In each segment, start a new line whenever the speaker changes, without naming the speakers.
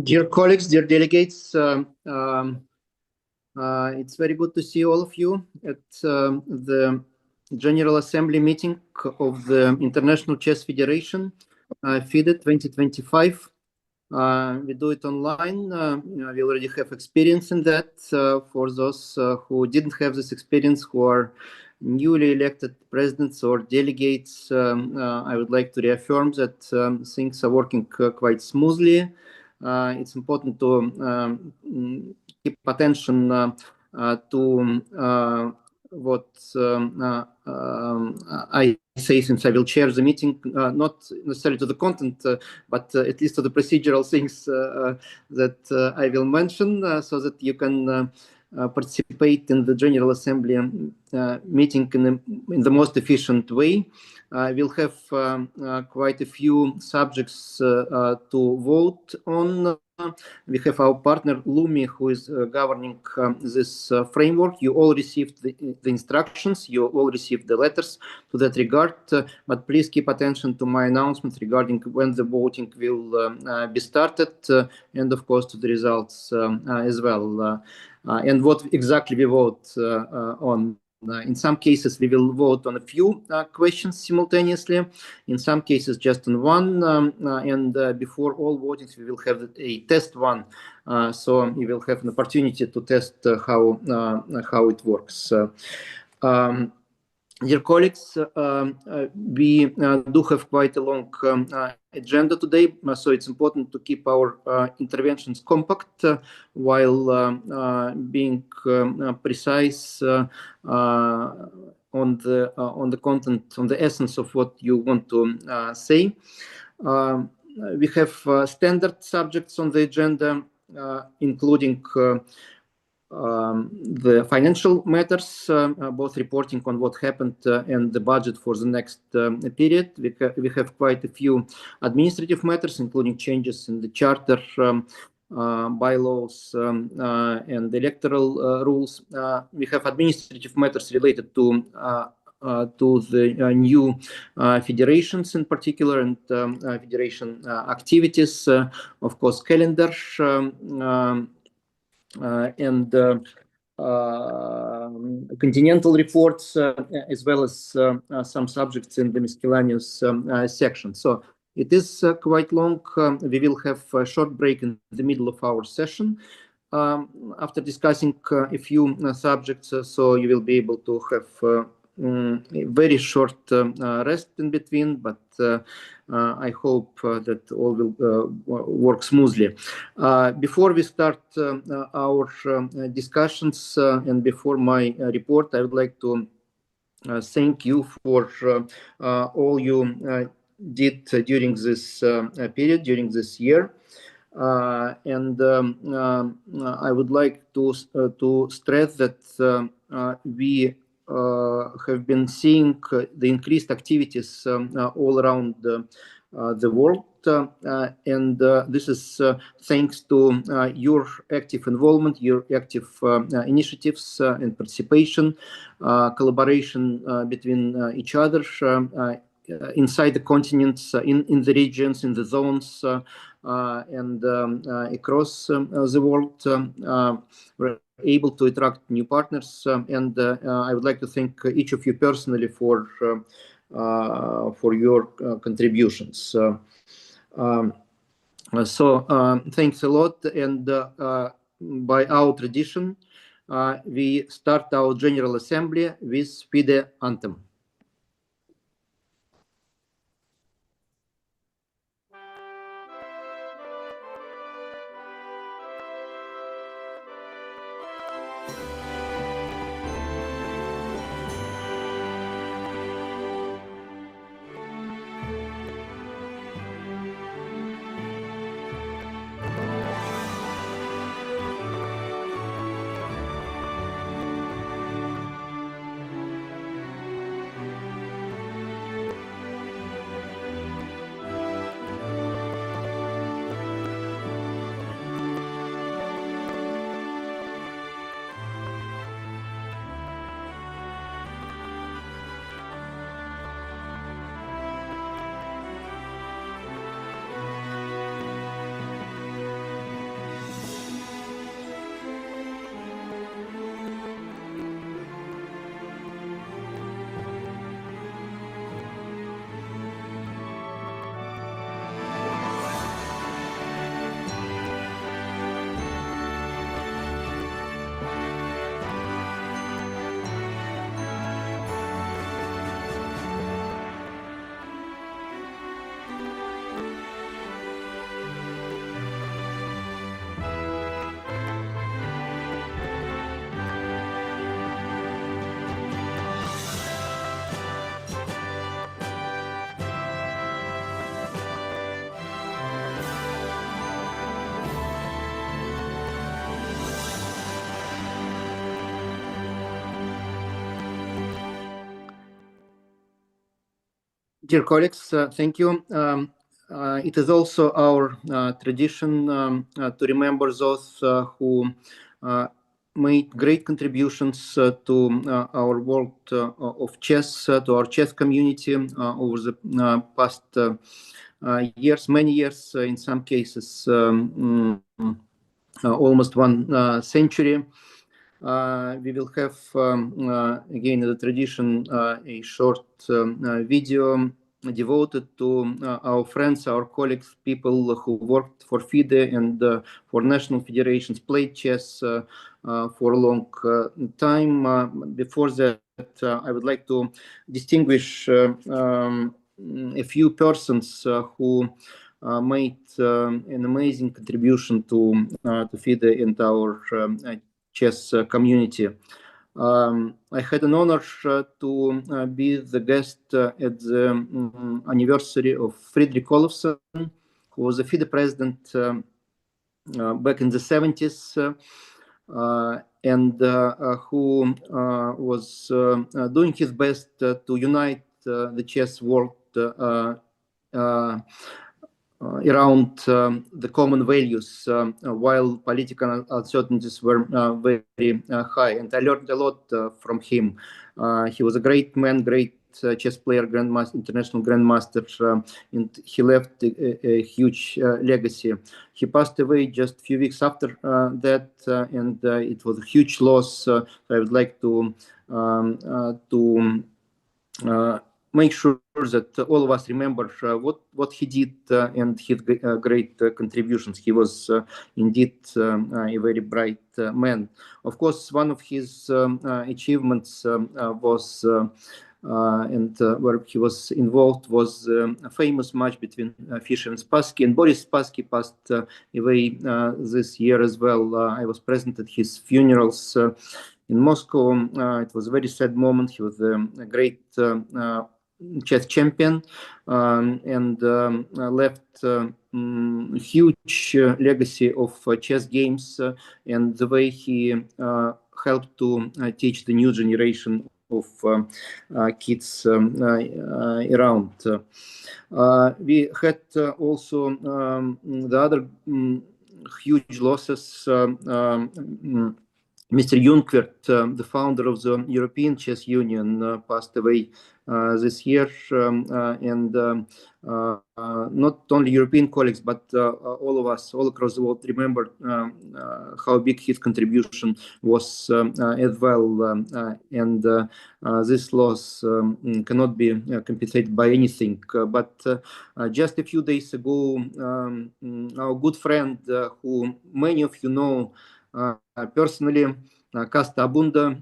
Dear colleagues, dear delegates, it's very good to see all of you at the General Assembly meeting of the International Chess Federation, FIDE 2025. We do it online. We already have experience in that. For those who didn't have this experience, who are newly elected presidents or delegates, I would like to reaffirm that things are working quite smoothly. It's important to keep attention to what I say, since I will chair the meeting, not necessarily to the content, but at least to the procedural things that I will mention, so that you can participate in the General Assembly meeting in the most efficient way. We'll have quite a few subjects to vote on. We have our partner Lumi, who is governing this framework. You all received the instructions, you all received the letters to that regard, but please keep attention to my announcement regarding when the voting will be started, and of course to the results as well, and what exactly we vote on. In some cases, we will vote on a few questions simultaneously. In some cases, just on one. And before all votings, we will have a test one. So you will have an opportunity to test how it works. Dear colleagues, we do have quite a long agenda today, so it's important to keep our interventions compact while being precise on the content, on the essence of what you want to say. We have standard subjects on the agenda, including the financial matters, both reporting on what happened and the budget for the next period. We have quite a few administrative matters, including changes in the charter, bylaws, and electoral rules. We have administrative matters related to the new federations in particular, and federation activities, of course, calendar, and continental reports, as well as some subjects in the miscellaneous section. So it is quite long. We will have a short break in the middle of our session after discussing a few subjects, so you will be able to have a very short rest in between, but I hope that all will work smoothly. Before we start our discussions and before my report, I would like to thank you for all you did during this period, during this year. And I would like to stress that we have been seeing the increased activities all around the world, and this is thanks to your active involvement, your active initiatives and participation, collaboration between each other inside the continents, in the regions, in the zones, and across the world. We're able to attract new partners, and I would like to thank each of you personally for your contributions. So thanks a lot, and by our tradition, we start our General Assembly with FIDE anthem. Dear colleagues, thank you. It is also our tradition to remember those who made great contributions to our world of chess, to our chess community over the past years, many years, in some cases, almost one century. We will have, again, the tradition, a short video devoted to our friends, our colleagues, people who worked for FIDE and for national federations, played chess for a long time. Before that, I would like to distinguish a few persons who made an amazing contribution to FIDE and our chess community. I had an honor to be the guest at the anniversary of Friedrich Olofsson, who was the FIDE president back in the 70s, and who was doing his best to unite the chess world around the common values while political uncertainties were very high. And I learned a lot from him. He was a great man, great chess player, grandmaster, international grandmaster, and he left a huge legacy. He passed away just a few weeks after that, and it was a huge loss. I would like to make sure that all of us remember what he did and his great contributions. He was indeed a very bright man. Of course, one of his achievements was and where he was involved was a famous match between Fischer and Spassky, and Boris Spassky passed away this year as well. I was present at his funerals in Moscow. It was a very sad moment. He was a great chess champion and left huge legacy of chess games and the way he helped to teach the new generation of kids around. We had also the other huge losses. Mr. Junckert, the founder of the European Chess Union, passed away this year, and not only European colleagues, but all of us, all across the world, remember how big his contribution was as well. And this loss cannot be compensated by anything. But just a few days ago, our good friend, who many of you know, personally, Kasta Abunda,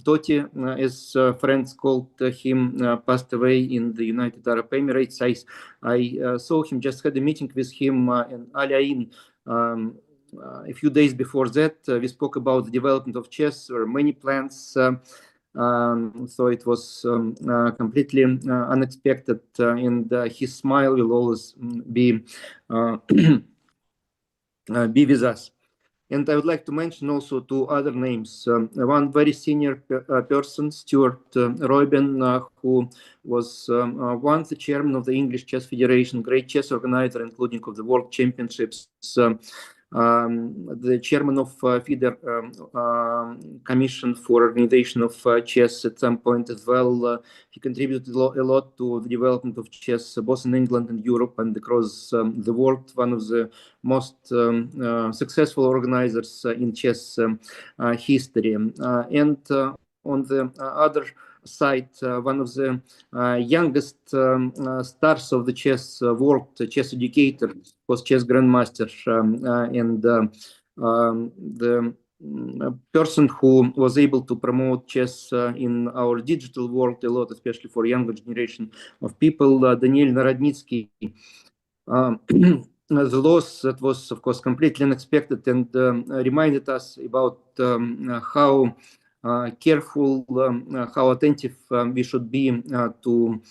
Toti, as friends called him, passed away in the United Arab Emirates. I saw him, just had a meeting with him in Al Ain a few days before that. We spoke about the development of chess. There were many plans. So it was completely unexpected, and his smile will always be with us. And I would like to mention also two other names. One very senior person, Stuart Royben, who was once the chairman of the English Chess Federation, great chess organizer, including of the World Championships, the chairman of FIDE Commission for Organization of Chess at some point as well. He contributed a lot to the development of chess, both in England and Europe and across the world. One of the most successful organizers in chess history. And on the other side, one of the youngest stars of the chess world, chess educator, was chess grandmaster, and the person who was able to promote chess in our digital world a lot, especially for younger generation of people, Daniel Narodnitsky. The loss that was, of course, completely unexpected and reminded us about how careful, how attentive we should be to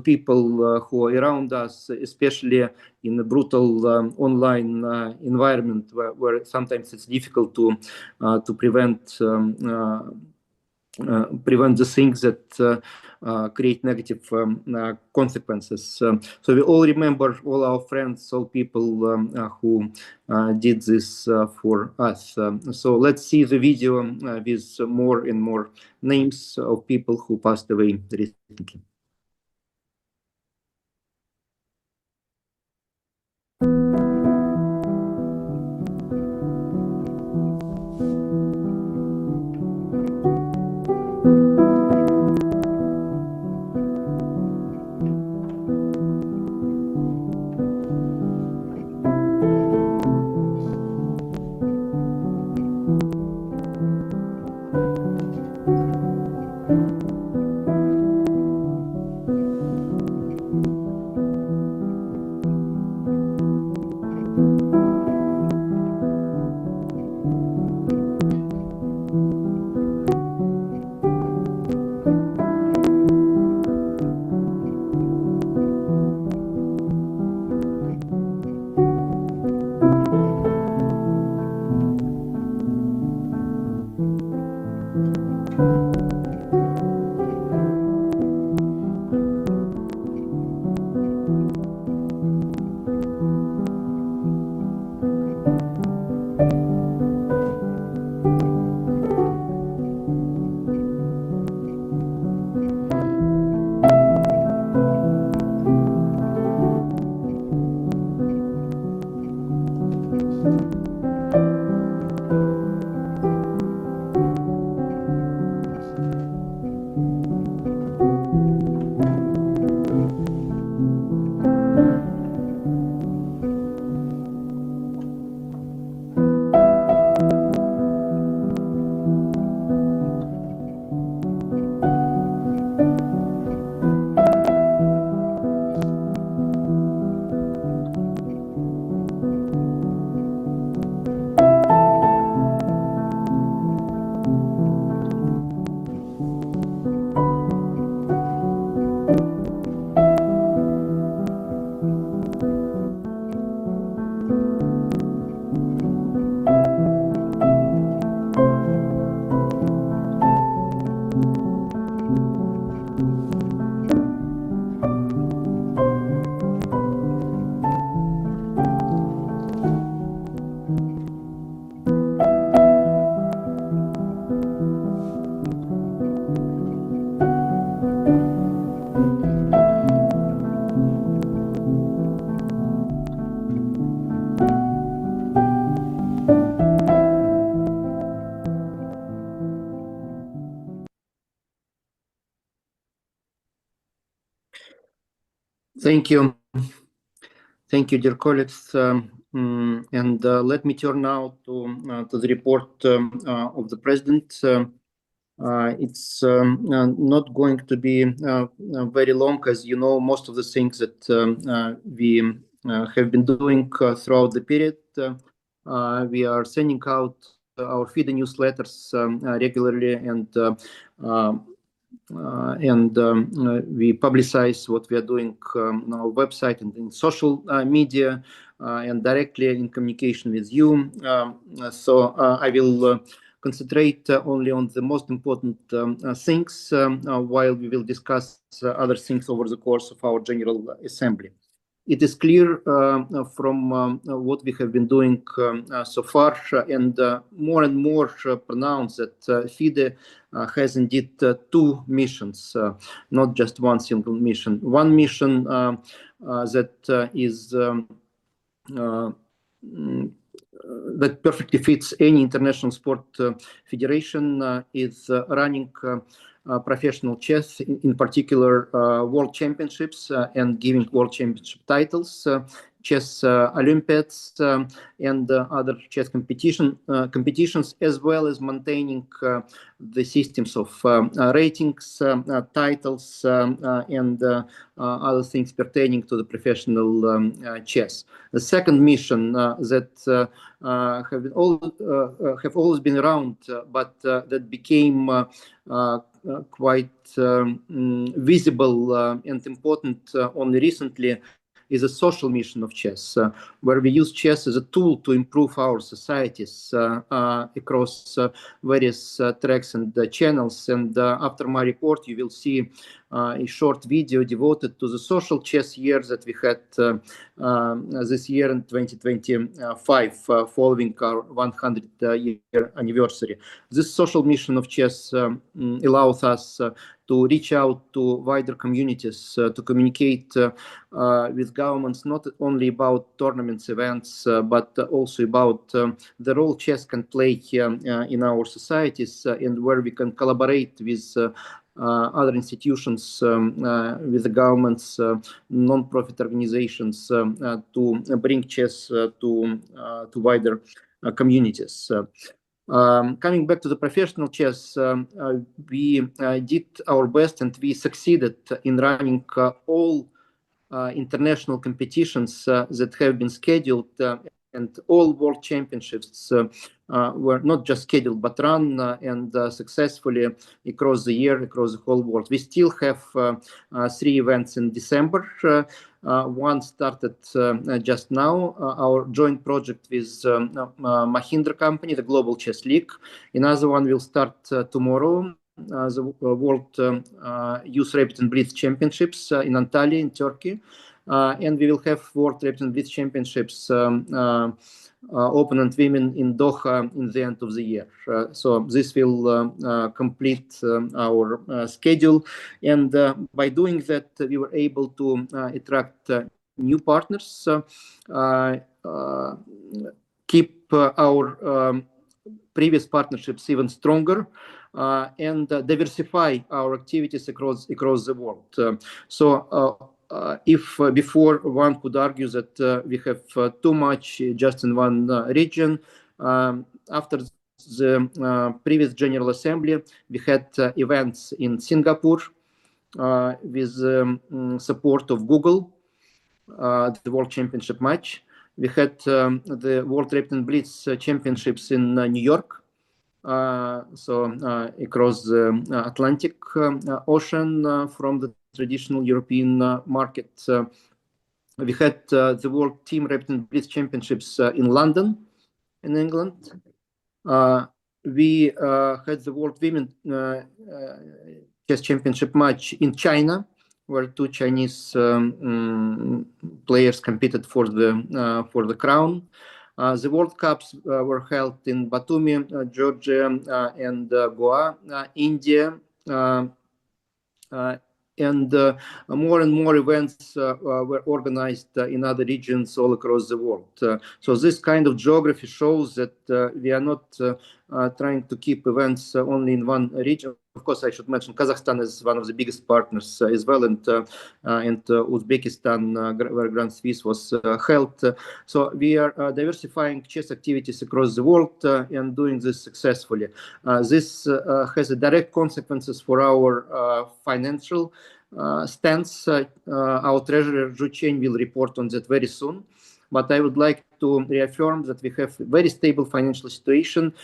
people who are around us, especially in a brutal online environment where sometimes it's difficult to prevent prevent the things that create negative consequences. So we all remember all our friends, all people who did this for us. So let's see the video with more and more names of people who passed away recently. Thank you. Thank you, dear colleagues. And let me turn now to the report of the President. It's not going to be very long, as you know, most of the things that we have been doing throughout the period. We are sending out our FIDE newsletters regularly, and we publicize what we are doing on our website and in social media and directly in communication with you. So I will concentrate only on the most important things while we will discuss other things over the course of our General Assembly. It is clear from what we have been doing so far and more pronounced that FIDE has indeed two missions, not just one single mission. One mission that is that perfectly fits any international sport federation is running professional chess, in particular world championships and giving world championship titles, chess Olympiads, and other chess competitions, as well as maintaining the systems of ratings, titles, and other things pertaining to the professional chess. The second mission that have always been around, but that became quite visible and important only recently, is a social mission of chess, where we use chess as a tool to improve our societies across various tracks and channels. And after my report, you will see a short video devoted to the social chess year that we had this year in 2025, following our 100-year anniversary. This social mission of chess allows us to reach out to wider communities, to communicate with governments, not only about tournaments, events, but also about the role chess can play in our societies, and where we can collaborate with other institutions, with the governments, non-profit organizations, to bring chess to wider communities. Coming back to the professional chess, we did our best and we succeeded in running all international competitions that have been scheduled, and all world championships were not just scheduled but run and successfully across the year, across the whole world. We still have 3 events in December. One started just now, our joint project with Mahindra company, the Global Chess League. Another one will start tomorrow, the World Youth Rapid and Blitz Championships in Antalya in Turkey. And we will have World Rapid and Blitz Championships, open and women in Doha in the end of the year. So this will complete our schedule. And by doing that, we were able to attract new partners, keep our previous partnerships even stronger, and diversify our activities across the world. If before one could argue that we have too much just in one region, after the previous General Assembly, we had events in Singapore with support of Google, the World Championship match. We had the World Rapid and Blitz Championships in New York. So across the Atlantic Ocean from the traditional European market. We had the World Team Rapid and Blitz Championships in London, in England. We had the World Women Chess Championship match in China, where 2 Chinese players competed for the crown. The World Cups were held in Batumi, Georgia, and Goa, India. And more and more events were organized in other regions all across the world. So this kind of geography shows that we are not trying to keep events only in one region. Of course, I should mention Kazakhstan is one of the biggest partners as well, and Uzbekistan, where Grand Swiss was held. So we are diversifying chess activities across the world and doing this successfully. This has a direct consequences for our financial stance. Our treasurer Zhu Chen will report on that very soon. But I would like to reaffirm that we have a very stable financial situation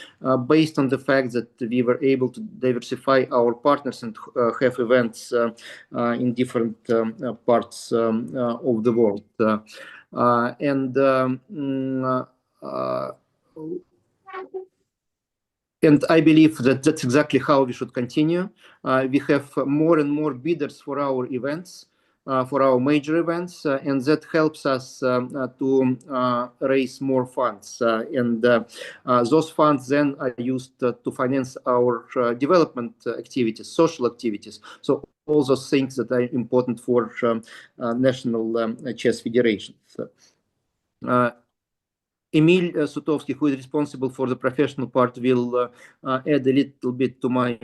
based on the fact that we were able to diversify our partners and have events in different parts of the world. And I believe that that's exactly how we should continue. We have more and more bidders for our events, for our major events, and that helps us to raise more funds. Those funds then are used to finance our development activities, social activities. So all those things that are important for national chess federations. Emil Sutovsky, who is responsible for the professional part, will add a little bit to my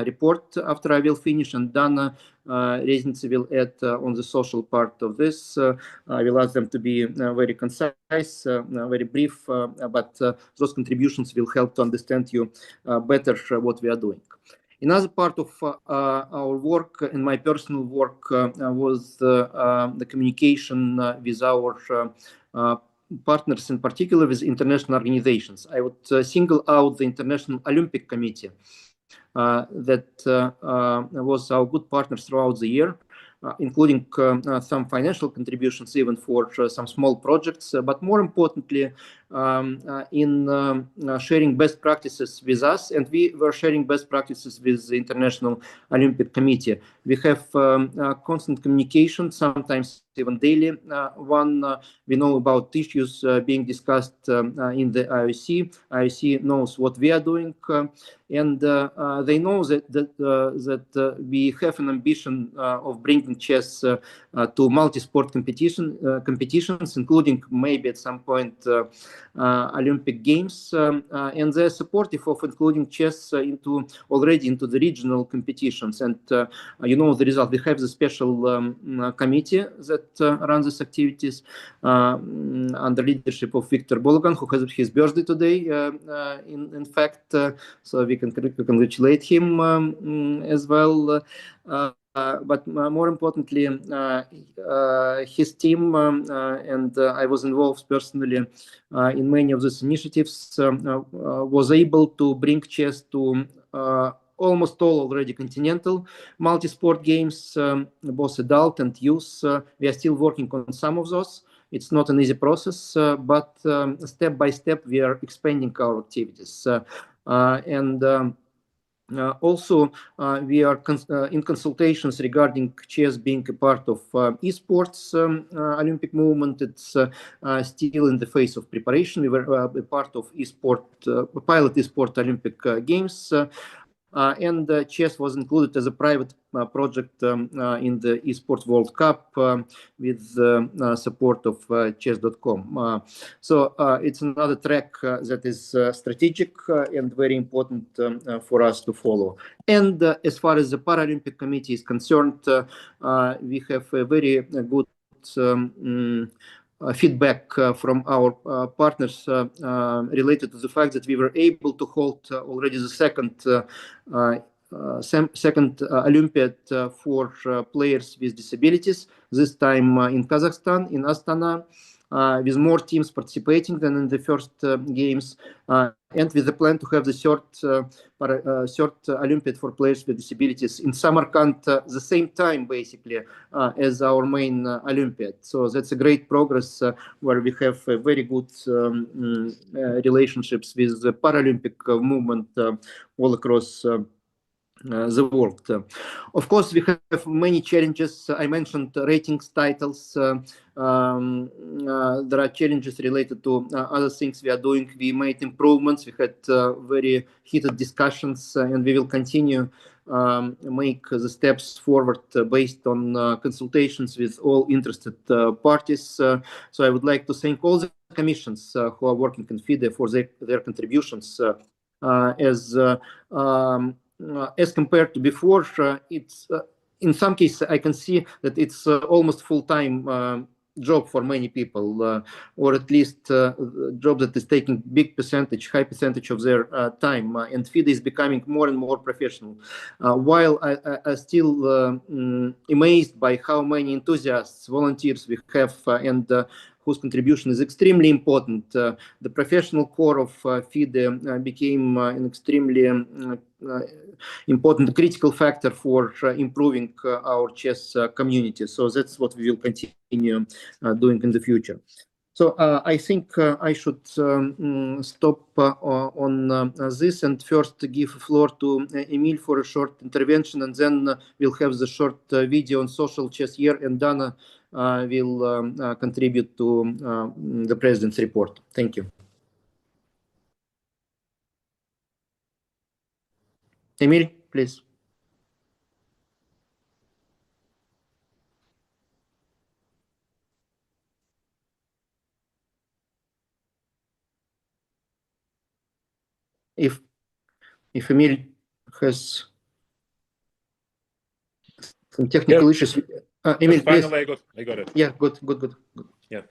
report after I will finish, and Dana Reznice will add on the social part of this. I will ask them to be very concise, very brief, but those contributions will help to understand you better what we are doing. Another part of our work and my personal work was the communication with our partners, in particular with international organizations. I would single out the International Olympic Committee that was our good partner throughout the year. including some financial contributions even for some small projects, but more importantly, in sharing best practices with us, and we were sharing best practices with the International Olympic Committee. We have constant communication, sometimes even daily one. We know about issues being discussed in the IOC. IOC knows what we are doing, and they know that we have an ambition of bringing chess to multi-sport competitions, including maybe at some point Olympic Games, and they're supportive of including chess already into the regional competitions. And you know the result. We have the special committee that runs these activities under leadership of Victor Bologan, who has his birthday today. In fact, so we can congratulate him as well. But more importantly, his team and I was involved personally in many of these initiatives, was able to bring chess to almost all already continental multi-sport games, both adult and youth. We are still working on some of those. It's not an easy process, but step by step we are expanding our activities. Also, we are in consultations regarding chess being a part of esports Olympic movement. It's still in the phase of preparation. We were a part of pilot esport Olympic Games. And chess was included as a private project in the Esports World Cup with support of chess.com. So it's another track that is strategic and very important for us to follow. And as far as the Paralympic Committee is concerned, we have a very good feedback from our partners related to the fact that we were able to hold already the second Olympiad for players with disabilities, this time in Kazakhstan, in Astana, with more teams participating than in the first games, and with the plan to have the third Olympiad for players with disabilities in Samarkand the same time, basically, as our main Olympiad. So that's a great progress where we have very good relationships with the Paralympic movement all across the world. Of course, we have many challenges. I mentioned ratings, titles. There are challenges related to other things we are doing. We made improvements. We had very heated discussions, and we will continue make the steps forward based on consultations with all interested parties. So I would like to thank all the commissions who are working in FIDE for their contributions. As compared to before, it's in some cases I can see that it's almost full-time job for many people, or at least a job that is taking high percentage of their time. And FIDE is becoming more and more professional. While I still amazed by how many enthusiasts, volunteers we have, and whose contribution is extremely important. The professional core of FIDE became an extremely important critical factor for improving our chess community. So that's what we will continue doing in the future. So I think I should stop on this and first give floor to Emil for a short intervention, and then we'll have the short video on social chess year, and Dana will contribute to the President's report. Thank you. Emil, please. If Emil has some technical issues, Emil, please.
Finally, I got it.
Yeah, good.
Yeah.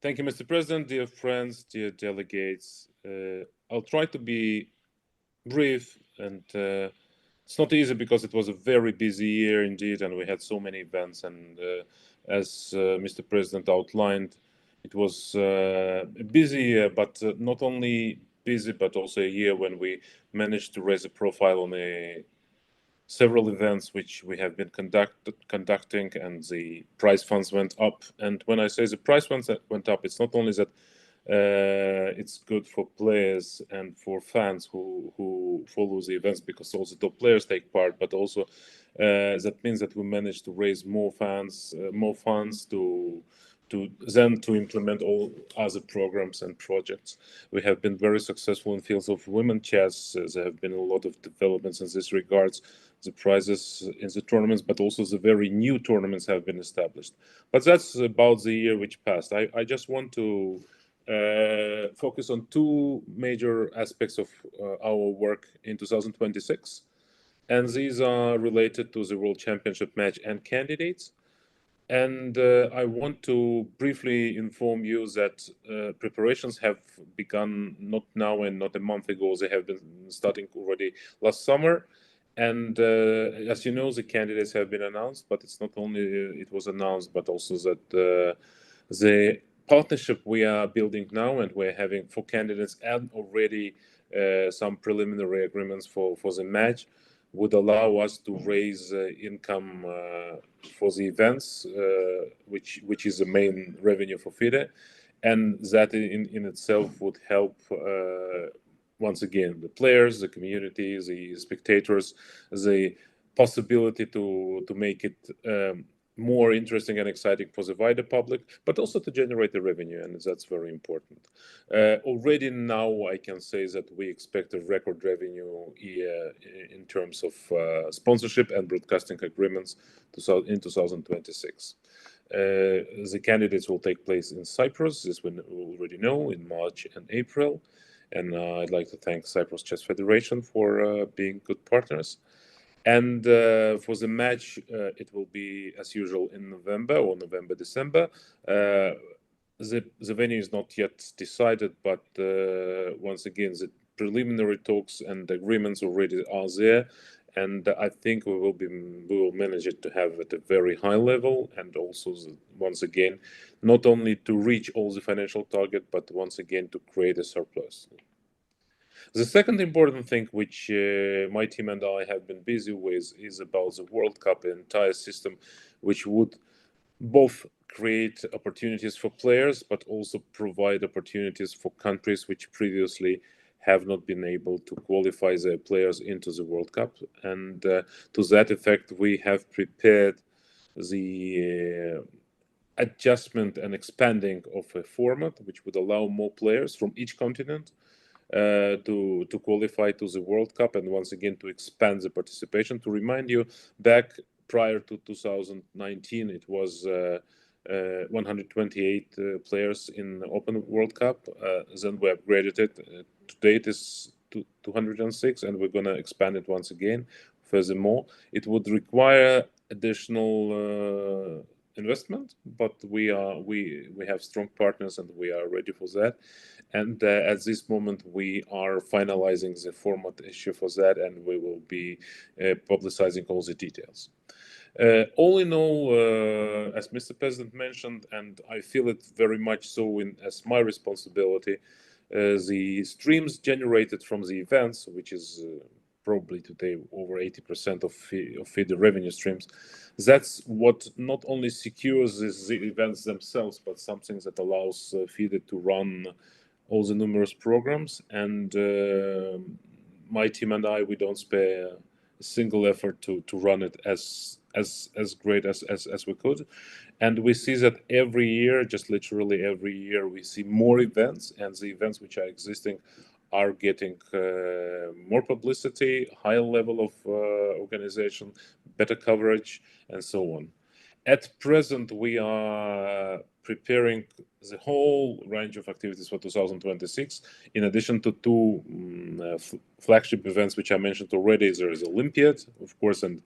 Thank you, Mr. President, dear friends, dear delegates. I'll try to be brief, and it's not easy because it was a very busy year indeed, and we had so many events. And as Mr. President outlined, it was a busy year, but not only busy, but also a year when we managed to raise a profile on a several events which we have been conducting, and the prize funds went up. And when I say the prize funds went up, it's not only that it's good for players and for fans who follow the events, because also top players take part, but also that means that we managed to raise more funds to implement all other programs and projects. We have been very successful in fields of women chess. There have been a lot of developments in this regards. The prizes in the tournaments, but also the very new tournaments have been established. But that's about the year which passed. I just want to focus on two major aspects of our work in 2026, and these are related to the World Championship match and candidates. And I want to briefly inform you that preparations have begun not now and not a month ago. They have been starting already last summer. And as you know, the candidates have been announced, but it's not only it was announced, but also that the partnership we are building now and we're having for candidates, and already some preliminary agreements for the match, would allow us to raise income for the events, which is the main revenue for FIDE, and that in itself would help once again the players, the community, the spectators, the possibility to make it more interesting and exciting for the wider public, but also to generate the revenue, and that's very important. Already now I can say that we expect a record revenue year in terms of sponsorship and broadcasting agreements in 2026. The candidates will take place in Cyprus, this we already know, in March and April. And I'd like to thank Cyprus Chess Federation for being good partners. And for the match, it will be as usual in November or November-December. The venue is not yet decided, but once again, the preliminary talks and agreements already are there. And I think we will manage it to have at a very high level, and also once again, not only to reach all the financial target, but once again to create a surplus. The second important thing which my team and I have been busy with is about the World Cup, the entire system, which would both create opportunities for players, but also provide opportunities for countries which previously have not been able to qualify their players into the World Cup. And to that effect, we have prepared the adjustment and expanding of a format which would allow more players from each continent to qualify to the World Cup, and once again to expand the participation. To remind you, back prior to 2019, it was 128 players in Open World Cup. Then we upgraded it. Today it is 206, and we're going to expand it once again. Furthermore, it would require additional investment, but we have strong partners and we are ready for that. And at this moment, we are finalizing the format issue for that, and we will be publicizing all the details. All in all, as Mr. President mentioned, and I feel it very much so as my responsibility, the streams generated from the events, which is probably today over 80% of FIDE revenue streams, that's what not only secures the events themselves, but something that allows FIDE to run all the numerous programs. And my team and I, we don't spare a single effort to run it as great as we could. And we see that every year, just literally every year, we see more events, and the events which are existing are getting more publicity, higher level of organization, better coverage, and so on. At present, we are preparing the whole range of activities for 2026. In addition to two flagship events, which I mentioned already, there is Olympiad, of course, and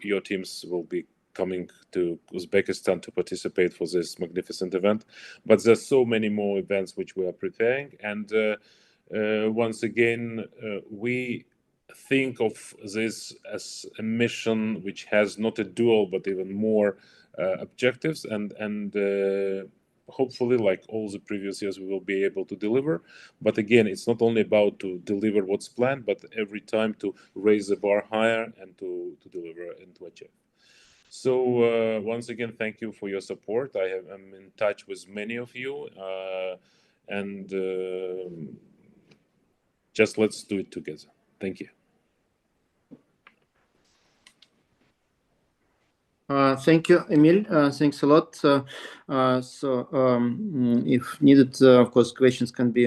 your teams will be coming to Uzbekistan to participate for this magnificent event. But there's so many more events which we are preparing. And once again, we think of this as a mission which has not a dual but even more objectives, and hopefully, like all the previous years, we will be able to deliver. But again, it's not only about to deliver what's planned, but every time to raise the bar higher and to deliver and to achieve. So once again, thank you for your support. I'm in touch with many of you, and just let's do it together. Thank you.
Thank you, Emil. Thanks a lot. If needed, of course, questions can be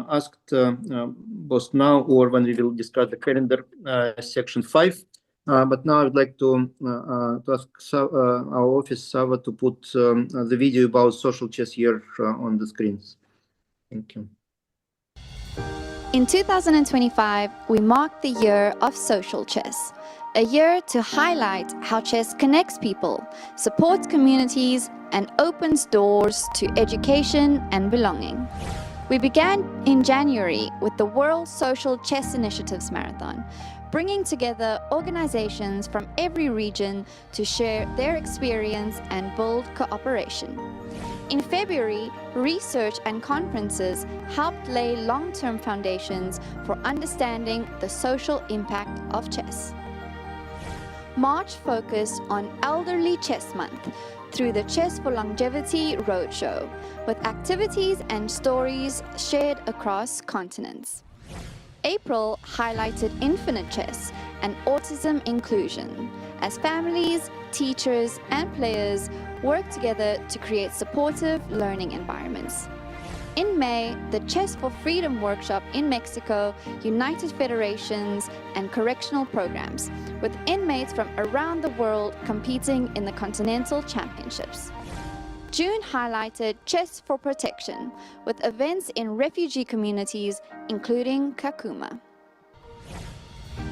asked both now or when we will discuss the calendar section 5. But now I would like to ask our office, Sava, to put the video about social chess year on the screens. Thank you.
In 2025, we marked the year of social chess, a year to highlight how chess connects people, supports communities, and opens doors to education and belonging. We began in January with the World Social Chess Initiatives Marathon, bringing together organizations from every region to share their experience and build cooperation. In February, research and conferences helped lay long-term foundations for understanding the social impact of chess. March focused on Elderly Chess Month through the Chess for Longevity Roadshow, with activities and stories shared across continents. April highlighted infinite chess and autism inclusion, as families, teachers, and players work together to create supportive learning environments. In May, the Chess for Freedom workshop in Mexico united federations and correctional programs, with inmates from around the world competing in the Continental Championships. June highlighted Chess for Protection, with events in refugee communities, including Kakuma.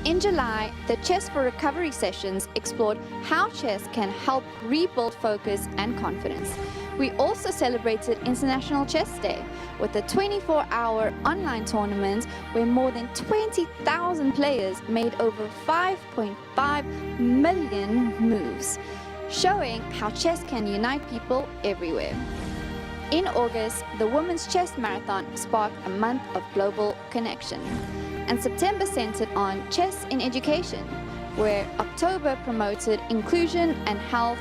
In July, the Chess for Recovery sessions explored how chess can help rebuild focus and confidence. We also celebrated International Chess Day with a 24-hour online tournament where more than 20,000 players made over 5.5 million moves, showing how chess can unite people everywhere. In August, the Women's Chess Marathon sparked a month of global connection. And September centered on chess in education, where October promoted inclusion and health,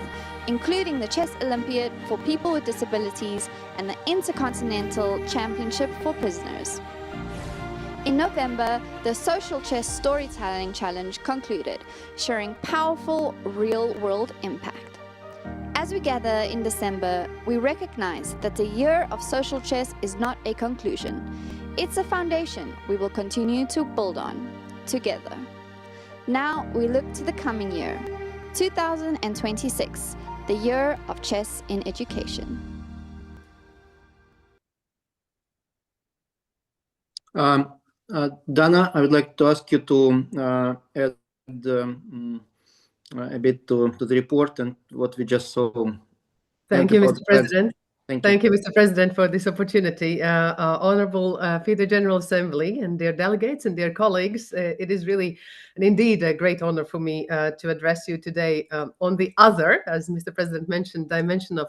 including the Chess Olympiad for people with disabilities and the Intercontinental Championship for prisoners. In November, the Social Chess Storytelling Challenge concluded, sharing powerful real-world impact. As we gather in December, we recognize that the year of social chess is not a conclusion. It's a foundation we will continue to build on, together. Now we look to the coming year, 2026, the year of chess in education.
Dana, I would like to ask you to add a bit to the report and what we just saw.
Thank you, Mr. President.
Thank
you, Mr. President, for this opportunity. Honorable FIDE General Assembly and their delegates and their colleagues, it is really and indeed a great honor for me to address you today on the other, as Mr. President mentioned, dimension of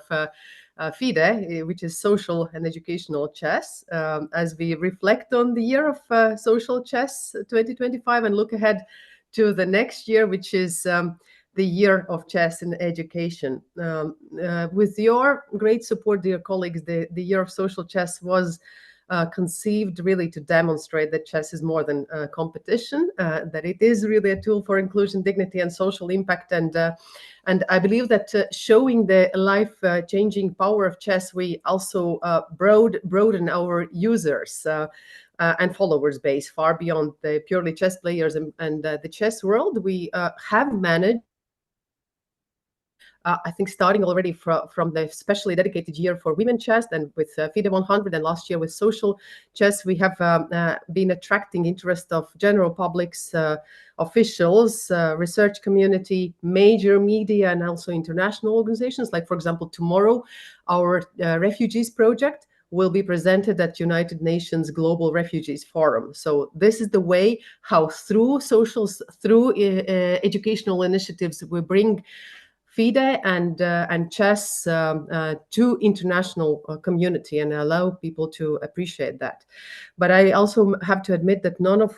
FIDE, which is social and educational chess, as we reflect on the year of social chess 2025 and look ahead to the next year, which is the year of chess in education. With your great support, dear colleagues, the year of social chess was conceived really to demonstrate that chess is more than competition, that it is really a tool for inclusion, dignity, and social impact. And I believe that showing the life-changing power of chess, we also broaden our users and followers base far beyond the purely chess players and the chess world. We have managed, I think, starting already from the specially dedicated year for women chess and with FIDE 100 and last year with social chess, we have been attracting interest of general publics, officials, research community, major media, and also international organizations. Like, for example, tomorrow, our refugees project will be presented at United Nations Global Refugees Forum. So this is the way how through socials, through educational initiatives, we bring FIDE and chess to international community and allow people to appreciate that. But I also have to admit that none of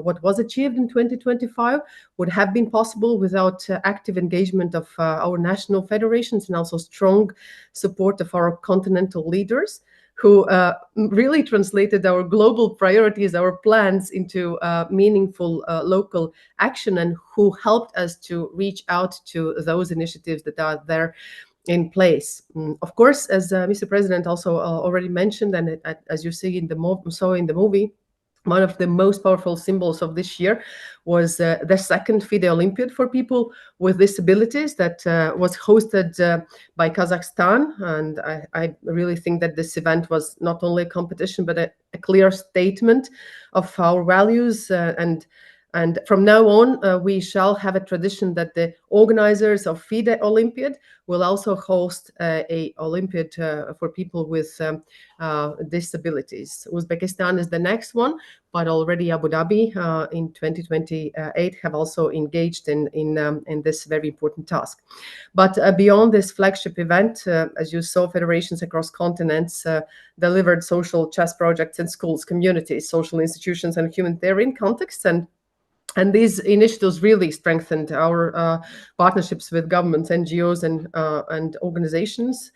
what was achieved in 2025 would have been possible without active engagement of our national federations and also strong support of our continental leaders, who really translated our global priorities, our plans into meaningful local action, and who helped us to reach out to those initiatives that are there in place. Of course, as Mr. President also already mentioned, and as you see in the movie, one of the most powerful symbols of this year was the second FIDE Olympiad for people with disabilities that was hosted by Kazakhstan. And I really think that this event was not only a competition, but a clear statement of our values. And from now on, we shall have a tradition that the organizers of FIDE Olympiad will also host a Olympiad for people with disabilities. Uzbekistan is the next one, but already Abu Dhabi in 2028 have also engaged in this very important task. But beyond this flagship event, as you saw, federations across continents delivered social chess projects in schools, communities, social institutions, and humanitarian contexts. And these initiatives really strengthened our partnerships with governments, NGOs, and organizations.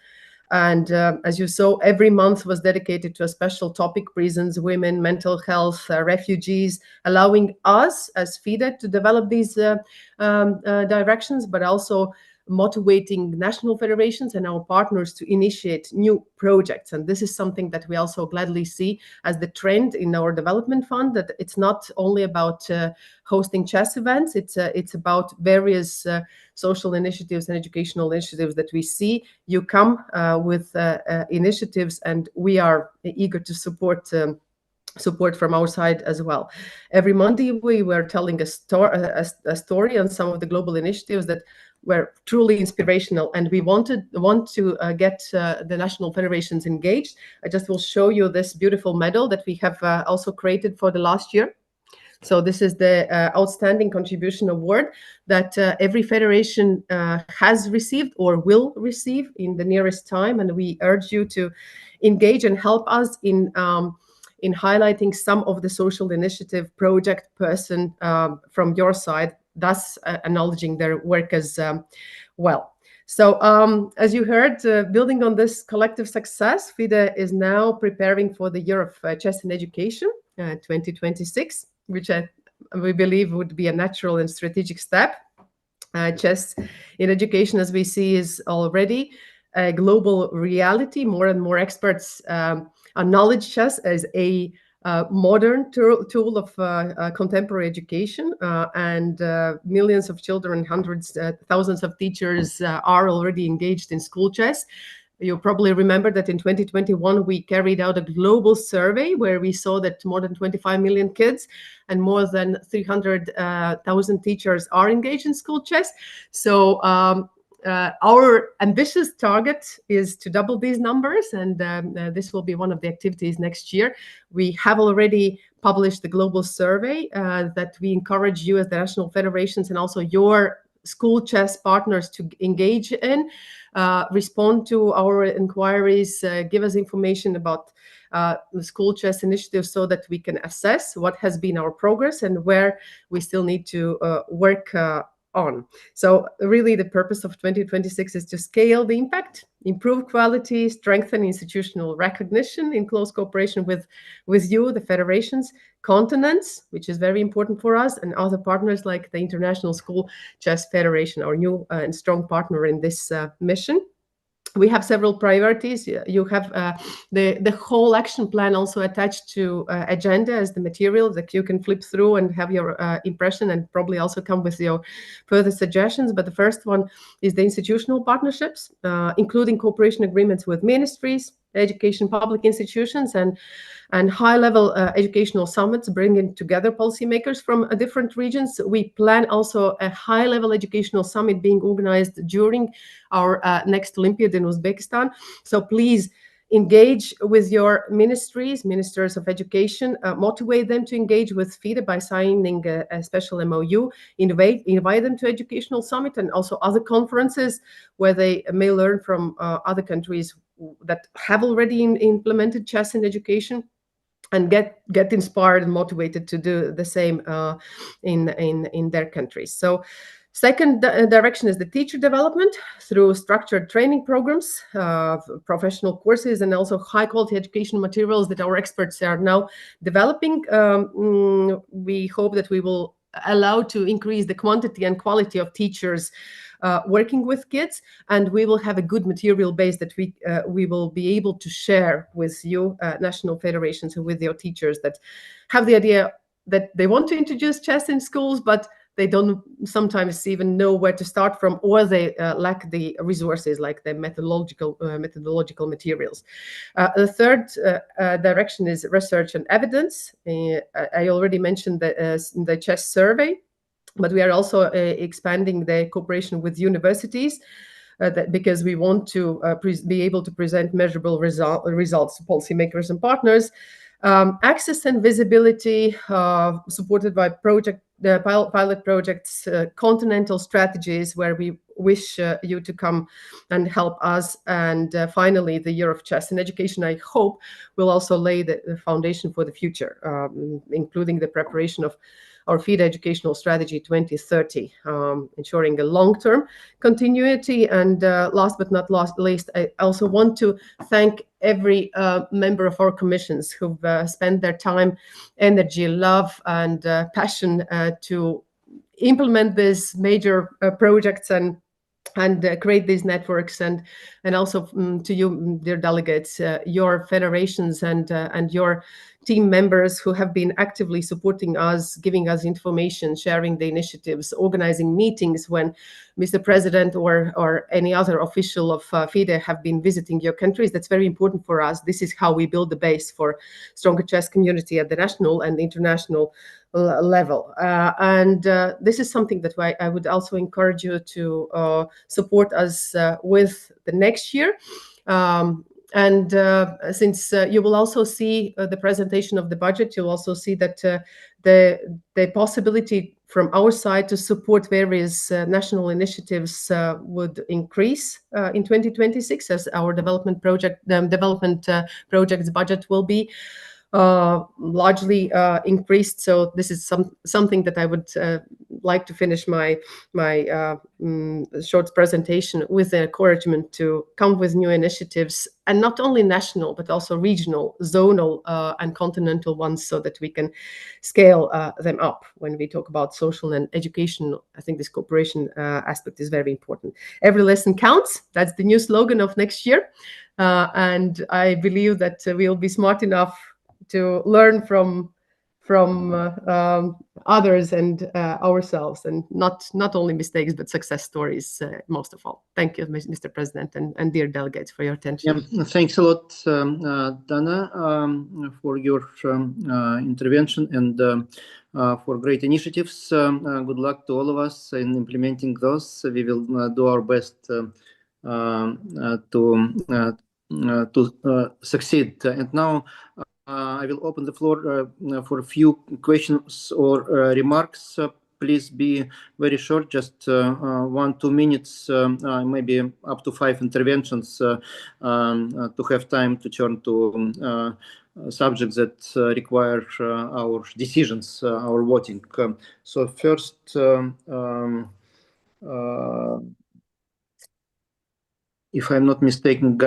And as you saw, every month was dedicated to a special topic: prisons, women, mental health, refugees, allowing us as FIDE to develop these directions, but also motivating national federations and our partners to initiate new projects. And this is something that we also gladly see as the trend in our development fund, that it's not only about hosting chess events, it's about various social initiatives and educational initiatives that we see. You come with initiatives, and we are eager to support from our side as well. Every Monday we were telling a story on some of the global initiatives that were truly inspirational, and we want to get the national federations engaged. I just will show you this beautiful medal that we have also created for the last year. So this is the Outstanding Contribution Award that every federation has received or will receive in the nearest time, and we urge you to engage and help us in highlighting some of the social initiative project person from your side, thus acknowledging their work as well. So as you heard, building on this collective success, FIDE is now preparing for the Year of Chess in Education 2026, which we believe would be a natural and strategic step. Chess in education, as we see, is already a global reality. More and more experts acknowledge chess as a modern tool of contemporary education, and millions of children, hundreds, thousands of teachers are already engaged in school chess. You probably remember that in 2021, we carried out a global survey where we saw that more than 25 million kids and more than 300,000 teachers are engaged in school chess. So our ambitious target is to double these numbers, and this will be one of the activities next year. We have already published the global survey that we encourage you as the national federations and also your school chess partners to engage in, respond to our inquiries, give us information about the school chess initiative so that we can assess what has been our progress and where we still need to work on. So really the purpose of 2026 is to scale the impact, improve quality, strengthen institutional recognition in close cooperation with you, the federations, continents, which is very important for us, and other partners like the International School Chess Federation, our new and strong partner in this mission. We have several priorities. You have the whole action plan also attached to agenda as the material that you can flip through and have your impression, and probably also come with your further suggestions. But the first one is the institutional partnerships, including cooperation agreements with ministries, education, public institutions, and high-level educational summits, bringing together policymakers from different regions. We plan also a high-level educational summit being organized during our next Olympiad in Uzbekistan. So please engage with your ministers of education, motivate them to engage with FIDE by signing a special MOU, invite them to educational summit and also other conferences where they may learn from other countries that have already implemented chess in education, and get inspired and motivated to do the same in their countries. So second direction is the teacher development through structured training programs, professional courses, and also high quality education materials that our experts are now developing. We hope that we will allow to increase the quantity and quality of teachers working with kids, and we will have a good material base that we will be able to share with you, national federations, and with your teachers that have the idea that they want to introduce chess in schools, but they don't sometimes even know where to start from, or they lack the resources like the methodological materials. The third direction is research and evidence. I already mentioned the chess survey, but we are also expanding the cooperation with universities because we want to be able to present measurable results to policymakers and partners. Access and visibility supported by pilot projects, continental strategies where we wish you to come and help us. And finally, the Year of Chess in Education, I hope, will also lay the foundation for the future, including the preparation of our FIDE Educational Strategy 2030, ensuring a long-term continuity. And last but not least, I also want to thank every member of our commissions who've spent their time, energy, love, and passion to implement these major projects and create these networks, and also to you, dear delegates, your federations and your team members who have been actively supporting us, giving us information, sharing the initiatives, organizing meetings when Mr. President or any other official of FIDE have been visiting your countries. That's very important for us. This is how we build the base for stronger chess community at the national and international level. And this is something that I would also encourage you to support us with the next year. And since you will also see the presentation of the budget, you'll also see that the possibility from our side to support various national initiatives would increase in 2026 as our development projects budget will be largely increased. So this is something that I would like to finish my short presentation with the encouragement to come with new initiatives, and not only national but also regional, zonal, and continental ones, so that we can scale them up. When we talk about social and education, I think this cooperation aspect is very important. Every lesson counts. That's the new slogan of next year, and I believe that we'll be smart enough to learn from others and ourselves, and not only mistakes but success stories most of all. Thank you, Mr. President, and dear delegates, for your attention.
Yeah, thanks a lot, Dana, for your intervention and for great initiatives. Good luck to all of us in implementing those. We will do our best to succeed. And now I will open the floor for a few questions or remarks. Please be very short, just 1-2 minutes, maybe up to 5 interventions to have time to turn to subjects that require our decisions, our voting. So first, if I'm not mistaken,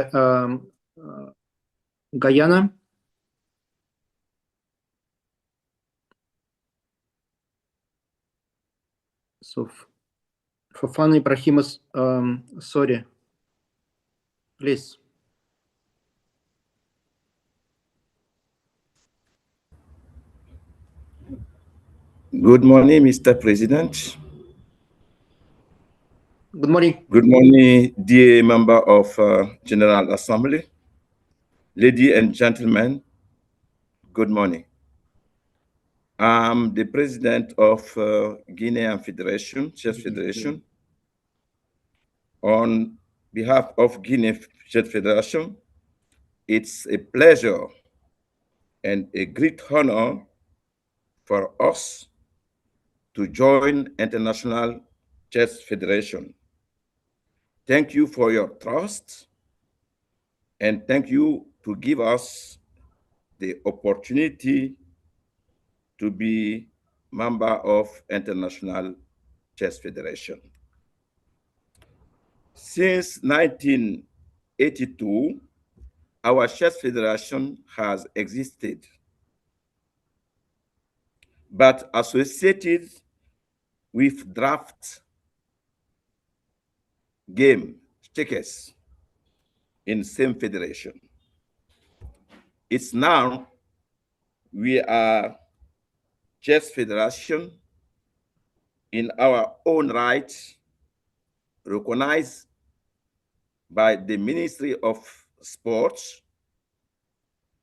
Guyana. So, Fofana Ibrahimos, sorry, please.
Good morning, Mr. President.
Good morning.
Good morning, dear member of General Assembly. Ladies and gentlemen, good morning. I'm the president of Guinean Federation, Chess Federation. On behalf of Guinea Chess Federation, It's a pleasure and a great honor for us to join International Chess Federation. Thank you for your trust, and thank you to give us the opportunity to be member of International Chess Federation. Since 1982, our chess federation has existed, but associated with draft game checkers in same federation. It's now we are chess federation in our own right, recognized by the Ministry of Sports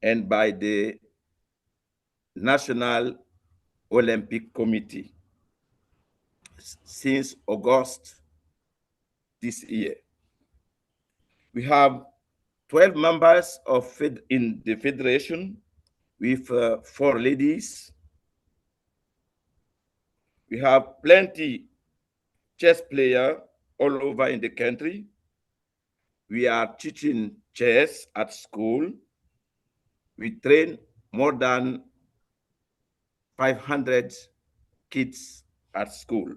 and by the National Olympic Committee since August this year. We have 12 members in the federation with 4 ladies. We have plenty chess players all over in the country. We are teaching chess at school. We train more than 500 kids at school.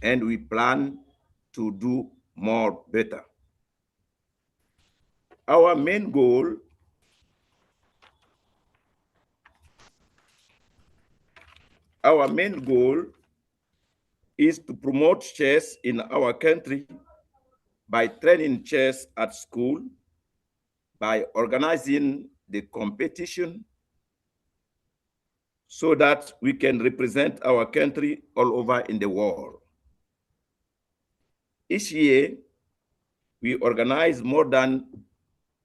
And we plan to do more better. Our main goal is to promote chess in our country by training chess at school, by organizing the competition so that we can represent our country all over in the world. Each year, we organize more than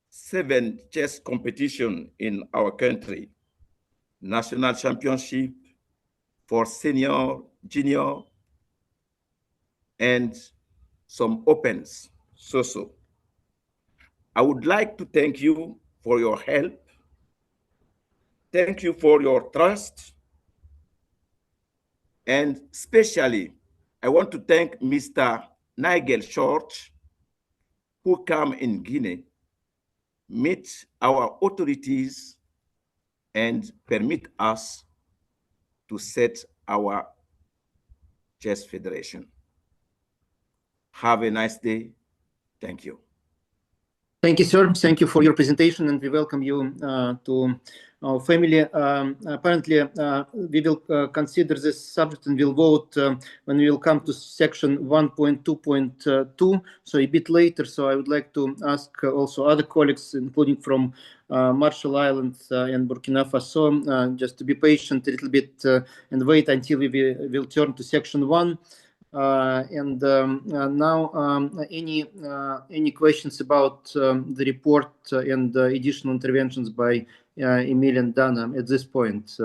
7 chess competitions in our country, national championship for senior, junior, and some opens, so. I would like to thank you for your help. Thank you for your trust. And especially, I want to thank Mr. Nigel Short, who come in Guinea, meet our authorities, and permit us to set our chess federation. Have a nice day. Thank you.
Thank you, sir. Thank you for your presentation, and we welcome you to our family. Apparently, we will consider this subject and will vote when we will come to section 1.2.2, so a bit later. So I would like to ask also other colleagues, including from Marshall Islands and Burkina Faso, just to be patient a little bit and wait until we will turn to section 1. Now, any questions about the report and additional interventions by Emil and Dana at this point?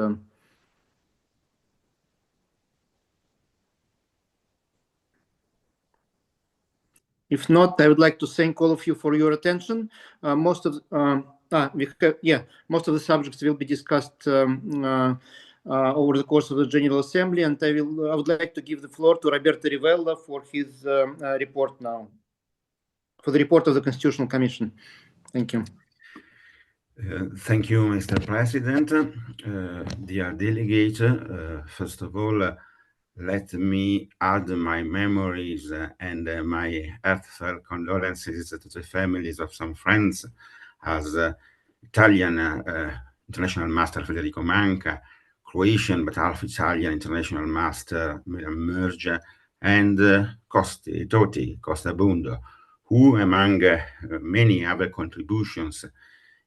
If not, I would like to thank all of you for your attention. Most of the subjects will be discussed over the course of the General Assembly, and I would like to give the floor to Roberto Rivella for his report now, for the report of the Constitutional Commission. Thank you.
Thank you, Mr. President. Dear delegate, first of all, let me add my memories and my heartfelt condolences to the families of some friends, as Italian International Master Federico Manca, Croatian but half Italian International Master Milan Merge, and Toti Costabundo, who, among many other contributions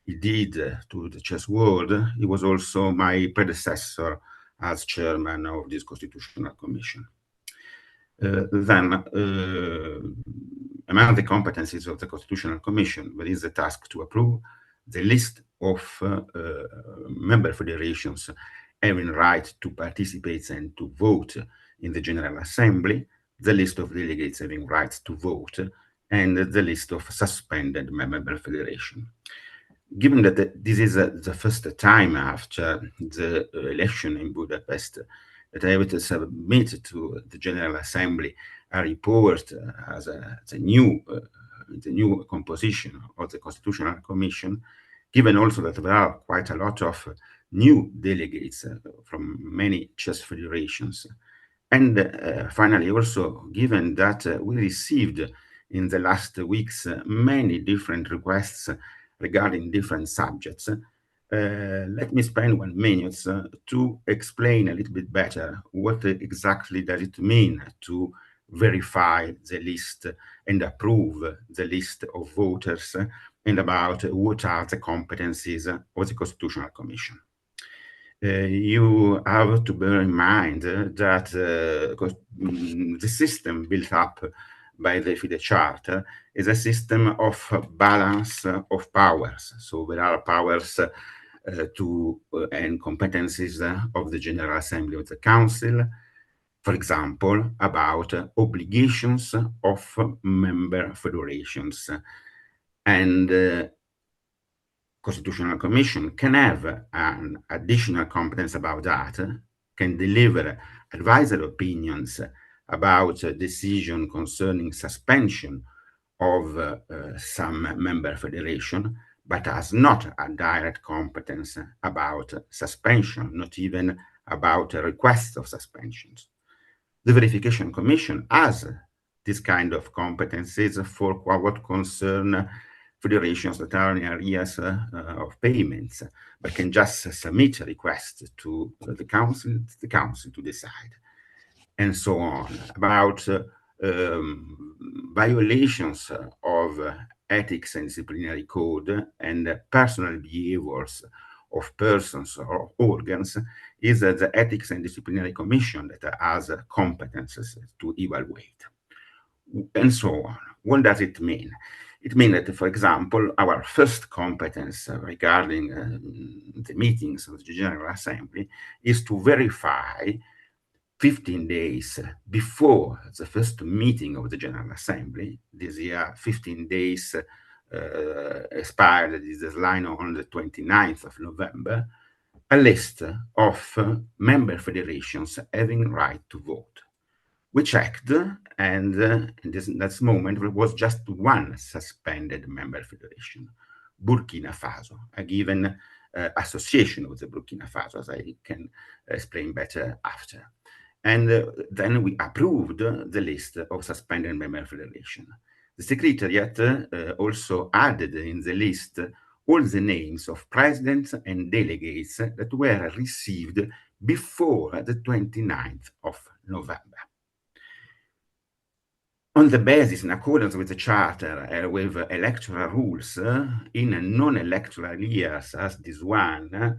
he did to the chess world, he was also my predecessor as chairman of this Constitutional Commission. Then, among the competencies of the Constitutional Commission, there is the task to approve the list of member federations having right to participate and to vote in the General Assembly, the list of delegates having rights to vote, and the list of suspended member federation. Given that this is the first time after the election in Budapest that I have to submit to the General Assembly a report as the new composition of the Constitutional Commission, given also that there are quite a lot of new delegates from many chess federations, and finally also given that we received in the last weeks many different requests regarding different subjects, let me spend 1 minute to explain a little bit better what exactly does it mean to verify the list and approve the list of voters, and about what are the competencies of the Constitutional Commission. You have to bear in mind that the system built up by the FIDE Charter is a system of balance of powers. So there are powers and competencies of the General Assembly of the Council, for example, about obligations of member federations. And Constitutional Commission can have an additional competence about that, can deliver advisory opinions about a decision concerning suspension of some member federation, but has not a direct competence about suspension, not even about a request of suspensions. The Verification Commission has this kind of competencies for what concern federations that are in areas of payments, but can just submit a request to the council to decide, and so on. About violations of ethics and disciplinary code and personal behaviors of persons or organs is the Ethics and Disciplinary Commission that has competences to evaluate, and so on. What does it mean? It means that, for example, our first competence regarding the meetings of the General Assembly is to verify 15 days before the first meeting of the General Assembly. This year, 15 days expired, this is line on the 29th of November, a list of member federations having right to vote. We checked, and in that moment, there was just one suspended member federation, Burkina Faso, a given association with the Burkina Faso, as I can explain better after. And then we approved the list of suspended member federation. The Secretariat also added in the list all the names of presidents and delegates that were received before the 29th of November. On the basis, in accordance with the Charter, with electoral rules, in non-electoral years as this one,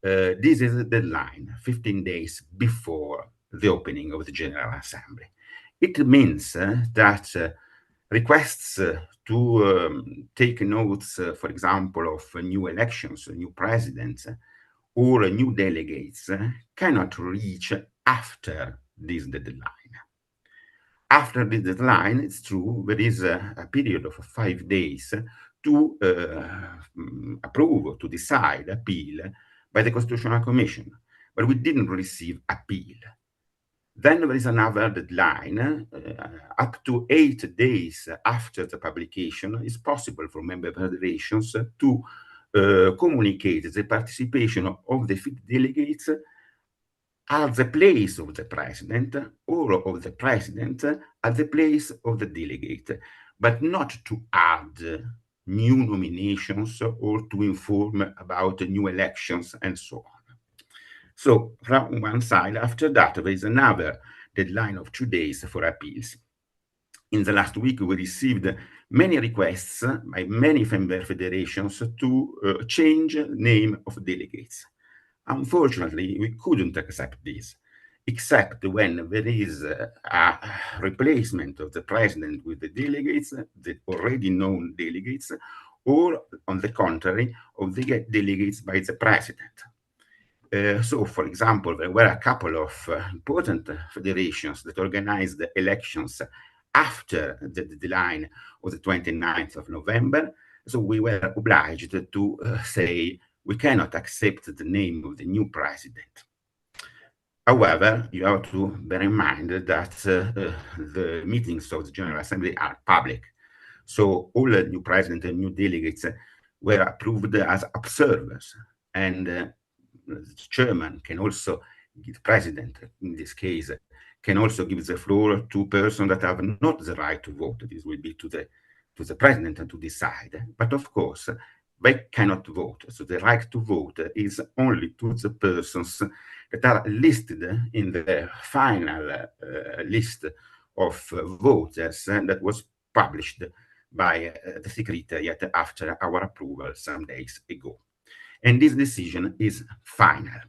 this is the deadline, 15 days before the opening of the General Assembly. It means that requests to take notes, for example, of new elections, new presidents, or new delegates cannot reach after this deadline. After the deadline, it's true, there is a period of 5 days to approve or to decide appeal by the Constitutional Commission, but we didn't receive appeal. Then there is another deadline, up to 8 days after the publication. It's possible for member federations to communicate the participation of the FIDE delegates at the place of the president, or of the president at the place of the delegate, but not to add new nominations or to inform about new elections and so on. So from one side, after that, there is another deadline of 2 days for appeals. In the last week, we received many requests by many member federations to change name of delegates. Unfortunately, we couldn't accept this, except when there is a replacement of the president with the delegates, the already known delegates, or on the contrary, of the delegates by the president. So, for example, there were a couple of important federations that organized the elections after the deadline of the 29th of November. So we were obliged to say we cannot accept the name of the new president. However, you have to bear in mind that the meetings of the General Assembly are public. So all the new president and new delegates were approved as observers. And the chairman can also, the president in this case, can also give the floor to persons that have not the right to vote. This will be to the president to decide. But of course, they cannot vote. So the right to vote is only to the persons that are listed in the final list of voters that was published by the Secretariat after our approval some days ago. And this decision is final.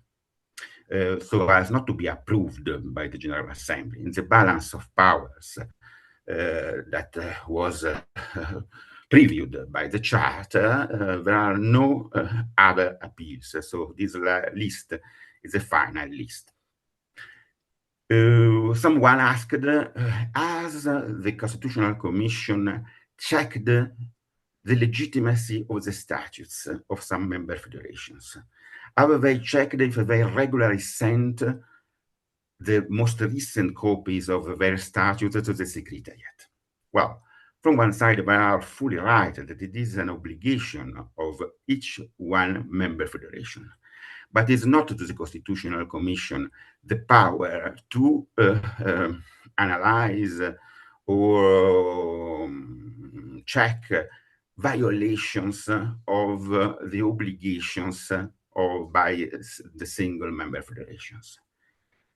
So as not to be approved by the General Assembly. In the balance of powers that was previewed by the Charter, there are no other appeals. So this list is a final list. Someone asked, has the Constitutional Commission checked the legitimacy of the statutes of some member federations? Have they checked if they regularly sent the most recent copies of their statutes to the Secretariat? Well, from one side, they are fully right that it is an obligation of each one member federation, but it's not to the Constitutional Commission the power to analyze or check violations of the obligations by the single member federations.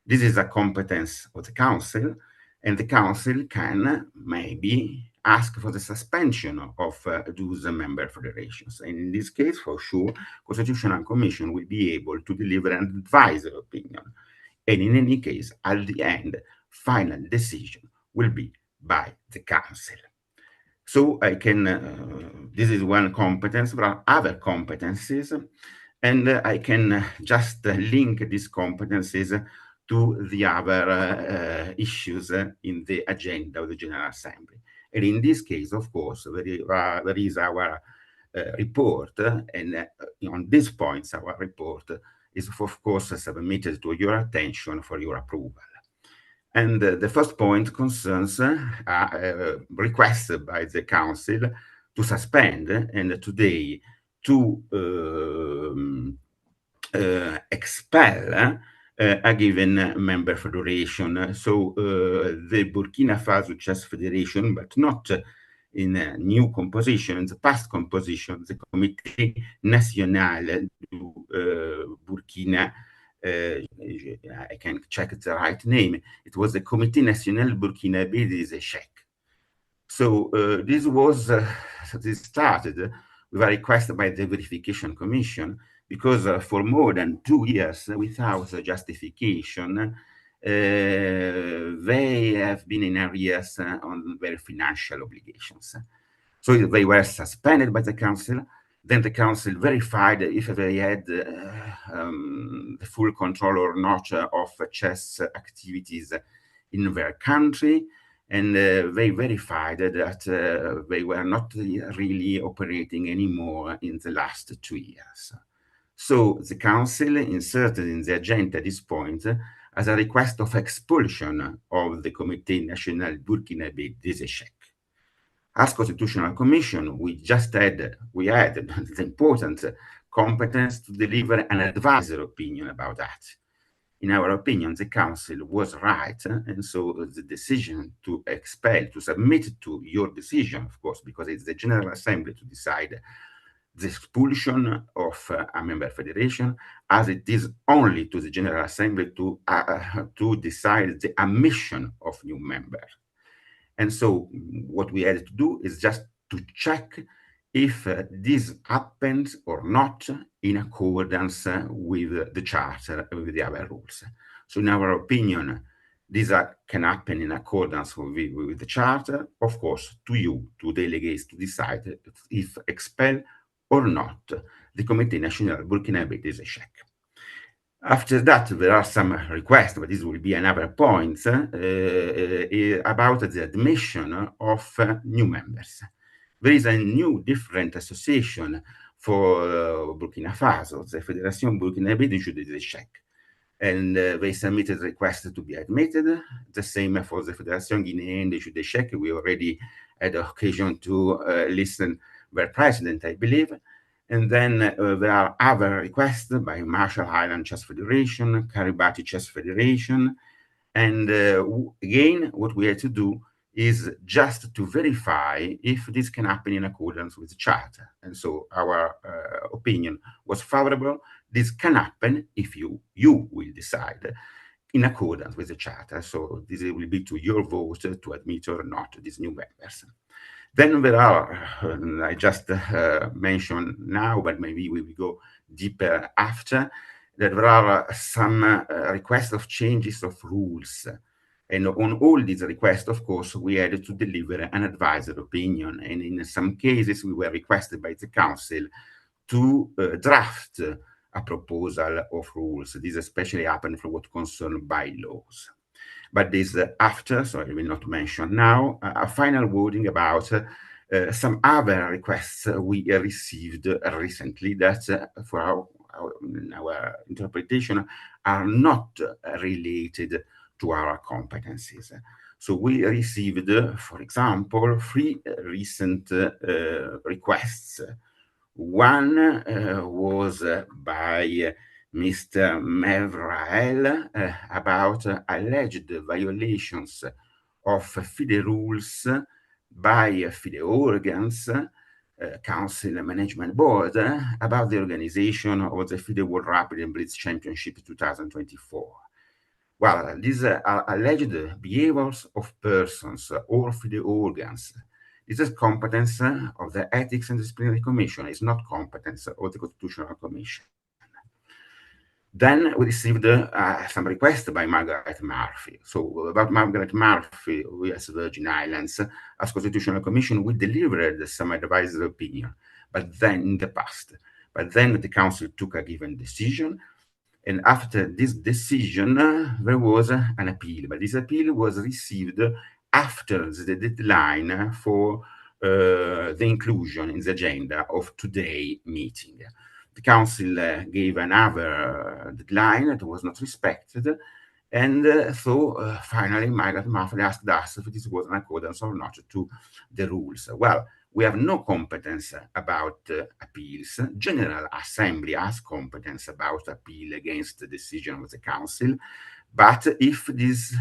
This is a competence of the Council, and the Council can maybe ask for the suspension of those member federations. And in this case, for sure, Constitutional Commission will be able to deliver an advisory opinion. And in any case, at the end, final decision will be by the Council. So I can, this is one competence. There are other competencies, and I can just link these competencies to the other issues in the agenda of the General Assembly. And in this case, of course, there is our report, and on these points, our report is, of course, submitted to your attention for your approval. And the first point concerns requested by the Council to suspend and today to expel a given member federation. So the Burkina Faso Chess Federation, but not in a new composition, in the past composition, the Comité National du Burkina, I can check the right name. It was the Comité National Burkinabé des Échecs. So this was this started with a request by the Verification Commission, because for more than 2 years, without justification, they have been in arrears on their financial obligations. So they were suspended by the Council. Then the Council verified if they had the full control or not of chess activities in their country. And they verified that they were not really operating anymore in the last 2 years. So the Council inserted in the agenda at this point as a request of expulsion of the Comité National Burkinabé des Échecs. As Constitutional Commission, we had the important competence to deliver an advisory opinion about that. In our opinion, the Council was right, and so the decision to expel, to submit to your decision, of course, because it's the General Assembly to decide the expulsion of a member federation, as it is only to the General Assembly to decide the admission of new members. And so what we had to do is just to check if this happens or not in accordance with the Charter, with the other rules. So in our opinion, these can happen in accordance with the Charter, of course, to you, to delegates, to decide if expel or not the Comité National Burkinabé des Échecs. After that, there are some requests, but this will be another point, about the admission of new members. There is a new different association for Burkina Faso, the Fédération Burkinabé du Jeu d'échecs. And they submitted requests to be admitted. The same for the Fédération Guinéenne des Jeux d'échecs. We already had occasion to listen their president, I believe. And then there are other requests by Marshall Island Chess Federation, Kiribati Chess Federation. And again, what we had to do is just to verify if this can happen in accordance with the charter. And so our opinion was favorable. This can happen if you will decide in accordance with the charter. So this will be to your vote to admit or not these new members. Then there are, I just mentioned now, but maybe we will go deeper after, that there are some requests of changes of rules. And on all these requests, of course, we had to deliver an advisory opinion. And in some cases, we were requested by the Council to draft a proposal of rules. This especially happened for what concerns bylaws. But this after, so I will not mention now, a final wording about some other requests we received recently that for our interpretation are not related to our competencies. So we received, for example, 3 recent requests. One was by Mr. Mevrael about alleged violations of FIDE rules by FIDE organs, Council and Management Board, about the organization of the FIDE World Rapid and Blitz Championship 2024. Well, these are alleged behaviors of persons or FIDE organs. This is competence of the Ethics and Disciplinary Commission. It's not competence of the Constitutional Commission. Then we received some requests by Margaret Murphy. So about Margaret Murphy, we as Virgin Islands, as Constitutional Commission, we delivered some advisory opinion, but then in the past. But then the Council took a given decision. And after this decision, there was an appeal. But this appeal was received after the deadline for the inclusion in the agenda of today's meeting. The Council gave another deadline that was not respected. And so finally, Margaret Murphy asked us if this was in accordance or not to the rules. Well, we have no competence about appeals. General Assembly has competence about appeal against the decision of the Council. But if this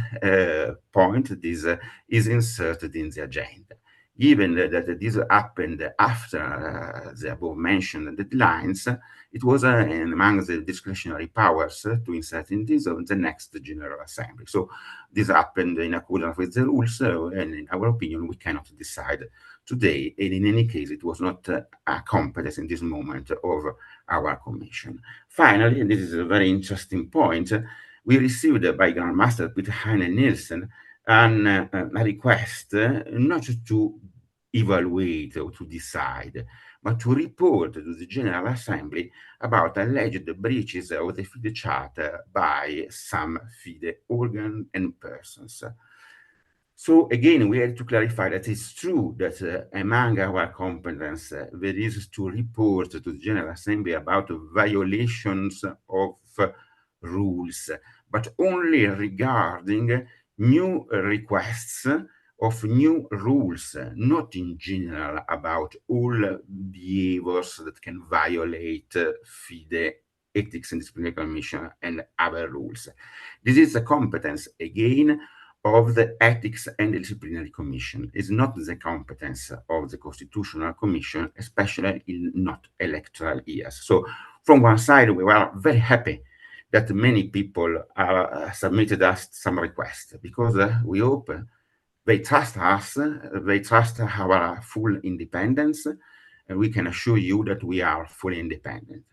point is inserted in the agenda, given that this happened after the above-mentioned deadlines, it was among the discretionary powers to insert in this of the next General Assembly. So this happened in accordance with the rules, and in our opinion, we cannot decide today. And in any case, it was not a competence in this moment of our Commission. Finally, and this is a very interesting point, we received by Grandmaster Peter Heine Nielsen a request not to evaluate or to decide, but to report to the General Assembly about alleged breaches of the FIDE Charter by some FIDE organ and persons. So again, we had to clarify that it's true that among our competence, there is to report to the General Assembly about violations of rules, but only regarding new requests of new rules, not in general about all behaviors that can violate FIDE, Ethics and Disciplinary Commission, and other rules. This is a competence, again, of the Ethics and Disciplinary Commission. It's not the competence of the Constitutional Commission, especially in not electoral years. So from one side, we were very happy that many people submitted us some requests, because we hope they trust us, they trust our full independence, and we can assure you that we are fully independent.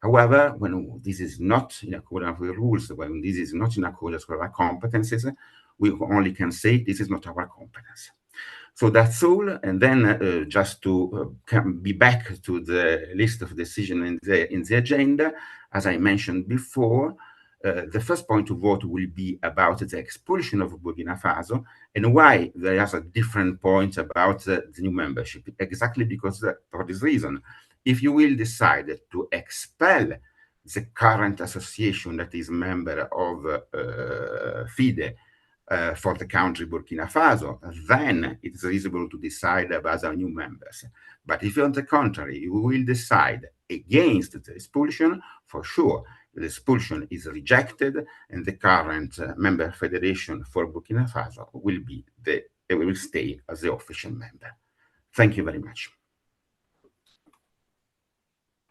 However, when this is not in accordance with rules, when this is not in accordance with our competences, we only can say this is not our competence. So that's all. And then just to be back to the list of decisions in the agenda, as I mentioned before, the first point of vote will be about the expulsion of Burkina Faso, and why there is a different point about the new membership. Exactly because for this reason, if you will decide to expel the current association that is member of FIDE for the country Burkina Faso, then it is reasonable to decide about the new members. But if on the contrary, you will decide against the expulsion, for sure, the expulsion is rejected, and the current member federation for Burkina Faso will stay as the official member. Thank you very much.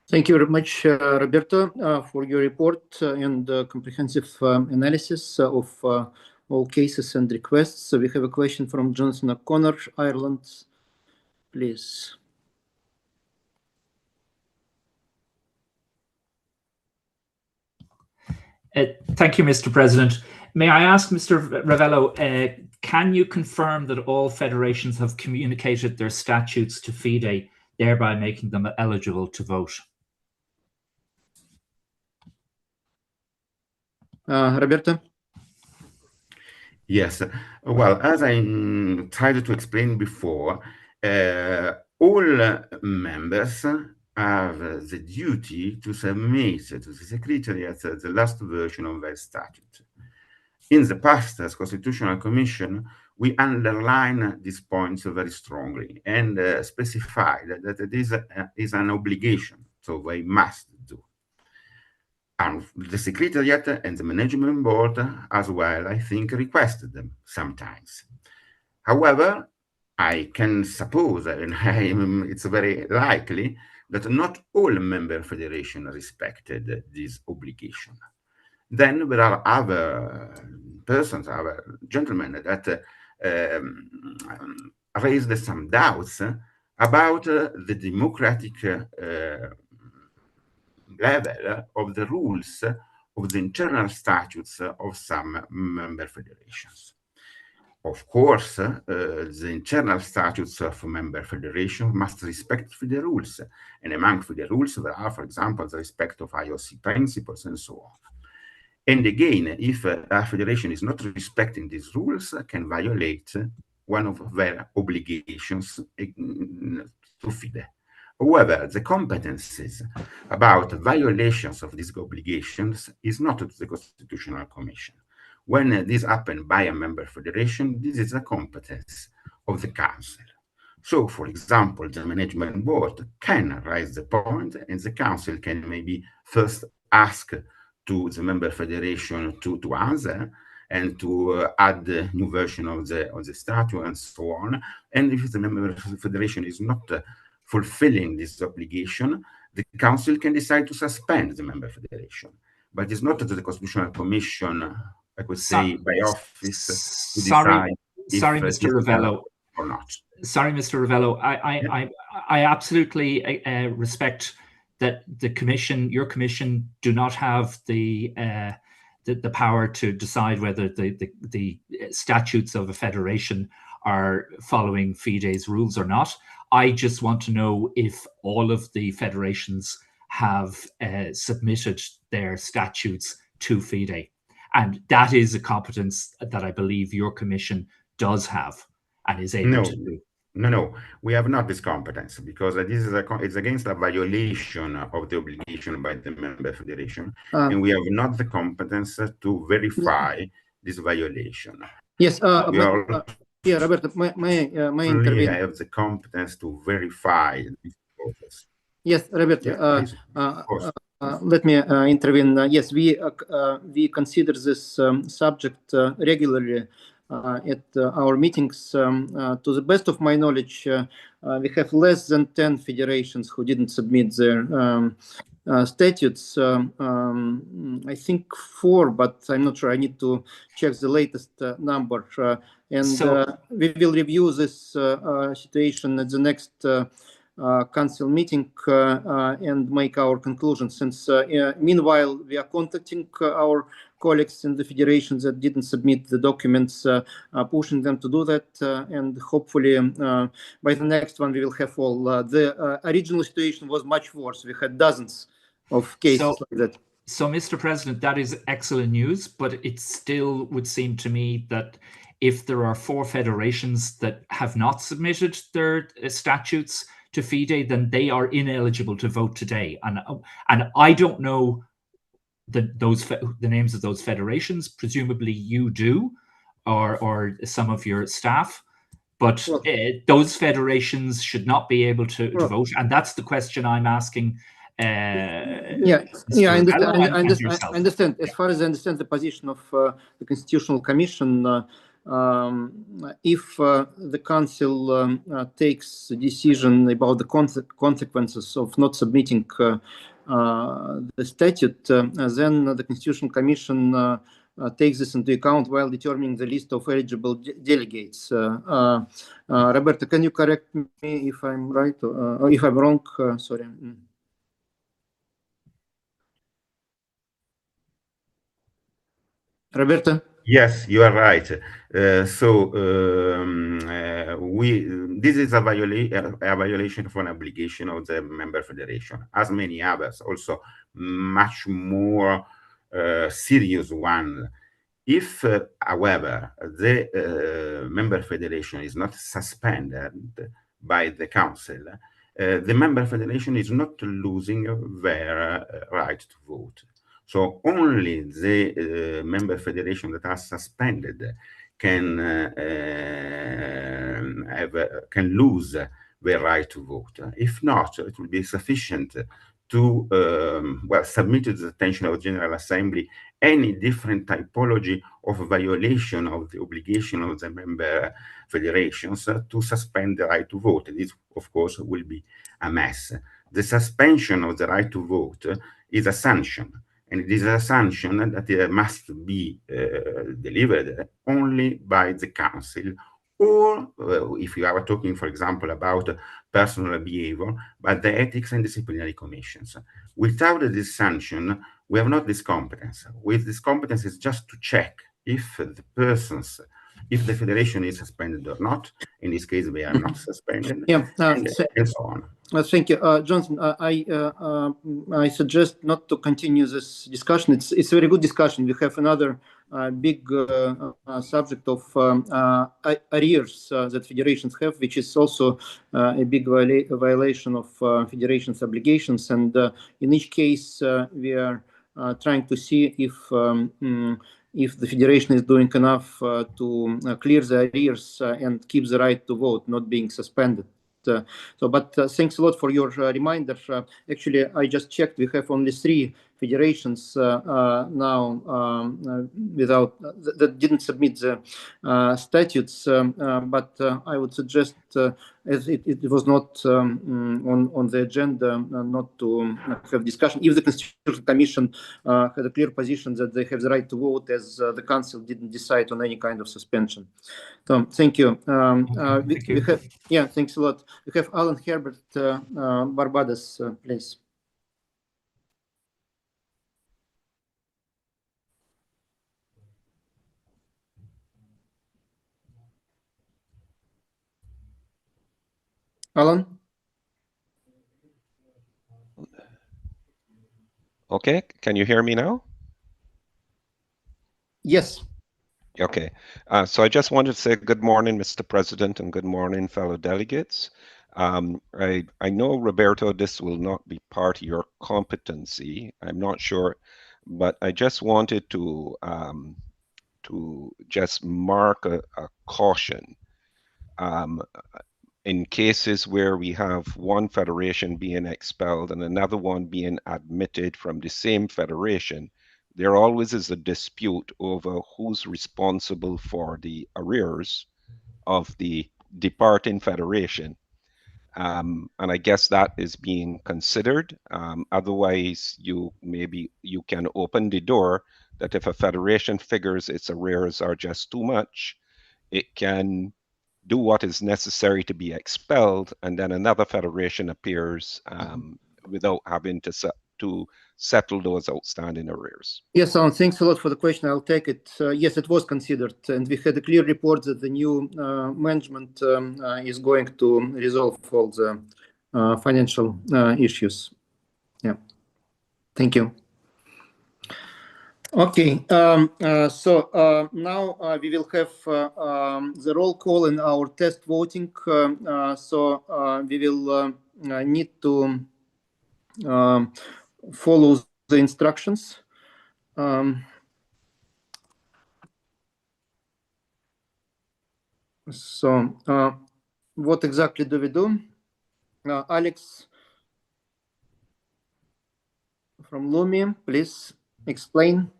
Thank you very much, Roberto, for your report and comprehensive analysis of all cases and requests. So we have a question from Jonathan O'Connor, Ireland. Please.
Thank you, Mr. President. May I ask Mr. Ravello, can you confirm that all federations have communicated their statutes to FIDE, thereby making them eligible to vote?
Roberto?
Yes. Well, as I tried to explain before, all members have the duty to submit to the Secretariat the last version of their statute. In the past, as Constitutional Commission, we underline these points very strongly and specified that it is an obligation, so they must do. And the Secretariat and the Management Board as well, I think, requested them sometimes. However, I can suppose, and it's very likely, that not all member federations respected this obligation. Then there are other persons, other gentlemen that raised some doubts about the democratic level of the rules of the internal statutes of some member federations. Of course, the internal statutes of member federations must respect FIDE rules, and among FIDE rules there are, for example, the respect of IOC principles and so on. And again, if a federation is not respecting these rules, can violate one of their obligations to FIDE. However, the competences about violations of these obligations is not to the Constitutional Commission. When this happens by a member federation, this is a competence of the Council. So, for example, the Management Board can raise the point, and the Council can maybe first ask to the member federation to answer and to add a new version of the statute and so on. And if the member federation is not fulfilling this obligation, the Council can decide to suspend the member federation. But it's not to the Constitutional Commission, I could say, by office to decide
sorry, Mr. Ravello,
or not.
Sorry, Mr. Ravello. I absolutely respect that the Commission, your Commission, do not have the power to decide whether the statutes of a federation are following FIDE's rules or not. I just want to know if all of the federations have submitted their statutes to FIDE. And that is a competence that I believe your Commission does have and is able to do.
No, we have not this competence, because this is it's against a violation of the obligation by the member federation, and we have not the competence to verify this violation.
Yes, yeah, Roberto, may intervene?
I have the competence to verify this process.
Yes, Roberto, let me intervene. Yes, we consider this subject regularly at our meetings. To the best of my knowledge, we have less than 10 federations who didn't submit their statutes. I think 4, but I'm not sure. I need to check the latest number. We will review this situation at the next council meeting and make our conclusions. Since meanwhile, we are contacting our colleagues in the federations that didn't submit the documents, pushing them to do that, and hopefully by the next one we will have all. The original situation was much worse. We had dozens of cases like that.
So, Mr. President, that is excellent news, but it still would seem to me that if there are 4 federations that have not submitted their statutes to FIDE, then they are ineligible to vote today. And I don't know the names of those federations. Presumably you do, or some of your staff. But those federations should not be able to vote, and that's the question I'm asking.
I understand. As far as I understand the position of the Constitutional Commission, if the Council takes a decision about the consequences of not submitting the statute, then the Constitutional Commission takes this into account while determining the list of eligible delegates. Roberta, can you correct me if I'm right or if I'm wrong? Sorry. Roberta?
Yes, you are right. This is a violation of an obligation of the member federation, as many others, also much more serious one. If, however, the member federation is not suspended by the council, the member federation is not losing their right to vote. So only the member federation that are suspended can lose their right to vote. If not, it will be sufficient to submit to the attention of the General Assembly any different typology of violation of the obligation of the member federations to suspend the right to vote. This, of course, will be a mess. The suspension of the right to vote is a sanction, and it is a sanction that must be delivered only by the Council, or if you are talking, for example, about personal behavior, by the Ethics and Disciplinary Commissions. Without this sanction, we have not this competence. With this competence is just to check if the federation is suspended or not. In this case, they are not suspended, and so on.
Thank you, Johnson. I suggest not to continue this discussion. It's a very good discussion. We have another big subject of arrears that federations have, which is also a big violation of federations' obligations. And in each case, we are trying to see if the federation is doing enough to clear the arrears and keep the right to vote, not being suspended. But thanks a lot for your reminder. Actually, I just checked. We have only 3 federations now that didn't submit the statutes. But I would suggest, as it was not on the agenda, not to have discussion. If the Constitutional Commission had a clear position that they have the right to vote, as the Council didn't decide on any kind of suspension. So thank you. We have, thanks a lot. We have Alan Herbert, Barbados, please. Alan?
Okay, can you hear me now?
Yes.
Okay, so I just wanted to say good morning, Mr. President, and good morning, fellow delegates. I know, Roberto, this will not be part of your competency. I'm not sure, but I just wanted to just mark a caution. In cases where we have one federation being expelled and another one being admitted from the same federation, there always is a dispute over who's responsible for the arrears of the departing federation. And I guess that is being considered. Otherwise, you can open the door that if a federation figures its arrears are just too much, it can do what is necessary to be expelled, and then another federation appears without having to settle those outstanding arrears.
Yes, Alan, thanks a lot for the question. I'll take it. Yes, it was considered, and we had a clear report that the new management is going to resolve all the financial issues. Yeah, thank you. Okay, now we will have the roll call in our test voting. We will need to follow the instructions. What exactly do we do? Alex from Lumi, please explain.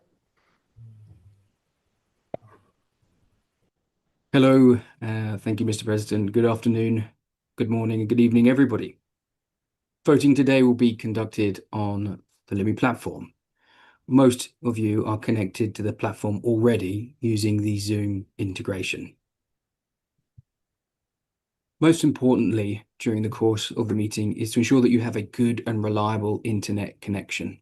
Hello, thank you, Mr. President. Good afternoon, good morning, and good evening, everybody. Voting today will be conducted on the Lumi platform. Most of you are connected to the platform already using the Zoom integration. Most importantly, during the course of the meeting is to ensure that you have a good and reliable internet connection.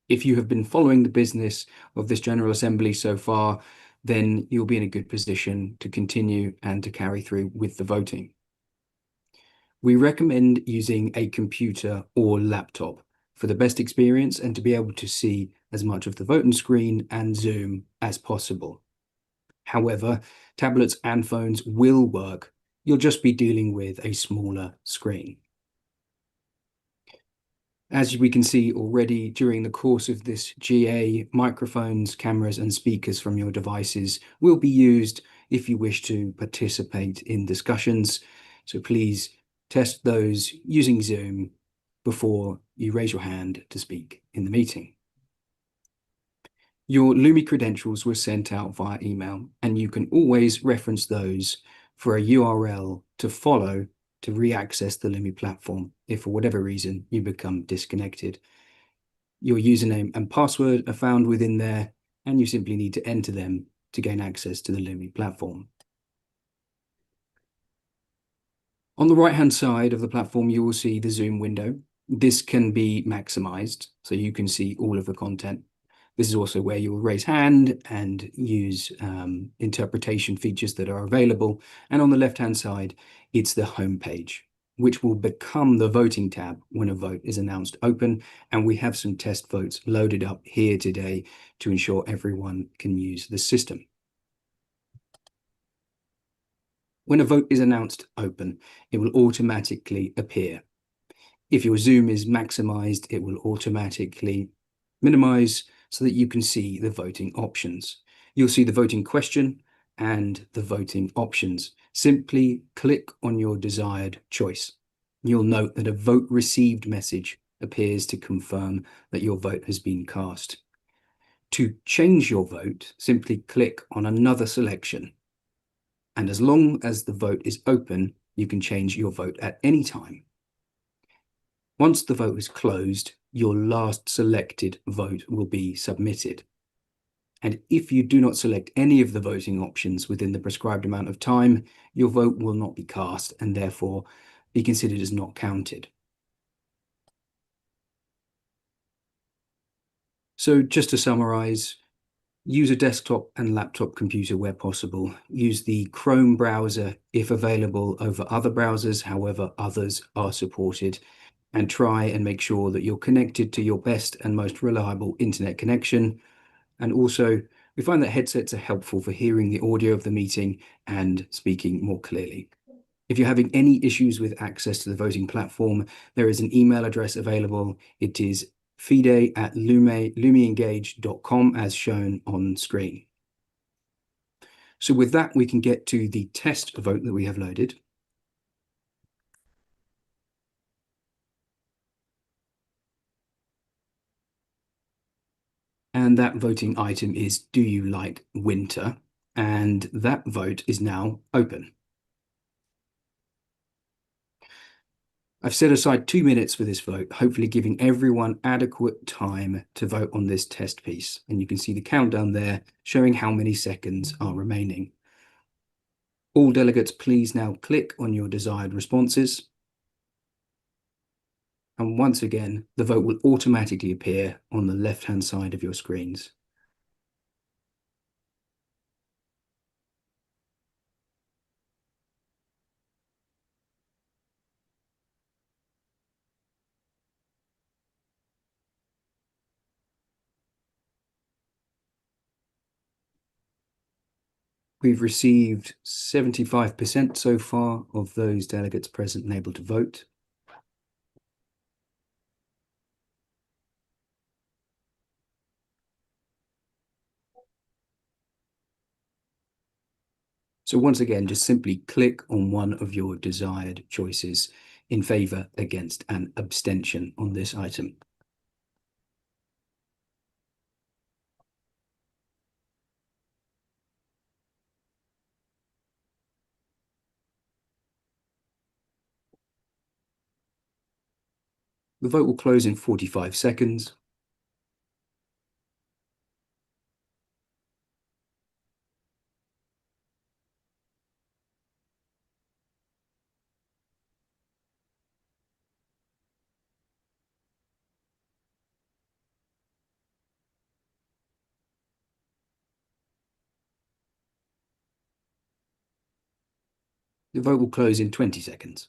If you have been following the business of this General Assembly so far, then you'll be in a good position to continue and to carry through with the voting. We recommend using a computer or laptop for the best experience and to be able to see as much of the voting screen and Zoom as possible. However, tablets and phones will work. You'll just be dealing with a smaller screen. As we can see already during the course of this GA, microphones, cameras, and speakers from your devices will be used if you wish to participate in discussions. So please test those using Zoom before you raise your hand to speak in the meeting. Your Lumi credentials were sent out via email, and you can always reference those for a URL to follow to re-access the Lumi platform if for whatever reason you become disconnected. Your username and password are found within there, and you simply need to enter them to gain access to the Lumi platform. On the right-hand side of the platform, you will see the Zoom window. This can be maximized, so you can see all of the content. This is also where you'll raise hand and use interpretation features that are available. And on the left-hand side, it's the home page, which will become the voting tab when a vote is announced open. And we have some test votes loaded up here today to ensure everyone can use the system. When a vote is announced open, it will automatically appear. If your Zoom is maximized, it will automatically minimize so that you can see the voting options. You'll see the voting question and the voting options. Simply click on your desired choice. You'll note that a vote received message appears to confirm that your vote has been cast. To change your vote, simply click on another selection. And as long as the vote is open, you can change your vote at any time. Once the vote is closed, your last selected vote will be submitted. And if you do not select any of the voting options within the prescribed amount of time, your vote will not be cast and therefore be considered as not counted. So just to summarize, use a desktop and laptop computer where possible. Use the Chrome browser if available over other browsers, however, others are supported. And try and make sure that you're connected to your best and most reliable internet connection. And also, we find that headsets are helpful for hearing the audio of the meeting and speaking more clearly. If you're having any issues with access to the voting platform, there is an email address available. It is fide@lumiengage.com as shown on screen. So with that, we can get to the test vote that we have loaded. And that voting item is, do you like winter? And that vote is now open. I've set aside 2 minutes for this vote, hopefully giving everyone adequate time to vote on this test piece. And you can see the countdown there showing how many seconds are remaining. All delegates, please now click on your desired responses. And once again, the vote will automatically appear on the left-hand side of your screens. We've received 75% so far of those delegates present and able to vote. So once again, just simply click on one of your desired choices in favour, against, and abstention on this item. The vote will close in 45 seconds. The vote will close in 20 seconds.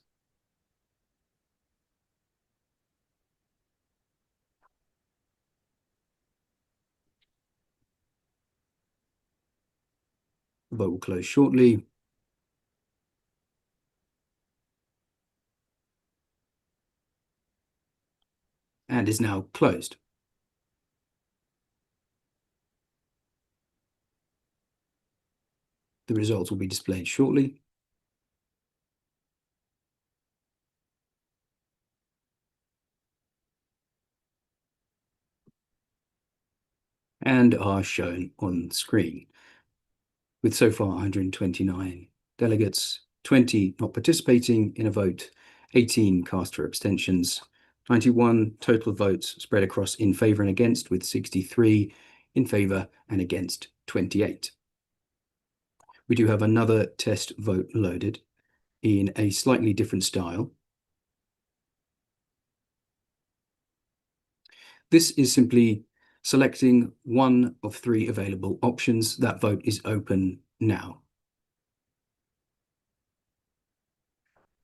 The vote will close shortly. And is now closed. The results will be displayed shortly. And are shown on screen, with so far 129 delegates, 20 not participating in a vote, 18 cast for abstentions, 91 total votes spread across in favour and against, with 63 in favour and against 28. We do have another test vote loaded in a slightly different style. This is simply selecting one of 3 available options. That vote is open now.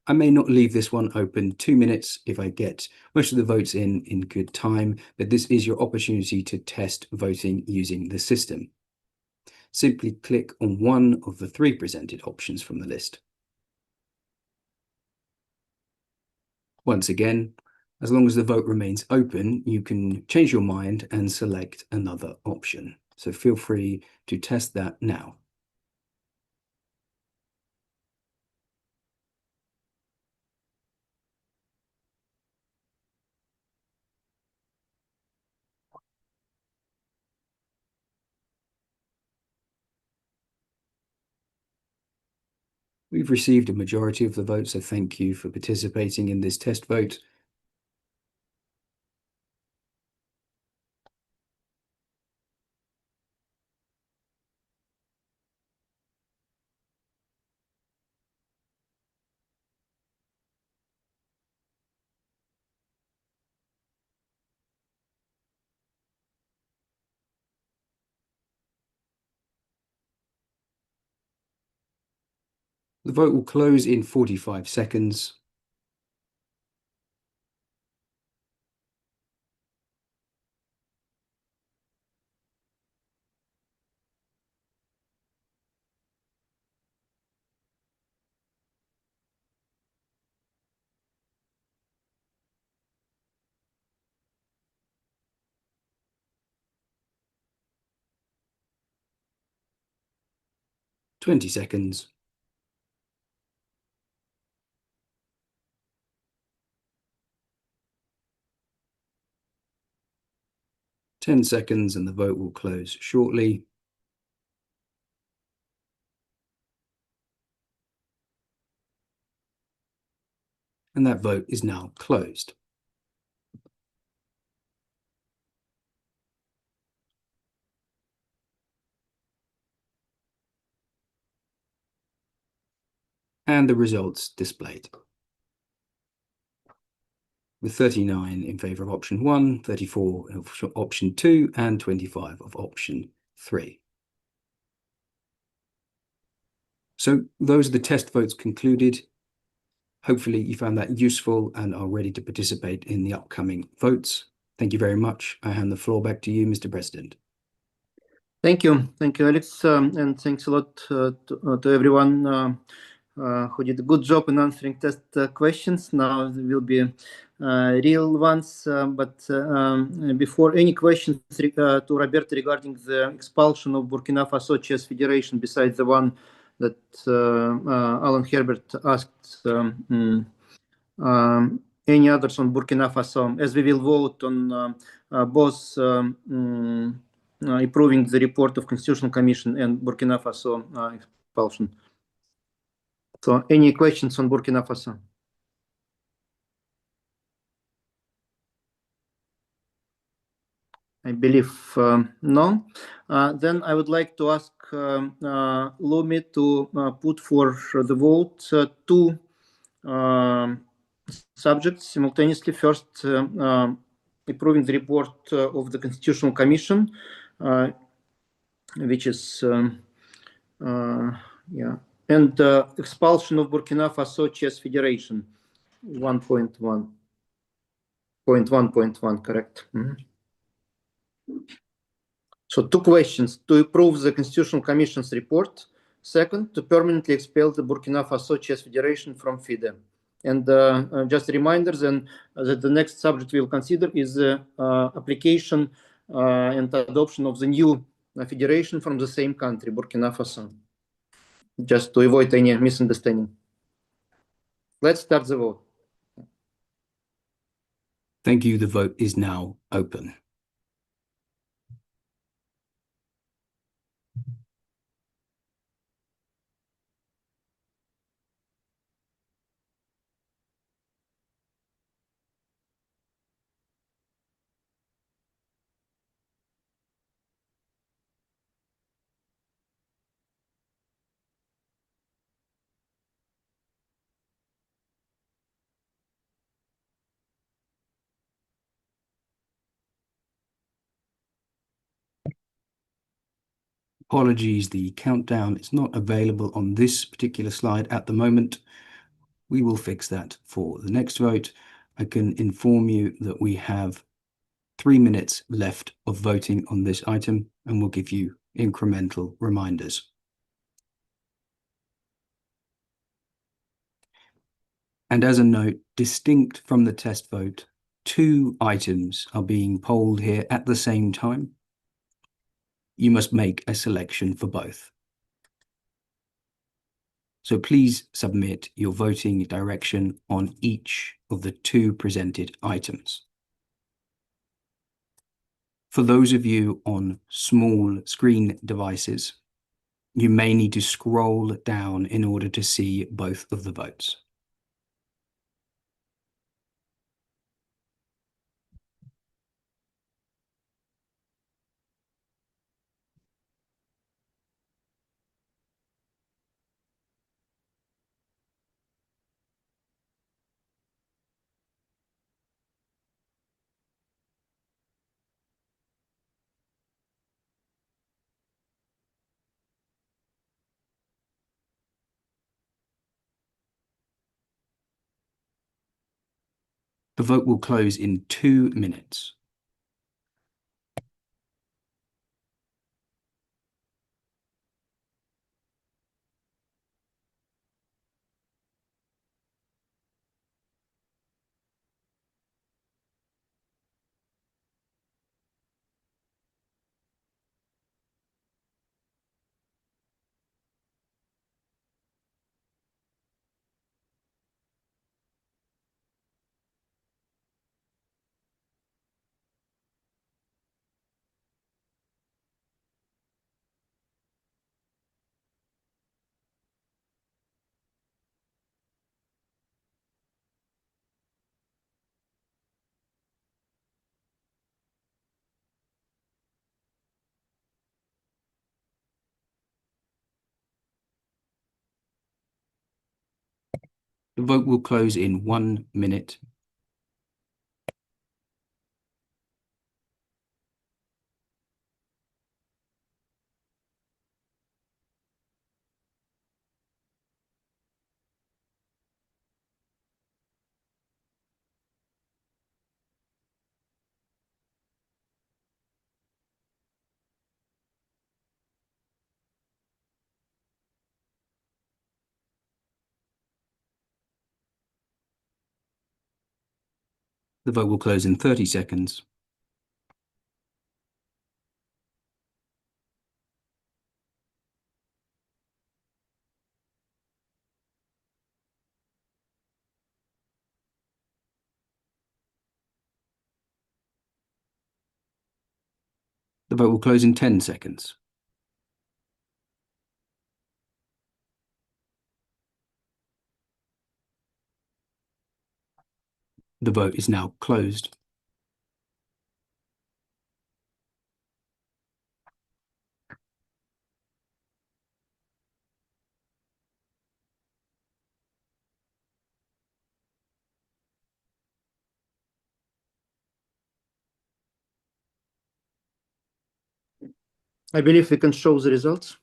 I may not leave this one open 2 minutes if I get most of the votes in good time, but this is your opportunity to test voting using the system. Simply click on one of the 3 presented options from the list. Once again, as long as the vote remains open, you can change your mind and select another option. So feel free to test that now. We've received a majority of the votes, so thank you for participating in this test vote. The vote will close in 45 seconds. Twenty seconds. Ten seconds, and the vote will close shortly. And that vote is now closed. And the results displayed, with 39 in favour of option 1, 34 of option 2, and 25 of option 3. So those are the test votes concluded. Hopefully you found that useful and are ready to participate in the upcoming votes. Thank you very much. I hand the floor back to you, Mr. President.
Thank you, Alex, and thanks a lot to everyone who did a good job in answering test questions. Now there will be real ones, but before any questions to Roberto regarding the expulsion of Burkina Faso Chess Federation, besides the one that Alan Herbert asked, any others on Burkina Faso, as we will vote on both improving the report of Constitutional Commission and Burkina Faso expulsion. So any questions on Burkina Faso? I believe no. Then I would like to ask Lumi to put for the vote two subjects simultaneously. First, approving the report of the Constitutional Commission, which is and expulsion of Burkina Faso Chess Federation 1.1.1.1, correct? So two questions: to approve the Constitutional Commission's report. Second, to permanently expel the Burkina Faso Chess Federation from FIDE. And just a reminder then that the next subject we'll consider is application and adoption of the new federation from the same country, Burkina Faso, just to avoid any misunderstanding. Let's start the vote.
Thank you. The vote is now open. Apologies, the countdown is not available on this particular slide at the moment. We will fix that for the next vote. I can inform you that we have 3 minutes left of voting on this item, and we'll give you incremental reminders. And as a note, distinct from the test vote, 2 items are being polled here at the same time. You must make a selection for both. So please submit your voting direction on each of the 2 presented items. For those of you on small screen devices, you may need to scroll down in order to see both of the votes. The vote will close in 2 minutes. The vote will close in 1 minute. The vote will close in 30 seconds. The vote will close in 10 seconds. The vote is now closed.
I believe we can show the results.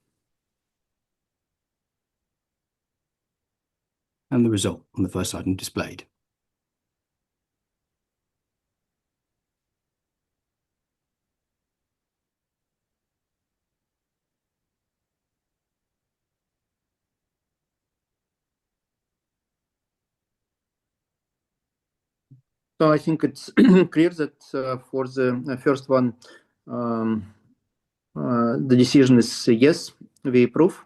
And the result on the first item displayed.
So I think it's clear that for the first one, the decision is yes, we approve.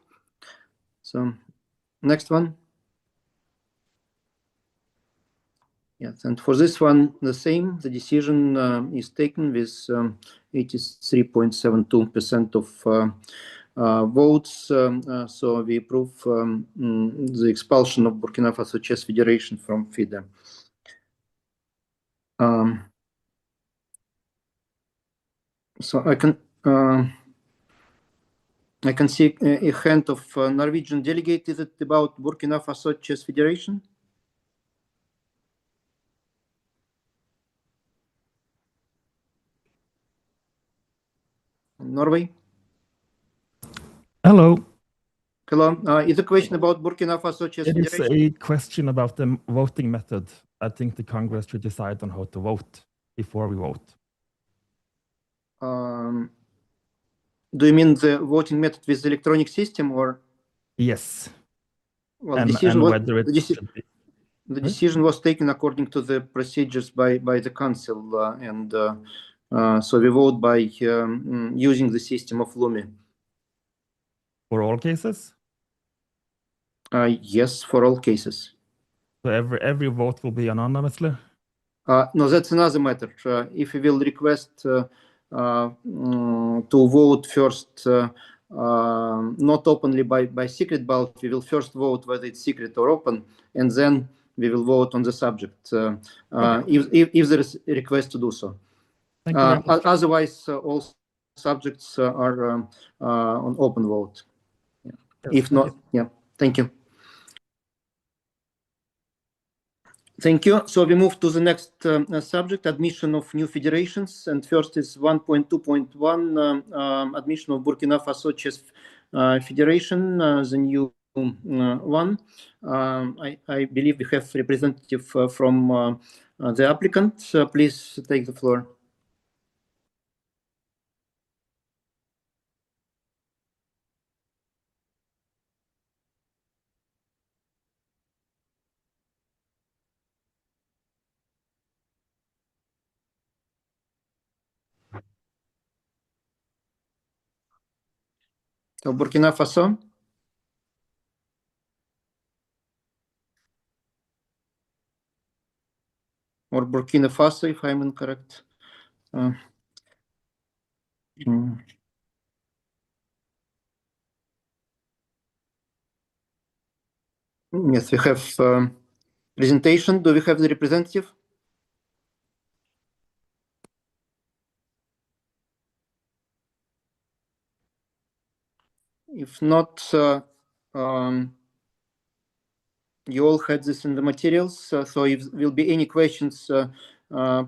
So next one. Yes, and for this one, the same. The decision is taken with 83.72% of votes. So we approve the expulsion of Burkina Faso Chess Federation from FIDE. So I can see a hand of Norwegian delegate. Is it about Burkina Faso Chess Federation? Norway?
Hello.
Hello. Is a question about Burkina Faso Chess
It is
Federation?
a question about the voting method. I think the Congress should decide on how to vote before we vote.
Do you mean the voting method with the electronic system, or?
Yes.
Well,
And whether it should be.
The decision was taken according to the procedures by the council, and so we vote by using the system of Lumi.
For all cases?
Yes, for all cases.
So every vote will be anonymously?
No, that's another matter. If we will request to vote first, not openly by secret ballot, we will first vote whether it's secret or open, and then we will vote on the subject if there is a request to do so.
Thank you very much.
Otherwise, all subjects are on open vote. Yeah.
Yes,
If not, yeah, thank you. Thank you. So we move to the next subject, admission of new federations. And first is 1.2.1, admission of Burkina Faso Chess Federation, the new one. I believe we have representative from the applicant. Please take the floor. So Burkina Faso. Or Burkina Faso, if I'm incorrect. Yes, we have presentation. Do we have the representative? If not, you all had this in the materials. So if there will be any questions,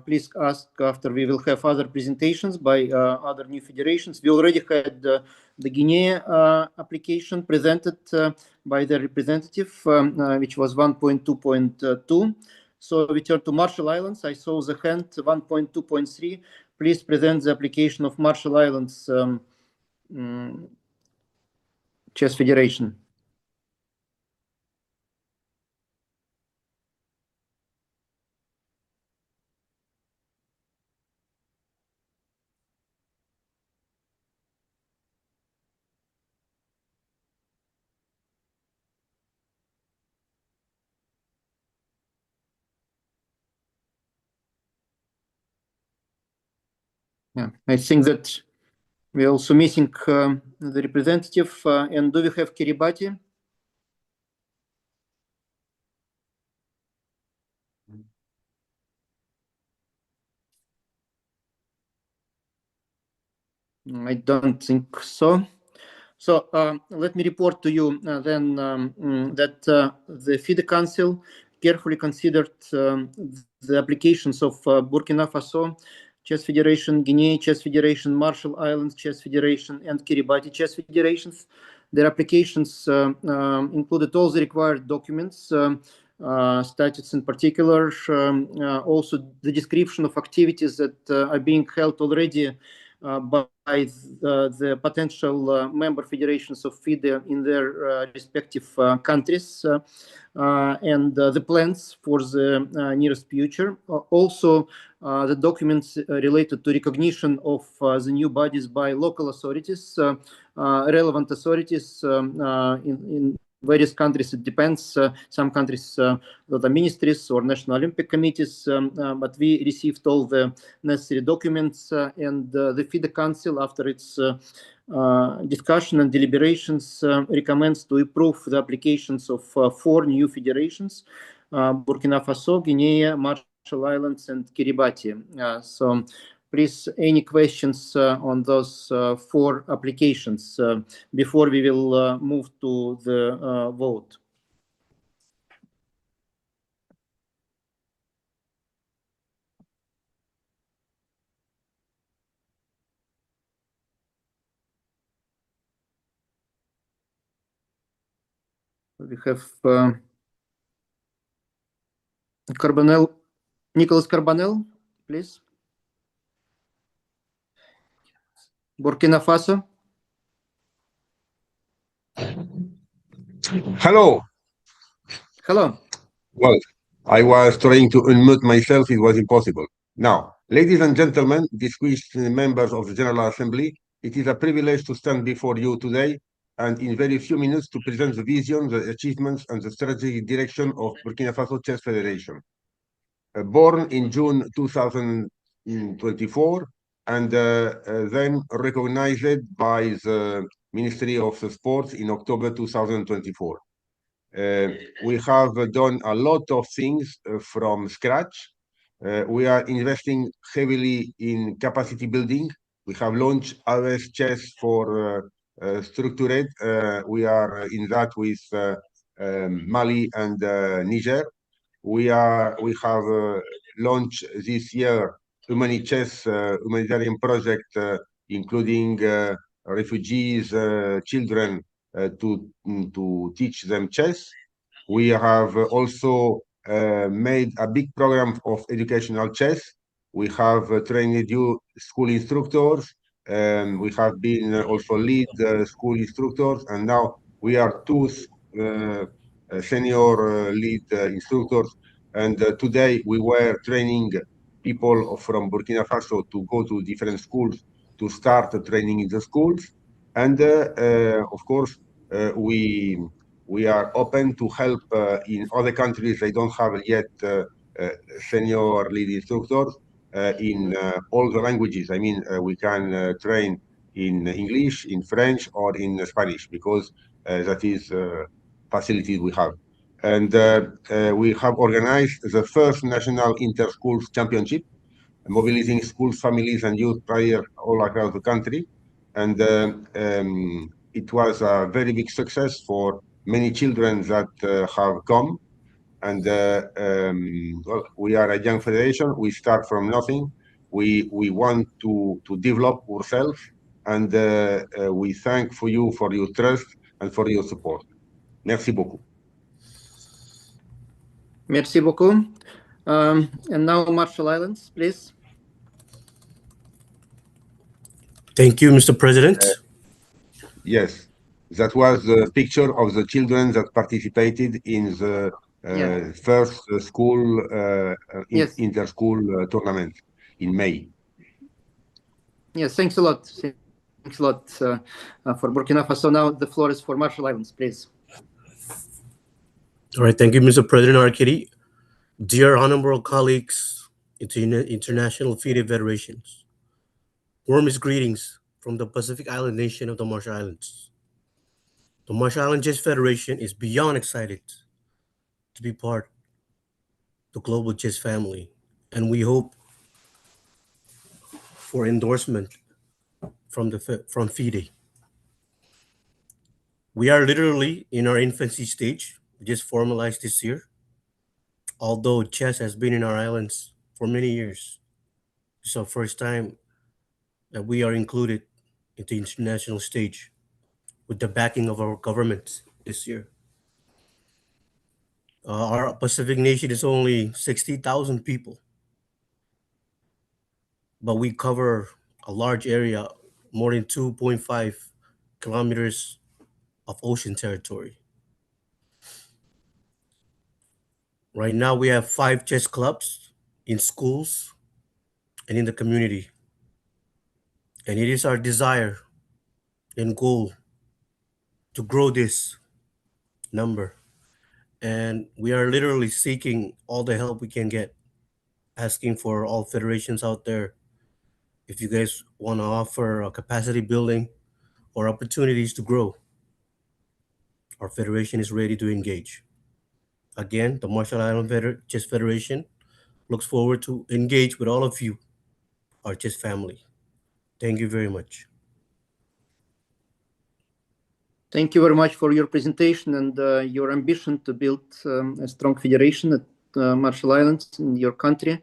please ask after we will have other presentations by other new federations. We already had the Guinea application presented by the representative, which was 1.2.2. So we turn to Marshall Islands. I saw the hand 1.2.3. Please present the application of Marshall Islands Chess Federation. Yeah, I think that we're also missing the representative. And do we have Kiribati? I don't think so. So let me report to you then that the FIDE Council carefully considered the applications of Burkina Faso Chess Federation, Guinea Chess Federation, Marshall Islands Chess Federation, and Kiribati Chess Federations. Their applications included all the required documents, statutes in particular, also the description of activities that are being held already by the potential member federations of FIDE in their respective countries, and the plans for the nearest future. Also, the documents related to recognition of the new bodies by local authorities, relevant authorities in various countries. It depends. Some countries the ministries or national Olympic committees, but we received all the necessary documents, and the FIDE Council, after its discussion and deliberations, recommends to approve the applications of 4 new federations: Burkina Faso, Guinea, Marshall Islands, and Kiribati. So please, any questions on those 4 applications before we will move to the vote? We have Nicolas Carbonell, please. Burkina Faso.
Hello.
Hello.
Well, I was trying to unmute myself. It was impossible. Now, ladies and gentlemen, distinguished members of the General Assembly, it is a privilege to stand before you today and in very few minutes to present the vision, the achievements, and the strategic direction of Burkina Faso Chess Federation. Born in June 2024 and then recognized by the Ministry of Sports in October 2024. We have done a lot of things from scratch. We are investing heavily in capacity building. We have launched AWS Chess for Structured. We are in that with Mali and Niger. We have launched this year humanitarian project, including refugees, children, to teach them chess. We have also made a big program of educational chess. We have trained new school instructors. We have been also lead school instructors, and now we are 2 senior lead instructors. And today we were training people from Burkina Faso to go to different schools to start training in the schools. And of course, we are open to help in other countries. They don't have yet senior lead instructors in all the languages. I mean, we can train in English, in French, or in Spanish, because that is facilities we have. And we have organized the first national inter-schools championship, mobilizing schools, families, and youth players all across the country. And it was a very big success for many children that have come. And well, we are a young federation. We start from nothing. We want to develop ourselves, and we thank for you for your trust and for your support. Merci beaucoup.
Merci beaucoup. And now Marshall Islands, please.
Thank you, Mr. President.
Yes, that was the picture of the children that participated in the first school inter-school tournament in May.
Yes, thanks a lot. Thanks a lot for Burkina Faso. Now the floor is for Marshall Islands, please.
All right, thank you, Mr. President Arkady. Dear honorable colleagues, international FIDE federations, Warmest greetings from the Pacific Island nation of the Marshall Islands. The Marshall Island Chess Federation is beyond excited to be part of the global chess family, and we hope for endorsement from FIDE. We are literally in our infancy stage. We just formalized this year. Although chess has been in our islands for many years, it's our first time that we are included in the international stage with the backing of our government this year. Our Pacific nation is only 60,000 people, but we cover a large area, more than 2.5 kilometers of ocean territory. Right now, we have 5 chess clubs in schools and in the community. And it is our desire and goal to grow this number. And we are literally seeking all the help we can get, asking for all federations out there, if you guys want to offer a capacity building or opportunities to grow, our federation is ready to engage. Again, the Marshall Island Chess Federation looks forward to engage with all of you, our chess family. Thank you very much.
Thank you very much for your presentation and your ambition to build a strong federation at Marshall Islands in your country.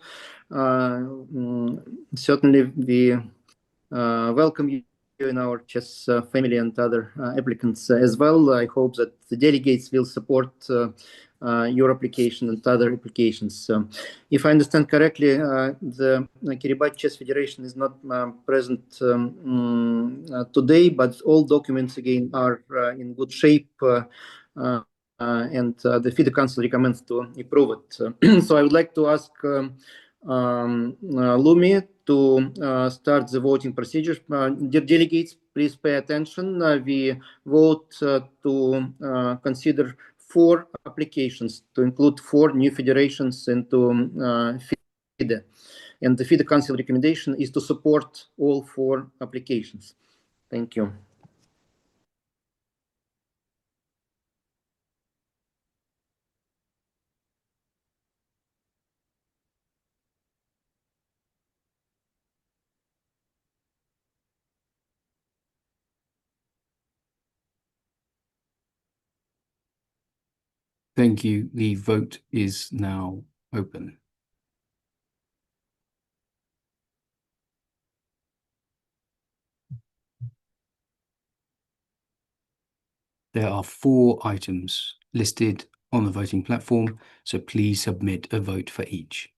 Certainly, we welcome you in our chess family and other applicants as well. I hope that the delegates will support your application and other applications. If I understand correctly, the Kiribati Chess Federation is not present today, but all documents again are in good shape, and the FIDE Council recommends to approve it. So I would like to ask Lumi to start the voting procedure. Dear delegates, please pay attention. We vote to consider 4 applications to include 4 new federations into FIDE. And the FIDE Council recommendation is to support all 4 applications. Thank you.
Thank you. The vote is now open. There are 4 items listed on the voting platform, so please submit a vote for each.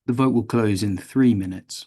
The vote will close in 3 minutes.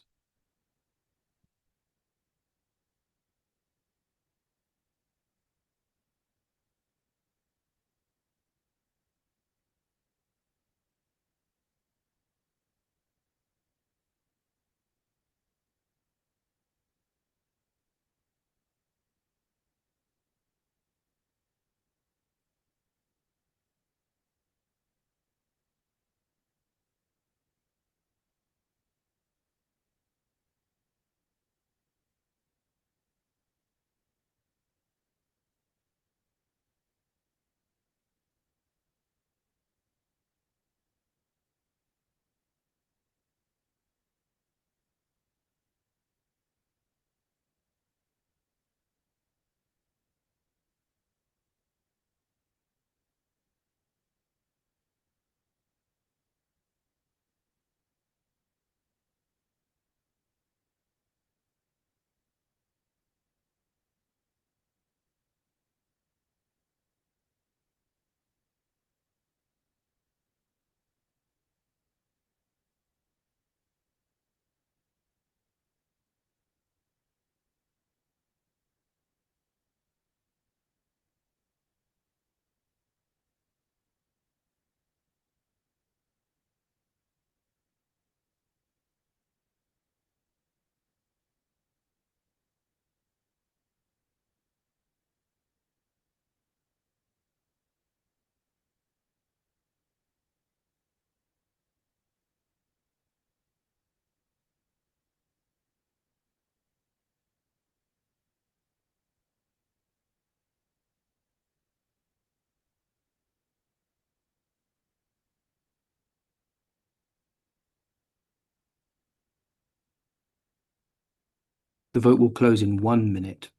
The vote will close in 1 minute.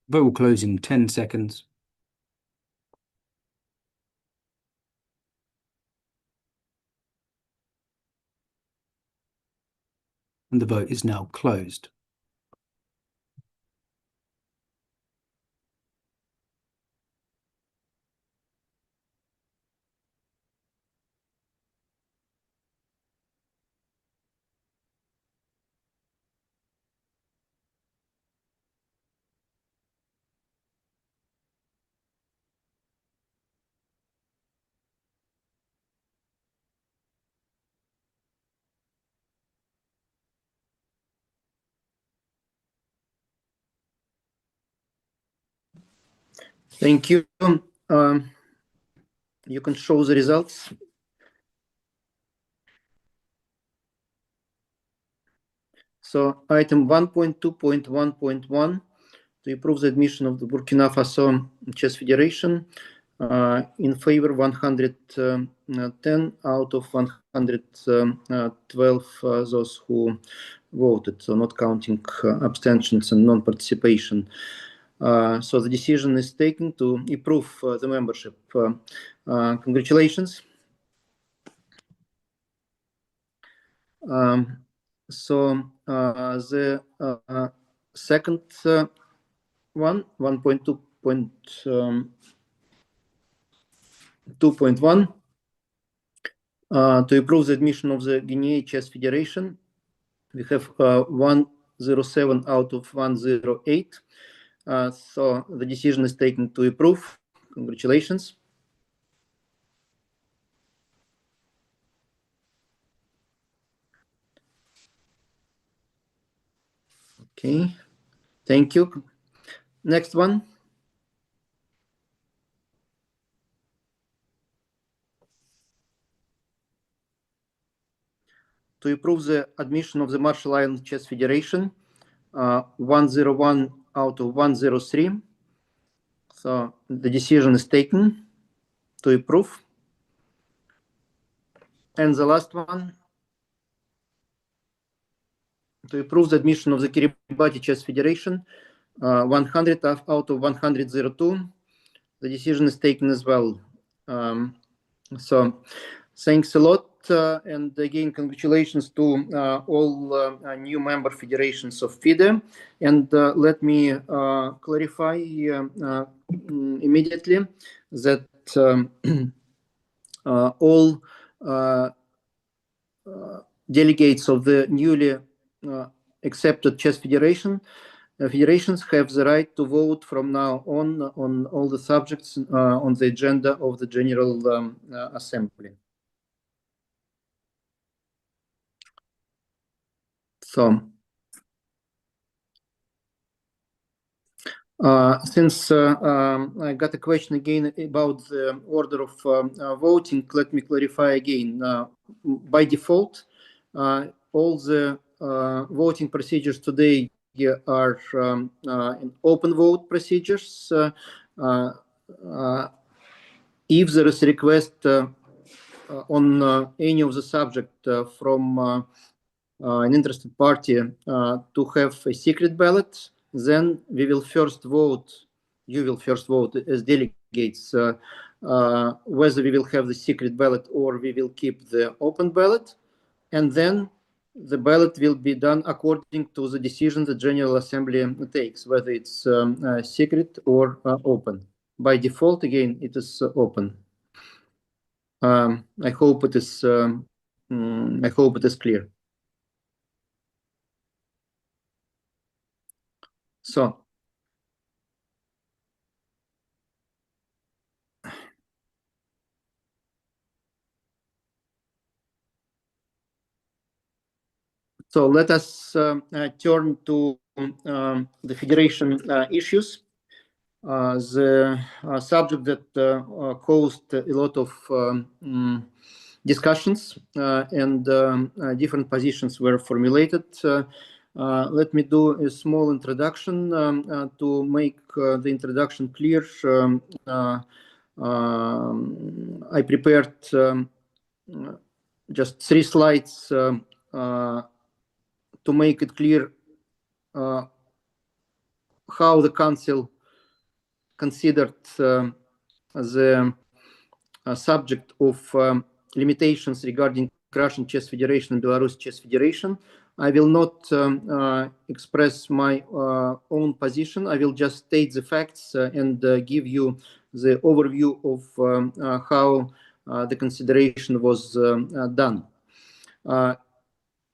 Vote will close in 10 seconds. And the vote is now closed.
Thank you. You can show the results. So item 1.2.1.1 to approve the admission of the Burkina Faso Chess Federation. In favor 110 out of 112 those who voted, so not counting abstentions and non-participation. So the decision is taken to approve the membership. Congratulations. So the second one, 1.2.1, to approve the admission of the Guinea Chess Federation. We have 107 out of 108. So the decision is taken to approve. Congratulations. Okay, thank you. Next one. to approve the admission of the Marshall Islands Chess Federation, 101 out of 103. So the decision is taken to approve. And the last one, to approve the admission of the Kiribati Chess Federation, 100 out of 102. The decision is taken as well. So thanks a lot. And again, congratulations to all new member federations of FIDE. And let me clarify immediately that all delegates of the newly accepted chess federations have the right to vote from now on all the subjects on the agenda of the General Assembly. So, since I got a question again about the order of voting, let me clarify again. By default, all the voting procedures today are in open vote procedures. If there is a request on any of the subject from an interested party to have a secret ballot, then we will first vote, you will first vote as delegates whether we will have the secret ballot or we will keep the open ballot. And then the ballot will be done according to the decision the General Assembly takes, whether it's secret or open. By default, again, it is open. I hope it is clear. So let us turn to the federation issues. The subject that caused a lot of discussions and different positions were formulated. Let me do a small introduction to make the introduction clear. I prepared just 3 slides to make it clear how the Council considered the subject of limitations regarding Russian Chess Federation and Belarus Chess Federation. I will not express my own position. I will just state the facts and give you the overview of how the consideration was done.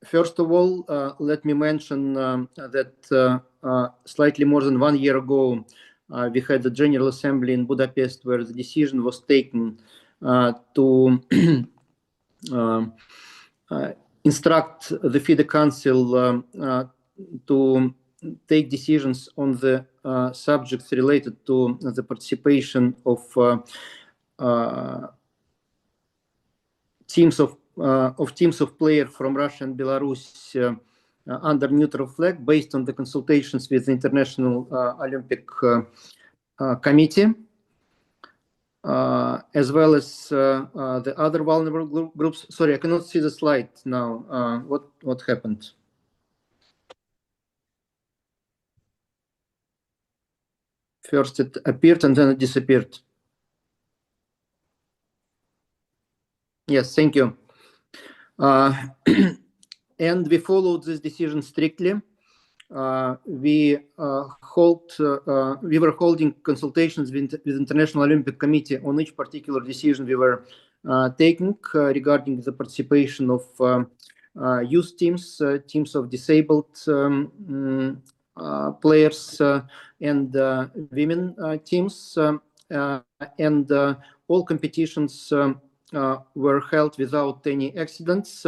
First of all, let me mention that slightly more than 1 year ago, we had the General Assembly in Budapest where the decision was taken to instruct the FIDE Council to take decisions on the subjects related to the participation of teams of players from Russia and Belarus under neutral flag, based on the consultations with the International Olympic Committee, as well as the other vulnerable groups. Sorry, I cannot see the slide now. What happened? First it appeared and then it disappeared. Yes, thank you. And we followed this decision strictly. We were holding consultations with International Olympic Committee on each particular decision we were taking regarding the participation of youth teams, teams of disabled players, and women teams, and all competitions were held without any accidents,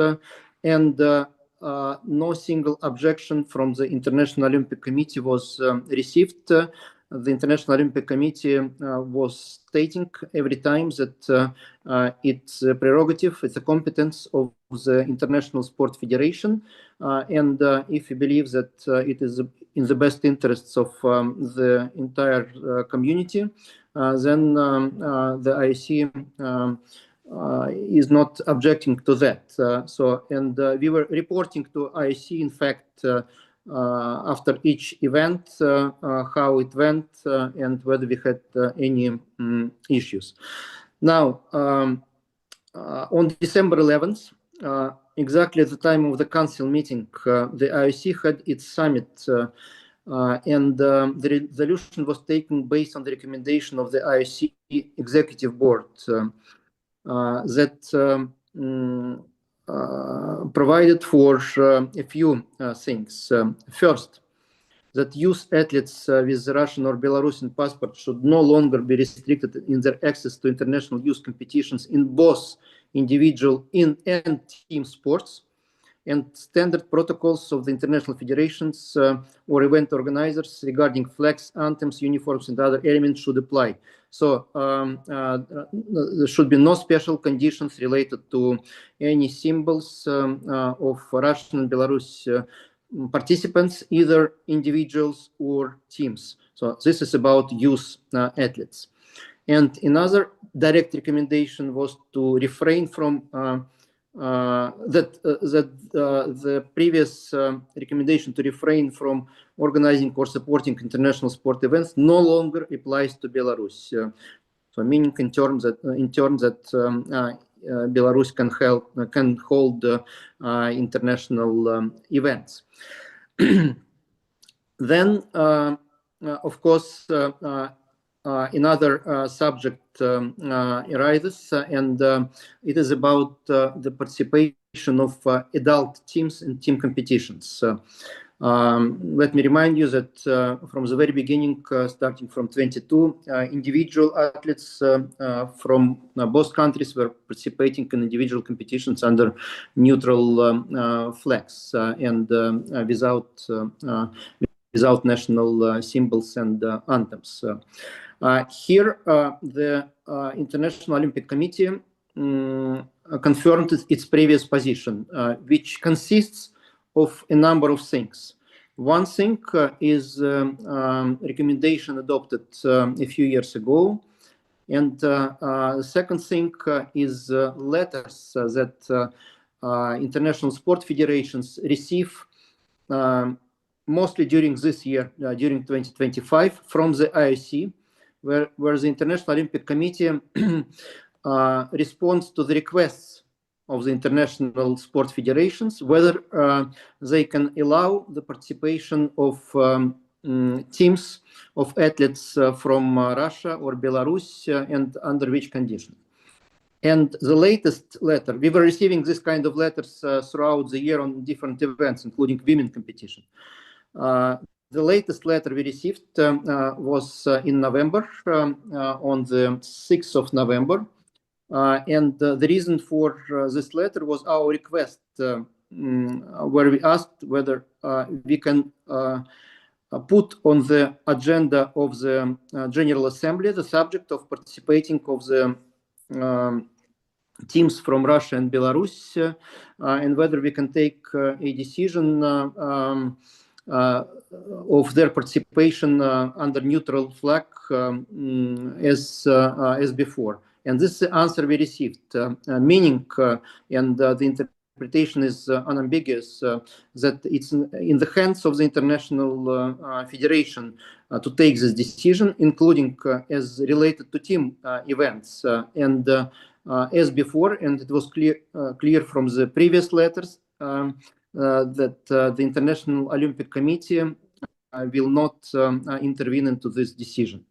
and no single objection from the International Olympic Committee was received. the International Olympic Committee was stating every time that it's a prerogative, it's a competence of the International Sport Federation, and if you believe that it is in the best interests of the entire community, then the IOC is not objecting to that. And we were reporting to IOC, in fact, after each event, how it went and whether we had any issues. Now, on December 11th, exactly at the time of the council meeting, the IOC had its summit, and the resolution was taken based on the recommendation of the IOC executive board that provided for a few things. First, that youth athletes with Russian or Belarusian passport should no longer be restricted in their access to international youth competitions in both individual and team sports, and standard protocols of the international federations or event organizers regarding flags, anthems, uniforms, and other elements should apply. So there should be no special conditions related to any symbols of Russian and Belarus participants, either individuals or teams. So this is about youth athletes. And another direct recommendation was to refrain from the previous recommendation to refrain from organizing or supporting international sport events no longer applies to Belarus. So meaning in terms that Belarus can hold international events. Then, of course, another subject arises, and it is about the participation of adult teams in team competitions. Let me remind you that from the very beginning, starting from 22, individual athletes from both countries were participating in individual competitions under neutral flags and without national symbols and anthems. Here, the International Olympic Committee confirmed its previous position, which consists of a number of things. One thing is a recommendation adopted a few years ago, and the second thing is letters that international sport federations receive mostly during this year, during 2025, from the IOC, where the International Olympic Committee responds to the requests of the international sport federations, whether they can allow the participation of teams of athletes from Russia or Belarus, and under which conditions. And the latest letter, we were receiving this kind of letters throughout the year on different events, including women competition. The latest letter we received was in November, on the 6th of November. And the reason for this letter was our request, where we asked whether we can put on the agenda of the General Assembly the subject of participating of the teams from Russia and Belarus, and whether we can take a decision of their participation under neutral flag as before. And this is the answer we received, meaning, and the interpretation is unambiguous, that it's in the hands of the International Federation to take this decision, including as related to team events. And as before, and it was clear from the previous letters, that the International Olympic Committee will not intervene into this decision.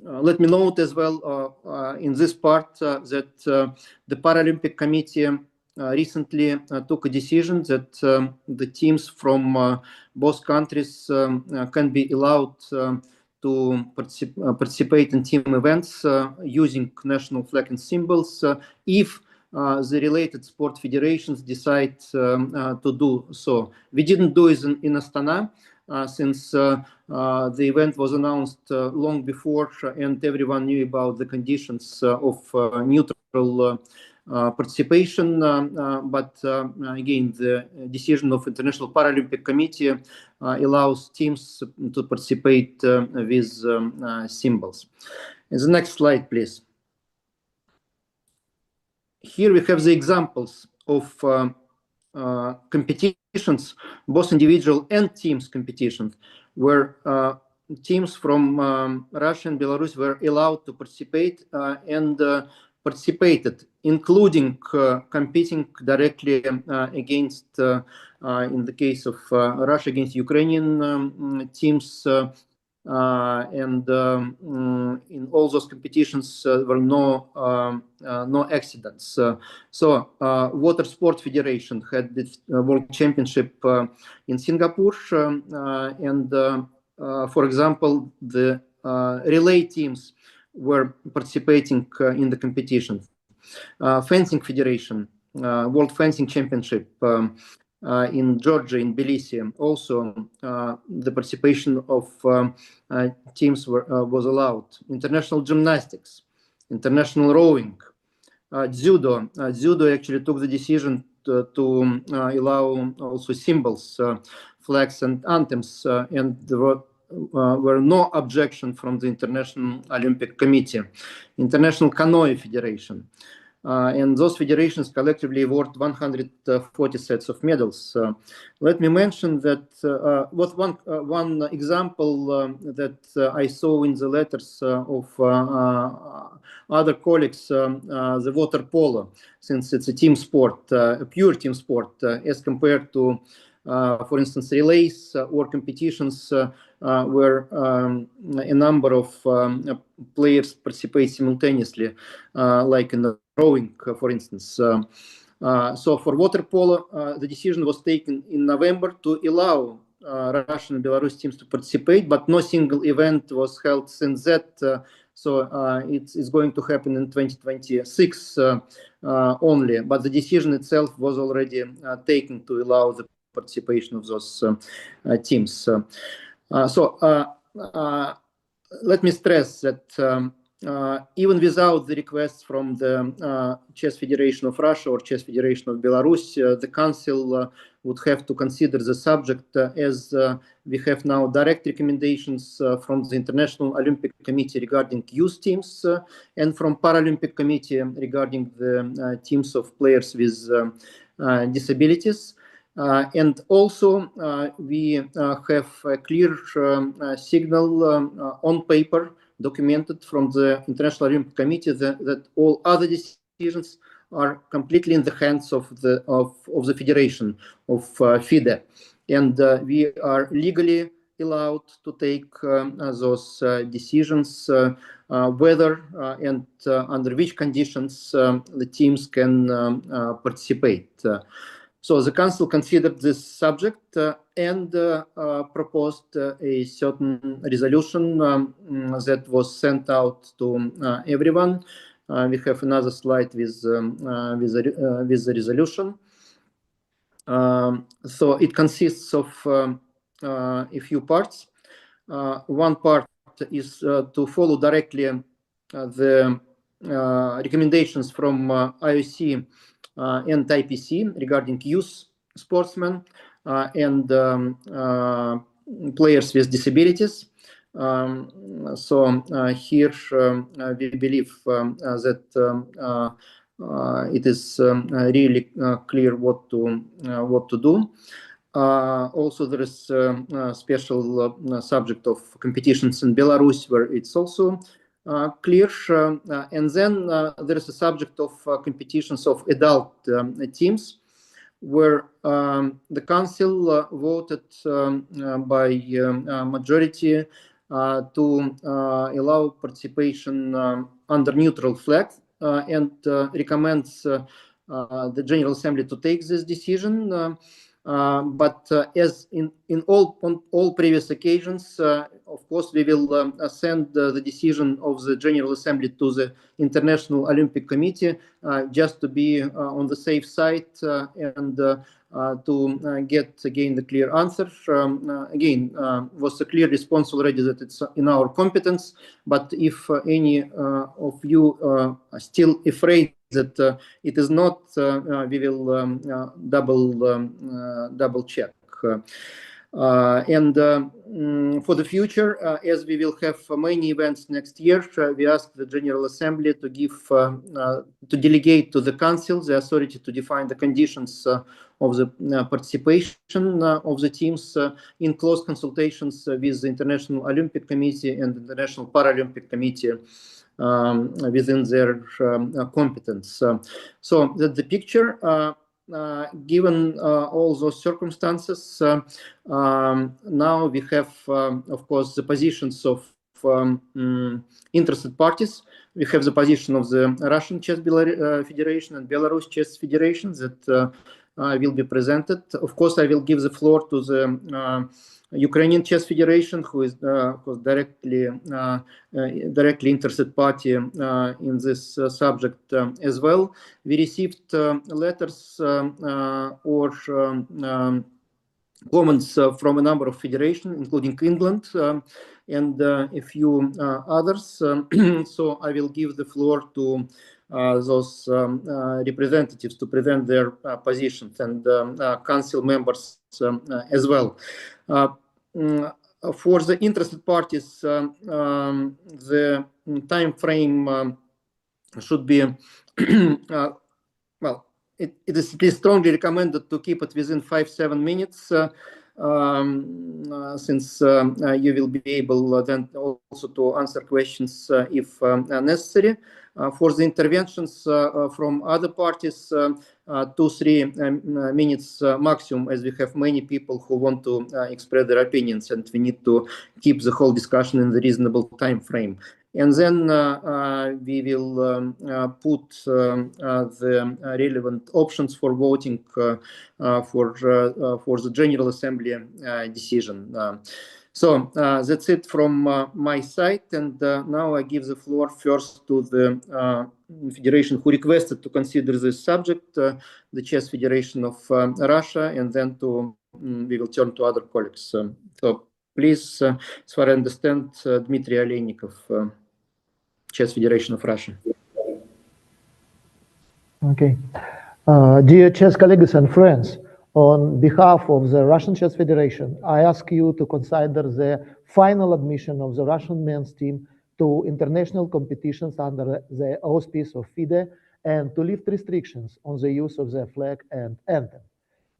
Let me note as well in this part that the Paralympic Committee recently took a decision that the teams from both countries can be allowed to participate in team events using national flag and symbols if the related sport federations decide to do so. We didn't do it in Astana, since the event was announced long before, and everyone knew about the conditions of neutral participation. But again, the decision of International Paralympic Committee allows teams to participate with symbols. And the next slide, please. Here we have the examples of competitions, both individual and teams competitions, where teams from Russia and Belarus were allowed to participate and participated, including competing directly against, in the case of Russia, against Ukrainian teams. And in all those competitions were no accidents. So Water Sport Federation had the World Championship in Singapore, and for example, the relay teams were participating in the competition. Fencing Federation, World Fencing Championship in Georgia, in Tbilisi. Also, the participation of teams was allowed. International gymnastics, international rowing, judo. Judo actually took the decision to allow also symbols, flags, and anthems, and there were no objection from the International Olympic Committee. International Canoe Federation. And those federations collectively award 140 sets of medals. Let me mention that was one example that I saw in the letters of other colleagues, the water polo, since it's a team sport, a pure team sport, as compared to, for instance, relays or competitions where a number of players participate simultaneously, like in the rowing, for instance. So for water polo, the decision was taken in November to allow Russian and Belarus teams to participate, but no single event was held since that. So it's going to happen in 2026 only. But the decision itself was already taken to allow the participation of those teams. Let me stress that even without the requests from the Chess Federation of Russia or Chess Federation of Belarus, the Council would have to consider the subject, as we have now direct recommendations from the International Olympic Committee regarding youth teams and from Paralympic Committee regarding the teams of players with disabilities. And also, we have a clear signal on paper documented from the International Olympic Committee that all other decisions are completely in the hands of the federation, of FIDE, and we are legally allowed to take those decisions, whether and under which conditions the teams can participate. So the Council considered this subject and proposed a certain resolution that was sent out to everyone. We have another slide with the resolution. So it consists of a few parts. One part is to follow directly the recommendations from IOC and IPC regarding youth sportsmen and players with disabilities. So here we believe that it is really clear what to do. Also, there is a special subject of competitions in Belarus, where it's also clear. And then there is a subject of competitions of adult teams, where the Council voted by majority to allow participation under neutral flag, and recommends the General Assembly to take this decision. But as in all previous occasions, of course, we will send the decision of the General Assembly to the International Olympic Committee just to be on the safe side and to get again the clear answer. Again, was a clear response already that it's in our competence. But if any of you are still afraid that it is not, we will double check. And for the future, as we will have many events next year, we ask the General Assembly to give, to delegate to the Council the authority to define the conditions of the participation of the teams in close consultations with the International Olympic Committee and International Paralympic Committee within their competence. So that the picture. Given all those circumstances, now we have, of course, the positions of interested parties. We have the position of the Russian Chess Federation and Belarus Chess Federation that will be presented. Of course, I will give the floor to the Ukrainian Chess Federation, who is directly interested party in this subject as well. We received letters or comments from a number of federations, including England and a few others. So I will give the floor to those representatives to present their positions, and council members as well. For the interested parties, the time frame should be well, it is strongly recommended to keep it within 5-7 minutes, since you will be able then also to answer questions if necessary. For the interventions from other parties, 2-3 minutes maximum, as we have many people who want to express their opinions, and we need to keep the whole discussion in the reasonable time frame. And then we will put the relevant options for voting for the General Assembly decision. So that's it from my side, and now I give the floor first to the federation who requested to consider this subject, the Chess Federation of Russia, and then we will turn to other colleagues. So please, as far as I understand, Dmitry Oleynikov, Chess Federation of Russia.
Okay. Dear chess colleagues and friends, on behalf of the Russian Chess Federation, I ask you to consider the final admission of the Russian men's team to international competitions under the auspice of FIDE and to lift restrictions on the use of the flag and anthem.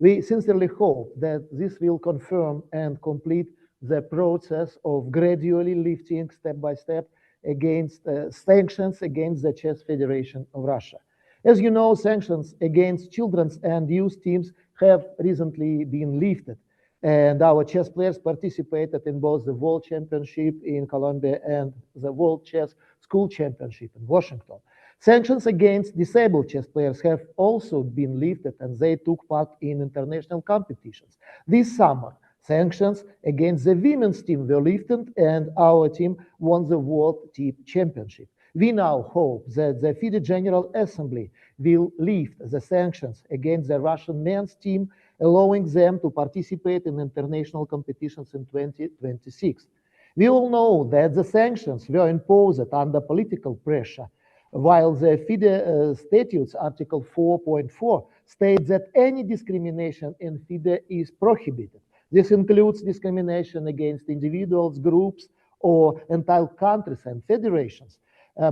We sincerely hope that this will confirm and complete the process of gradually lifting step by step against sanctions against the Chess Federation of Russia. As you know, sanctions against children's and youth teams have recently been lifted, and our chess players participated in both the World Championship in Colombia and the World Chess School Championship in Washington. Sanctions against disabled chess players have also been lifted, and they took part in international competitions. This summer, sanctions against the women's team were lifted, and our team won the World Team Championship. We now hope that the FIDE General Assembly will lift the sanctions against the Russian men's team, allowing them to participate in international competitions in 2026. We all know that the sanctions were imposed under political pressure, while the FIDE Statutes Article 4.4 states that any discrimination in FIDE is prohibited. This includes discrimination against individuals, groups, or entire countries and federations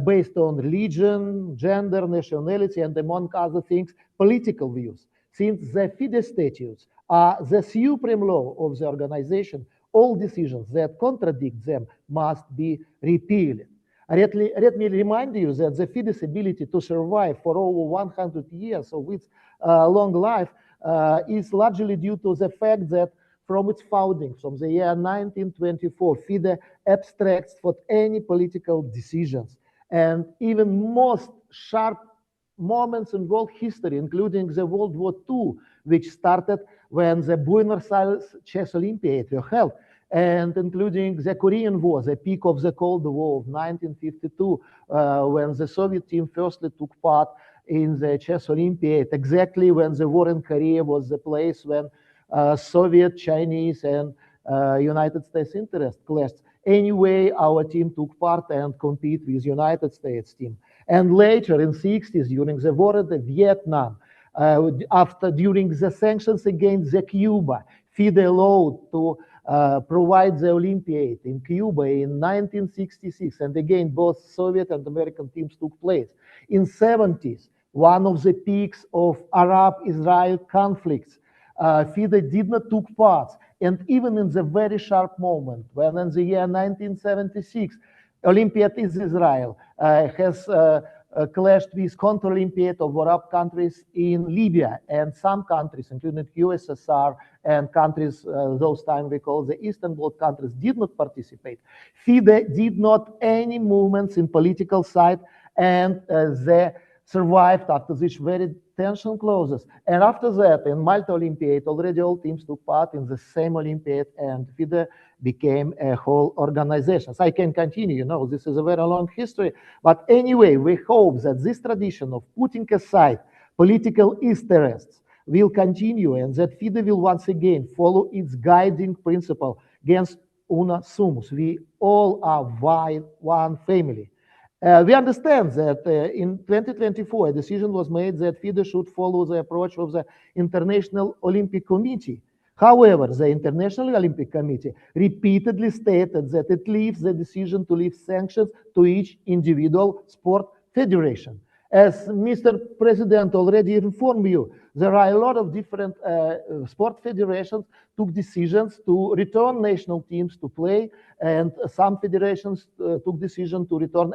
based on religion, gender, nationality, and among other things, political views. Since the FIDE statutes are the supreme law of the organization, all decisions that contradict them must be repealed. Let me remind you that the FIDE's ability to survive for over 100 years of its long life is largely due to the fact that from its founding, from the year 1924, FIDE abstracts from any political decisions. And even most sharp moments in world history, including the World War II, which started when the Buenos Aires Chess Olympiad were held, and including the Korean War, the peak of the Cold War of 1952, when the Soviet team firstly took part in the Chess Olympiad, exactly when the war in Korea was the place when Soviet, Chinese, and United States interest clashed. Anyway, our team took part and compete with United States team. And later in 60s, during the war in Vietnam, during the sanctions against the Cuba, FIDE allowed to provide the Olympiad in Cuba in 1966. And again, both Soviet and American teams took place. In 70s, one of the peaks of Arab-Israel conflicts, FIDE did not took part. And even in the very sharp moment, when in the year 1976, Olympiad is Israel has clashed with counter-Olympiad of Arab countries in Libya, and some countries, including USSR and countries those time we call the Eastern Bloc countries, did not participate. FIDE did not any movements in political side, and they survived after this very tension closes. And after that, in Malta Olympiad, already all teams took part in the same Olympiad, and FIDE became a whole organization. So I can continue, you know, this is a very long history. But anyway, we hope that this tradition of putting aside political interests will continue, and that FIDE will once again follow its guiding principle against una sumus. We all are one family. We understand that in 2024, a decision was made that FIDE should follow the approach of the International Olympic Committee. However, the International Olympic Committee repeatedly stated that it leaves the decision to leave sanctions to each individual sport federation. As Mr. President already informed you, there are a lot of different sport federations took decisions to return national teams to play, and some federations took decision to return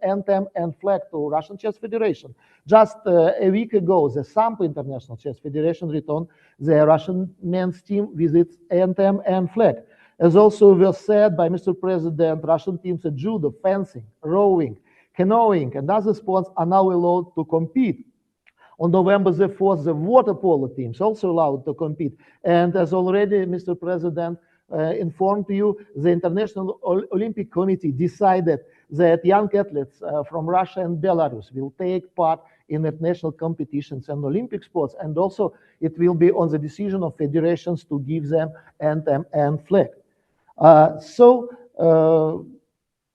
anthem and flag to Russian Chess Federation. Just a week ago, the Sampo International Chess Federation returned the Russian men's team with its anthem and flag. As also was said by Mr. President, Russian teams at judo, fencing, rowing, canoeing, and other sports are now allowed to compete. On November the 4th, the water polo teams also allowed to compete. And as already Mr. President informed you, the International Olympic Committee decided that young athletes from Russia and Belarus will take part in international competitions and Olympic sports. And also it will be on the decision of federations to give them anthem and flag.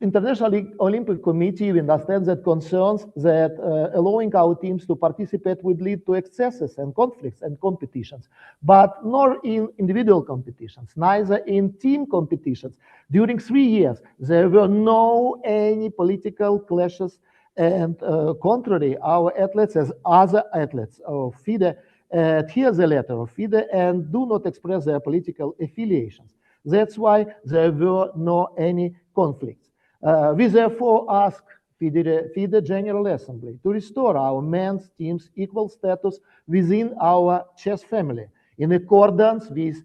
International Olympic Committee understands that concerns that allowing our teams to participate would lead to excesses and conflicts and competitions, but nor in individual competitions, neither in team competitions. During 3 years, there were no any political clashes, and contrary, our athletes as other athletes of FIDE adhere the letter of FIDE and do not express their political affiliations. That's why there were no any conflicts. We therefore ask FIDE General Assembly to restore our men's team's equal status within our chess family in accordance with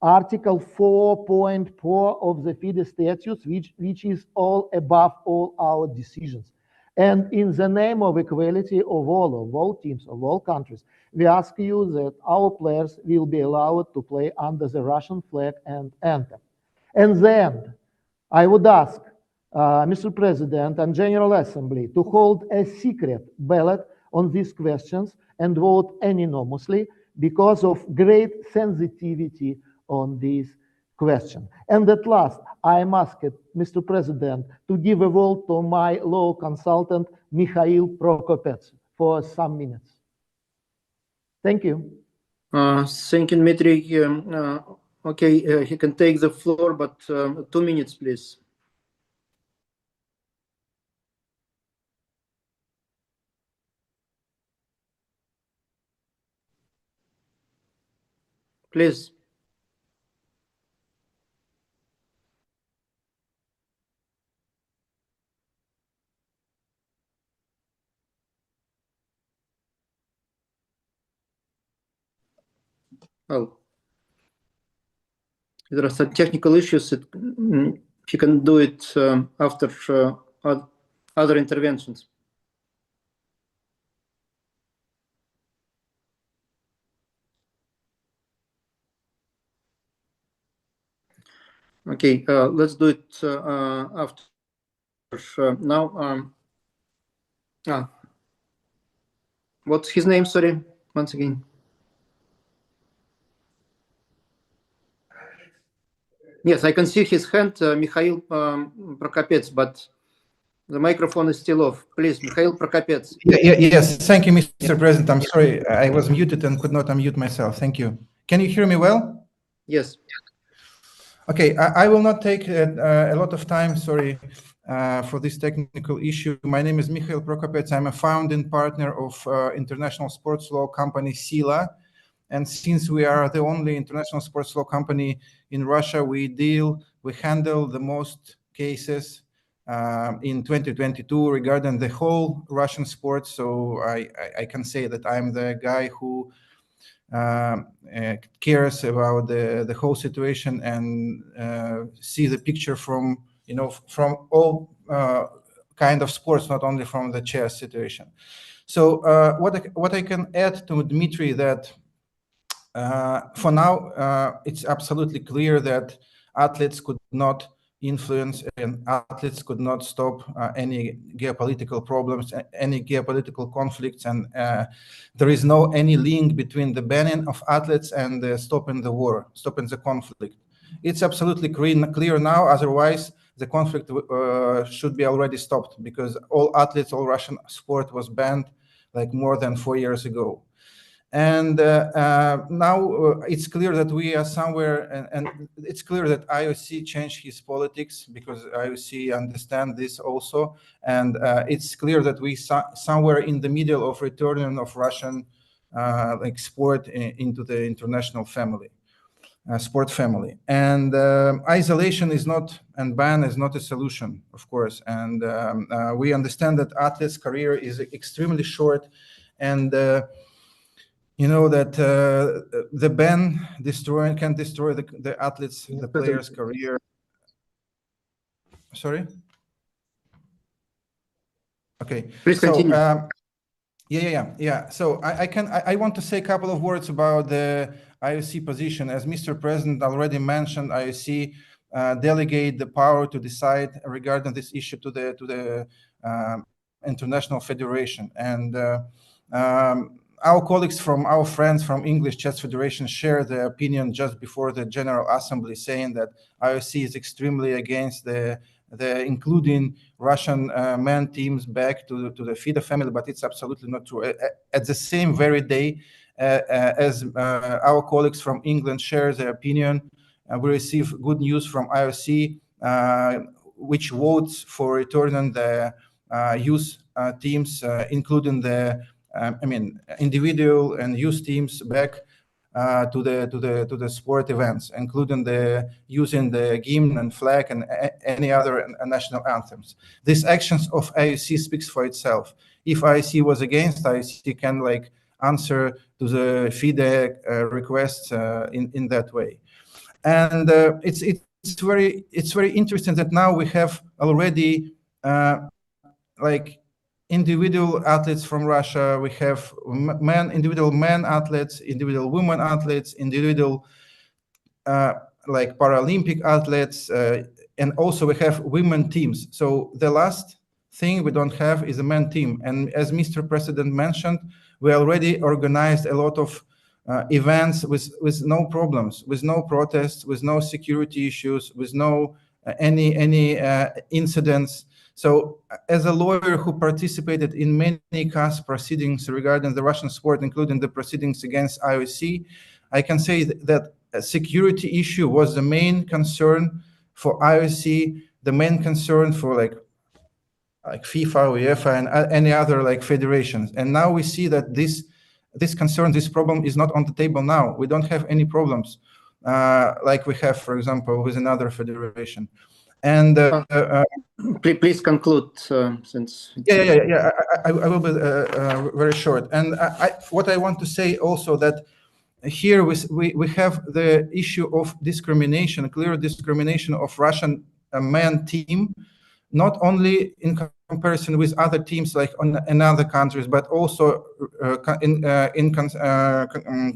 Article 4.4 of the FIDE statutes, which is all above all our decisions. And in the name of equality of all teams, of all countries, we ask you that our players will be allowed to play under the Russian flag and anthem. And then I would ask Mr. President and General Assembly to hold a secret ballot on these questions and vote anonymously because of great sensitivity on this question. And at last, I am asked, Mr. President, to give a vote to my law consultant, Mikhail Prokopets, for some minutes. Thank you.
Thank you, Dmitry. Okay, he can take the floor, but 2 minutes, please. Please. Well, there are some technical issues. You can do it after other interventions. Okay, let's do it after now. What's his name? Sorry, once again. Yes, I can see his hand, Mikhail Prokopets, but the microphone is still off. Please, Mikhail Prokopets.
Yes, thank you, Mr. President. I'm sorry, I was muted and could not unmute myself. Thank you. Can you hear me well?
Yes.
Okay, I will not take a lot of time, sorry, for this technical issue. My name is Mikhail Prokopets. I'm a founding partner of international sports law company SILA. And since we are the only international sports law company in Russia, we handle the most cases in 2022 regarding the whole Russian sports. So I can say that I'm the guy who cares about the whole situation and see the picture from all kind of sports, not only from the chess situation. So what I can add to Dmitry that for now it's absolutely clear that athletes could not influence and athletes could not stop any geopolitical problems, any geopolitical conflicts, and there is no any link between the banning of athletes and stopping the war, stopping the conflict. It's absolutely clear now, otherwise the conflict should be already stopped, because all athletes, all Russian sport was banned like more than 4 years ago. And now it's clear that we are somewhere, and it's clear that IOC changed his politics, because IOC understand this also, and it's clear that we somewhere in the middle of returning of Russian like sport into the international family, sport family. And isolation is not, and ban is not a solution, of course. And we understand that athletes' career is extremely short, and you know that the ban can destroy the athletes, the players' career. Sorry. Okay.
Please continue.
Yeah. So I want to say a couple of words about the IOC position. As Mr. President already mentioned, IOC delegate the power to decide regarding this issue to the International Federation, and our colleagues our friends from English Chess Federation share their opinion just before the General Assembly, saying that IOC is extremely against the including Russian men teams back to the FIDE family, but it's absolutely not true. At the same very day as our colleagues from England share their opinion, we receive good news from IOC, which votes for returning the youth teams, including the individual and youth teams back to the sport events, including using the hymn and flag and any other national anthems. These actions of IOC speaks for itself. If IOC was against, IOC can answer to the FIDE requests in that way. And it's very interesting that now we have already individual athletes from Russia. We have individual men athletes, individual women athletes, individual Paralympic athletes, and also we have women teams. So the last thing we don't have is a men team. And as Mr. President mentioned, we already organized a lot of events with no problems, with no protests, with no security issues, with no any incidents. So as a lawyer who participated in many case proceedings regarding the Russian sport, including the proceedings against IOC, I can say that a security issue was the main concern for IOC, the main concern for like FIFA, UEFA, and any other federations. And now we see that this concern, this problem is not on the table now. We don't have any problems like we have, for example, with another federation. And
please conclude, since
I will be very short. And what I want to say also that here we have the issue of discrimination, clear discrimination of Russian men team, not only in comparison with other teams in other countries, but also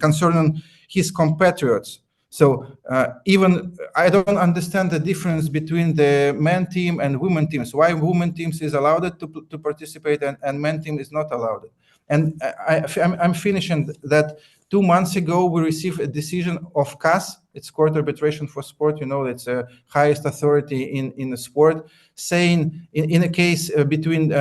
concerning his compatriots. So even I don't understand the difference between the men team and women teams. Why women teams is allowed to participate and men team is not allowed? And I'm finishing that. 2 months ago, we received a decision of CAS, it's Court Arbitration for Sport, you know, it's the highest authority in the sport, saying in a case between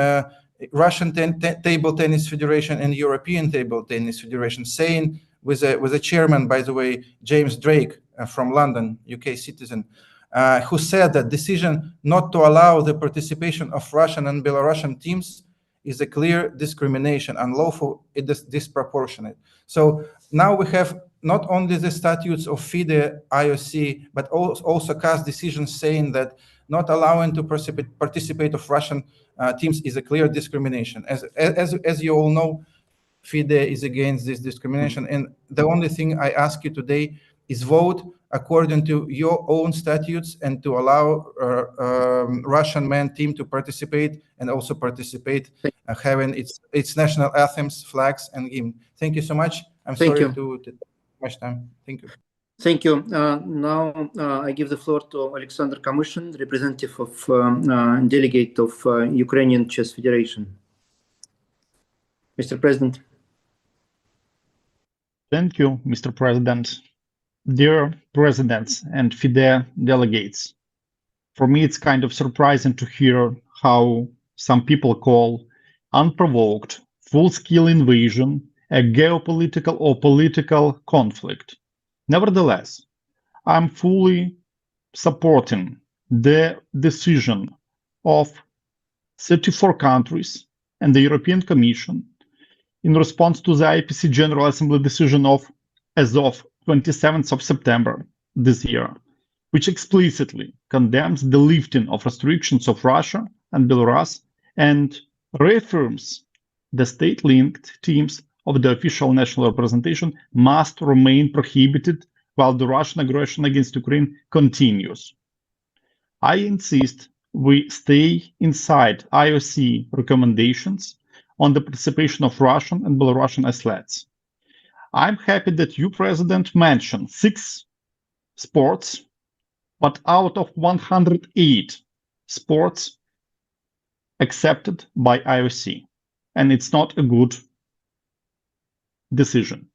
Russian Table Tennis Federation and European Table Tennis Federation, saying with a chairman, by the way, James Drake from London, UK citizen, who said that decision not to allow the participation of Russian and Belarusian teams is a clear discrimination, unlawful, it is disproportionate. So now we have not only the statutes of FIDE, IOC, but also CAS decisions saying that not allowing to participate of Russian teams is a clear discrimination. As you all know, FIDE is against this discrimination. And the only thing I ask you today is vote according to your own statutes and to allow Russian men team to participate and also participate having its national anthems, flags, and hymn. Thank you so much. I'm sorry to take much time. Thank you.
Thank you. Now I give the floor to Alexander Kamyshin, representative of delegate of Ukrainian Chess Federation. Mr. President.
Thank you, Mr. President. Dear presidents and FIDE delegates, for me it's kind of surprising to hear how some people call unprovoked full-scale invasion a geopolitical or political conflict. Nevertheless, I'm fully supporting the decision of 34 countries and the European Commission in response to the IPC General Assembly decision as of 27th of September this year, which explicitly condemns the lifting of restrictions of Russia and Belarus and reaffirms the state-linked teams of the official national representation must remain prohibited while the Russian aggression against Ukraine continues. I insist we stay inside IOC recommendations on the participation of Russian and Belarusian athletes. I'm happy that you, President, mentioned 6 sports, but out of 108 sports accepted by IOC, and it's not a good decision.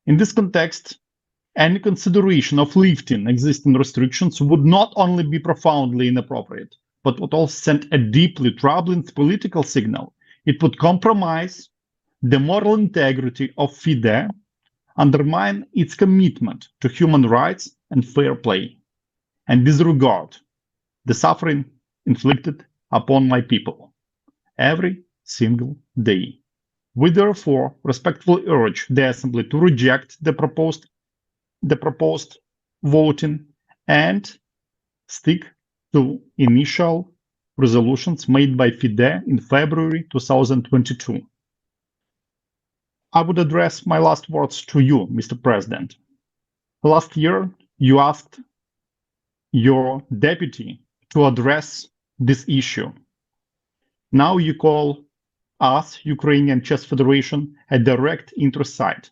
In this context, any consideration of lifting existing restrictions would not only be profoundly inappropriate, but would also send a deeply troubling political signal. It would compromise the moral integrity of FIDE, undermine its commitment to human rights and fair play, and disregard the suffering inflicted upon my people every single day. We therefore respectfully urge the Assembly to reject the proposed voting and stick to initial resolutions made by FIDE in February 2022. I would address my last words to you, Mr. President. Last year, you asked your deputy to address this issue. Now you call us, Ukrainian Chess Federation, a direct interest side.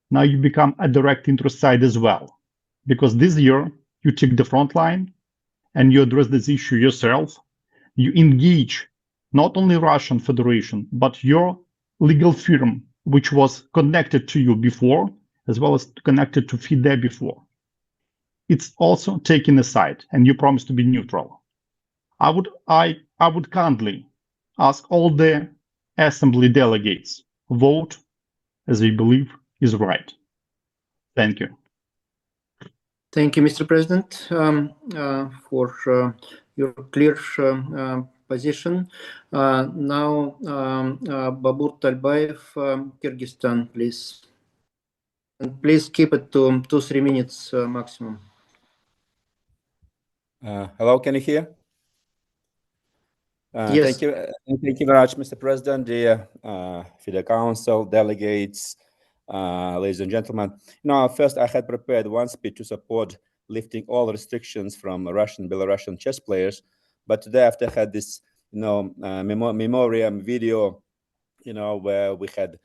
Now you become a direct interest side as well, because this year you took the front line and you address this issue yourself. You engage not only Russian Federation, but your legal firm, which was connected to you before, as well as connected to FIDE before. It's also taken aside, and you promise to be neutral. I would kindly ask all the Assembly delegates vote as we believe is right. Thank you.
Thank you, Mr. President, for your clear position. Now, Babur Talbayev, Kyrgyzstan, please. And please keep it to 2-3 minutes maximum.
Hello, can you hear?
Yes.
Thank you very much, Mr. President, dear FIDE Council, delegates, ladies and gentlemen. First I had prepared one speech to support lifting all restrictions from Russian, Belarusian chess players, but today after I had this, memoriam video, where we had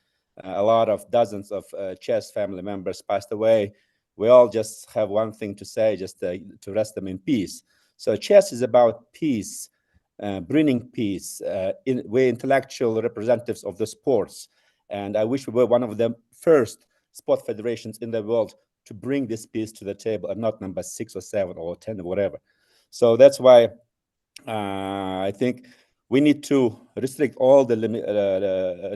a lot of dozens of chess family members passed away, we all just have one thing to say, just to rest them in peace. So chess is about peace, bringing peace. We're intellectual representatives of the sports, and I wish we were one of the first sport federations in the world to bring this peace to the table, and not number 6 or 7 or 10 or whatever. So that's why I think we need to restrict all the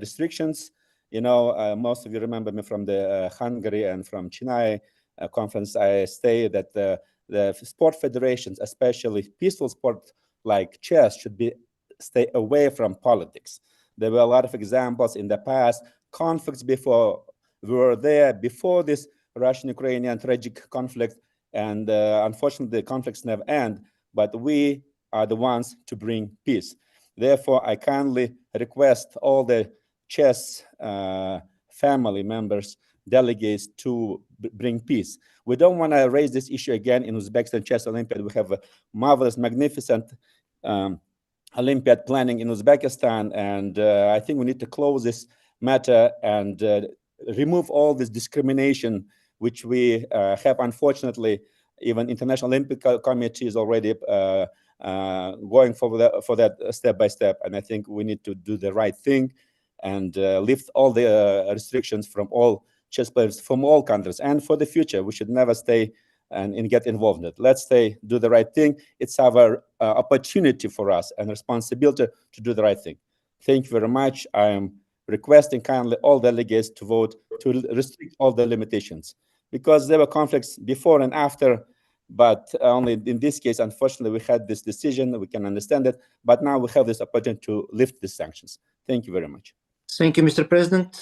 restrictions. You know, most of you remember me from the Hungary and from Chennai conference. I say that the sport federations, especially peaceful sport like chess, should stay away from politics. There were a lot of examples in the past. Conflicts before were there before this Russian-Ukrainian tragic conflict, and unfortunately the conflicts never end. But we are the ones to bring peace. Therefore, I kindly request all the chess family members, delegates, to bring peace. We don't want to raise this issue again in Uzbekistan Chess Olympiad. We have a marvelous, magnificent Olympiad planning in Uzbekistan, and I think we need to close this matter and remove all this discrimination which we have. Unfortunately, even International Olympic Committee is already going for that step by step, and I think we need to do the right thing and lift all the restrictions from all chess players from all countries. And for the future, we should never stay and get involved in it. Let's do the right thing. It's our opportunity for us and responsibility to do the right thing. Thank you very much. I am requesting kindly all delegates to vote to restrict all the limitations, because there were conflicts before and after, but only in this case, unfortunately, we had this decision. We can understand it, but now we have this opportunity to lift the sanctions. Thank you very much.
Thank you, Mr. President.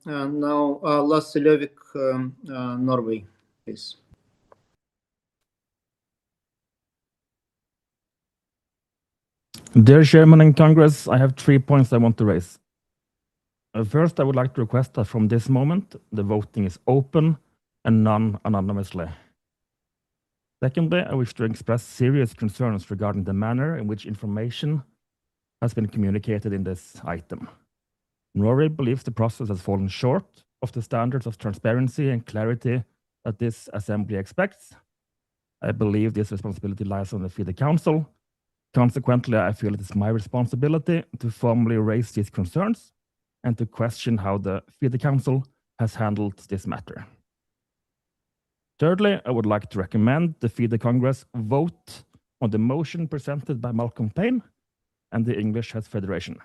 Now, Lasse Løvik, Norway, please.
Dear Chairman in Congress, I have 3 points I want to raise. First, I would like to request that from this moment, the voting is open and non-anonymously. Secondly, I wish to express serious concerns regarding the manner in which information has been communicated in this item. Norway believes the process has fallen short of the standards of transparency and clarity that this assembly expects. I believe this responsibility lies on the FIDE Council. Consequently, I feel it is my responsibility to formally raise these concerns and to question how the FIDE Council has handled this matter. Thirdly, I would like to recommend the FIDE Congress vote on the motion presented by Malcolm Payne and the English Chess Federation.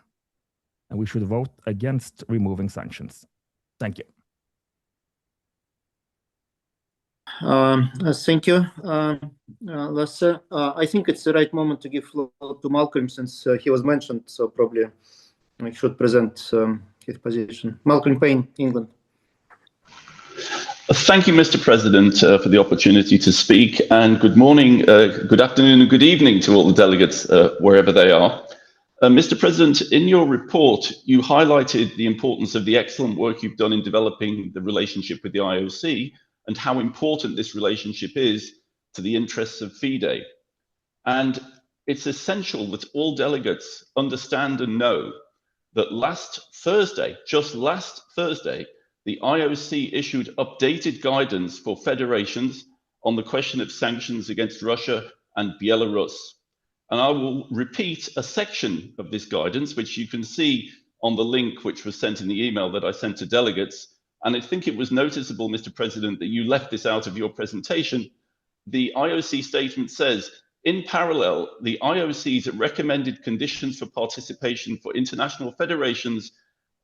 And we should vote against removing sanctions. Thank you.
Thank you, Lasse. I think it's the right moment to give floor to Malcolm, since he was mentioned, so probably I should present his position. Malcolm Payne, England.
Thank you, Mr. President, for the opportunity to speak, and good morning, good afternoon, and good evening to all the delegates, wherever they are. Mr. President, in your report, you highlighted the importance of the excellent work you've done in developing the relationship with the IOC and how important this relationship is to the interests of FIDE. And it's essential that all delegates understand and know that just last Thursday, the IOC issued updated guidance for federations on the question of sanctions against Russia and Belarus. And I will repeat a section of this guidance, which you can see on the link which was sent in the email that I sent to delegates. And I think it was noticeable, Mr. President, that you left this out of your presentation. The IOC statement says, in parallel, the IOC's recommended conditions for participation for international federations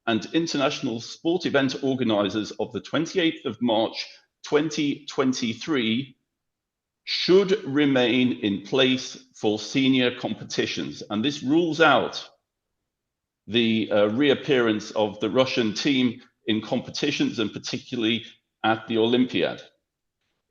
and international sport event organizers of the 28th of March, 2023 should remain in place for senior competitions. And this rules out the reappearance of the Russian team in competitions, and particularly at the Olympiad.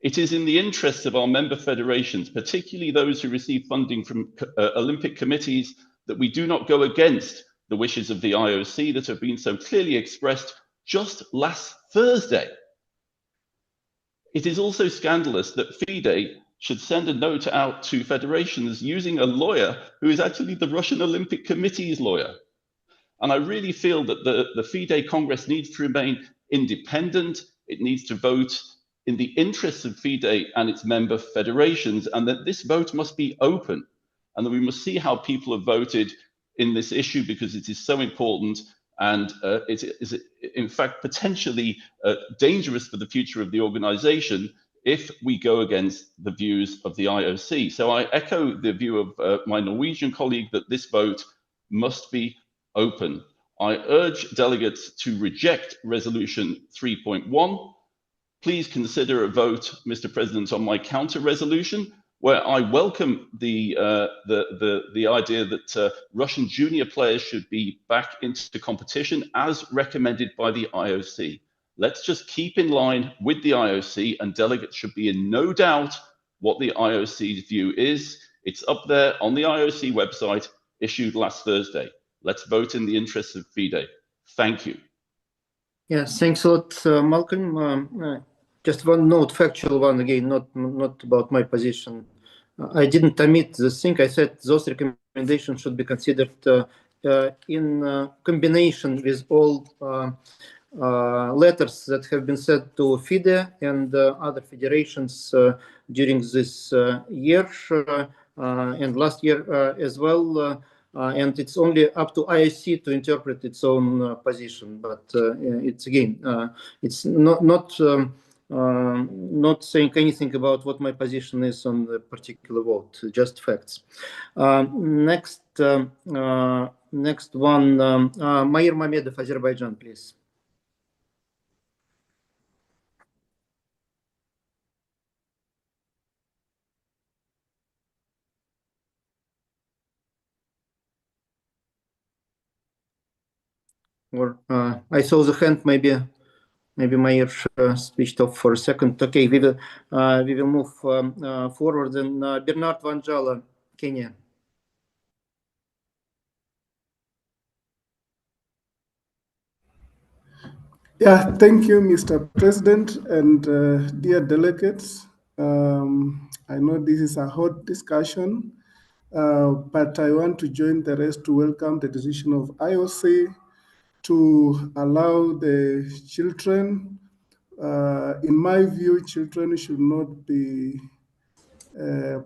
It is in the interests of our member federations, particularly those who receive funding from Olympic committees, that we do not go against the wishes of the IOC that have been so clearly expressed just last Thursday. It is also scandalous that FIDE should send a note out to federations using a lawyer who is actually the Russian Olympic Committee's lawyer. And I really feel that the FIDE Congress needs to remain independent. It needs to vote in the interests of FIDE and its member federations, and that this vote must be open. and that we must see how people have voted in this issue because it is so important and it is in fact potentially dangerous for the future of the organization if we go against the views of the IOC. So I echo the view of my Norwegian colleague that this vote must be open. I urge delegates to reject resolution 3.1. Please consider a vote, Mr. President, on my counter resolution, where I welcome the idea that Russian junior players should be back into competition as recommended by the IOC. Let's just keep in line with the IOC, and delegates should be in no doubt what the IOC's view is. It's up there on the IOC website, issued last Thursday. Let's vote in the interests of FIDE. Thank you.
Yes, thanks a lot, Malcolm. Just one note, factual one again, not about my position. I didn't omit the thing. I said those recommendations should be considered in combination with all letters that have been sent to FIDE and other federations during this year and last year as well. And it's only up to IOC to interpret its own position. But it's again, it's not saying anything about what my position is on the particular vote, just facts. Next one, Mair Mamedov, Azerbaijan, please. Or I saw the hand. Maybe Mair switched off for a second. Okay, we will move forward. And Bernard Vanjala, Kenya.
Yeah, thank you, Mr. President, and dear delegates. I know this is a hot discussion, but I want to join the rest to welcome the decision of IOC to allow the children. In my view, children should not be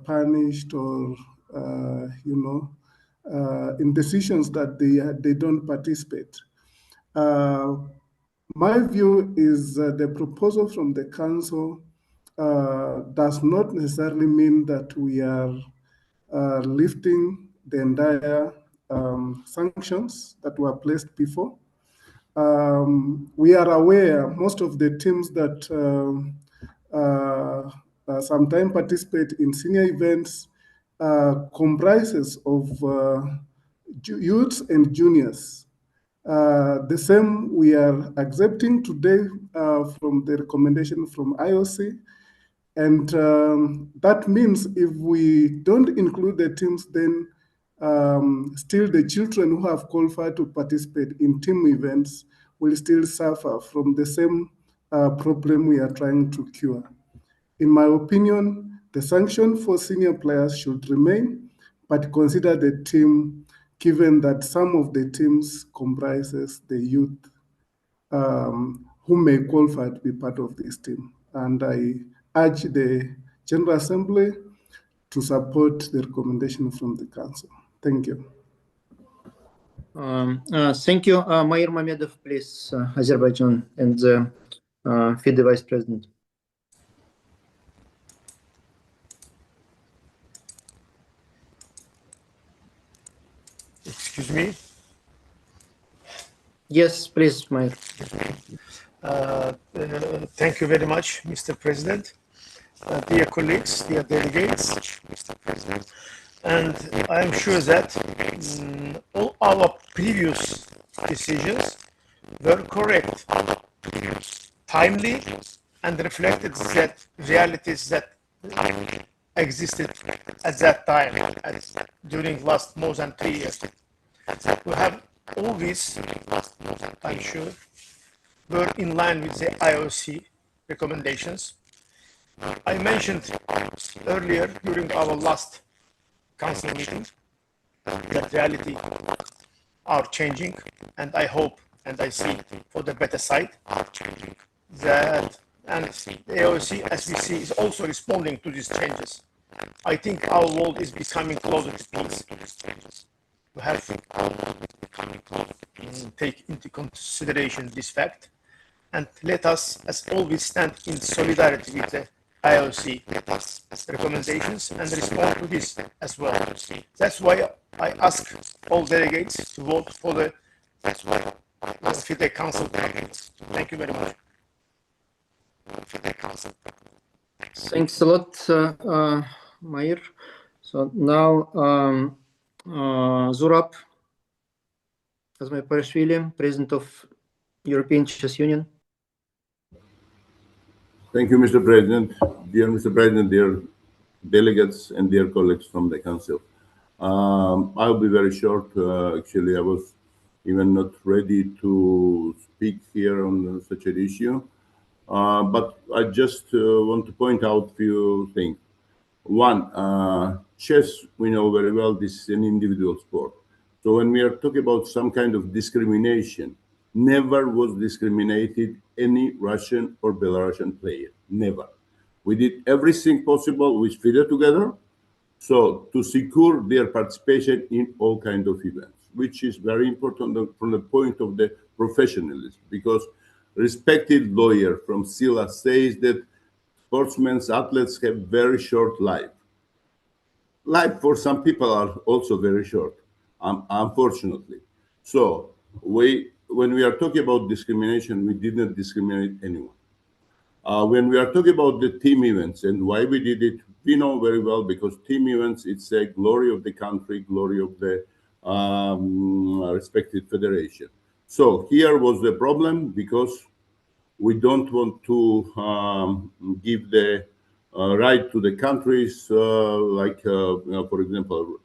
punished or, in decisions that they don't participate. My view is the proposal from the Council does not necessarily mean that we are lifting the entire sanctions that were placed before. We are aware most of the teams that sometimes participate in senior events comprises of youths and juniors. The same we are accepting today from the recommendation from IOC. And that means if we don't include the teams, then still the children who have qualified to participate in team events will still suffer from the same problem we are trying to cure. In my opinion, the sanction for senior players should remain, but consider the team, given that some of the teams comprises the youth who may qualify to be part of this team. And I urge the General Assembly to support the recommendation from the Council. Thank you.
Thank you. Mair Mamedov, please, Azerbaijan, and the FIDE Vice President.
Excuse me?
Yes, please, Mair.
Thank you very much, Mr. President. Dear colleagues, dear delegates, and I am sure that all our previous decisions were correct, timely, and reflected that realities that existed at that time, during last more than 3 years. We have always, I'm sure, were in line with the IOC recommendations. I mentioned earlier during our last council meeting that reality are changing, and I hope and I see for the better side that, and the IOC, as we see, is also responding to these changes. I think our world is becoming closer to peace. We have to take into consideration this fact, and let us, as always, stand in solidarity with the IOC recommendations and respond to this as well. That's why I ask all delegates to vote for the FIDE Council. Thank you very much.
Thanks a lot, Mair. So now Zurab Kazmayparishvili, President of European Chess Union.
Thank you, Mr. President. Dear Mr. President, dear delegates and dear colleagues from the Council. I'll be very short. Actually, I was even not ready to speak here on such an issue. But I just want to point out a few things. One, chess, we know very well, this is an individual sport. So when we are talking about some kind of discrimination, never was discriminated any Russian or Belarusian player, never. We did everything possible with FIDE together, so to secure their participation in all kinds of events, which is very important from the point of the professionalism, because respected lawyer from SILA says that sportsmen, athletes have very short life. Life for some people are also very short, unfortunately. So when we are talking about discrimination, we did not discriminate anyone. When we are talking about the team events and why we did it, we know very well, because team events, it's a glory of the country, glory of the respected federation. So here was the problem, because we don't want to give the right to the countries, like, for example,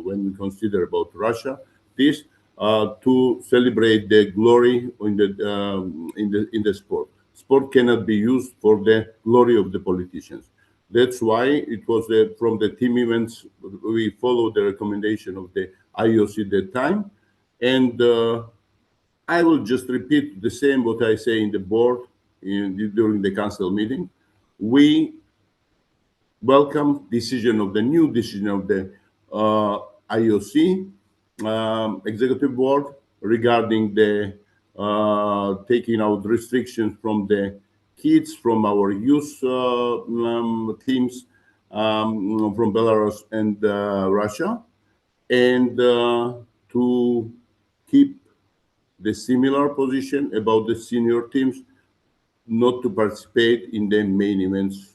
when we consider about Russia, this to celebrate the glory in the sport. Sport cannot be used for the glory of the politicians. That's why it was from the team events, we followed the recommendation of the IOC at that time. And I will just repeat the same what I say in the board during the council meeting. We welcome the new decision of the IOC executive board regarding the taking out restrictions from the kids, from our youth teams from Belarus and Russia, and to keep the similar position about the senior teams, not to participate in the main events.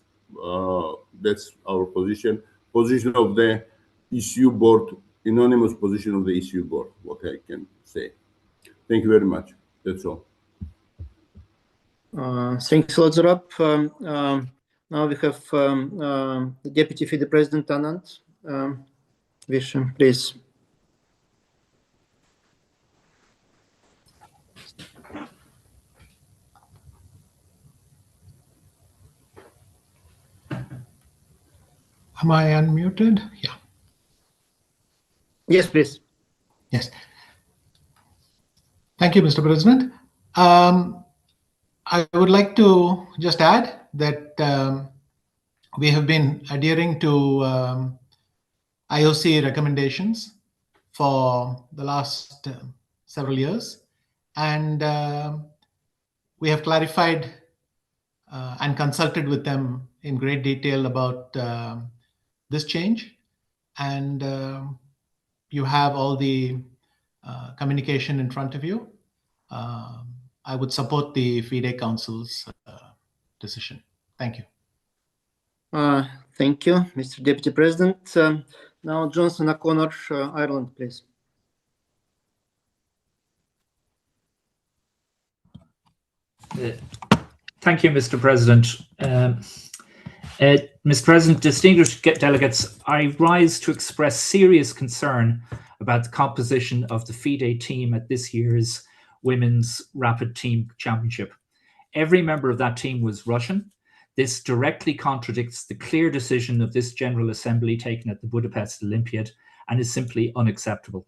That's our position of the ECU board, anonymous position of the ECU board, what I can say. Thank you very much. That's all.
Thanks a lot, Zurab. Now we have the Deputy FIDE President, Anand Visha, please.
Am I unmuted? Yeah.
Yes, please.
Yes. Thank you, Mr. President. I would like to just add that we have been adhering to IOC recommendations for the last several years, and we have clarified and consulted with them in great detail about this change, and you have all the communication in front of you. I would support the FIDE Council's decision. Thank you.
Thank you, Mr. Deputy President. Now, Johnson O'Connor, Ireland, please.
Thank you, Mr. President. Mr. President, distinguished delegates, I rise to express serious concern about the composition of the FIDE team at this year's Women's Rapid Team Championship. Every member of that team was Russian. This directly contradicts the clear decision of this General Assembly taken at the Budapest Olympiad and is simply unacceptable.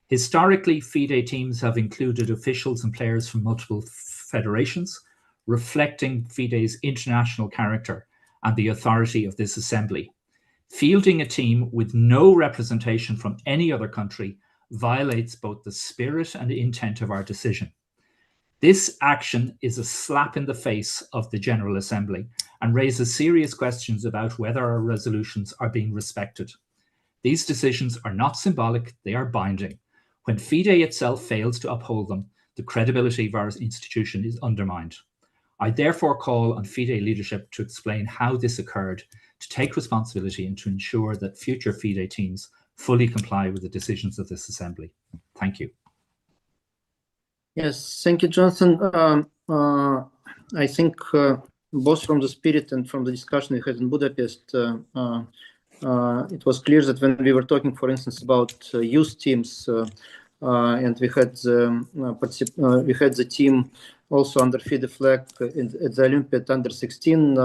Historically, FIDE teams have included officials and players from multiple federations, reflecting FIDE's international character and the authority of this assembly. Fielding a team with no representation from any other country violates both the spirit and intent of our decision. This action is a slap in the face of the General Assembly and raises serious questions about whether our resolutions are being respected. These decisions are not symbolic, they are binding. When FIDE itself fails to uphold them, the credibility of our institution is undermined. I therefore call on FIDE leadership to explain how this occurred, to take responsibility and to ensure that future FIDE teams fully comply with the decisions of this Assembly. Thank you.
Yes, thank you, Jonathan. I think both from the spirit and from the discussion we had in Budapest, it was clear that when we were talking, for instance, about youth teams, and we had the team also under FIDE flag at the Olympiad under 16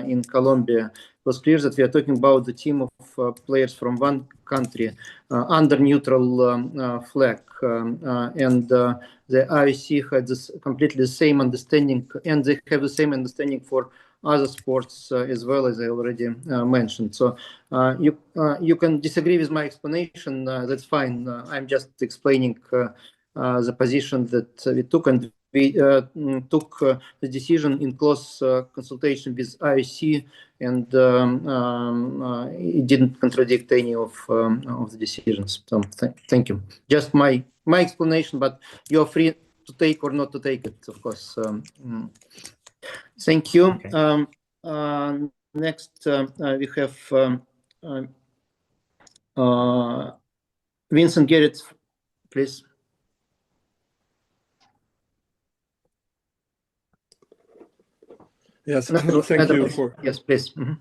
in Colombia. It was clear that we are talking about the team of players from one country under neutral flag, and the IOC had this completely the same understanding, and they have the same understanding for other sports as well, as I already mentioned. So you can disagree with my explanation, that's fine. I'm just explaining the position that we took, and we took the decision in close consultation with IOC, and it didn't contradict any of the decisions. So thank you. Just my explanation, but you're free to take or not to take it, of course. Thank you. Okay. Next, we have Vincent Garrett, please.
Yes, thank you for.
Yes, please. Mm-hmm.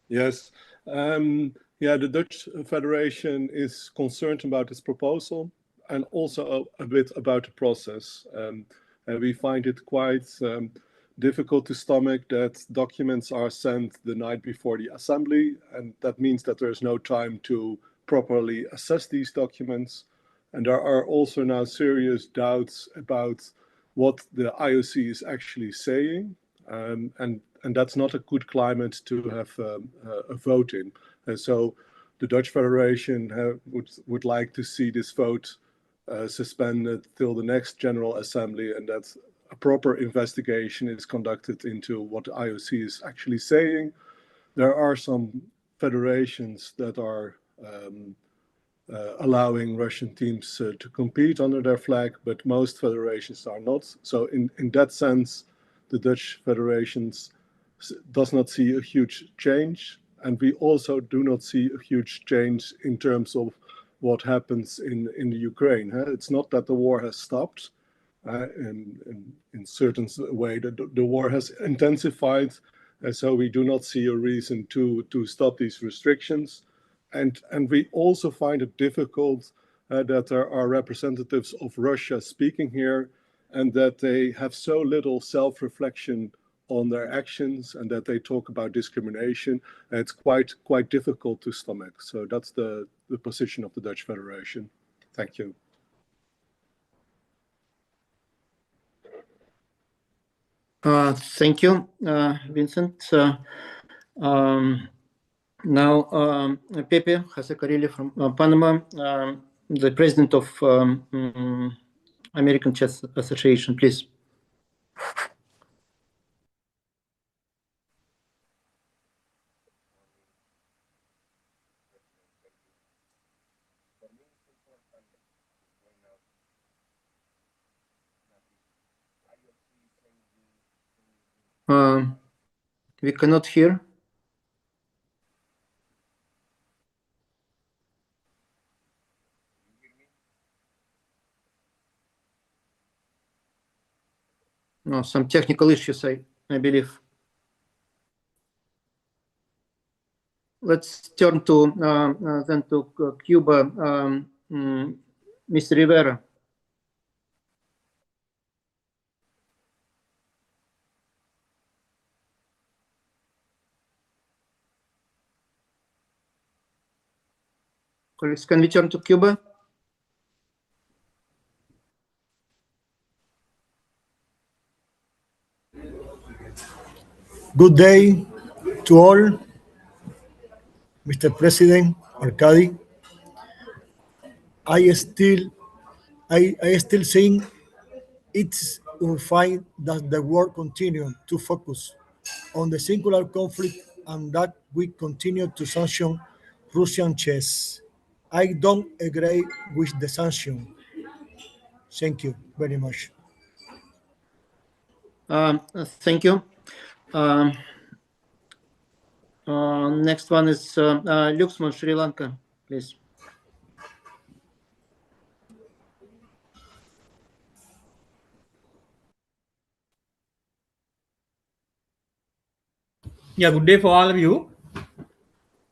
Yes. Yeah, the Dutch Federation is concerned about this proposal and also a bit about the process. And we find it quite difficult to stomach that documents are sent the night before the assembly, and that means that there's no time to properly assess these documents. And there are also now serious doubts about what the IOC is actually saying. And that's not a good climate to have a vote in. And so the Dutch Federation would like to see this vote suspended till the next General Assembly, and that a proper investigation is conducted into what the IOC is actually saying. There are some federations that are allowing Russian teams to compete under their flag, but most federations are not. So in that sense, the Dutch federations does not see a huge change, and we also do not see a huge change in terms of what happens in the Ukraine. It's not that the war has stopped. In certain way, the war has intensified, so we do not see a reason to stop these restrictions. And we also find it difficult that there are representatives of Russia speaking here, and that they have so little self-reflection on their actions, and that they talk about discrimination. It's quite difficult to stomach. So that's the position of the Dutch Federation. Thank you.
Thank you, Vincent. Now, Pepe Hasekarili from Panama, the president of American Chess Association, please. We cannot hear. No, some technical issues, I believe. Let's turn to then to Cuba. Mr. Rivera. Can we turn to Cuba?
Good day,
to all, Mr. President Arkady. I still think it's urgent that the world continue to focus on the singular conflict and that we continue to sanction Russian chess. I don't agree with the sanction. Thank you very much.
Thank you. Next one is Luxman, Sri Lanka, please.
Yeah, good day for all of you.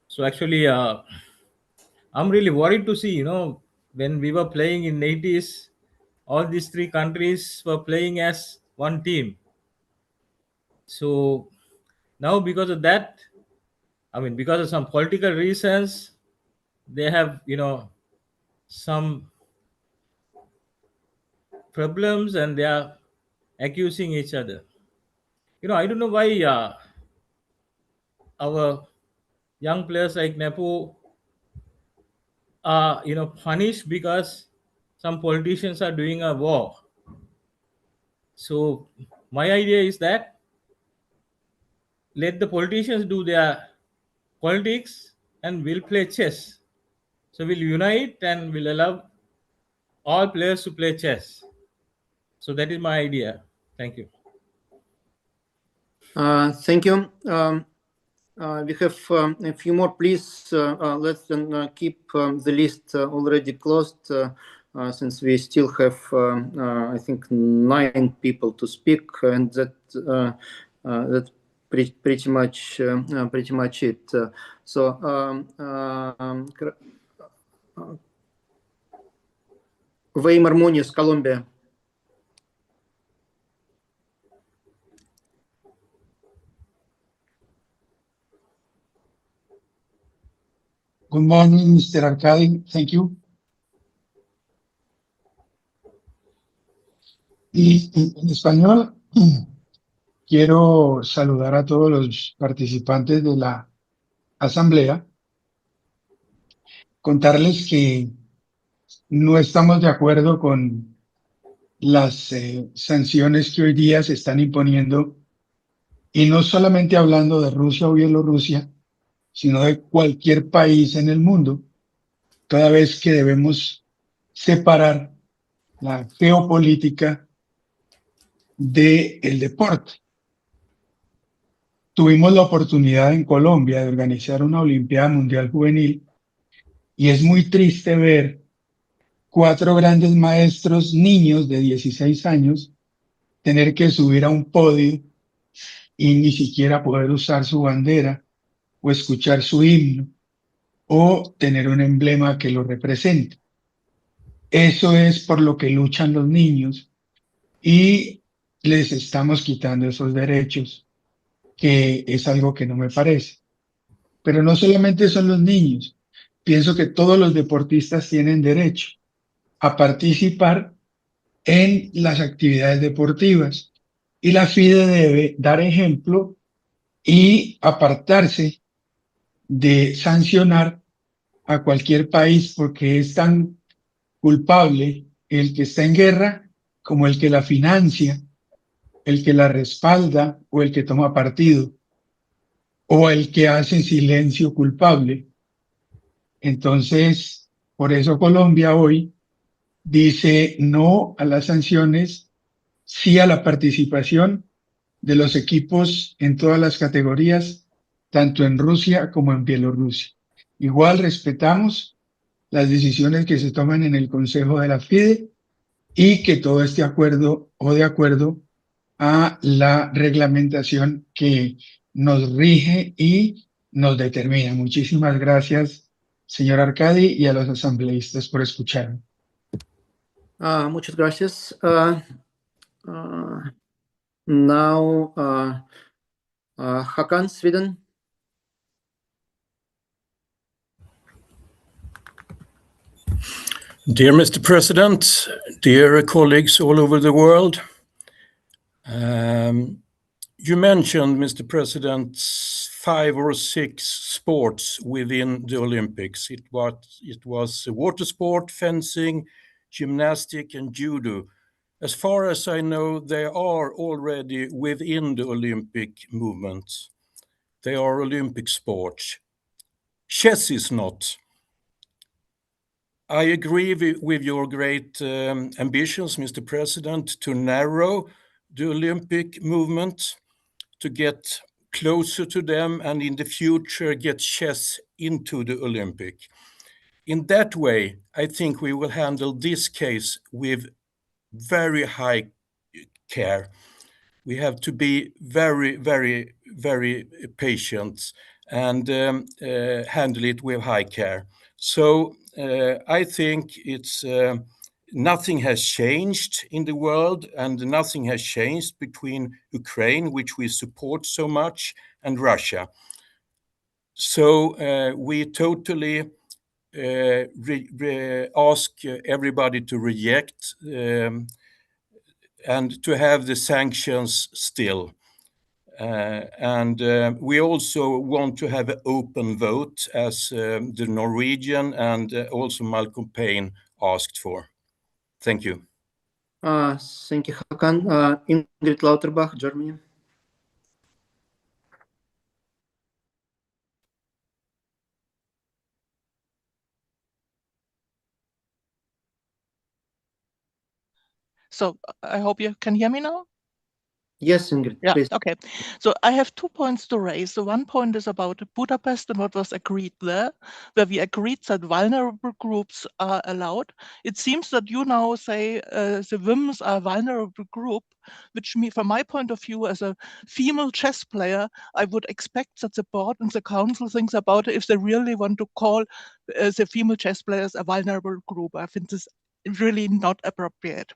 So actually, I'm really worried to see, when we were playing in 80s, all these three countries were playing as one team. So now because of that, because of some political reasons, they have, some problems and they are accusing each other. I don't know why our young players like Nepo are, punished because some politicians are doing a war. So my idea is that let the politicians do their politics and we'll play chess. So we'll unite and we'll allow all players to play chess. So that is my idea. Thank you.
Thank you. We have a few more. Please let's keep the list already closed since we still have, I think, 9 people to speak, and that's pretty much it. So Weimar Muniz, Colombia.
Good morning, Mr. Arkady. Thank you. Y en español, quiero saludar a todos los participantes de la asamblea, contarles que no estamos de acuerdo con las sanciones que hoy día se están imponiendo, y no solamente hablando de Rusia o Bielorrusia, sino de cualquier país en el mundo, toda vez que debemos separar la geopolítica del deporte. Tuvimos la oportunidad en Colombia de organizar una Olimpiada Mundial Juvenil y es muy triste ver 4 grandes maestros, niños de 16 años, tener que subir a un podio y ni siquiera poder usar su bandera o escuchar su himno o tener un emblema que lo represente. Eso es por lo que luchan los niños y les estamos quitando esos derechos, que es algo que no me parece. Pero no solamente son los niños, pienso que todos los deportistas tienen derecho a participar en las actividades deportivas y la FIDE debe dar ejemplo y apartarse de sancionar a cualquier país, porque es tan culpable el que está en guerra como el que la financia, el que la respalda o el que toma partido o el que hace silencio culpable. Entonces, por eso Colombia hoy dice no a las sanciones, sí a la participación de los equipos en todas las categorías, tanto en Rusia como en Bielorrusia. Igual respetamos las decisiones que se toman en el Consejo de la FIDE y que todo esté de acuerdo a la reglamentación que nos rige y nos determina. Muchísimas gracias, señor Arkady, y a los asambleístas por escucharme.
Muchas gracias. Now, Hakan, Sweden.
Dear Mr. President, dear colleagues all over the world, you mentioned, Mr. President, 5 or 6 sports within the Olympics. It was water sport, fencing, gymnastic, and judo. As far as I know, they are already within the Olympic movement. They are Olympic sports. Chess is not. I agree with your great ambitions, Mr. President, to narrow the Olympic movement, to get closer to them, and in the future get chess into the Olympic. In that way, I think we will handle this case with very high care. We have to be very, very, very patient and handle it with high care. So I think it's nothing has changed in the world, and nothing has changed between Ukraine, which we support so much, and Russia. So we totally ask everybody to reject and to have the sanctions still. We also want to have an open vote, as the Norwegian and also Malcolm Payne asked for. Thank you.
Thank you, Hakan. Ingrid Lauterbach, Germany.
So I hope you can hear me now.
Yes, Ingrid,
Yeah,
please.
okay. So I have 2 points to raise. The one point is about Budapest and what was agreed there, where we agreed that vulnerable groups are allowed. It seems that you now say the women's are a vulnerable group, which from my point of view as a female chess player, I would expect that the board and the council thinks about it if they really want to call the female chess players a vulnerable group. I think this is really not appropriate.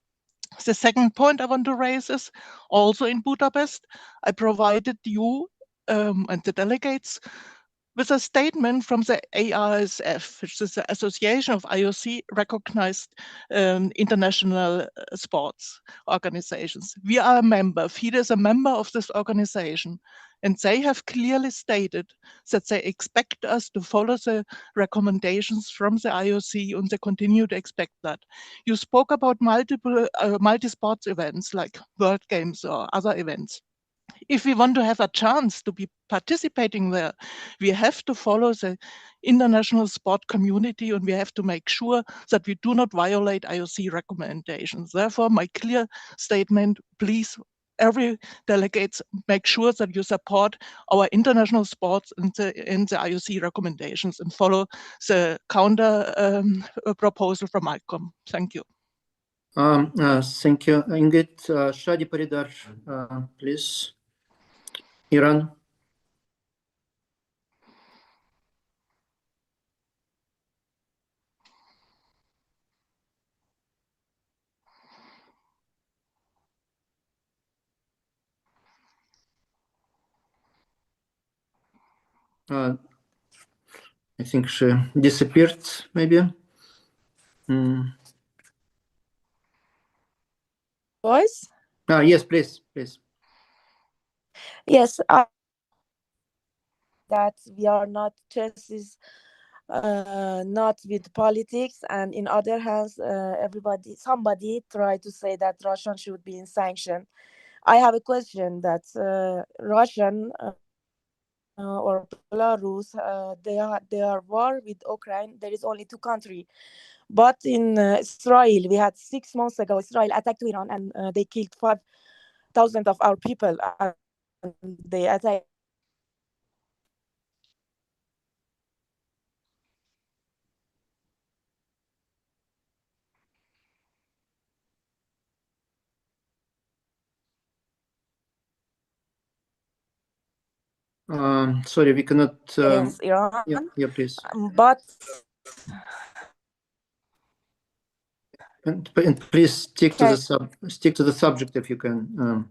The second point I want to raise is also in Budapest, I provided you and the delegates with a statement from the ARSF, which is the Association of IOC recognized international sports organizations. We are a member, FIDE is a member of this organization, and they have clearly stated that they expect us to follow the recommendations from the IOC, and they continue to expect that. You spoke about multi-sports events like World Games or other events. If we want to have a chance to be participating there, we have to follow the international sport community, and we have to make sure that we do not violate IOC recommendations. Therefore, my clear statement, please, every delegate, make sure that you support our international sports and the IOC recommendations and follow the counter proposal from Malcolm. Thank you.
Thank you, Ingrid. Shadi Paridar, please. Iran. I think she disappeared, maybe.
Voice?
Yes, please.
Yes, that we are not chess not with politics, and in other hands, somebody tried to say that Russian should be in sanction. I have a question that Russian or Belarus, they are war with Ukraine. There is only 2 countries. But in Israel, we had 6 months ago, Israel attacked Iran, and they killed 5,000 of our people. And they attacked.
Sorry, we cannot.
Yes, Iran.
Yeah, please.
But
And please stick to the subject if you can.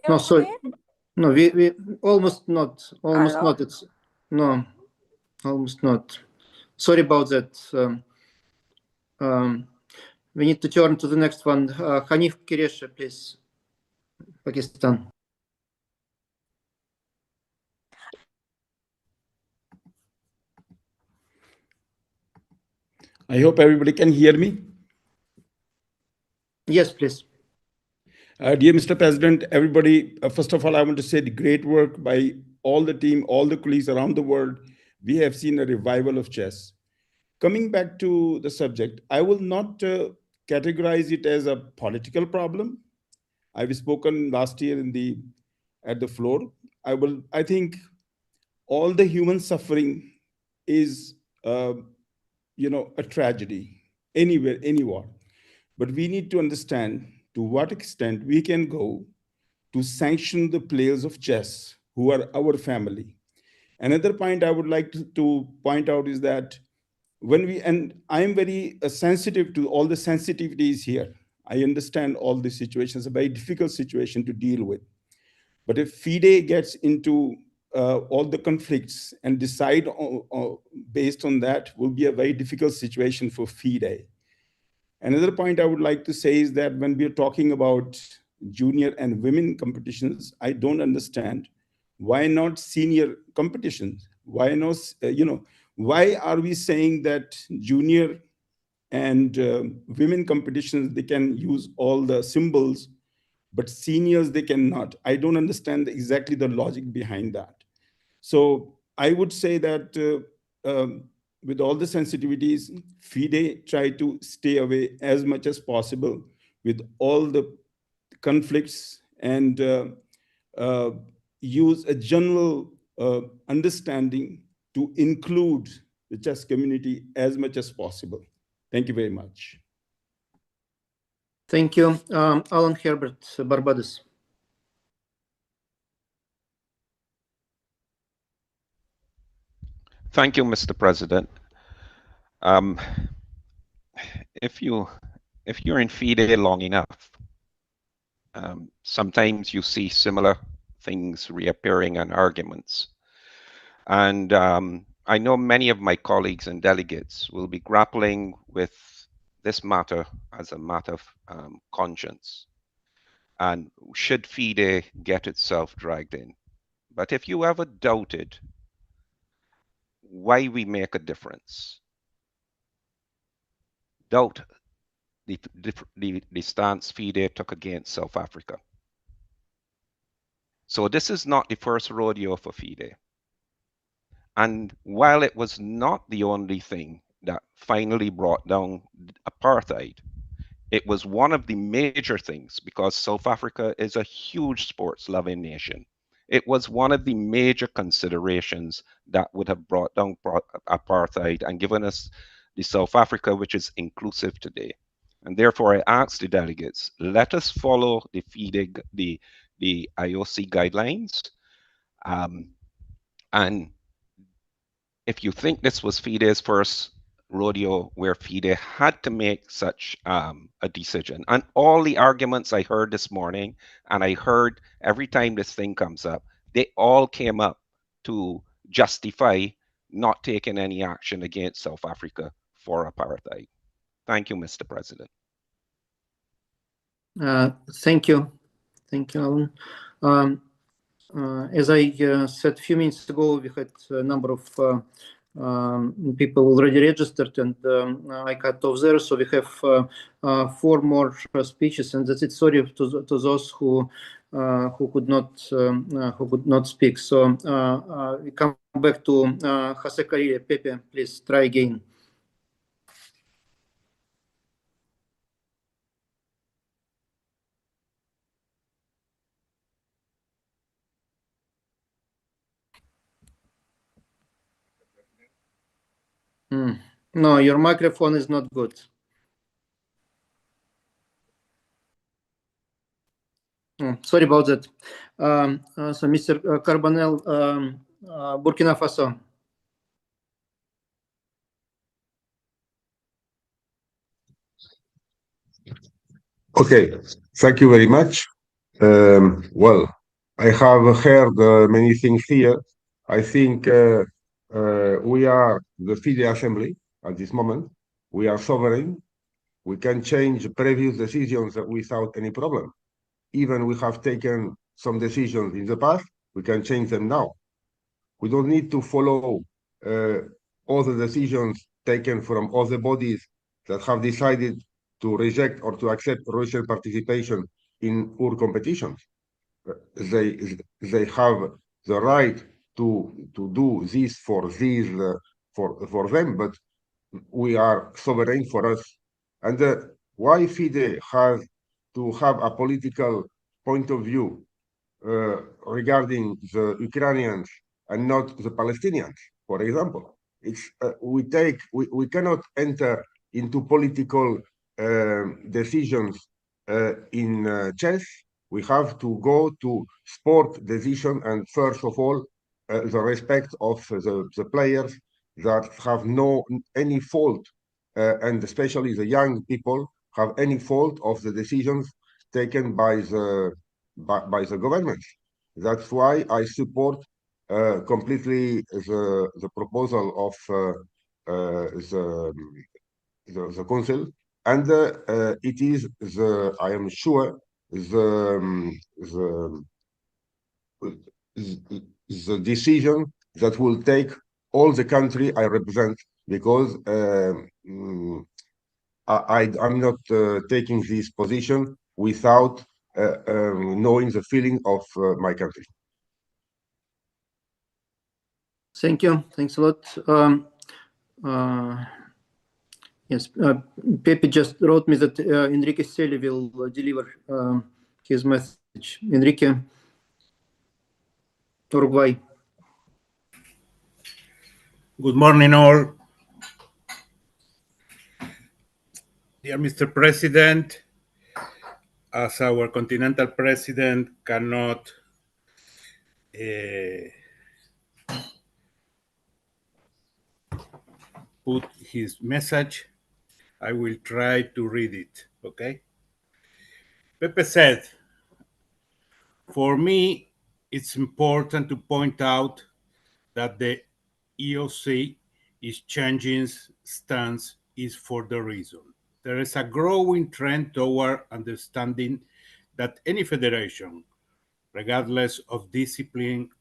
No, sorry. No, we almost not. It's no, almost not. Sorry about that. We need to turn to the next one. Hanif Kireshi, please. Pakistan.
I hope everybody can hear me.
Yes, please.
Dear Mr. President, everybody, first of all, I want to say the great work by all the team, all the colleagues around the world. We have seen a revival of chess. Coming back to the subject, I will not categorize it as a political problem. I've spoken last year at the floor. I think all the human suffering is, a tragedy anywhere, anywhere. But we need to understand to what extent we can go to sanction the players of chess who are our family. Another point I would like to point out is that and I am very sensitive to all the sensitivities here. I understand all the situations, a very difficult situation to deal with. But if FIDE gets into all the conflicts and decide based on that, will be a very difficult situation for FIDE. Another point I would like to say is that when we're talking about junior and women competitions, I don't understand why not senior competitions? Why not, why are we saying that junior and women competitions, they can use all the symbols, but seniors, they cannot? I don't understand exactly the logic behind that. So I would say that with all the sensitivities, FIDE try to stay away as much as possible with all the conflicts and use a general understanding to include the chess community as much as possible. Thank you very much.
Thank you. Alan Herbert, Barbados.
Thank you, Mr. President. If you're in FIDE long enough, sometimes you see similar things reappearing in arguments. And I know many of my colleagues and delegates will be grappling with this matter as a matter of conscience. And should FIDE get itself dragged in? But if you ever doubted why we make a difference, doubt the stance FIDE took against South Africa. So this is not the first rodeo for FIDE. And while it was not the only thing that finally brought down apartheid, it was one of the major things because South Africa is a huge sports-loving nation. It was one of the major considerations that would have brought down apartheid and given us the South Africa which is inclusive today. And therefore, I ask the delegates, let us follow the FIDE, the IOC guidelines. And if you think this was FIDE's first rodeo where FIDE had to make such a decision, and all the arguments I heard this morning, and I heard every time this thing comes up, they all came up to justify not taking any action against South Africa for apartheid. Thank you, Mr. President.
Thank you. Thank you, Alan. As I said a few minutes ago, we had a number of people already registered, and I cut off there. So we have 4 more speeches, and that's it. Sorry to those who could not speak. So we come back to Jose Carrillo. Pepe, please try again. No, your microphone is not good. Sorry about that. So, Mr. Carbonell, Burkina Faso.
Okay, thank you very much. Well, I have heard many things here. I think we are the FIDE Assembly at this moment. We are sovereign. We can change previous decisions without any problem. Even we have taken some decisions in the past, we can change them now. We don't need to follow all the decisions taken from other bodies that have decided to reject or to accept Russian participation in our competitions. They have the right to do this for them, but we are sovereign for us. And why FIDE has to have a political point of view regarding the Ukrainians and not the Palestinians, for example? It's we cannot enter into political decisions in chess. We have to go to sport decision, and first of all, the respect of the players that have any fault, and especially the young people have any fault of the decisions taken by the government. That's why I support completely the proposal of the council, and it is I am sure the decision that will take all the country I represent, because I'm not taking this position without knowing the feeling of my country.
Thank you. Thanks a lot. Yes, Pepe just wrote me that Enrique Selly will deliver his message. Enrique, Uruguay.
Good morning, all. Dear Mr. President, as our continental president cannot put his message, I will try to read it, okay? Pepe said, for me, it's important to point out that the EOC is changing stance is for the reason. There is a growing trend toward understanding that any federation, regardless of discipline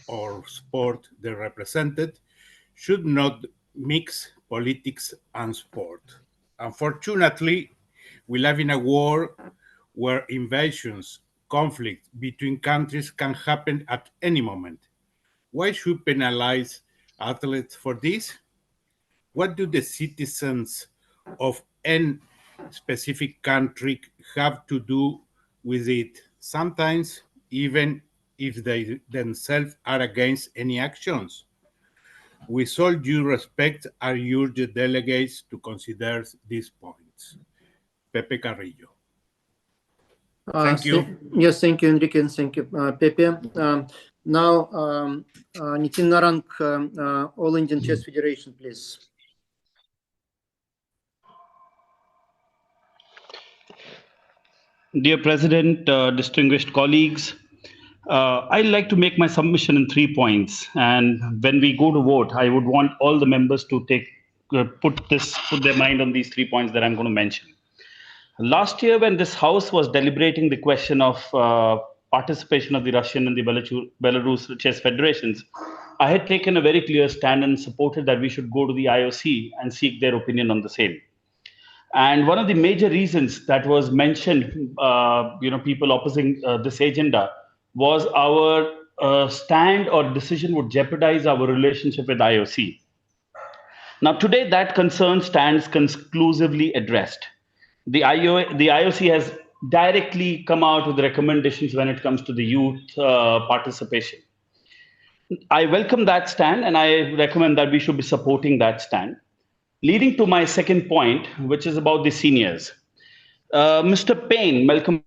or sport they represented, should not mix politics and sport. Unfortunately, we live in a world where invasions, conflict between countries can happen at any moment. Why should we penalize athletes for this? What do the citizens of any specific country have to do with it? Sometimes, even if they themselves are against any actions. With all due respect, I urge the delegates to consider these points. Pepe Carrillo. Thank you.
Yes, thank you, Enrique, and thank you, Pepe. Now, Nitin Narang, All Indian Chess Federation, please.
Dear President, distinguished colleagues, I'd like to make my submission in 3 points. And when we go to vote, I would want all the members to put their mind on these 3 points that I'm going to mention. Last year, when this House was deliberating the question of participation of the Russian and the Belarus chess federations, I had taken a very clear stand and supported that we should go to the IOC and seek their opinion on the same. And one of the major reasons that was mentioned, people opposing this agenda, was our stand or decision would jeopardize our relationship with IOC. Now, today, that concern stands conclusively addressed. The IOC has directly come out with recommendations when it comes to the youth participation. I welcome that stand, and I recommend that we should be supporting that stand. Leading to my second point, which is about the seniors. Mr. Payne, Malcolm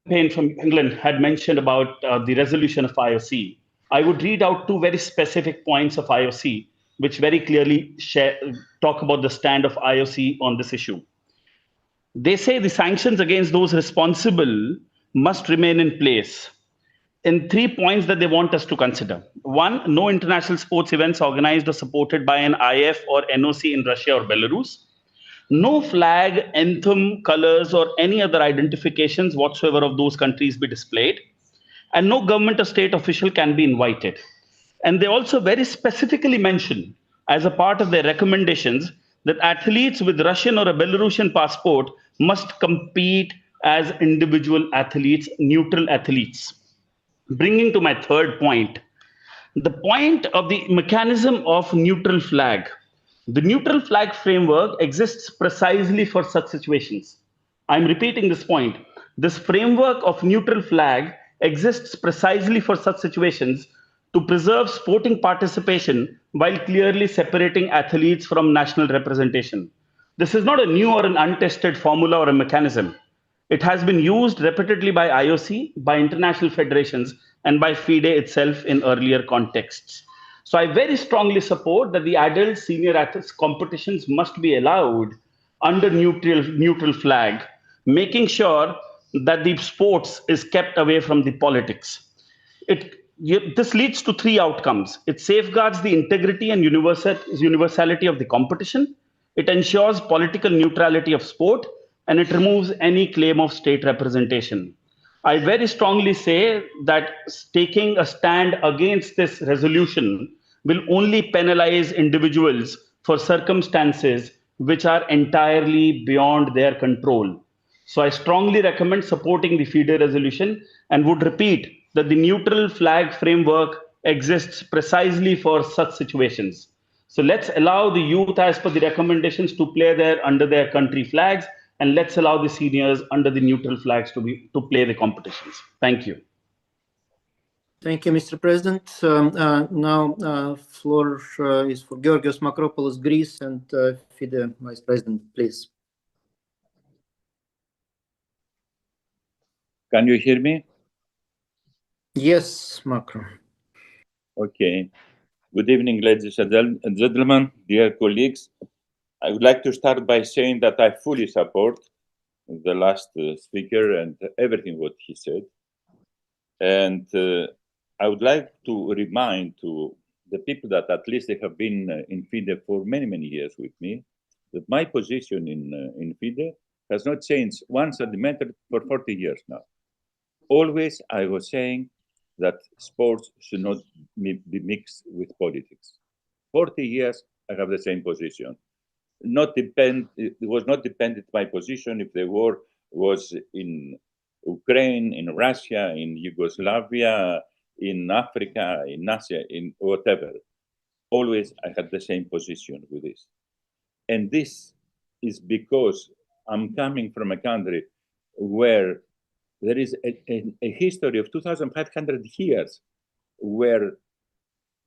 Payne from England, had mentioned about the resolution of IOC. I would read out 2 very specific points of IOC, which very clearly talk about the stand of IOC on this issue. They say the sanctions against those responsible must remain in place in 3 points that they want us to consider. 1, no international sports events organized or supported by an IF or NOC in Russia or Belarus. no flag, anthem, colors, or any other identifications whatsoever of those countries be displayed, and no government or state official can be invited. And they also very specifically mention, as a part of their recommendations, that athletes with Russian or a Belarusian passport must compete as individual athletes, neutral athletes. Bringing to my third point, the point of the mechanism of neutral flag. The neutral flag framework exists precisely for such situations. I'm repeating this point. This framework of neutral flag exists precisely for such situations to preserve sporting participation while clearly separating athletes from national representation. This is not a new or an untested formula or a mechanism. It has been used repeatedly by IOC, by international federations, and by FIDE itself in earlier contexts. So I very strongly support that the adult senior athletes competitions must be allowed under neutral flag, making sure that the sports is kept away from the politics. This leads to three outcomes. It safeguards the integrity and universality of the competition. It ensures political neutrality of sport, and it removes any claim of state representation. I very strongly say that taking a stand against this resolution will only penalize individuals for circumstances which are entirely beyond their control. So I strongly recommend supporting the FIDE resolution and would repeat that the neutral flag framework exists precisely for such situations. So let's allow the youth, as per the recommendations, to play under their country flags, and let's allow the seniors under the neutral flags to play the competitions. Thank you.
Thank you, Mr. President. Now, floor is for Georgios Makropoulos, Greece, and FIDE Vice President, please.
Can you hear me?
Yes, Makro.
Okay. Good evening, ladies and gentlemen, dear colleagues. I would like to start by saying that I fully support the last speaker and everything what he said. And I would like to remind to the people that at least they have been in FIDE for many, many years with me, that my position in FIDE has not changed 1 centimeter for 40 years now. Always I was saying that sports should not be mixed with politics. 40 years I have the same position. It was not dependent my position if the war was in Ukraine, in Russia, in Yugoslavia, in Africa, in Asia, in whatever. Always I had the same position with this. And this is because I'm coming from a country where there is a history of 2,500 years where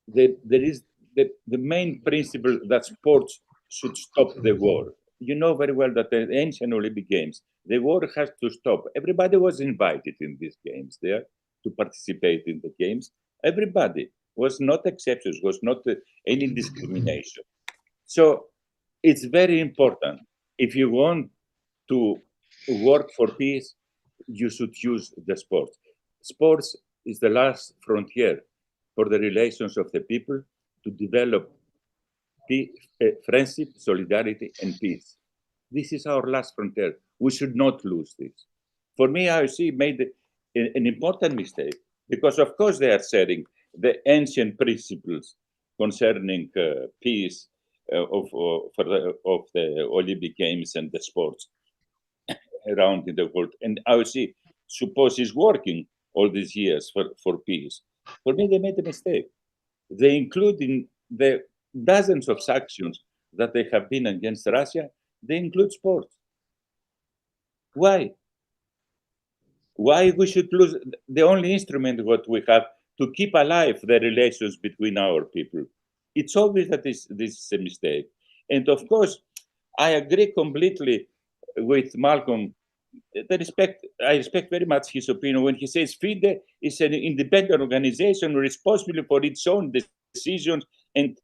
there is the main principle that sports should stop the war. You know very well that the ancient Olympic Games, the war has to stop. Everybody was invited in these games there to participate in the games. Everybody was not exceptions, was not any discrimination. So it's very important. If you want to work for peace, you should use the sports. Sports is the last frontier for the relations of the people to develop friendship, solidarity, and peace. This is our last frontier. We should not lose this. For me, IOC made an important mistake because, of course, they are sharing the ancient principles concerning peace of the Olympic Games and the sports around in the world. And IOC suppose is working all these years for peace. For me, they made a mistake. They include in the dozens of sanctions that they have been against Russia, they include sports. Why? Why we should lose the only instrument what we have to keep alive the relations between our people? It's obvious that this is a mistake. And of course, I agree completely with Malcolm. I respect very much his opinion when he says FIDE is an independent organization responsible for its own decisions, and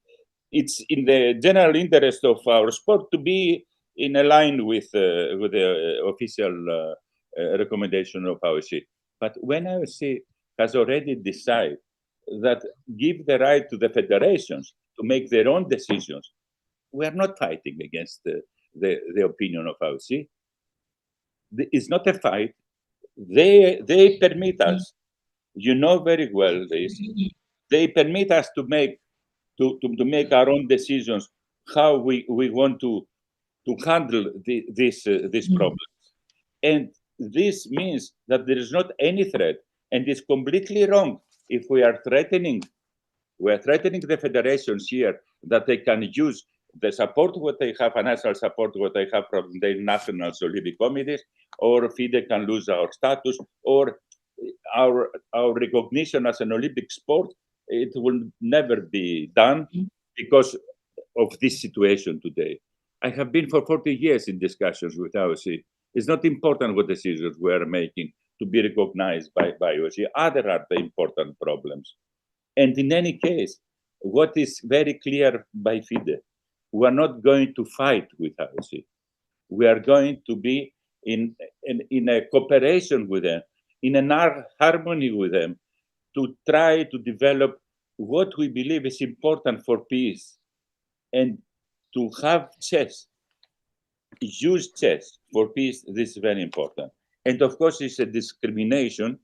it's in the general interest of our sport to be in line with the official recommendation of IOC. But when IOC has already decided that give the right to the federations to make their own decisions, we are not fighting against the opinion of IOC. It's not a fight. They permit us. You know very well this. They permit us to make our own decisions how we want to handle these problems. And this means that there is not any threat, and it's completely wrong if we are threatening the federations here that they can use the support what they have, financial support what they have from their national Olympic committees, or FIDE can lose our status, or our recognition as an Olympic sport. It will never be done because of this situation today. I have been for 40 years in discussions with IOC. It's not important what decisions we are making to be recognized by IOC. Other are the important problems. And in any case, what is very clear by FIDE, we are not going to fight with IOC. We are going to be in a cooperation with them, in an harmony with them, to try to develop what we believe is important for peace, and to have chess, use chess for peace. This is very important. And of course, it's a discrimination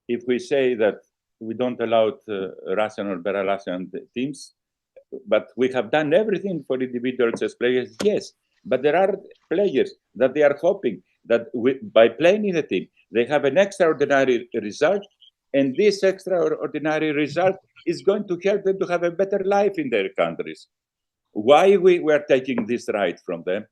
if we say that we don't allow Russian or Belarusian teams, but we have done everything for individual chess players. Yes, but there are players that they are hoping that by playing in a team, they have an extraordinary result, and this extraordinary result is going to help them to have a better life in their countries. Why we are taking this right from them?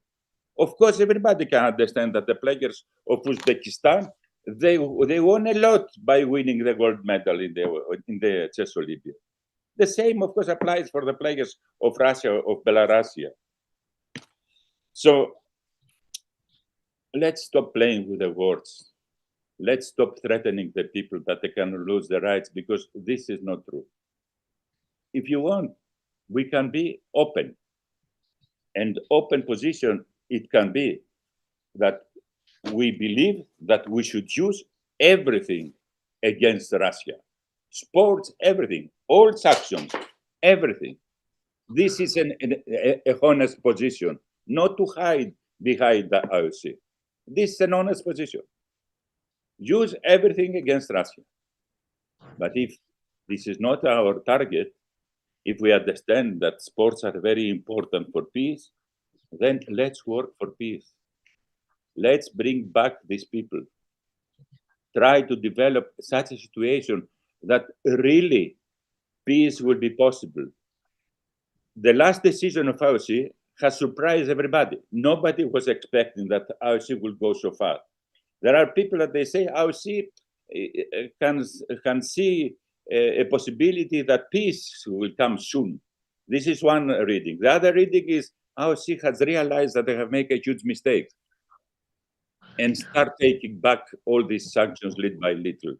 Of course, everybody can understand that the players of Uzbekistan, they won a lot by winning the gold medal in the Chess Olympiad. The same, of course, applies for the players of Russia, of Belarus. So let's stop playing with the words. Let's stop threatening the people that they can lose their rights, because this is not true. If you want, we can be open. And open position, it can be that we believe that we should use everything against Russia. Sports, everything, all sanctions, everything. This is a honest position, not to hide behind the IOC. This is an honest position. Use everything against Russia. But if this is not our target, if we understand that sports are very important for peace, then let's work for peace. Let's bring back these people. Try to develop such a situation that really peace will be possible. The last decision of IOC has surprised everybody. Nobody was expecting that IOC will go so far. There are people that they say IOC can see a possibility that peace will come soon. This is one reading. The other reading is IOC has realized that they have made a huge mistake and start taking back all these sanctions little by little.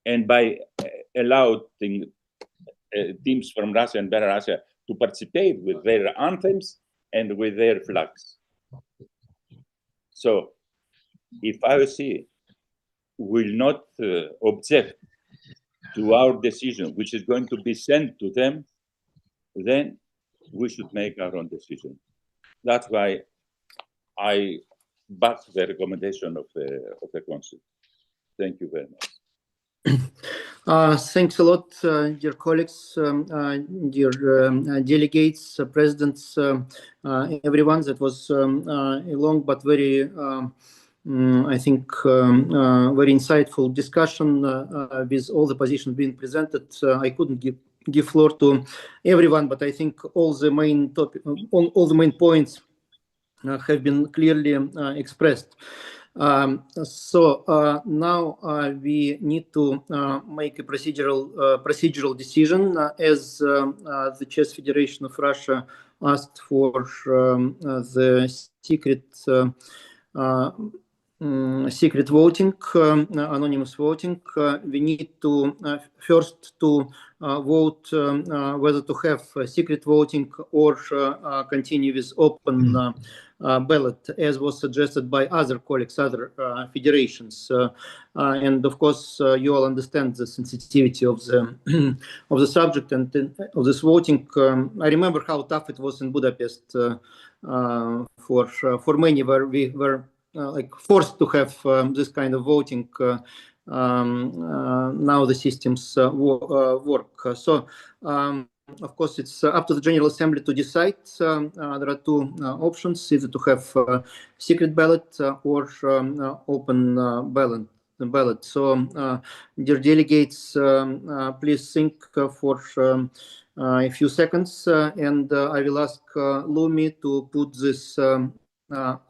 And by allowing teams from Russia and Belarus to participate with their anthems and with their flags. So if IOC will not object to our decision, which is going to be sent to them, then we should make our own decision. That's why I back the recommendation of the Council. Thank you very much.
Thanks a lot, dear colleagues, dear delegates, presidents, everyone. That was a long but very, I think, very insightful discussion with all the positions being presented. I couldn't give floor to everyone, but I think all the main all the main points have been clearly expressed. So now we need to make a procedural decision, as the Chess Federation of Russia asked for the secret voting, anonymous voting. We need to first to vote whether to have secret voting or continue with open ballot, as was suggested by other colleagues, other federations. And of course, you all understand the sensitivity of the of the subject and of this voting. I remember how tough it was in Budapest for many, where we were like forced to have this kind of voting. Now the systems work. So of course, it's up to the General Assembly to decide. There are two options: either to have secret ballot or open ballot. So, dear delegates, please think for a few seconds, and I will ask Lumi to put this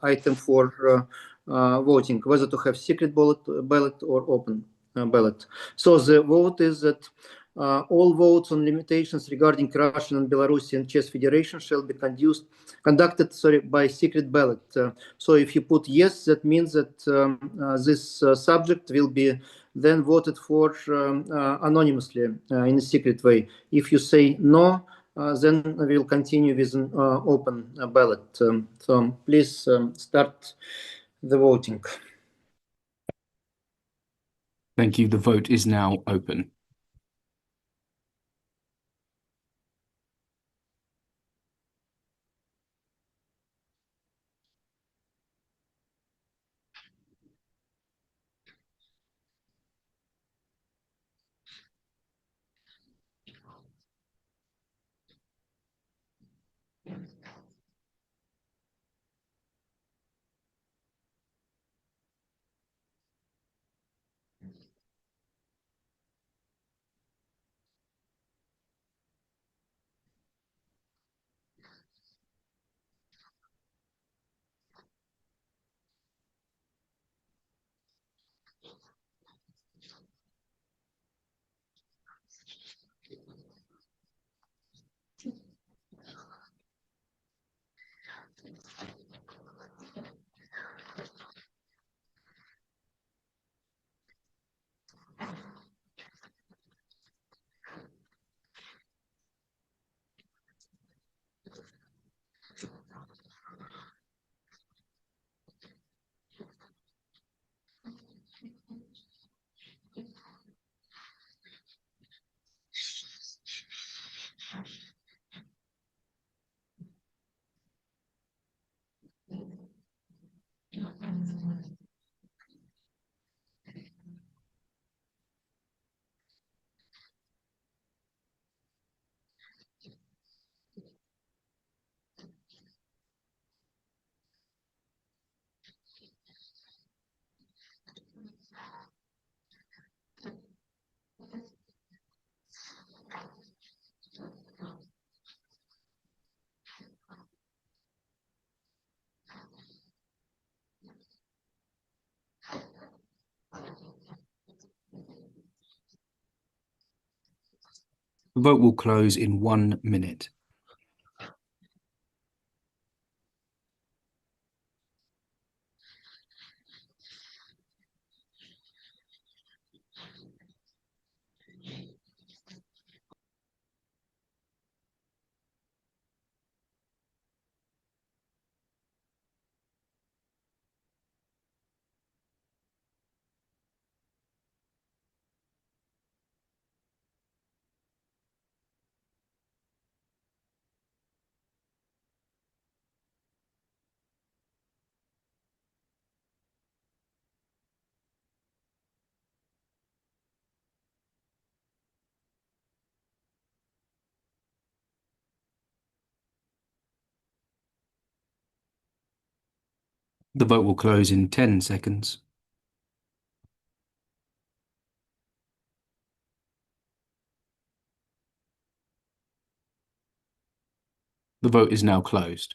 item for voting, whether to have secret ballot or open ballot. So the vote is that all votes on limitations regarding Russian and Belarusian Chess Federation shall be conducted by secret ballot. So if you put yes, that means that this subject will be then voted for anonymously in a secret way. If you say no, then we'll continue with an open ballot. So please start the voting.
Thank you. The vote is now open. The vote will close in 1 minute. The vote will close in 10 seconds. The vote is now closed.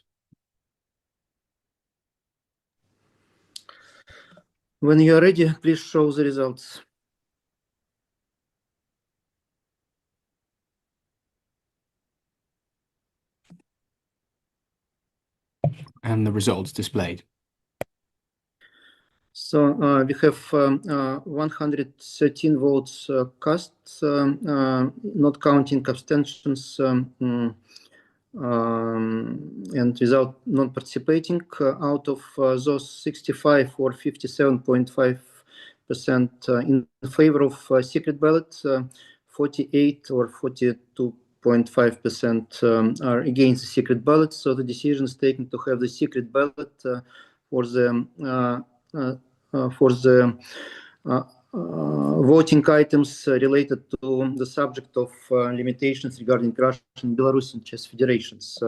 When you are ready, please show the results.
And the results displayed.
So we have 113 votes cast, not counting abstentions. and without non-participating, out of those 65 or 57.5% in favor of secret ballot, 48 or 42.5% are against the secret ballot. So the decision is taken to have the secret ballot for the voting items related to the subject of limitations regarding Russia and Belarus and chess federations.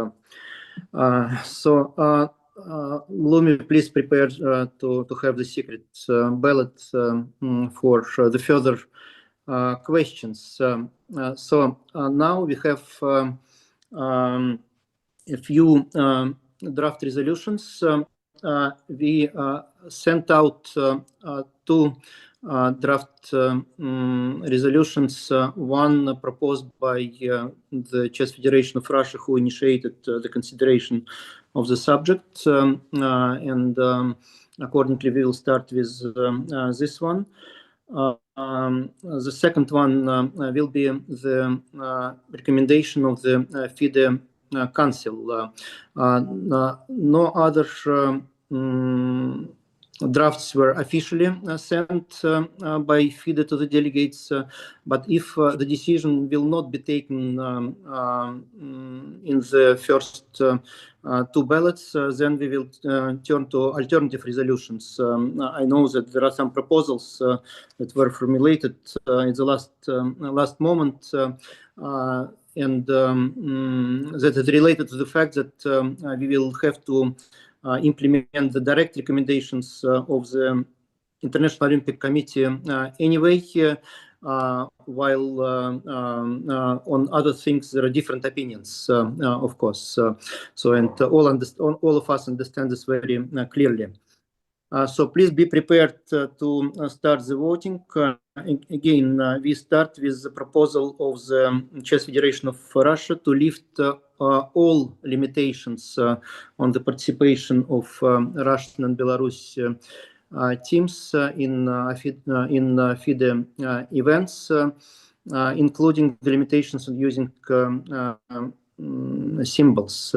Lumi, please prepare to have the secret ballot for the further questions. Now we have a few draft resolutions. We sent out two draft resolutions, one proposed by the Chess Federation of Russia, who initiated the consideration of the subject, and accordingly we will start with this one. The second one will be the recommendation of the FIDE Council. No other drafts were officially sent by FIDE to the delegates, but if the decision will not be taken in the first two ballots, then we will turn to alternative resolutions. I know that there are some proposals that were formulated in the last moment, and that is related to the fact that we will have to implement the direct recommendations of the International Olympic Committee anyway, while on other things there are different opinions, of course. And all of us understand this very clearly. So please be prepared to start the voting. Again, we start with the proposal of the Chess Federation of Russia to lift all limitations on the participation of Russian and Belarus teams in FIDE events, including the limitations on using symbols.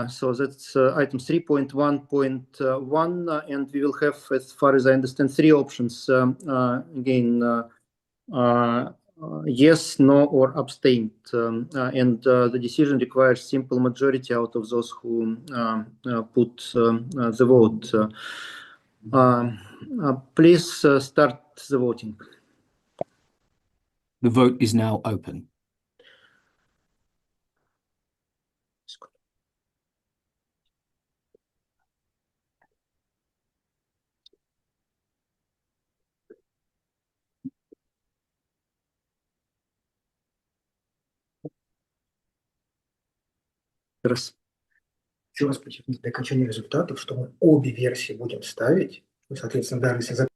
So that's item 3.1.1, and we will have, as far as I understand, three options. Again, yes, no, or abstained. And the decision requires simple majority out of those who put the vote. Please start the voting.
The vote is now open.
Еще раз подчеркну, для окончания результатов, что мы обе версии будем ставить. И, соответственно, даже если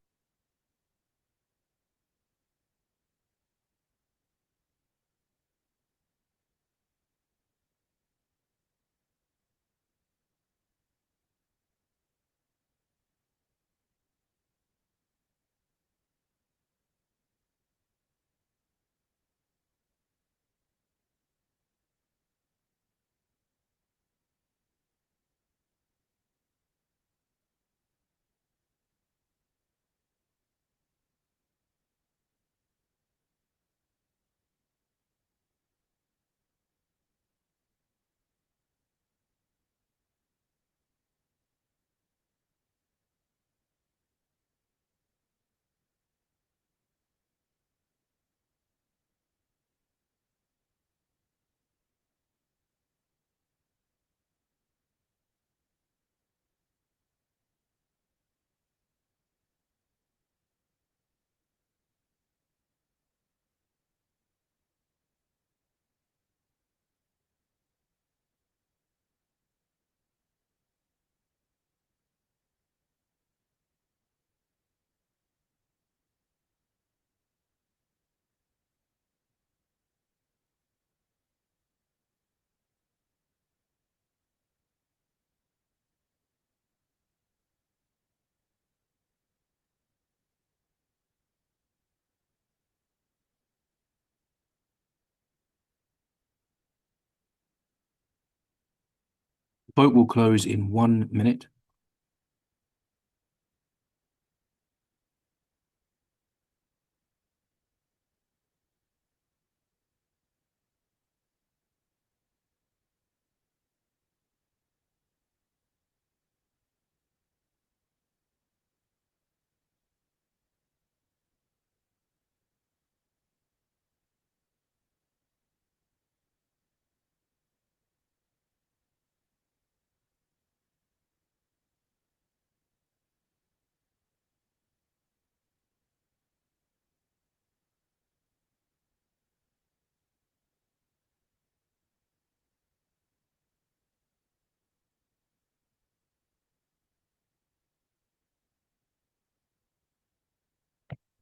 Vote will close in 1 minute.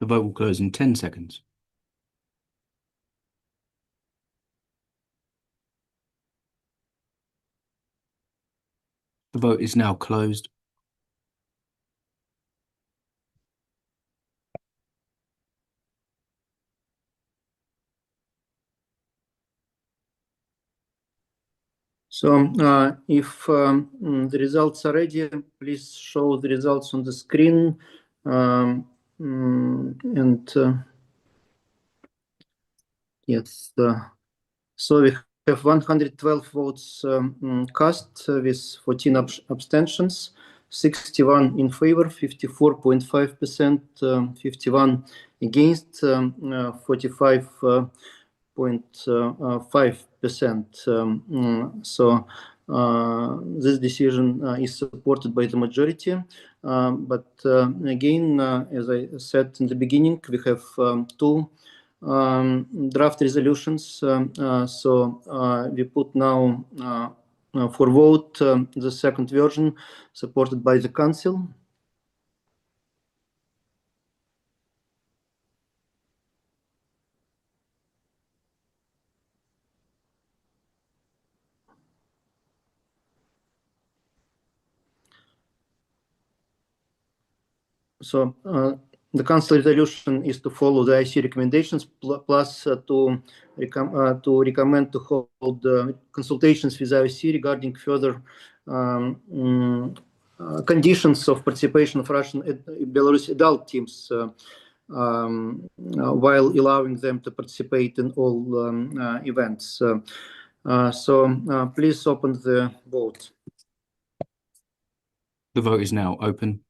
The vote will close in 10 seconds. The vote is now closed.
So if the results are ready, please show the results on the screen. Yes, so we have 112 votes cast with 14 abstentions, 61 in favor, 54.5%, 51 against, 45.5%. So this decision is supported by the majority. But again, as I said in the beginning, we have two draft resolutions. So we put now for vote the second version supported by the Council. So the Council resolution is to follow the IC recommendations, plus to recommend to hold consultations with IC regarding further conditions of participation of Russian Belarus adult teams, while allowing them to participate in all events. So please open the vote.
The vote is now open.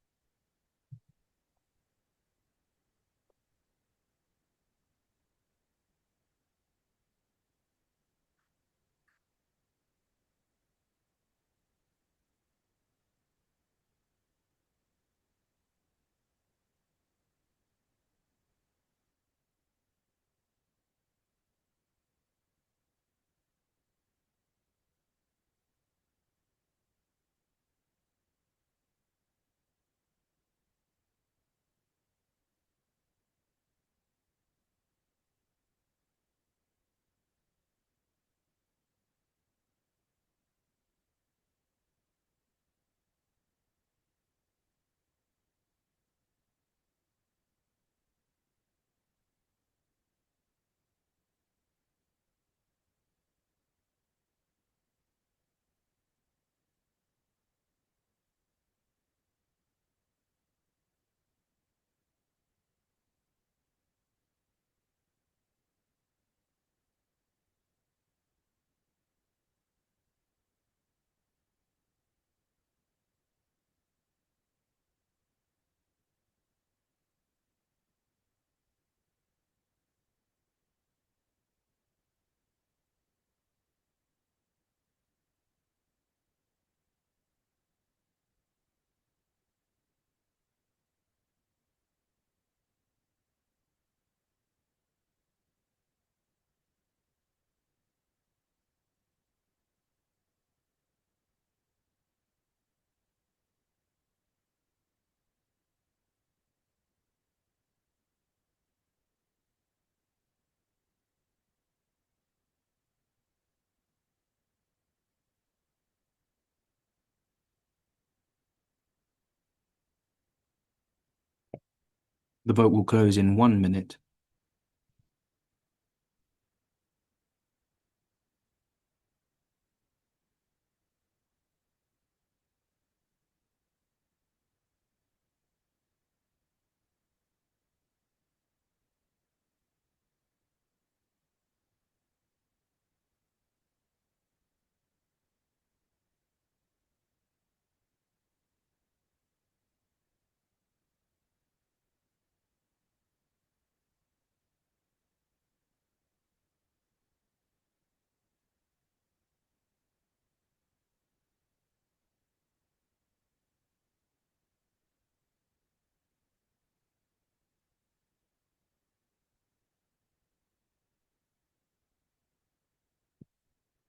The vote will close in 1 minute.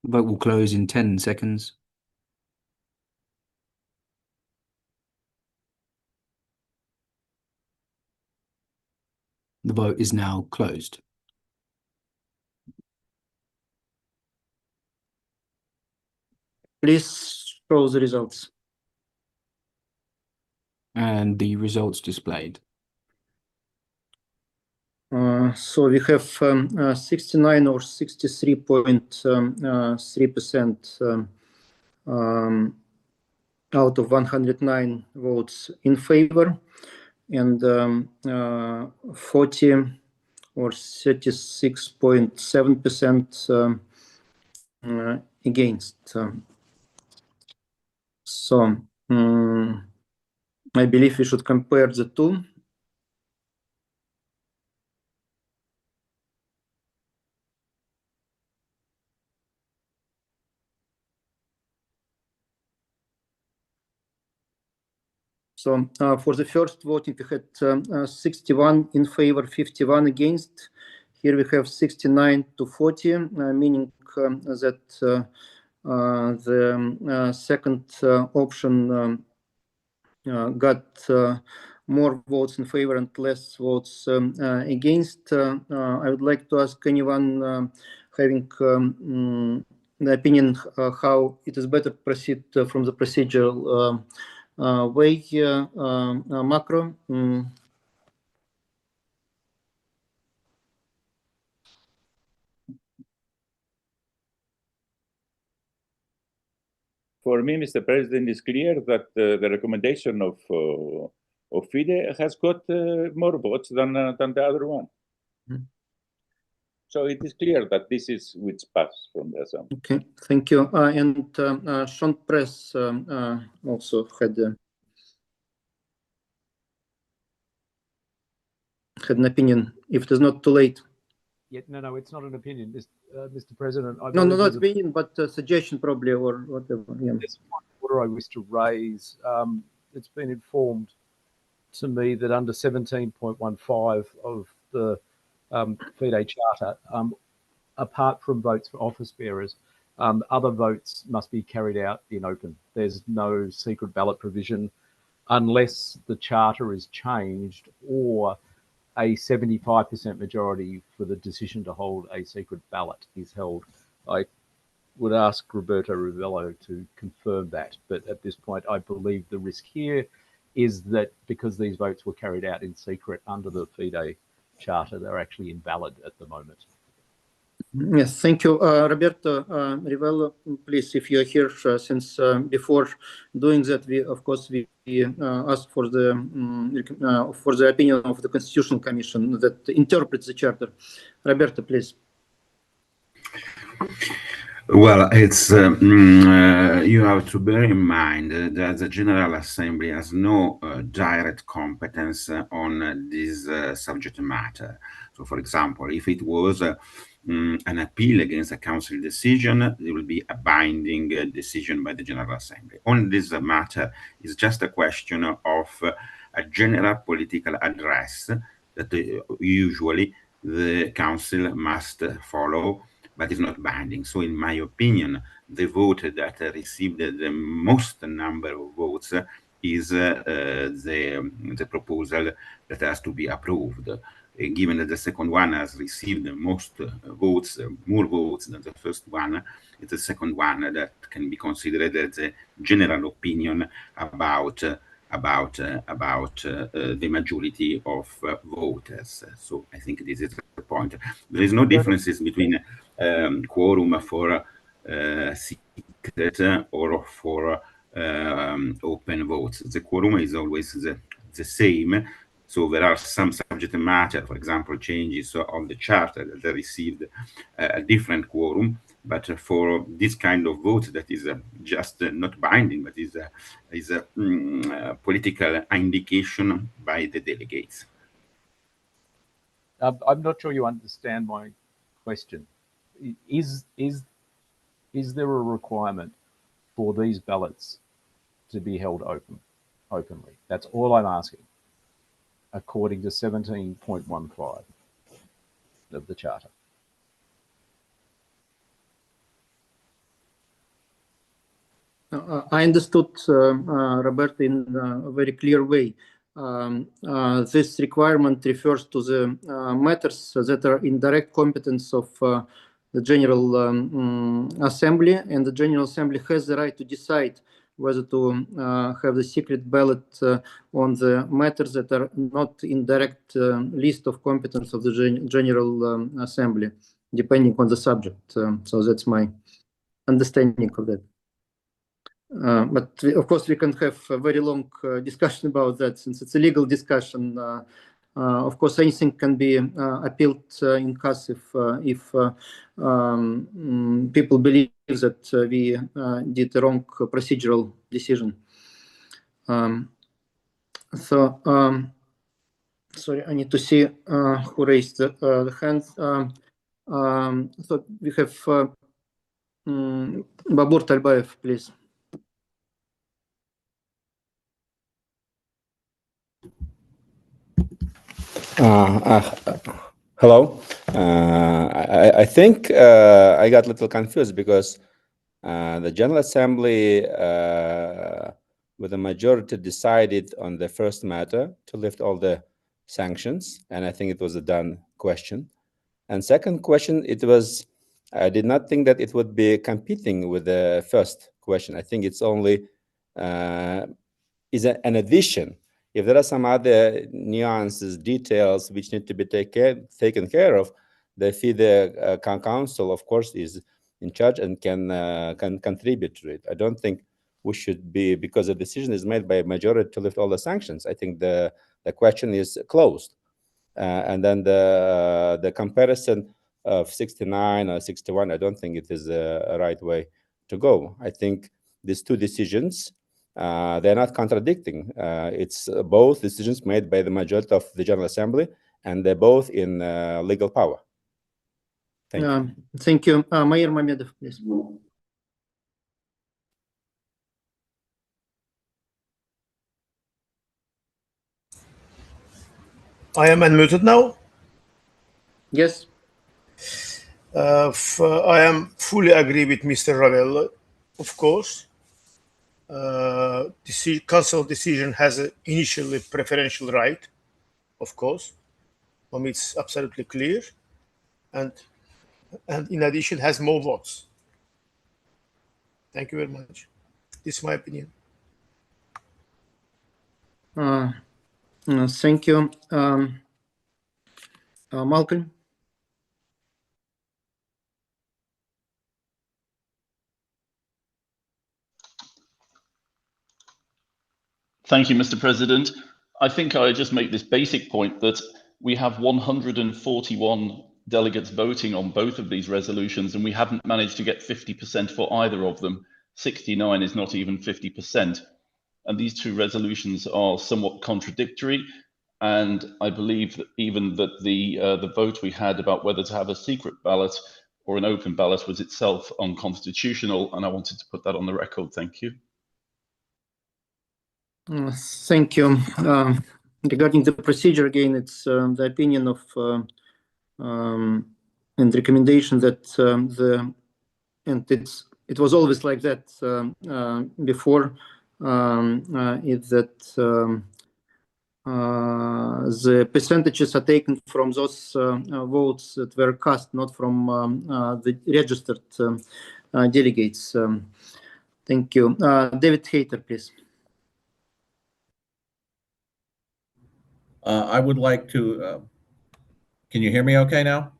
The vote will close in 10 seconds. The vote is now closed.
Please show the results.
And the results displayed.
So we have 69 or 63.3% out of 109 votes in favor, and 40 or 36.7% against. So I believe we should compare the two. So for the first voting, we had 61 in favor, 51 against. Here we have 69 to 40, meaning that the second option got more votes in favor and less votes against. I would like to ask anyone having the opinion how it is better to proceed from the procedural way, Macro.
For me, Mr. President, it's clear that the recommendation of FIDE has got more votes than the other one. So it is clear that this is which pass from the assembly.
Okay, thank you. And Sean Press also had an opinion. If it is not too late.
Yeah, no, it's not an opinion, Mr. President.
No, not opinion, but suggestion probably or whatever. Yeah.
There's one order I wish to raise. It's been informed to me that under 17.15 of the FIDE Charter, apart from votes for office bearers, other votes must be carried out in open. There's no secret ballot provision unless the Charter is changed or a 75% majority for the decision to hold a secret ballot is held. I would ask Roberto Rivello to confirm that, but at this point, I believe the risk here is that because these votes were carried out in secret under the FIDE Charter, they're actually invalid at the moment.
Yes, thank you, Roberto Rivello. Please, if you're here, since before doing that, we of course asked for the opinion of the Constitutional Commission that interprets the charter. Roberto, please.
Well, it's you have to bear in mind that the General Assembly has no direct competence on this subject matter. So, for example, if it was an appeal against a council decision, there will be a binding decision by the General Assembly. On this matter, it's just a question of a general political address that usually the council must follow, but it's not binding. So in my opinion, the vote that received the most number of votes is the proposal that has to be approved. Given that the second one has received the most votes, more votes than the first one, it's the second one that can be considered as a general opinion about the majority of voters. So I think this is the point. There is no differences between quorum for secret or for open votes. The quorum is always the same. So there are some subject matter, for example, changes of the charter that received a different quorum. But for this kind of vote that is just not binding, but is a political indication by the delegates.
I'm not sure you understand my question. Is there a requirement for these ballots to be held openly? That's all I'm asking, according to 17.15 of the Charter.
I understood, Robert, in a very clear way. This requirement refers to the matters that are in direct competence of the General Assembly, and the General Assembly has the right to decide whether to have the secret ballot on the matters that are not in direct list of competence of the General Assembly, depending on the subject. So that's my understanding of that. But of course, we can have a very long discussion about that, since it's a legal discussion. Of course, anything can be appealed in CAS if people believe that we did a wrong procedural decision. Sorry, I need to see who raised the hand. So we have Babur Talbayev, please.
Hello. I think I got a little confused because the General Assembly, with a majority, decided on the first matter to lift all the sanctions, and I think it was a done question. And second question, I did not think that it would be competing with the first question. I think it's only is an addition. If there are some other nuances, details which need to be taken care of, the FIDE Council, of course, is in charge and can contribute to it. I don't think we should be, because the decision is made by a majority to lift all the sanctions. I think the question is closed. And then the comparison of 69 or 61, I don't think it is a right way to go. I think these two decisions, they're not contradicting. It's both decisions made by the majority of the General Assembly, and they're both in legal power. Thank you.
Thank you. Mayer Mamedov, please.
I am unmuted now.
Yes.
I am fully agree with Mr. Ravel, of course. Council decision has an initially preferential right, of course. It's absolutely clear, and in addition has more votes. Thank you very much. This is my opinion.
Thank you. Malcolm.
Thank you, Mr. President. I think I just make this basic point that we have 141 delegates voting on both of these resolutions, and we haven't managed to get 50% for either of them. 69 is not even 50%. And these two resolutions are somewhat contradictory. And I believe that even that the vote we had about whether to have a secret ballot or an open ballot was itself unconstitutional. And I wanted to put that on the record. Thank you.
Thank you. Regarding the procedure, again, it's the opinion of and recommendation that it was always like that before. Is that the percentages are taken from those votes that were cast, not from the registered delegates. Thank you. David Hayter, please.
I would like to, can you hear me okay now?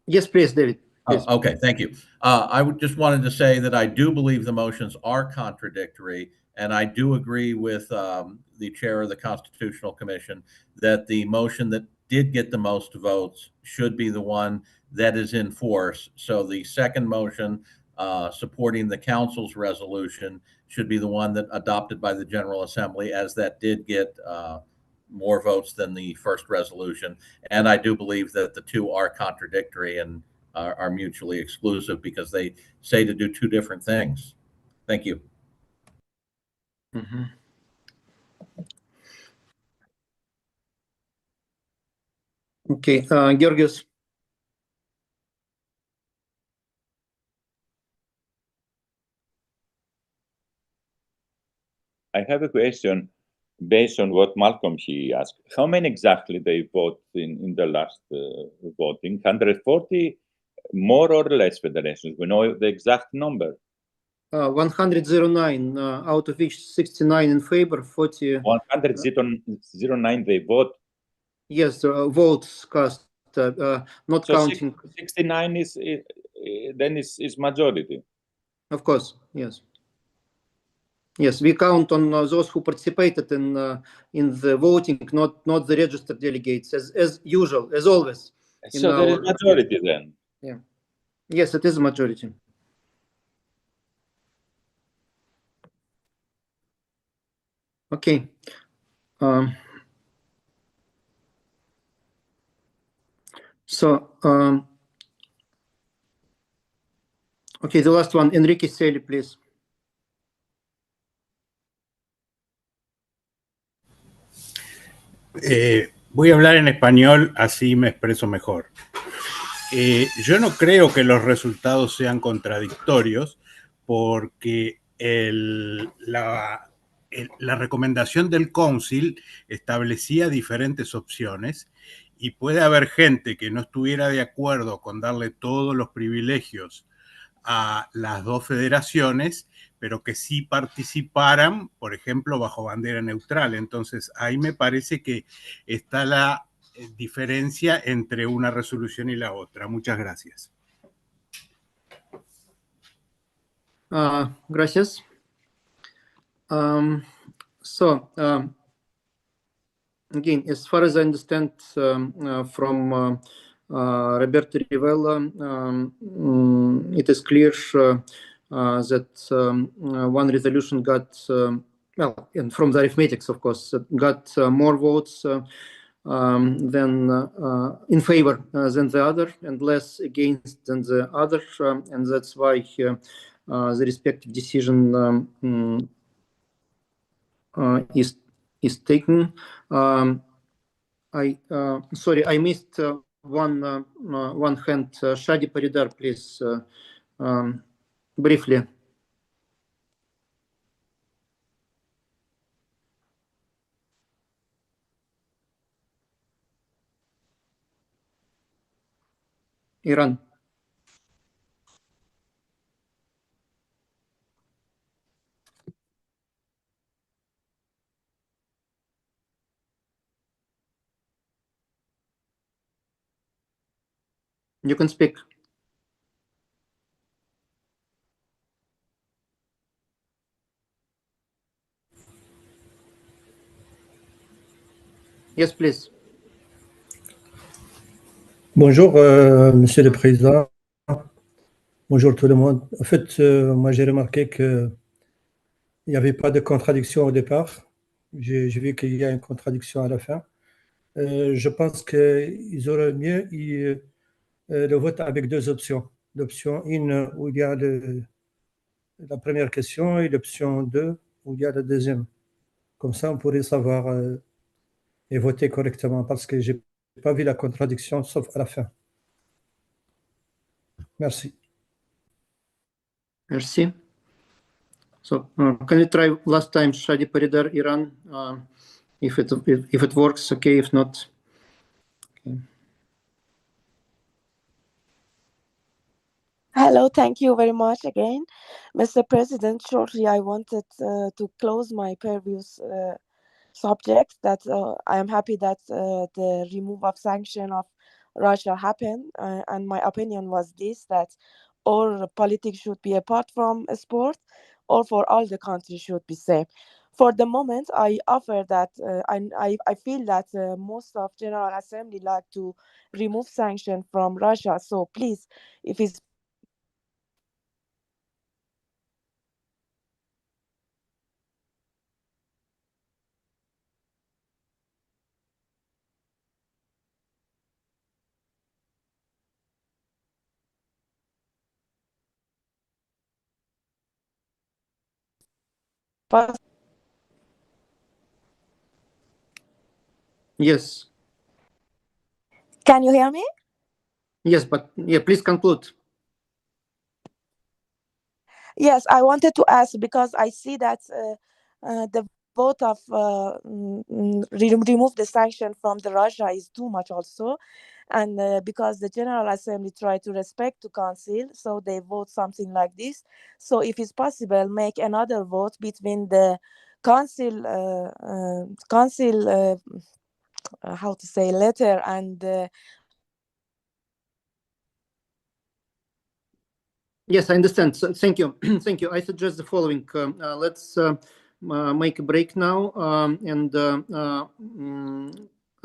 Yes, please, David. Please.
Oh, okay, thank you. I just wanted to say that I do believe the motions are contradictory, and I do agree with the chair of the Constitutional Commission that the motion that did get the most votes should be the one that is in force. So the second motion supporting the council's resolution should be the one that adopted by the General Assembly, as that did get more votes than the first resolution. And I do believe that the two are contradictory and are mutually exclusive because they say to do two different things. Thank you.
Mm-hmm. Okay, Georgios.
I have a question based on what Malcolm he asked. How many exactly they vote in the last voting? 140, more or less federations? We know the exact number.
109, out of which 69 in favor, 40.
109 they vote.
Yes, votes cast, not
So
counting.
69 is then is majority.
Of course, yes. Yes, we count on those who participated in the voting, not the registered delegates, as usual, as always.
So there is majority then.
Yeah. Yes, it is a majority. Okay. Okay, the last one, Enrique Sely, please.
Voy a hablar en español, así me expreso mejor. Yo no creo que los resultados sean contradictorios porque la recomendación del Council establecía diferentes opciones y puede haber gente que no estuviera de acuerdo con darle todos los privilegios a las dos federaciones, pero que sí participaran, por ejemplo, bajo bandera neutral. Entonces, ahí me parece que está la diferencia entre una resolución y la otra. Muchas gracias.
Gracias. Again, as far as I understand from Roberto Rivella, it is clear that one resolution got, well, and from the arithmetics, of course, got more votes than in favor than the other, and less against than the other, and that's why the respective decision is taken. Sorry, I missed one hand. Shadi Paridar, please, briefly. Iran. You can speak. Yes, please.
Bonjour, Monsieur le Président. Bonjour tout le monde. En fait, moi j'ai remarqué qu'il n'y avait pas de contradiction au départ. J'ai vu qu'il y a une contradiction à la fin. Je pense qu'ils auraient mieux eu le vote avec deux options. L'option 1 où il y a la première question et l'option 2 où il y a la deuxième. Comme ça, on pourrait savoir et voter correctement parce que je n'ai pas vu la contradiction sauf à la fin. Merci.
Merci. So, can you try last time, Shadi Paridar, Iran? If it works, okay. If not, okay.
Hello, thank you very much again. Mr. President, shortly I wanted to close my previous subject that I am happy that the remove of sanction of Russia happened, and my opinion was this, that all politics should be apart from sport, or for all the countries should be same. For the moment, I offer that I feel that most of General Assembly like to remove sanction from Russia. So please, if it's
Yes.
Can you hear me?
Yes, but yeah, please conclude.
Yes, I wanted to ask because I see that the vote of remove the sanction from the Russia is too much also, and because the General Assembly tried to respect the council, so they vote something like this. So if it's possible, make another vote between the council how to say letter and
Yes, I understand. So, thank you. Thank you. I suggest the following. Let's make a break now.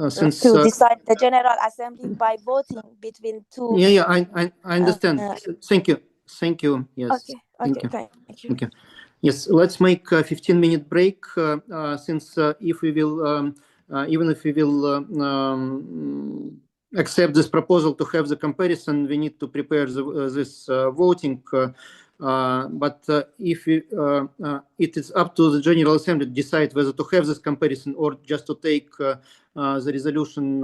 Since
to decide the General Assembly by voting between two.
yeah, I understand. Thank you. Thank you. Yes.
Okay.
Thank you.
Thank you.
Thank you. Yes, let's make a 15-minute break. Since if we will, even if we will accept this proposal to have the comparison, we need to prepare this voting. But if it is up to the General Assembly to decide whether to have this comparison or just to take the resolution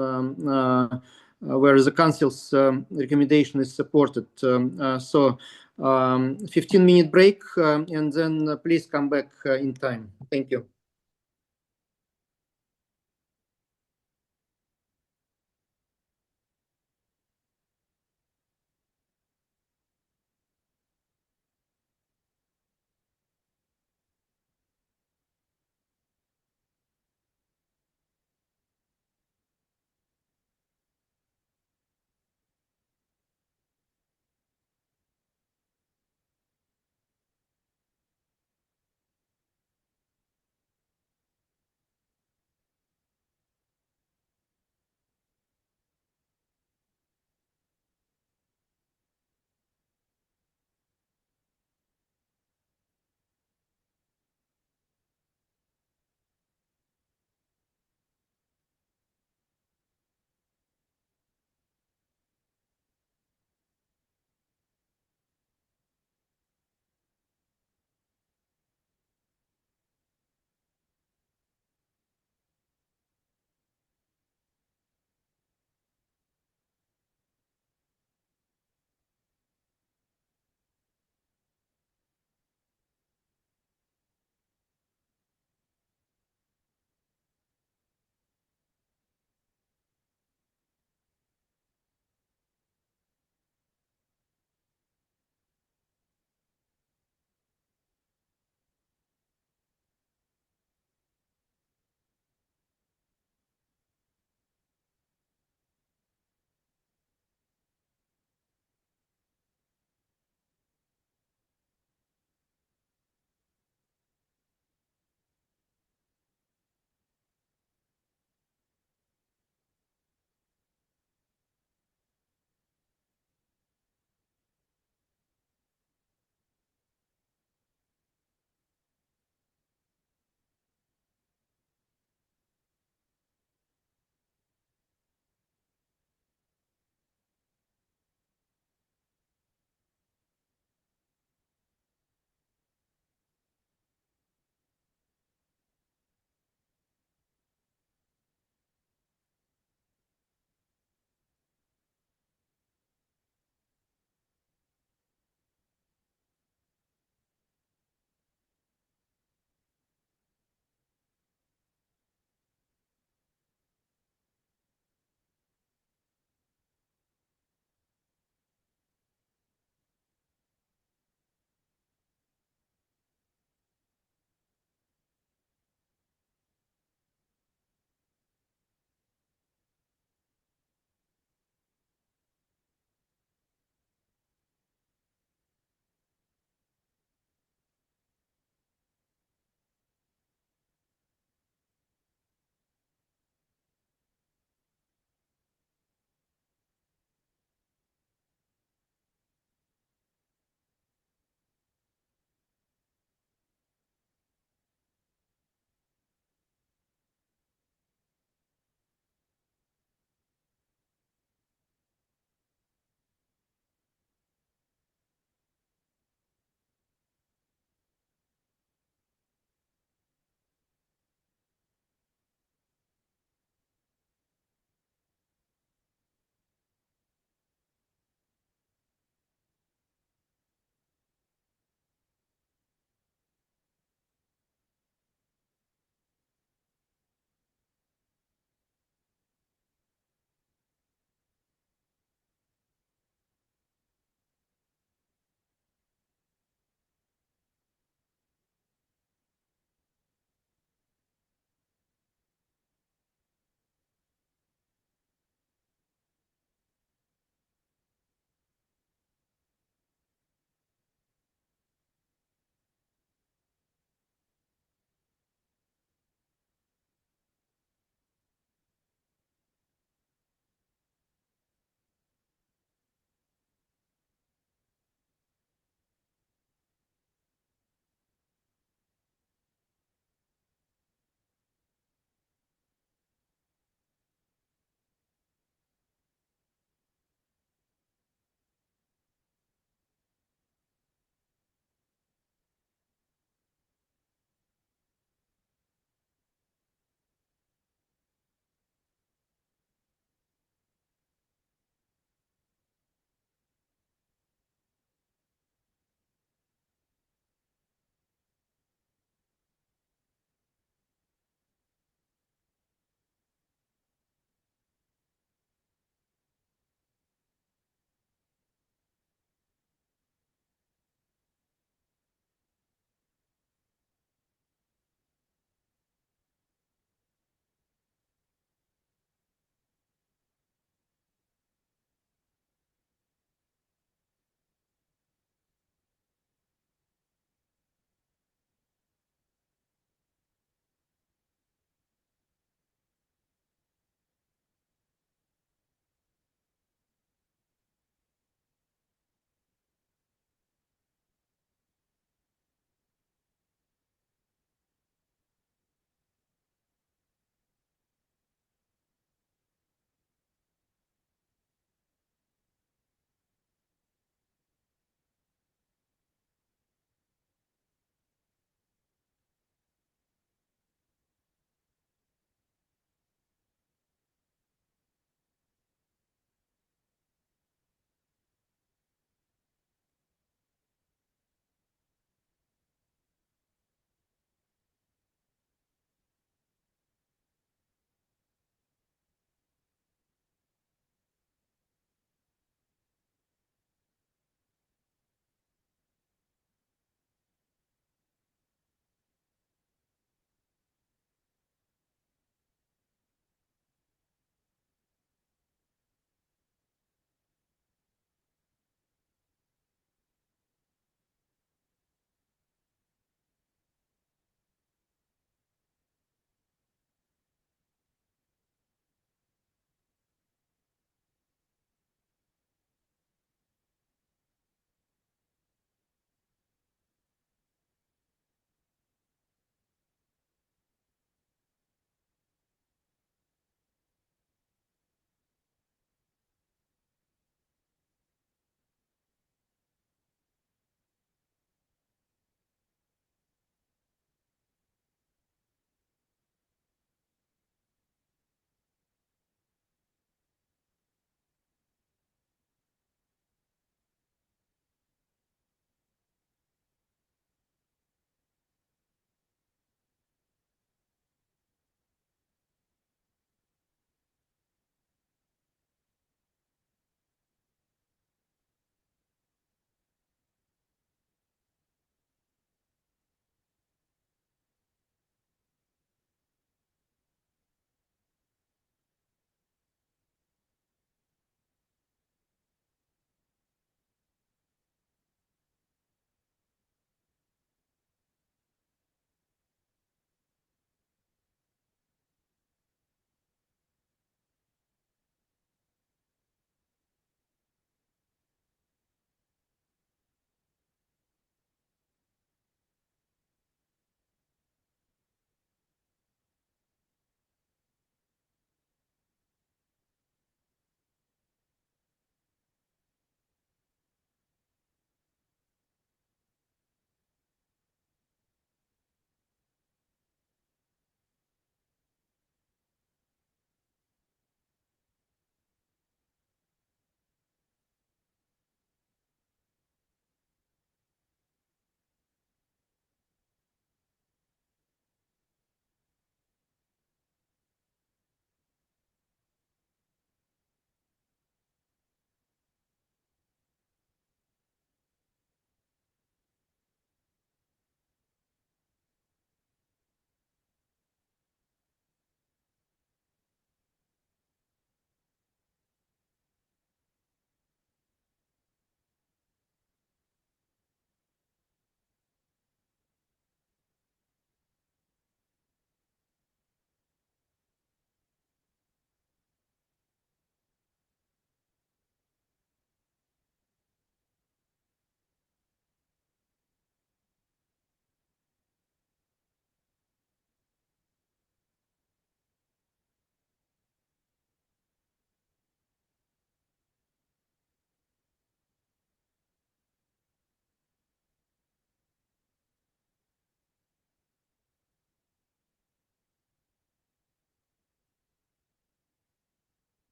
where the Council's recommendation is supported. So 15-minute break, and then please come back in time. Thank you.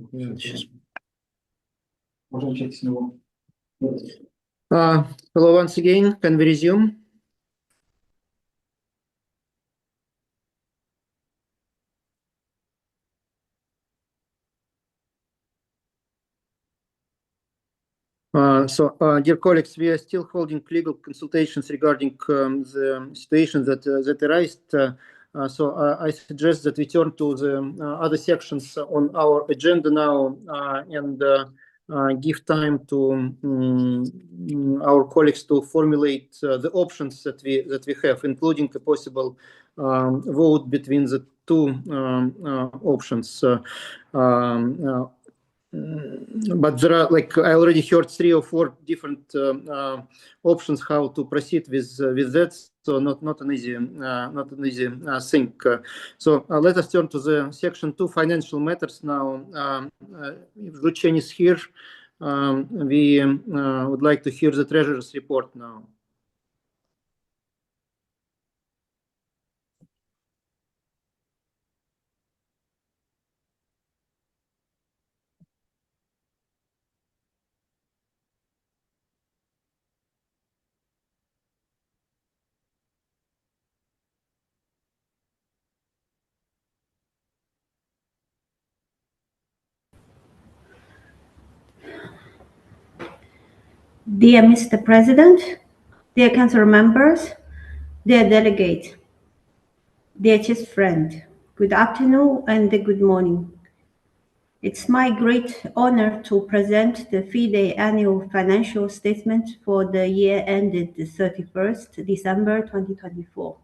Hello once again. Can we resume? Dear colleagues, we are still holding legal consultations regarding the situation that arised. I suggest that we turn to the other sections on our agenda now and give time to our colleagues to formulate the options that we have, including a possible vote between the two options. But there are, like, I already heard 3 or 4 different options how to proceed with that. So not an easy thing. So let us turn to the section 2, financial matters now. If Lucian is here, we would like to hear the treasurer's report now.
Dear Mr. President, dear council members, dear delegate, dear chess friend, good afternoon and good morning. It's my great honor to present the FIDE annual financial statement for the year ended 31st December 2024.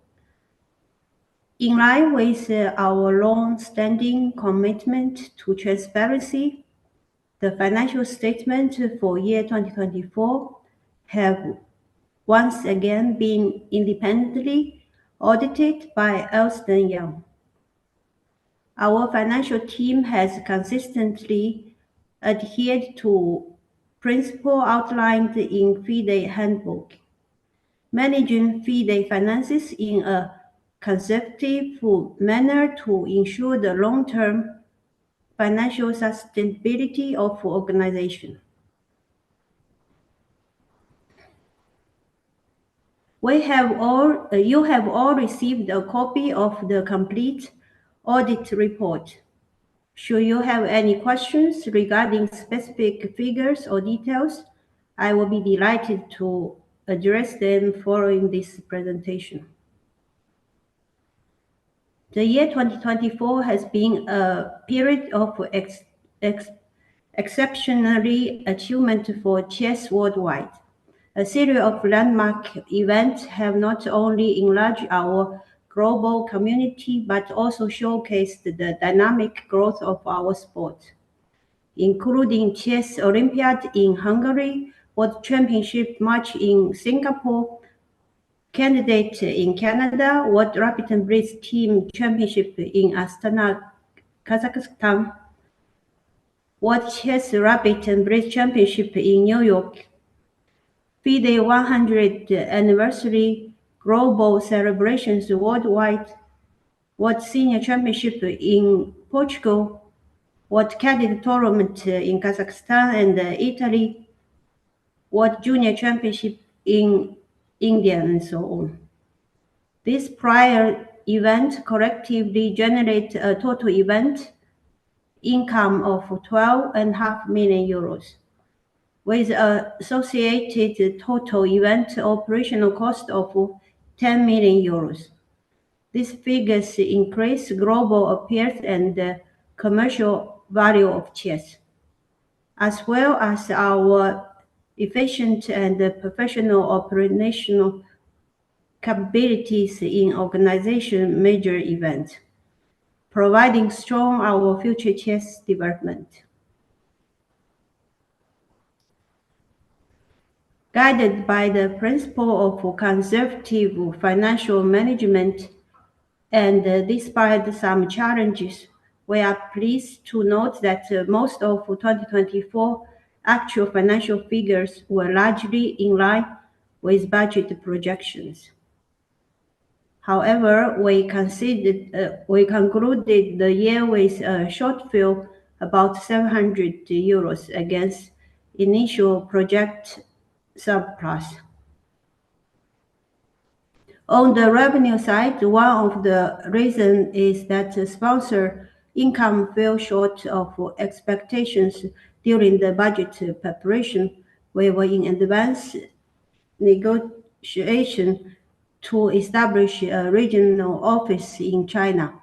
In line with our long-standing commitment to transparency, the financial statement for year 2024 have once again been independently audited by Ernst & Young. Our financial team has consistently adhered to principles outlined in FIDE handbook, managing FIDE finances in a conservative manner to ensure the long-term financial sustainability of organization. You have all received a copy of the complete audit report. Should you have any questions regarding specific figures or details, I will be delighted to address them following this presentation. The year 2024 has been a period of exceptionary achievement for chess worldwide. A series of landmark events have not only enlarged our global community, but also showcased the dynamic growth of our sport, including Chess Olympiad in Hungary, World Championship match in Singapore, candidate in Canada, World Rapid and Blitz Team Championship in Astana, Kazakhstan, World Chess Rapid and Blitz Championship in New York, FIDE 100th Anniversary Global Celebrations Worldwide, World Senior Championship in Portugal, World Cadet Tournament in Kazakhstan and Italy, World Junior Championship in India, and so on. This prior event collectively generate a total event income of 12.5 million euros. With associated total event operational cost of 10 million euros. These figures increase global appeal and commercial value of chess, as well as our efficient and professional operational capabilities in organization major events, providing strong our future chess development. Guided by the principle of conservative financial management and despite some challenges, we are pleased to note that most of 2024 actual financial figures were largely in line with budget projections. However, we concluded the year with a shortfall about 700 euros against initial project surplus. On the revenue side, one of the reasons is that the sponsor income fell short of expectations during the budget preparation. We were in advance negotiation to establish a regional office in China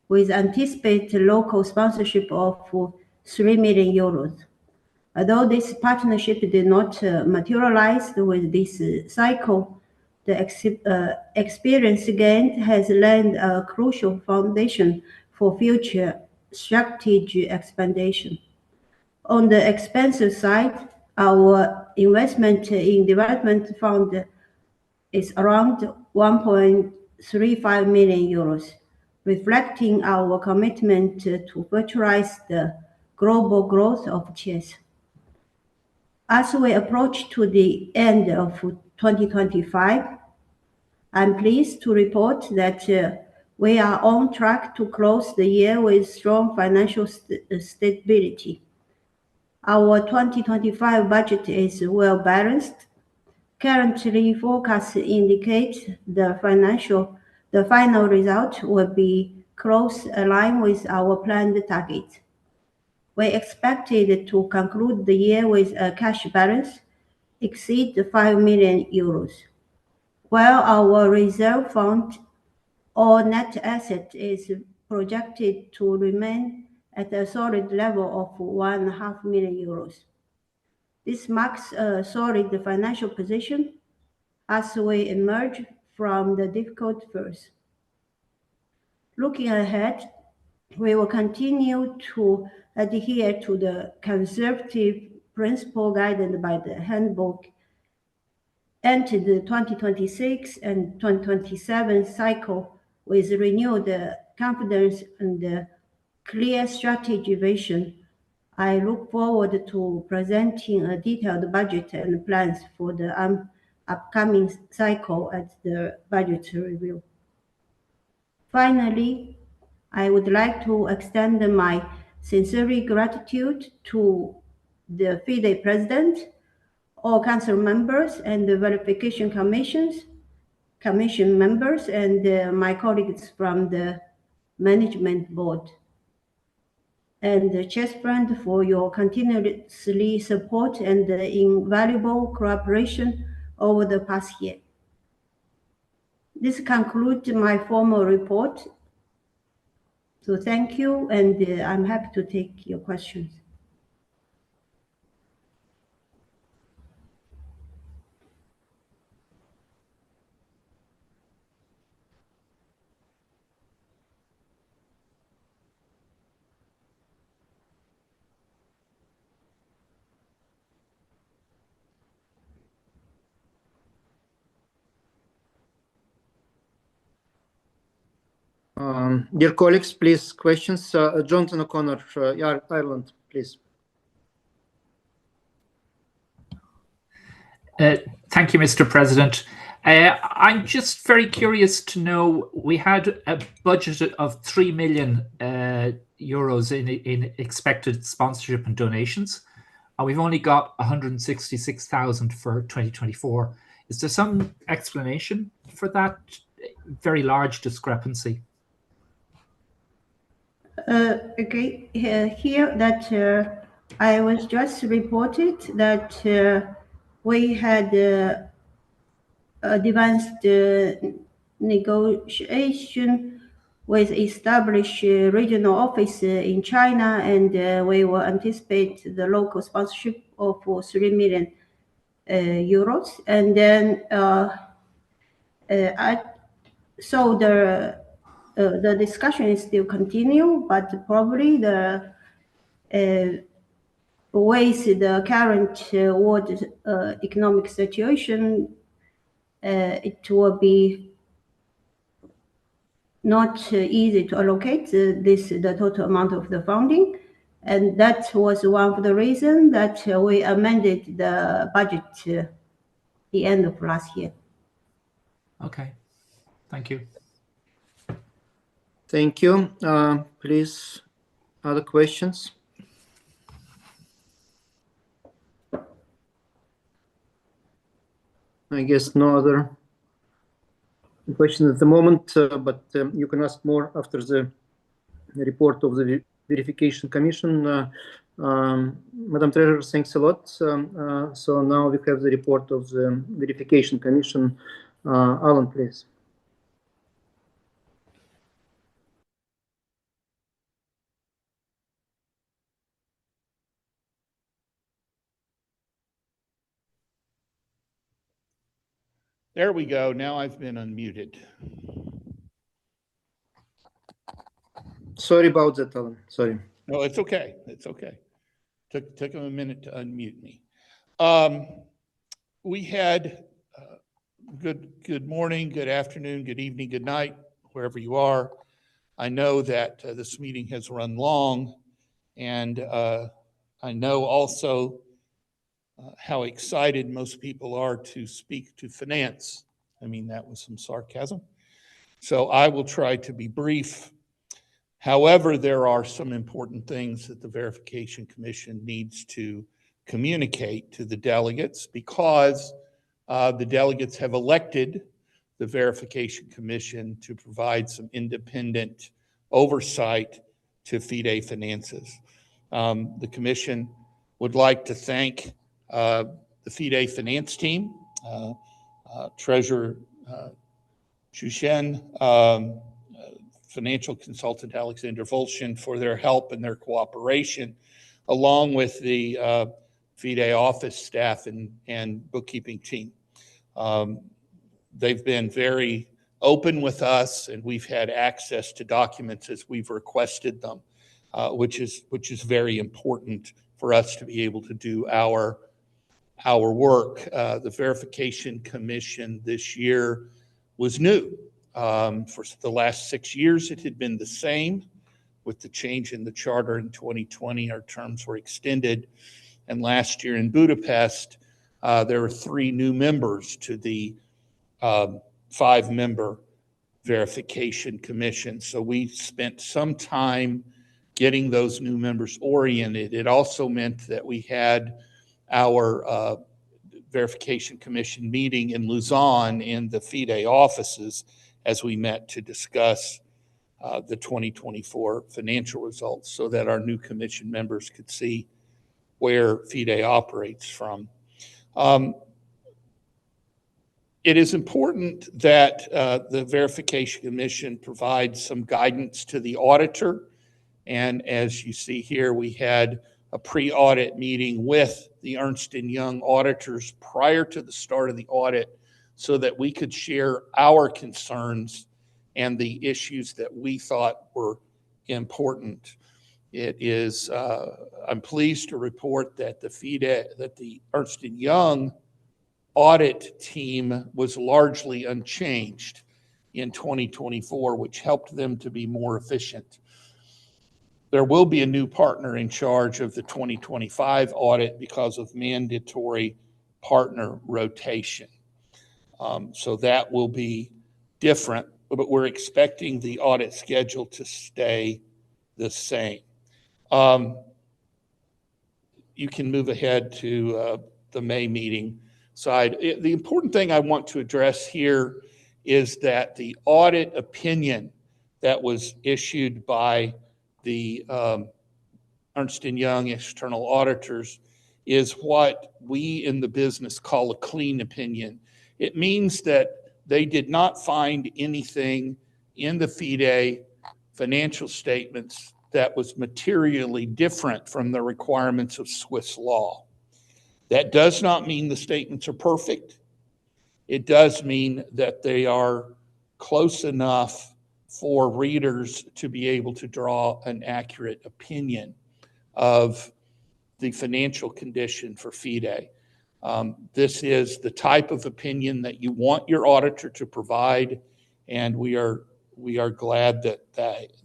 with anticipated local sponsorship of 3 million euros. Although this partnership did not materialize with this cycle, the experience gained has laid a crucial foundation for future strategic expansion. On the expenses side, our investment in development fund is around 1.35 million euros, reflecting our commitment to fertilize the global growth of chess. As we approach to the end of 2025, I'm pleased to report that we are on track to close the year with strong financial stability. Our 2025 budget is well balanced. Currently, forecasts indicate the final result will be close aligned with our planned target. We expected to conclude the year with a cash balance exceed 5 million euros, while our reserve fund or net asset is projected to remain at a solid level of 1.5 million euros. This marks a solid financial position as we emerge from the difficult phase. Looking ahead, we will continue to adhere to the conservative principle guided by the handbook, enter the 2026 and 2027 cycle with renewed confidence and clear strategy vision. I look forward to presenting a detailed budget and plans for the upcoming cycle at the budget review. Finally, I would like to extend my sincere gratitude to the FIDE President, all council members and the verification commission members, and my colleagues from the management board, and the Chess Fund for your continuously support and invaluable cooperation over the past year. This concludes my formal report. So thank you, and I'm happy to take your questions.
Dear colleagues, please, questions. Jonathan O'Connor, Ireland, please.
Thank you, Mr. President. I'm just very curious to know, we had a budget of 3 million euros in expected sponsorship and donations, and we've only got 166,000 for 2024. Is there some explanation for that very large discrepancy?
Okay, here that I was just reported that we had advanced negotiation with established regional office in China, and we will anticipate the local sponsorship of 3 million euros. And then so the discussion is still continue, but probably the with the current world economic situation, it will be not easy to allocate the total amount of the funding, and that was one of the reasons that we amended the budget the end of last year.
Okay, thank you.
Thank you. Please, other questions? I guess no other question at the moment, but you can ask more after the report of the Verification Commission. Madam Treasurer, thanks a lot. So now we have the report of the Verification Commission. Alan, please.
There we go. Now I've been unmuted.
Sorry about that, Alan. Sorry.
No, it's okay. It's okay. Took him a minute to unmute me. We had good morning, good afternoon, good evening, good night, wherever you are. I know that this meeting has run long, and I know also how excited most people are to speak to finance. I mean that with some sarcasm. So I will try to be brief. However, there are some important things that the Verification Commission needs to communicate to the delegates because the delegates have elected the Verification Commission to provide some independent oversight to FIDE finances. The Commission would like to thank the FIDE finance team, Treasurer Chushen, financial consultant Alexander Volshin for their help and their cooperation, along with the FIDE office staff and bookkeeping team. They've been very open with us, and we've had access to documents as we've requested them, which is very important for us to be able to do our work. The Verification Commission this year was new. For the last 6 years, it had been the same. With the change in the charter in 2020, our terms were extended. And last year in Budapest, there were 3 new members to the 5-member Verification Commission. So we spent some time getting those new members oriented. It also meant that we had our Verification Commission meeting in Lausanne in the FIDE offices as we met to discuss the 2024 financial results so that our new commission members could see where FIDE operates from. It is important that the Verification Commission provides some guidance to the auditor. And as you see here, we had a pre-audit meeting with the Ernst & Young auditors prior to the start of the audit so that we could share our concerns and the issues that we thought were important. It is, I'm pleased to report that the Ernst & Young audit team was largely unchanged in 2024, which helped them to be more efficient. There will be a new partner in charge of the 2025 audit because of mandatory partner rotation. So that will be different, but we're expecting the audit schedule to stay the same. You can move ahead to the May meeting side. The important thing I want to address here is that the audit opinion that was issued by the Ernst & Young external auditors is what we in the business call a clean opinion. It means that they did not find anything in the FIDE financial statements that was materially different from the requirements of Swiss law. That does not mean the statements are perfect. It does mean that they are close enough for readers to be able to draw an accurate opinion of the financial condition for FIDE. This is the type of opinion that you want your auditor to provide, and we are glad that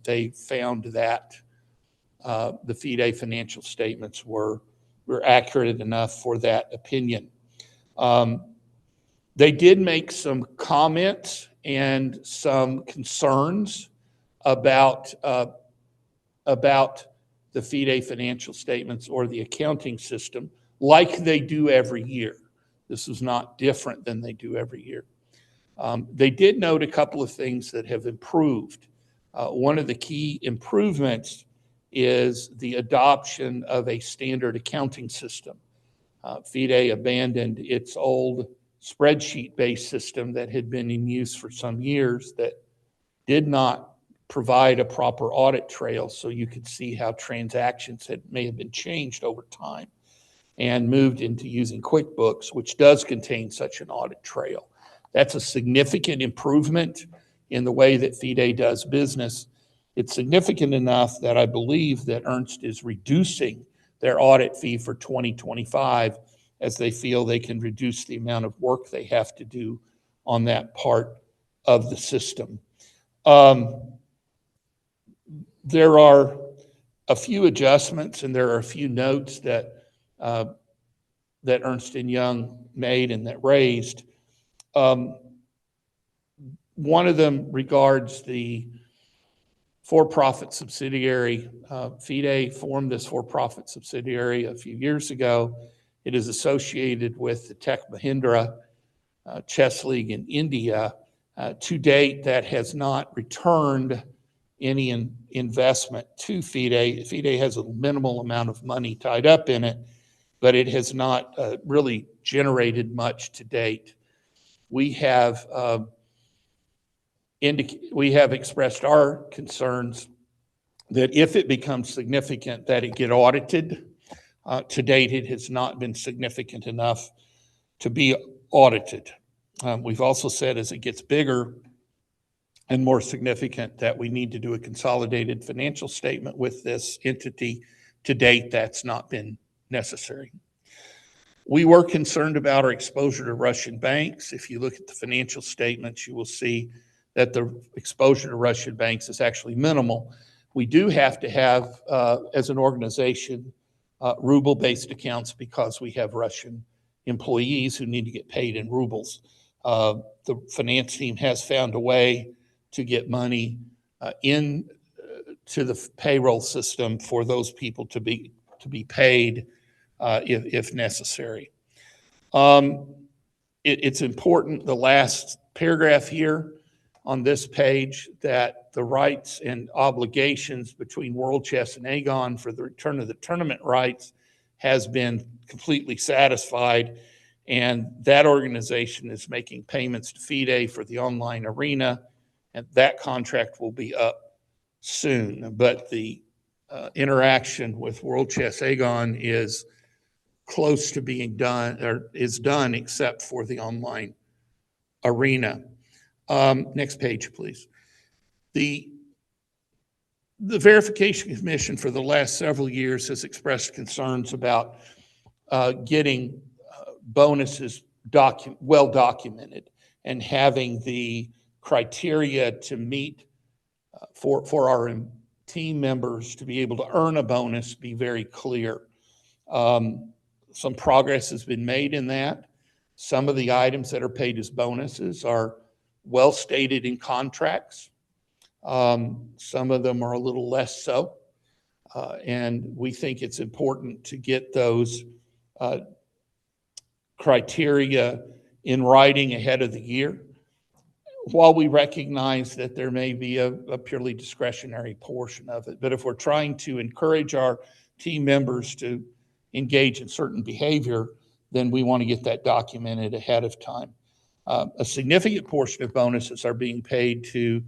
they found that the FIDE financial statements were accurate enough for that opinion. They did make some comments and some concerns about the FIDE financial statements or the accounting system, like they do every year. This was not different than they do every year. They did note a couple of things that have improved. One of the key improvements is the adoption of a standard accounting system. FIDE abandoned its old spreadsheet-based system that had been in use for some years that did not provide a proper audit trail so you could see how transactions may have been changed over time, and moved into using QuickBooks, which does contain such an audit trail. That's a significant improvement in the way that FIDE does business. It's significant enough that I believe that Ernst is reducing their audit fee for 2025 as they feel they can reduce the amount of work they have to do on that part of the system. There are a few adjustments and there are a few notes that Ernst & Young made and that raised. One of them regards the for-profit subsidiary. FIDE formed this for-profit subsidiary a few years ago. It is associated with the Tech Mahindra chess league in India. To date, that has not returned any investment to FIDE. FIDE has a minimal amount of money tied up in it, but it has not really generated much to date. We have expressed our concerns that if it becomes significant, that it get audited. To date, it has not been significant enough to be audited. We've also said as it gets bigger and more significant that we need to do a consolidated financial statement with this entity. To date, that's not been necessary. We were concerned about our exposure to Russian banks. If you look at the financial statements, you will see that the exposure to Russian banks is actually minimal. We do have to have, as an organization, ruble-based accounts because we have Russian employees who need to get paid in rubles. The finance team has found a way to get money in to the payroll system for those people to be paid if necessary. It's important, the last paragraph here on this page, that the rights and obligations between World Chess and Aegon for the return of the tournament rights has been completely satisfied, and that organization is making payments to FIDE for the online arena, and that contract will be up soon. But the interaction with World Chess Aegon is close to being done, or is done, except for the online arena. Next page, please. The Verification Commission for the last several years has expressed concerns about getting bonuses well documented and having the criteria to meet for our team members to be able to earn a bonus be very clear. Some progress has been made in that. Some of the items that are paid as bonuses are well stated in contracts. Some of them are a little less so. And we think it's important to get those criteria in writing ahead of the year, while we recognize that there may be a purely discretionary portion of it. But if we're trying to encourage our team members to engage in certain behavior, then we want to get that documented ahead of time. A significant portion of bonuses are being paid to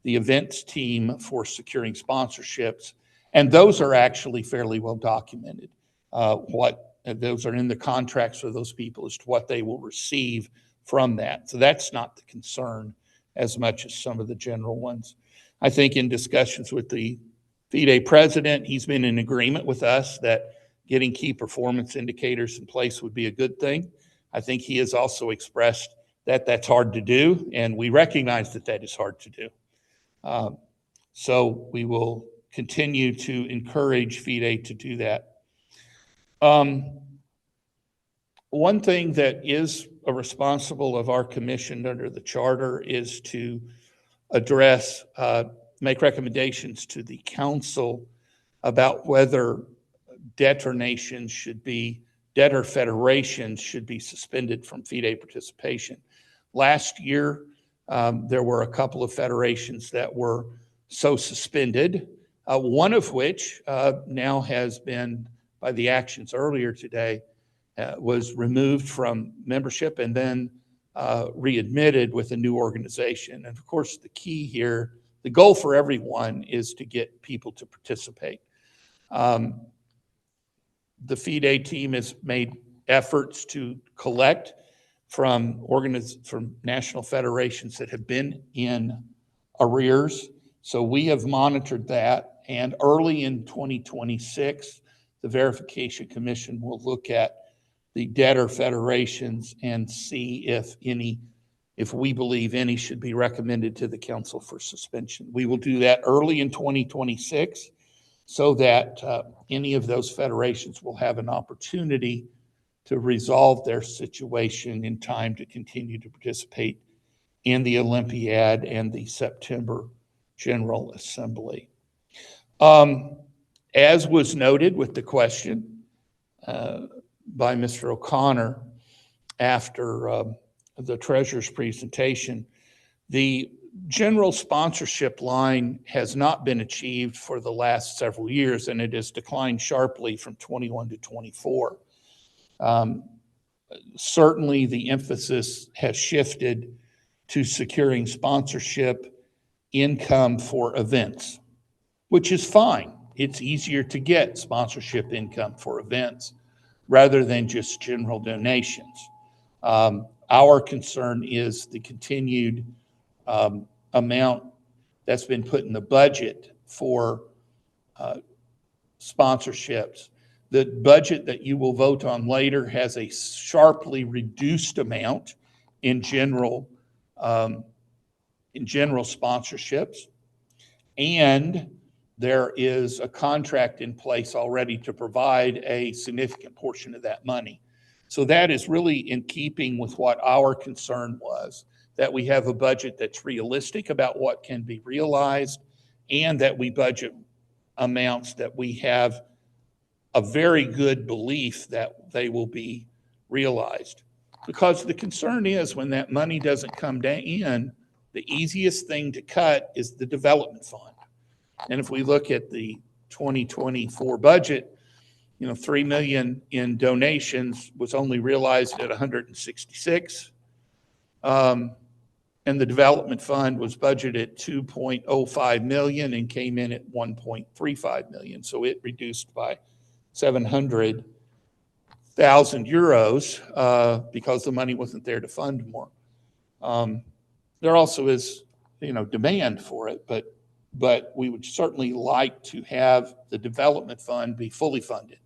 the events team for securing sponsorships, and those are actually fairly well documented. Those are in the contracts for those people as to what they will receive from that. So that's not the concern as much as some of the general ones. I think in discussions with the FIDE president, he's been in agreement with us that getting key performance indicators in place would be a good thing. I think he has also expressed that that's hard to do, and we recognize that that is hard to do. So we will continue to encourage FIDE to do that. One thing that is a responsible of our commission under the charter is to address, make recommendations to the council about whether determinations should be debtor federations should be suspended from FIDE participation. Last year, there were a couple of federations that were so suspended, one of which now has been, by the actions earlier today, was removed from membership and then readmitted with a new organization. And of course, the key here, the goal for everyone is to get people to participate. The FIDE team has made efforts to collect from national federations that have been in arrears. So we have monitored that, and early in 2026, the Verification Commission will look at the debtor federations and see if we believe any should be recommended to the council for suspension. We will do that early in 2026 so that any of those federations will have an opportunity to resolve their situation in time to continue to participate in the Olympiad and the September General Assembly. As was noted with the question by Mr. O'Connor after the treasurer's presentation, the general sponsorship line has not been achieved for the last several years, and it has declined sharply from 21 to 24. Certainly the emphasis has shifted to securing sponsorship income for events, which is fine. It's easier to get sponsorship income for events rather than just general donations. Our concern is the continued amount that's been put in the budget for sponsorships. The budget that you will vote on later has a sharply reduced amount in general sponsorships, and there is a contract in place already to provide a significant portion of that money. So that is really in keeping with what our concern was, that we have a budget that's realistic about what can be realized, and that we budget amounts that we have a very good belief that they will be realized. Because the concern is when that money doesn't come in, the easiest thing to cut is the development fund. And if we look at the 2024 budget, $3 million in donations was only realized at 166. And the development fund was budgeted at 2.05 million and came in at 1.35 million. So it reduced by 700,000 euros because the money wasn't there to fund more. There also is, demand for it, but we would certainly like to have the development fund be fully funded.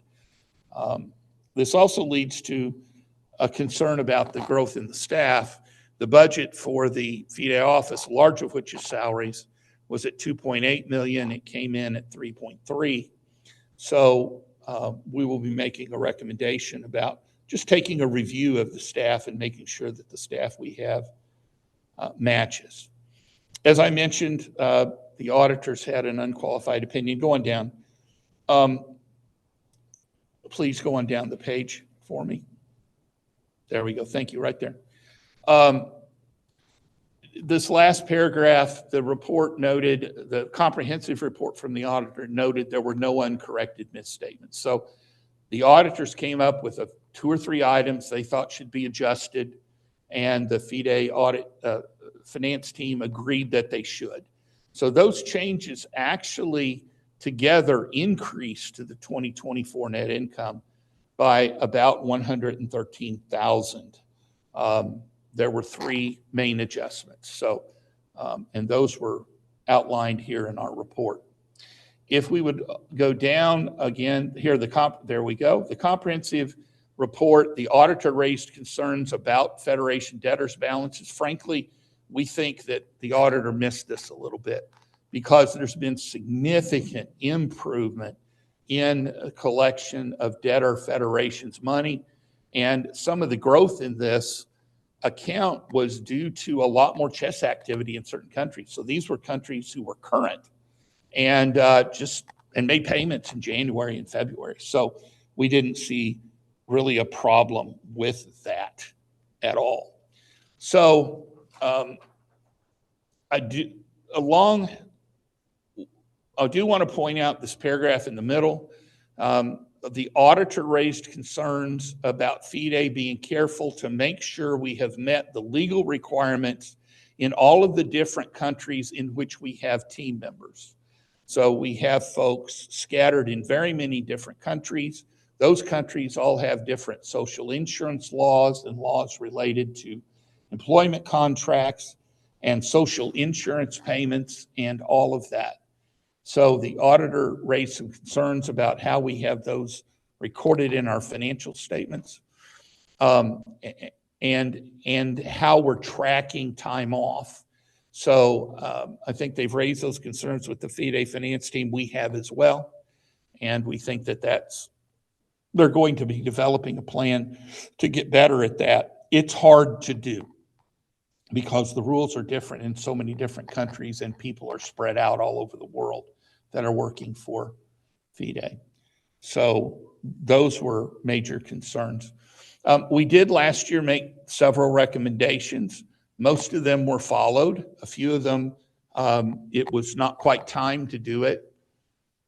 This also leads to a concern about the growth in the staff. The budget for the FIDE office, large of which is salaries, was at 2.8 million. It came in at 3.3. So we will be making a recommendation about just taking a review of the staff and making sure that the staff we have matches. As I mentioned, the auditors had an unqualified opinion. Go on down. Please go on down the page for me. There we go. Thank you, right there. This last paragraph, the report noted, the comprehensive report from the auditor noted there were no uncorrected misstatements. So the auditors came up with 2 or 3 items they thought should be adjusted, and the FIDE audit finance team agreed that they should. So those changes actually together increased to the 2024 net income by about 113,000. There were 3 main adjustments. So, and those were outlined here in our report. If we would go down again, here, there we go. The comprehensive report, the auditor raised concerns about Federation debtors balances. Frankly, we think that the auditor missed this a little bit because there's been significant improvement in collection of debtor federations money. And some of the growth in this account was due to a lot more chess activity in certain countries. So these were countries who were current and made payments in January and February. So we didn't see really a problem with that at all. So I do want to point out this paragraph in the middle. The auditor raised concerns about FIDE being careful to make sure we have met the legal requirements in all of the different countries in which we have team members. So we have folks scattered in very many different countries. Those countries all have different social insurance laws and laws related to employment contracts and social insurance payments and all of that. So the auditor raised some concerns about how we have those recorded in our financial statements, and how we're tracking time off. So I think they've raised those concerns with the FIDE finance team. We have as well, and we think that they're going to be developing a plan to get better at that. It's hard to do because the rules are different in so many different countries, and people are spread out all over the world that are working for FIDE. So those were major concerns. We did last year make several recommendations. Most of them were followed. A few of them, it was not quite time to do it,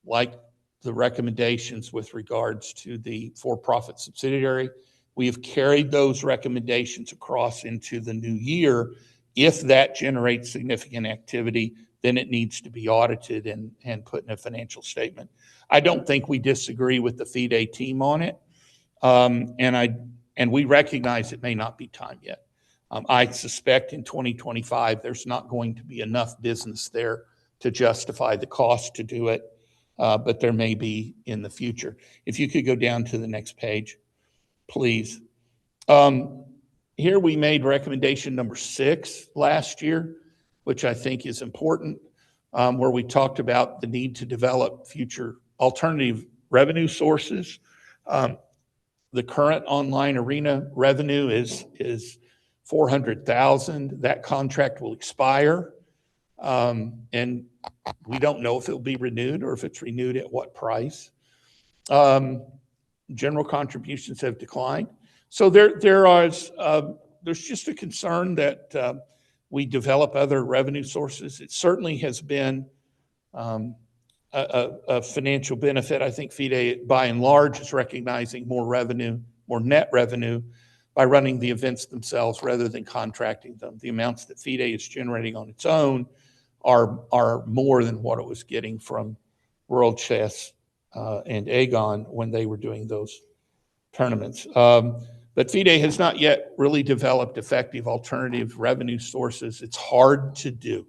like the recommendations with regards to the for-profit subsidiary. We have carried those recommendations across into the new year. If that generates significant activity, then it needs to be audited and put in a financial statement. I don't think we disagree with the FIDE team on it, and we recognize it may not be time yet. I suspect in 2025 there's not going to be enough business there to justify the cost to do it, but there may be in the future. If you could go down to the next page, please. Here we made recommendation number 6 last year, which I think is important, where we talked about the need to develop future alternative revenue sources. The current online arena revenue is $400,000. That contract will expire, and we don't know if it'll be renewed or if it's renewed at what price. General contributions have declined. So there's just a concern that we develop other revenue sources. It certainly has been a financial benefit. I think FIDE, by and large, is recognizing more revenue, more net revenue, by running the events themselves rather than contracting them. The amounts that FIDE is generating on its own are more than what it was getting from World Chess and Aegon when they were doing those tournaments. But FIDE has not yet really developed effective alternative revenue sources. It's hard to do,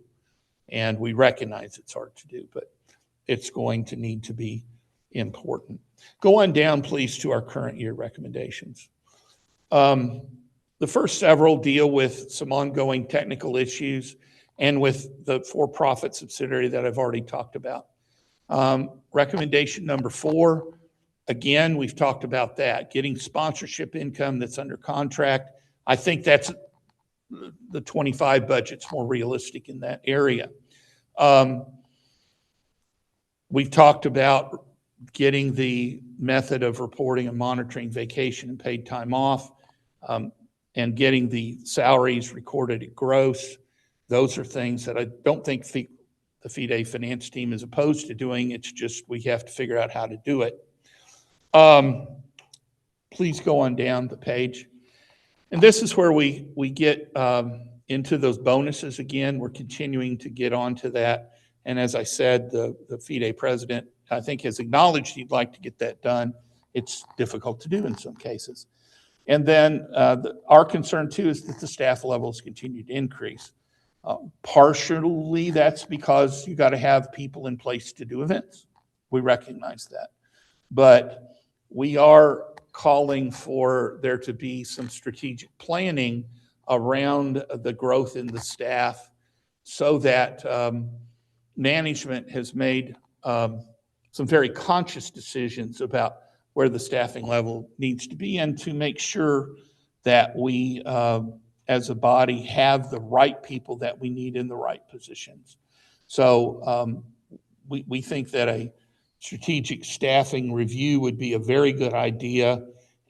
and we recognize it's hard to do, but it's going to need to be important. Go on down, please, to our current year recommendations. The first several deal with some ongoing technical issues and with the for-profit subsidiary that I've already talked about. Recommendation number 4, again, we've talked about that, getting sponsorship income that's under contract. I think that's the 25 budget's more realistic in that area. We've talked about getting the method of reporting and monitoring vacation and paid time off, and getting the salaries recorded at gross. Those are things that I don't think the FIDE finance team is opposed to doing. It's just we have to figure out how to do it. Please go on down the page. And this is where we get into those bonuses again. We're continuing to get onto that. And as I said, the FIDE president, I think, has acknowledged he'd like to get that done. It's difficult to do in some cases. And then our concern, too, is that the staff levels continue to increase. Partially, that's because you got to have people in place to do events. We recognize that. But we are calling for there to be some strategic planning around the growth in the staff so that management has made some very conscious decisions about where the staffing level needs to be, and to make sure that we, as a body, have the right people that we need in the right positions. So we think that a strategic staffing review would be a very good idea,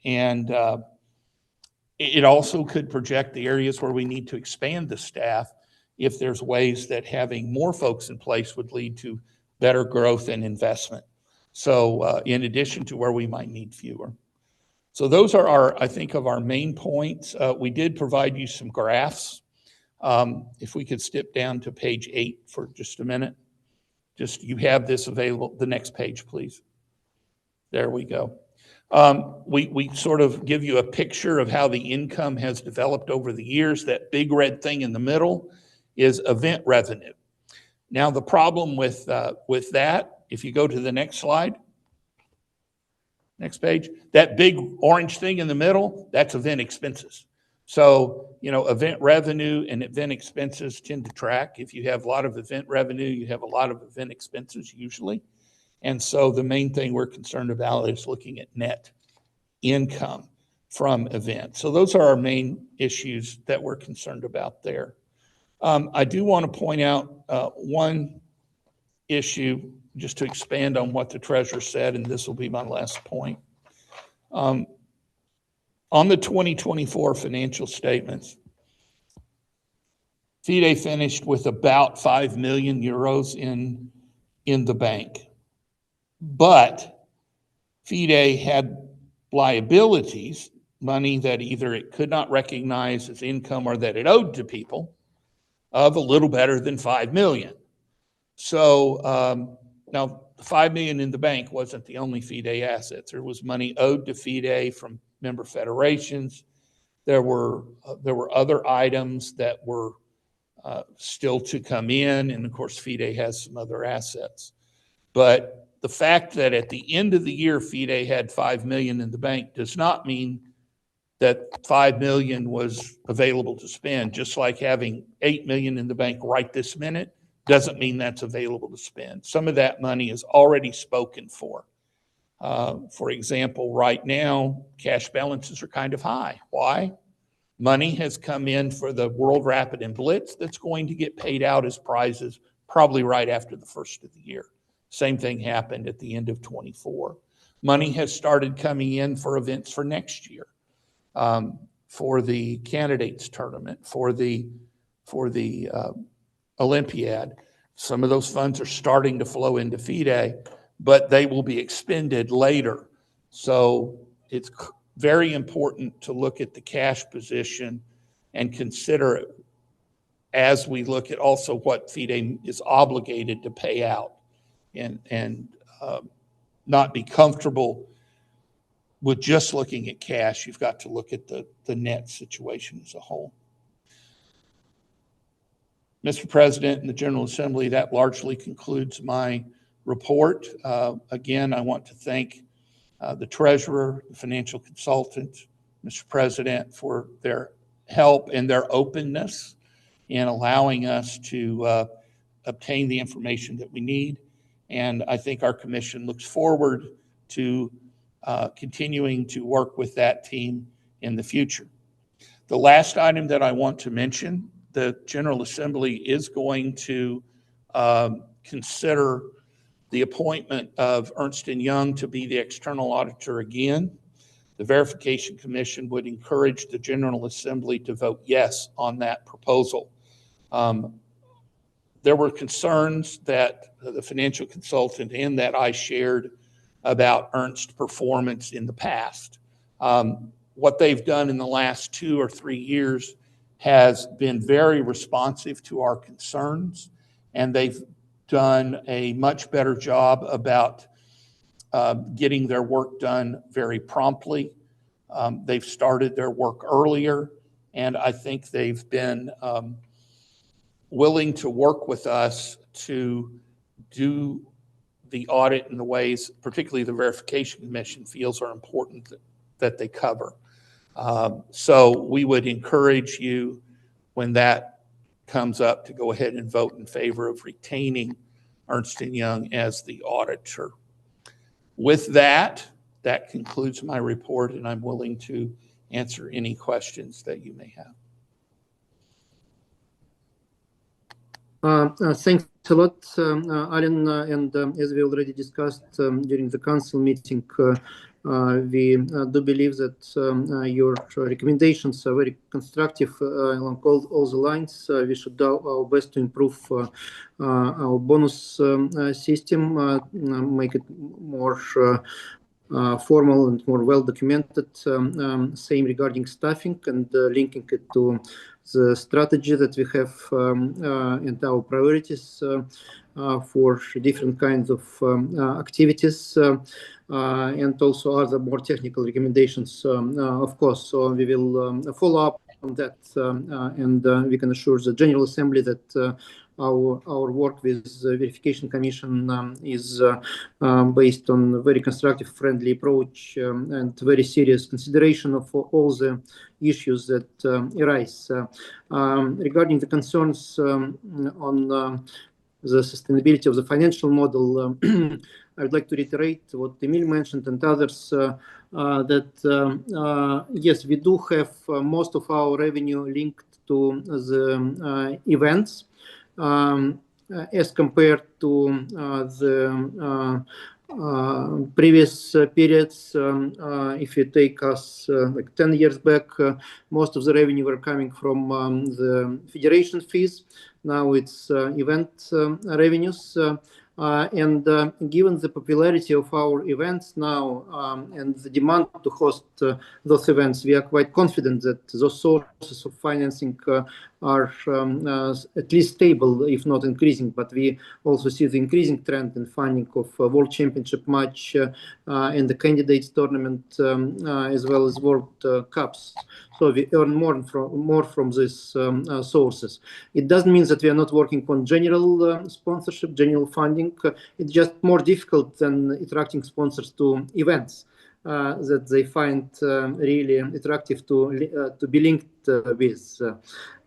And it also could project the areas where we need to expand the staff if there's ways that having more folks in place would lead to better growth and investment. So in addition to where we might need fewer. So those are our, I think, of our main points. We did provide you some graphs. If we could skip down to page 8 for just a minute. Just, you have this available. The next page, please. There we go. We sort of give you a picture of how the income has developed over the years. That big red thing in the middle is event revenue. Now, the problem with that, if you go to the next slide, next page, that big orange thing in the middle, that's event expenses. So, you know, event revenue and event expenses tend to track. If you have a lot of event revenue, you have a lot of event expenses usually. And so the main thing we're concerned about is looking at net income from events. So those are our main issues that we're concerned about there. I do want to point out one issue just to expand on what the treasurer said, and this will be my last point. On the 2024 financial statements, FIDE finished with about 5 million euros in the bank. But FIDE had liabilities, money that either it could not recognize as income or that it owed to people, of a little better than 5 million. So now the 5 million in the bank wasn't the only FIDE assets. There was money owed to FIDE from member federations. There were other items that were still to come in, and of course FIDE has some other assets. But the fact that at the end of the year FIDE had 5 million in the bank does not mean that 5 million was available to spend. Just like having 8 million in the bank right this minute doesn't mean that's available to spend. Some of that money is already spoken for. For example, right now, cash balances are kind of high. Why? Money has come in for the World Rapid and Blitz that's going to get paid out as prizes probably right after the first of the year. Same thing happened at the end of 24. Money has started coming in for events for next year, for the candidates tournament, for the Olympiad. Some of those funds are starting to flow into FIDE, but they will be expended later. So it's very important to look at the cash position and consider it as we look at also what FIDE is obligated to pay out, and not be comfortable with just looking at cash. You've got to look at the net situation as a whole. Mr. President and the General Assembly, that largely concludes my report. Again, I want to thank the treasurer, the financial consultant, Mr. President, for their help and their openness in allowing us to obtain the information that we need. And I think our commission looks forward to continuing to work with that team in the future. The last item that I want to mention, the General Assembly is going to consider the appointment of Ernst & Young to be the external auditor again. The Verification Commission would encourage the General Assembly to vote yes on that proposal. There were concerns that the financial consultant and that I shared about Ernst performance in the past. What they've done in the last 2 or 3 years has been very responsive to our concerns, and they've done a much better job about getting their work done very promptly. They've started their work earlier, and I think they've been willing to work with us to do the audit in the ways, particularly the Verification Commission feels are important that they cover. So we would encourage you, when that comes up, to go ahead and vote in favor of retaining Ernst & Young as the auditor. With that, that concludes my report, and I'm willing to answer any questions that you may have.
Thanks a lot, Alan. And as we already discussed during the council meeting, we do believe that your recommendations are very constructive along all the lines. We should do our best to improve our bonus system, make it more formal and more well documented. Same regarding staffing and linking it to the strategy that we have and our priorities for different kinds of activities, and also other more technical recommendations, of course. So we will follow up on that, and we can assure the General Assembly that our work with the Verification Commission is based on a very constructive, friendly approach and very serious consideration of all the issues that arise. Regarding the concerns on the sustainability of the financial model, I would like to reiterate what Emil mentioned and others, that yes, we do have most of our revenue linked to the events, as compared to the previous periods. If you take us like 10 years back, most of the revenue were coming from the federation fees. Now it's event revenues. And given the popularity of our events now and the demand to host those events, we are quite confident that those sources of financing are at least stable, if not increasing. But we also see the increasing trend in funding of World Championship match and the candidates tournament, as well as World Cups. So we earn more from these sources. It doesn't mean that we are not working on general sponsorship, general funding. It's just more difficult than attracting sponsors to events that they find really attractive to be linked with.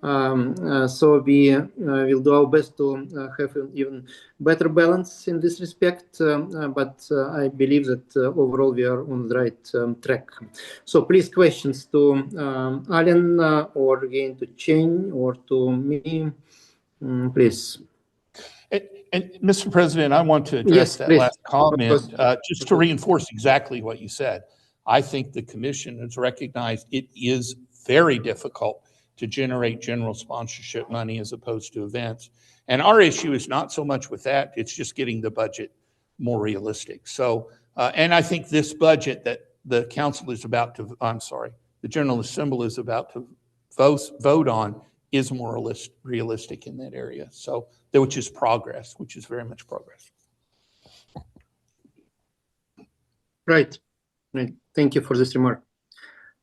So we will do our best to have an even better balance in this respect, but I believe that overall we are on the right track. So please, questions to Alan or again to Chen or to me, please.
And Mr. President, I want to address
Yes,
that
please.
last comment just to reinforce exactly what you said. I think the Commission has recognized it is very difficult to generate general sponsorship money as opposed to events. And our issue is not so much with that, it's just getting the budget more realistic. So, and I think this budget that the Council is about to, the General Assembly is about to vote on is more realistic in that area. So, which is progress, which is very much progress.
Right. Right. Thank you for this remark.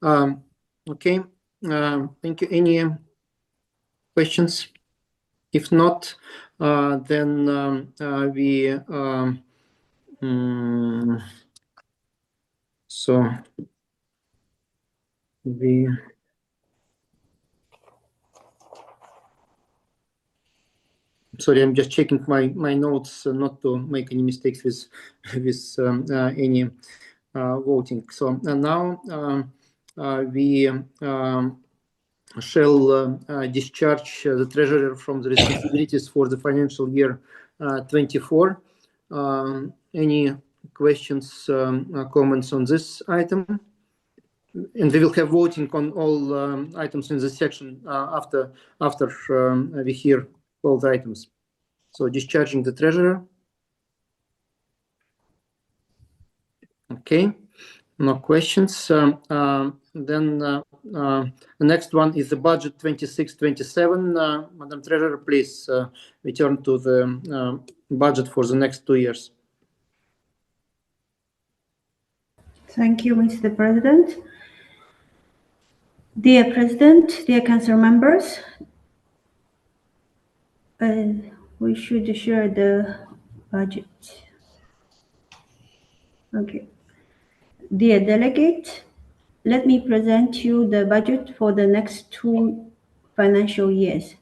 Okay. Thank you. Any questions? If not, then we so we sorry, I'm just checking my notes not to make any mistakes with any voting. So now we shall discharge the treasurer from the responsibilities for the financial year 24. Any questions, comments on this item? And we will have voting on all items in this section after we hear all the items. So discharging the treasurer. Okay, no questions. Then the next one is the budget 26-27. Madam Treasurer, please return to the budget for the next 2 years.
Thank you, Mr. President. Dear President, dear Council members, we should share the budget. Okay. Dear delegate, let me present you the budget for the next 2 financial years.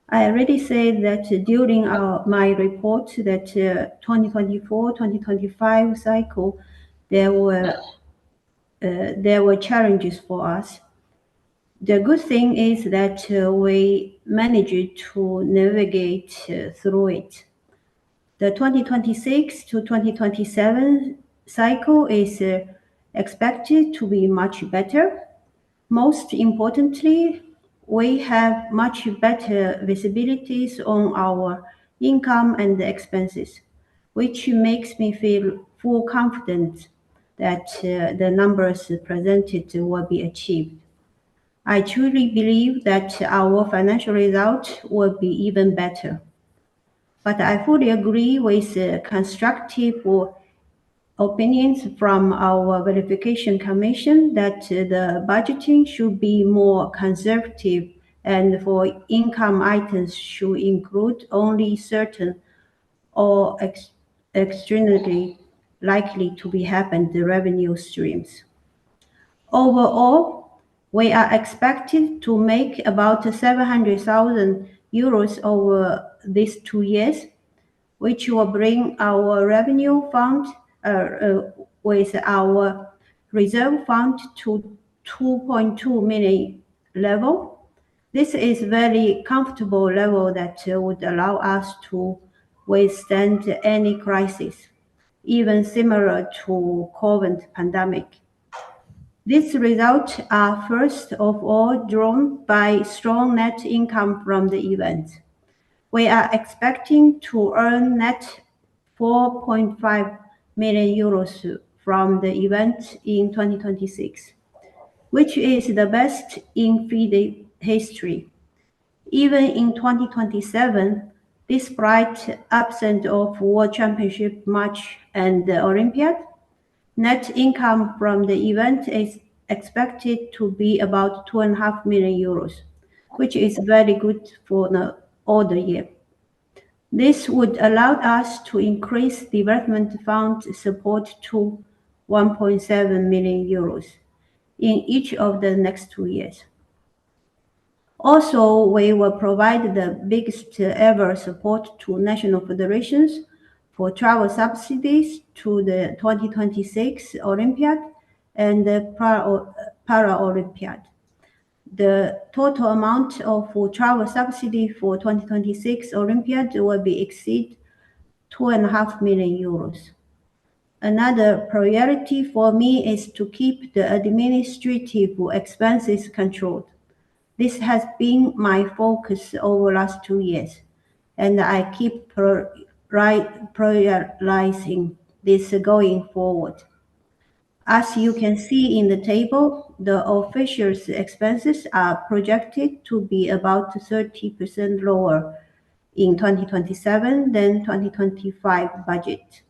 I already said that during my report that 2024-2025 cycle, there were challenges for us. The good thing is that we managed to navigate through it. The 2026 to 2027 cycle is expected to be much better. Most importantly, we have much better visibilities on our income and expenses, which makes me feel full confident that the numbers presented will be achieved. I truly believe that our financial result will be even better. But I fully agree with constructive opinions from our verification commission that the budgeting should be more conservative and for income items should include only certain or extremely likely to be happen the revenue streams. Overall, we are expected to make about 700,000 euros over these 2 years, which will bring our revenue fund with our reserve fund to 2.2 million level. This is very comfortable level that would allow us to withstand any crisis, even similar to COVID pandemic. These results are first of all drawn by strong net income from the event. We are expecting to earn net 4.5 million euros from the event in 2026, which is the best in FIDE history. Even in 2027, despite absence of World Championship match and the Olympiad, net income from the event is expected to be about 2.5 million euros, which is very good for all the year. This would allow us to increase development fund support to 1.7 million euros in each of the next 2 years. Also, we will provide the biggest ever support to national federations for travel subsidies to the 2026 Olympiad and the Para-Olympiad. The total amount of travel subsidy for 2026 Olympiad will be exceed 2.5 million euros. Another priority for me is to keep the administrative expenses controlled. This has been my focus over the last 2 years, and I keep prioritizing this going forward. As you can see in the table, the officials' expenses are projected to be about 30% lower in 2027 than 2025 budget.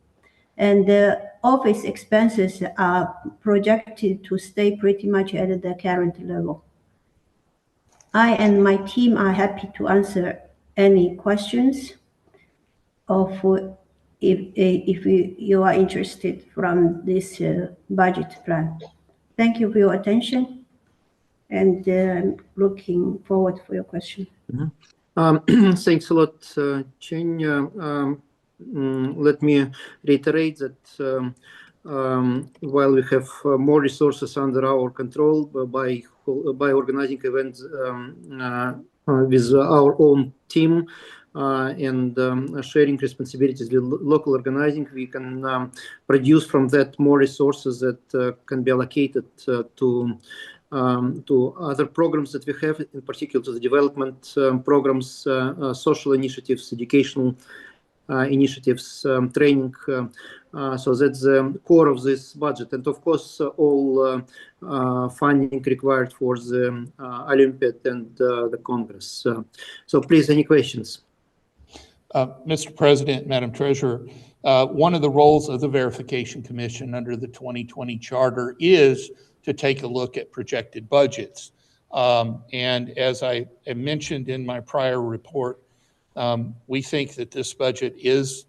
And the office expenses are projected to stay pretty much at the current level. I and my team are happy to answer any questions of if you are interested from this budget plan. Thank you for your attention, and I'm looking forward for your question.
Thanks a lot, Chen. Let me reiterate that while we have more resources under our control by organizing events with our own team and sharing responsibilities with local organizing, we can produce from that more resources that can be allocated to other programs that we have, in particular to the development programs, social initiatives, educational initiatives, training. So that's the core of this budget. And of course, all funding required for the Olympiad and the Congress. So please, any questions?
Mr. President, Madam Treasurer, one of the roles of the Verification Commission under the 2020 Charter is to take a look at projected budgets. And as I mentioned in my prior report, we think that this budget is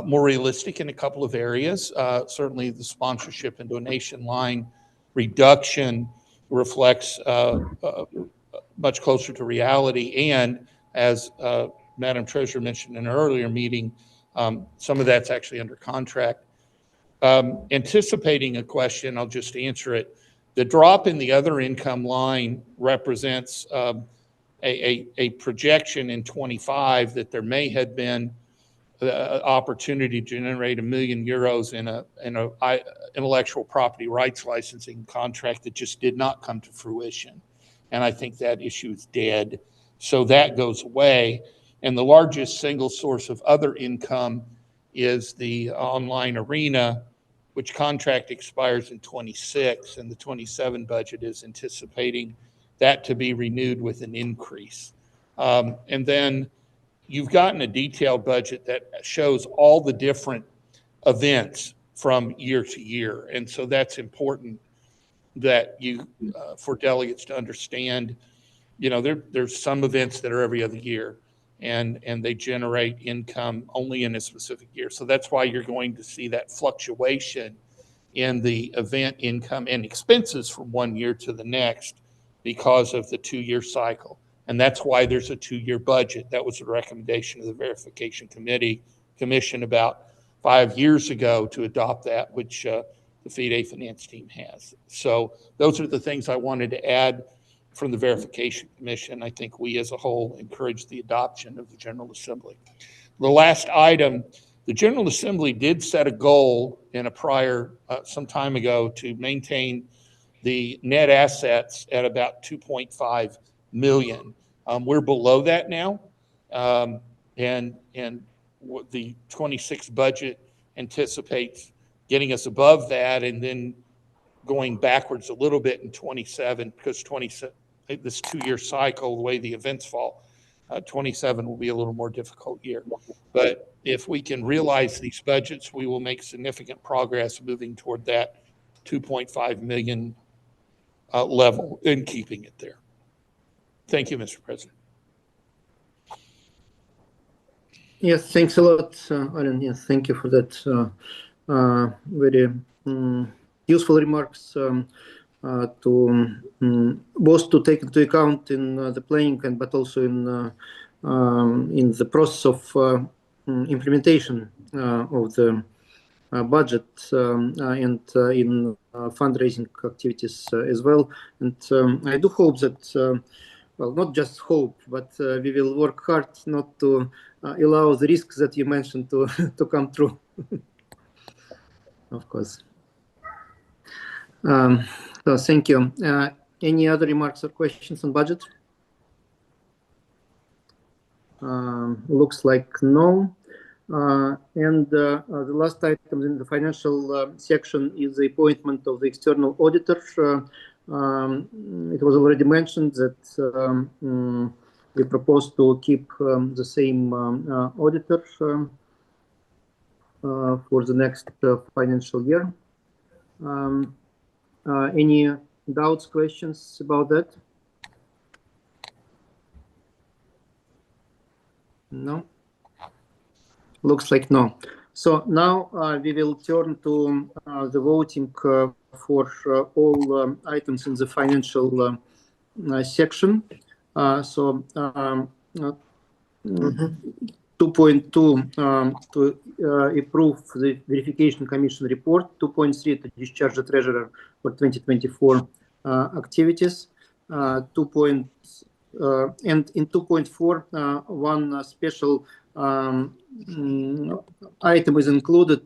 more realistic in a couple of areas. Certainly the sponsorship and donation line reduction reflects much closer to reality. And as Madam Treasurer mentioned in an earlier meeting, some of that's actually under contract. Anticipating a question, I'll just answer it. The drop in the other income line represents a projection in 25 that there may have been opportunity to generate €1 million in a intellectual property rights licensing contract that just did not come to fruition. And I think that issue is dead. So that goes away. And the largest single source of other income is the online arena, which contract expires in 26, and the 27 budget is anticipating that to be renewed with an increase. And then you've gotten a detailed budget that shows all the different events from year to year. And so that's important that you, for delegates to understand, you know, there's some events that are every other year, and they generate income only in a specific year. So that's why you're going to see that fluctuation in the event income and expenses from one year to the next because of the 2-year cycle. And that's why there's a 2-year budget. That was a recommendation of the Verification Commission about 5 years ago to adopt that, which the FIDE finance team has. So those are the things I wanted to add from the Verification Commission. I think we as a whole encourage the adoption of the General Assembly. The last item, the General Assembly did set a goal in a prior, some time ago, to maintain the net assets at about 2.5 million. We're below that now. And the 26 budget anticipates getting us above that and then going backwards a little bit in 27, because 27, this 2-year cycle, the way the events fall, 27 will be a little more difficult year. But if we can realize these budgets, we will make significant progress moving toward that 2.5 million level and keeping it there. Thank you, Mr. President.
Yes, thanks a lot, Alan. Yes, thank you for that very useful remarks to both to take into account in the planning and but also in the process of implementation of the budget and in fundraising activities as well. And I do hope that, well, not just hope, but we will work hard not to allow the risks that you mentioned to come true. Of course. So thank you. Any other remarks or questions on budget? Looks like no. And the last item in the financial section is the appointment of the external auditor. It was already mentioned that we propose to keep the same auditor for the next financial year. Any doubts, questions about that? No? Looks like no. So now we will turn to the voting for all items in the financial section. So 2.2 to approve the Verification Commission report, 2.3 to discharge the treasurer for 2024 activities, and in 2.4 one special item is included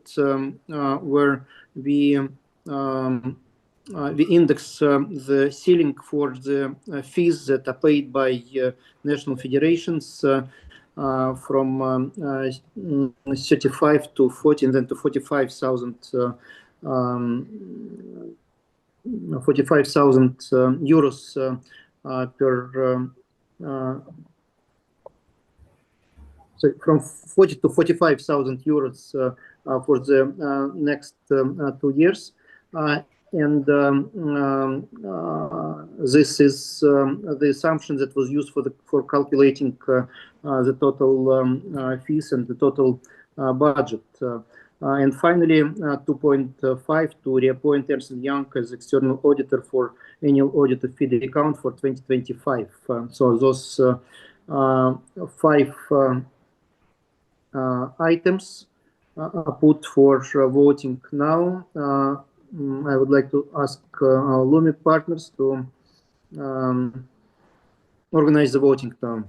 where we index the ceiling for the fees that are paid by national federations from 35 to 40 and then to 45,000 euros per so from 40 to 45,000 euros for the next 2 years. And this is the assumption that was used for calculating the total fees and the total budget. And finally, 2.5 to reappoint Ernst & Young as external auditor for annual audit of FIDE account for 2025. So those 5 items are put for voting now. I would like to ask our Lumi partners to organize the voting now.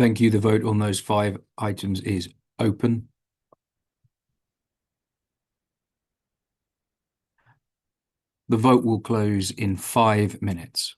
Thank you. The vote on those 5 items is open. The vote will close in 5 minutes.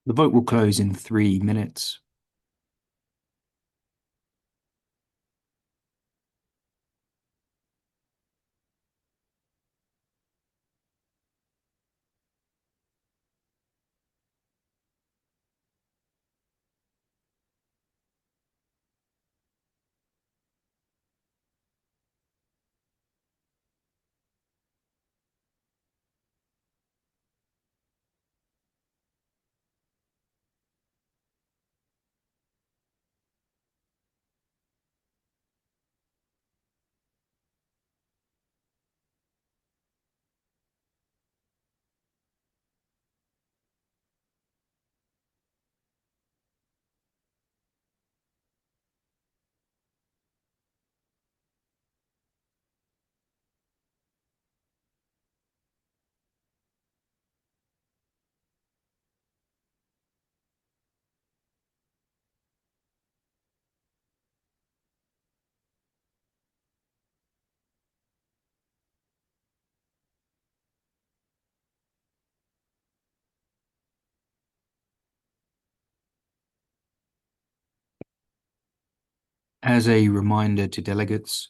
The vote will close in 3 minutes. As a reminder to delegates,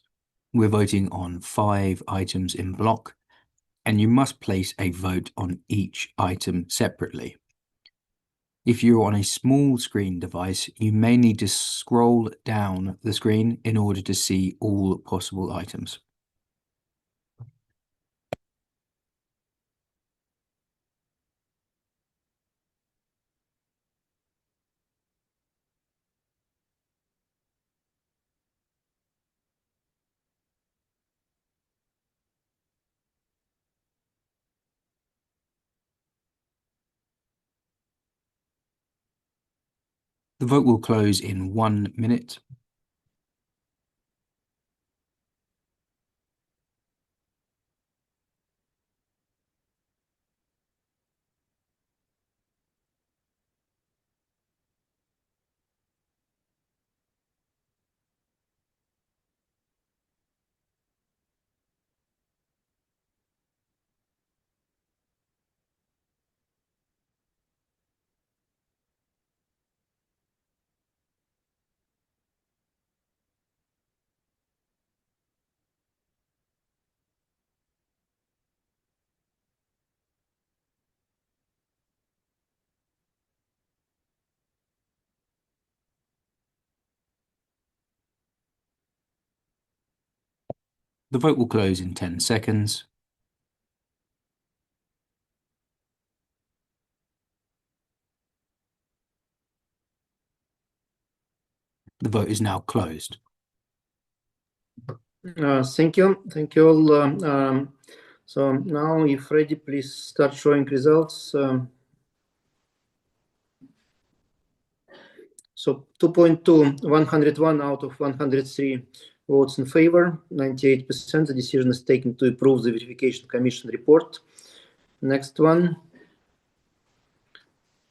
we're voting on 5 items in block, and you must place a vote on each item separately. If you're on a small screen device, you may need to scroll down the screen in order to see all possible items. The vote will close in 1 minute. The vote will close in 10 seconds. The vote is now closed.
Thank you. Thank you all. So now, if ready, please start showing results. So 2.2, 101 out of 103 votes in favor, 98%. The decision is taken to approve the Verification Commission report. Next one.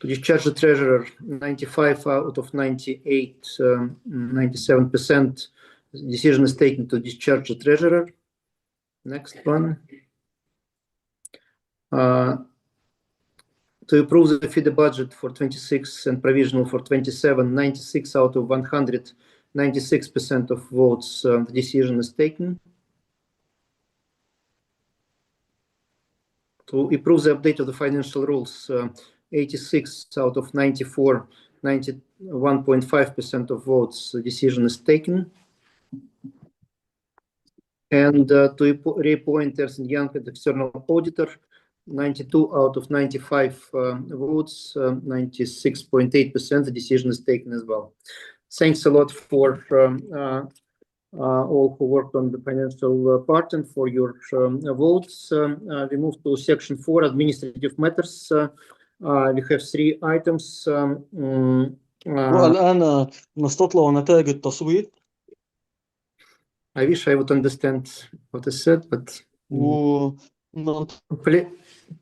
To discharge the treasurer, 95 out of 98, 97%. The decision is taken to discharge the treasurer. Next one. To approve the FIDE budget for 26 and provisional for 27, 96 out of 100, 96% of votes, the decision is taken. To approve the update of the financial rules, 86 out of 94, 91.5% of votes, the decision is taken. And to reappoint Ernst & Young as external auditor, 92 out of 95 votes, 96.8%, the decision is taken as well. Thanks a lot for all who worked on the financial part and for your votes. We move to section 4, administrative matters. We have 3 items.
والآن نستطلع نتائج التصويت.
I wish I would understand what is said, but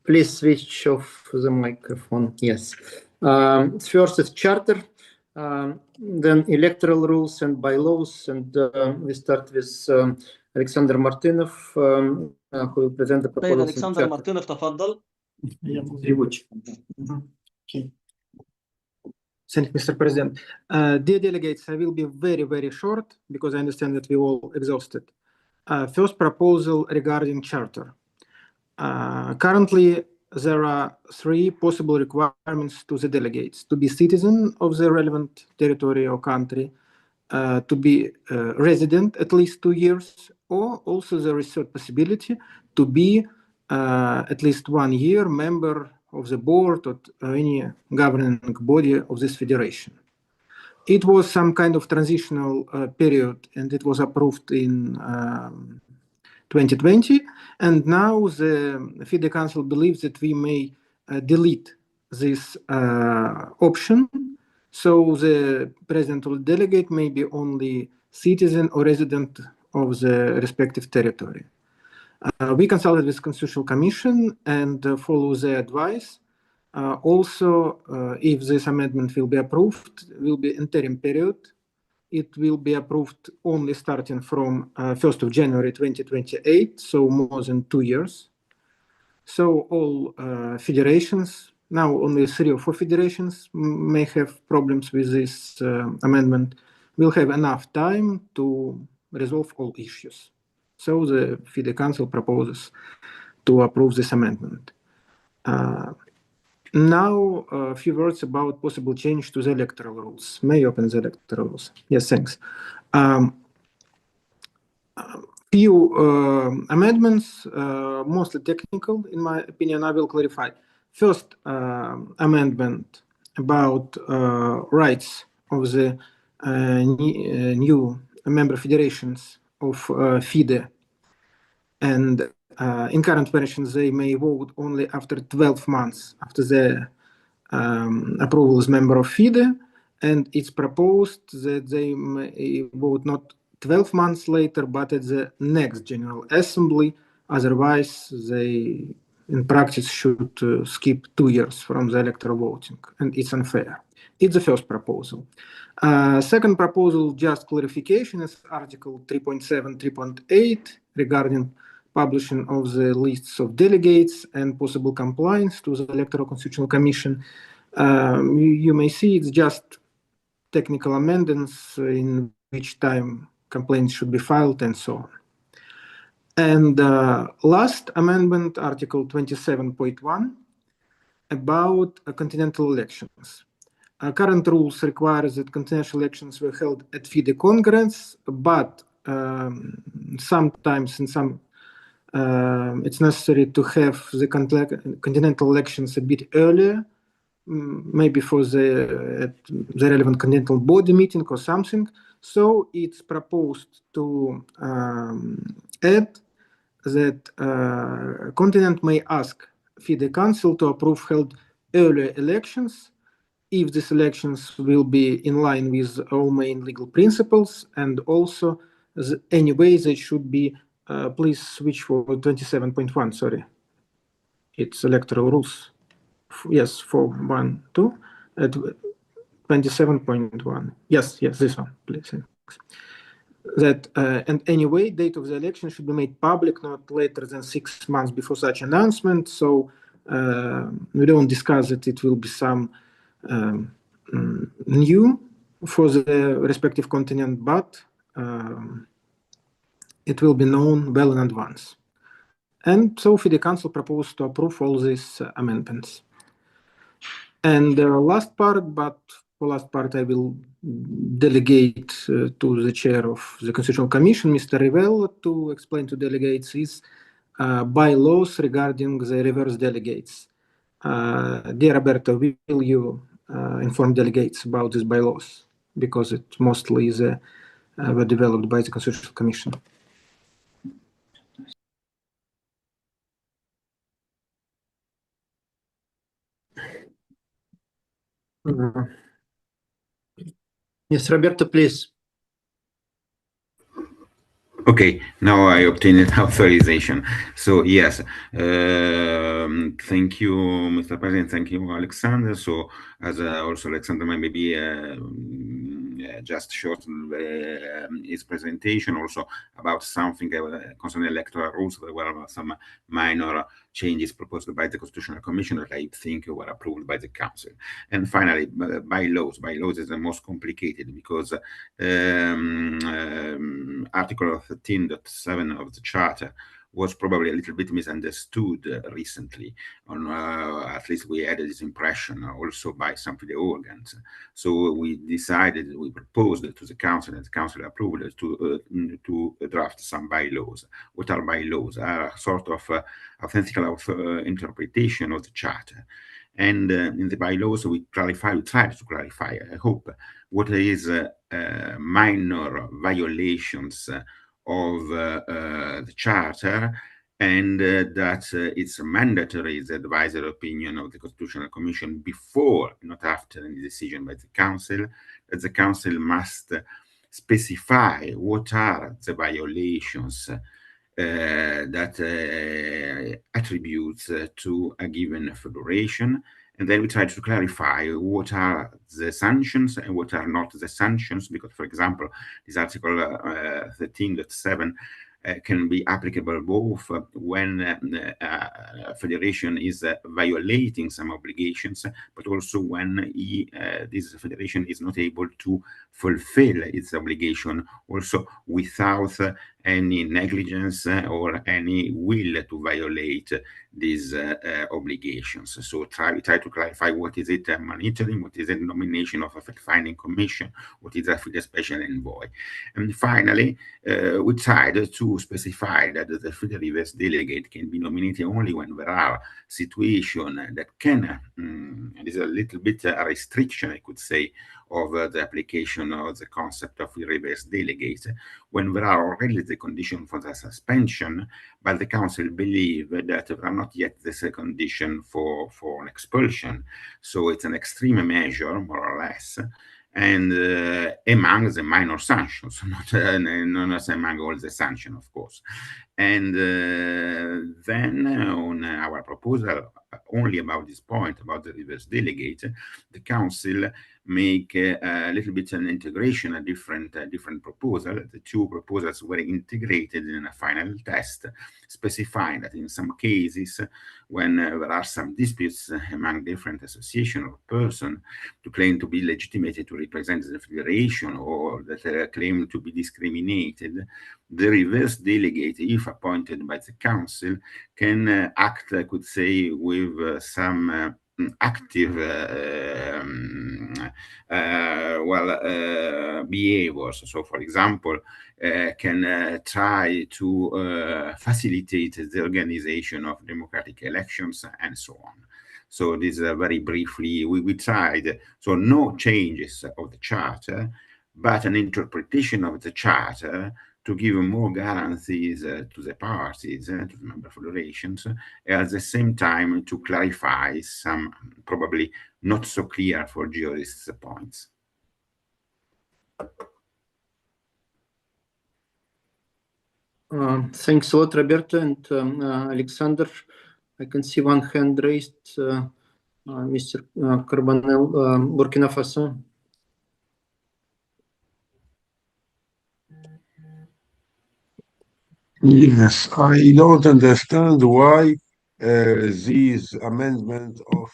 please switch off the microphone. Yes. First is charter, then electoral rules and bylaws, and we start with Alexander Martynov, who will present the proposal.
Alexander Martynov, تفضل.
Thank you, Mr. President. Dear delegates, I will be very, very short because I understand that we all exhausted. First proposal regarding charter. Currently, there are 3 possible requirements to the delegates: to be citizen of the relevant territory or country, to be resident at least 2 years, or also there is a possibility to be at least 1 year member of the board or any governing body of this federation. It was some kind of transitional period, and it was approved in 2020. And now the FIDE Council believes that we may delete this option. So the president or delegate may be only citizen or resident of the respective territory. We consulted with Constitutional Commission and follow their advice. Also, if this amendment will be approved, will be interim period. It will be approved only starting from 1st of January 2028, so more than 2 years. So all federations, now only 3 or 4 federations may have problems with this amendment, will have enough time to resolve all issues. So the FIDE Council proposes to approve this amendment. Now, a few words about possible change to the electoral rules. May I open the electoral rules? Yes, thanks. Few amendments, mostly technical, in my opinion. I will clarify. First amendment about rights of the new member federations of FIDE, and in current versions they may vote only after 12 months after the approval as member of FIDE, and it's proposed that they may vote not 12 months later but at the next General Assembly. Otherwise they in practice should skip 2 years from the electoral voting, and it's unfair. It's the first proposal. Second proposal, just clarification, is Article 3.7, 3.8 regarding publishing of the lists of delegates and possible compliance to the Electoral Constitutional Commission. You may see it's just technical amendments in which time complaints should be filed and so on. And last amendment, Article 27.1, about continental elections. Current rules require that continental elections were held at FIDE Congress, but sometimes in some it's necessary to have the continental elections a bit earlier, maybe for the relevant continental body meeting or something. So it's proposed to add that continent may ask FIDE Council to approve held earlier elections if these elections will be in line with all main legal principles, and also anyway they should be please switch for 27.1, sorry. It's electoral rules. Yes, 412 at 27.1. Yes, this one, please. That and anyway, date of the election should be made public not later than 6 months before such announcement. So we don't discuss that it will be some new for the respective continent, but it will be known well in advance. And so FIDE Council proposed to approve all these amendments. And the last part, but for last part I will delegate to the chair of the Constitutional Commission, Mr. Rivella, to explain to delegates is bylaws regarding the reverse delegates. Dear Roberto, will you inform delegates about these bylaws? Because it mostly is were developed by the Constitutional Commission.
Yes, Roberto, please.
Okay, now I obtained authorization. So yes, thank you, Mr. President. Thank you, Alexander. So as also Alexander maybe just shortened his presentation also about something concerning electoral rules. There were some minor changes proposed by the Constitutional Commission that I think were approved by the Council. And finally, bylaws. Bylaws is the most complicated because Article 13.7 of the Charter was probably a little bit misunderstood recently. On at least we had this impression also by some FIDE organs. So we decided, we proposed to the Council, and the Council approved to draft some bylaws. What are bylaws? Are sort of authentical interpretation of the Charter. And in the bylaws, we tried to clarify, I hope, what is minor violations of the Charter, and that it's mandatory, the advisory opinion of the Constitutional Commission before, not after any decision by the Council, that the Council must specify what are the violations that attributes to a given federation. And then we try to clarify what are the sanctions and what are not the sanctions, because, for example, this Article 13.7 can be applicable both when a federation is violating some obligations, but also when this federation is not able to fulfill its obligation, also without any negligence or any will to violate these obligations. So we try to clarify what is it monitoring, what is it nomination of a fact-finding commission, what is a FIDE special envoy. And finally, we tried to specify that the FIDE reverse delegate can be nominated only when there are situations that can, it is a little bit a restriction, I could say, of the application of the concept of reverse delegate, when there are already the condition for the suspension, but the Council believe that there are not yet the condition for an expulsion. So it's an extreme measure, more or less, and among the minor sanctions, not among all the sanctions, of course. And then on our proposal, only about this point, about the reverse delegate, the Council make a little bit an integration, a different proposal. The two proposals were integrated in a final test, specifying that in some cases, when there are some disputes among different associations or persons to claim to be legitimated to represent the federation or that claim to be discriminated, the reverse delegate, if appointed by the Council, can act, I could say, with some active behaviors. So, for example, can try to facilitate the organization of democratic elections and so on. So this very briefly, we tried, so no changes of the charter, but an interpretation of the charter to give more guarantees to the parties, to the member federations, at the same time to clarify some probably not so clear for jurists points.
Thanks a lot, Roberto and Alexander. I can see one hand raised, Mr. Carbonell, Burkina Faso.
Yes, I don't understand why this amendment of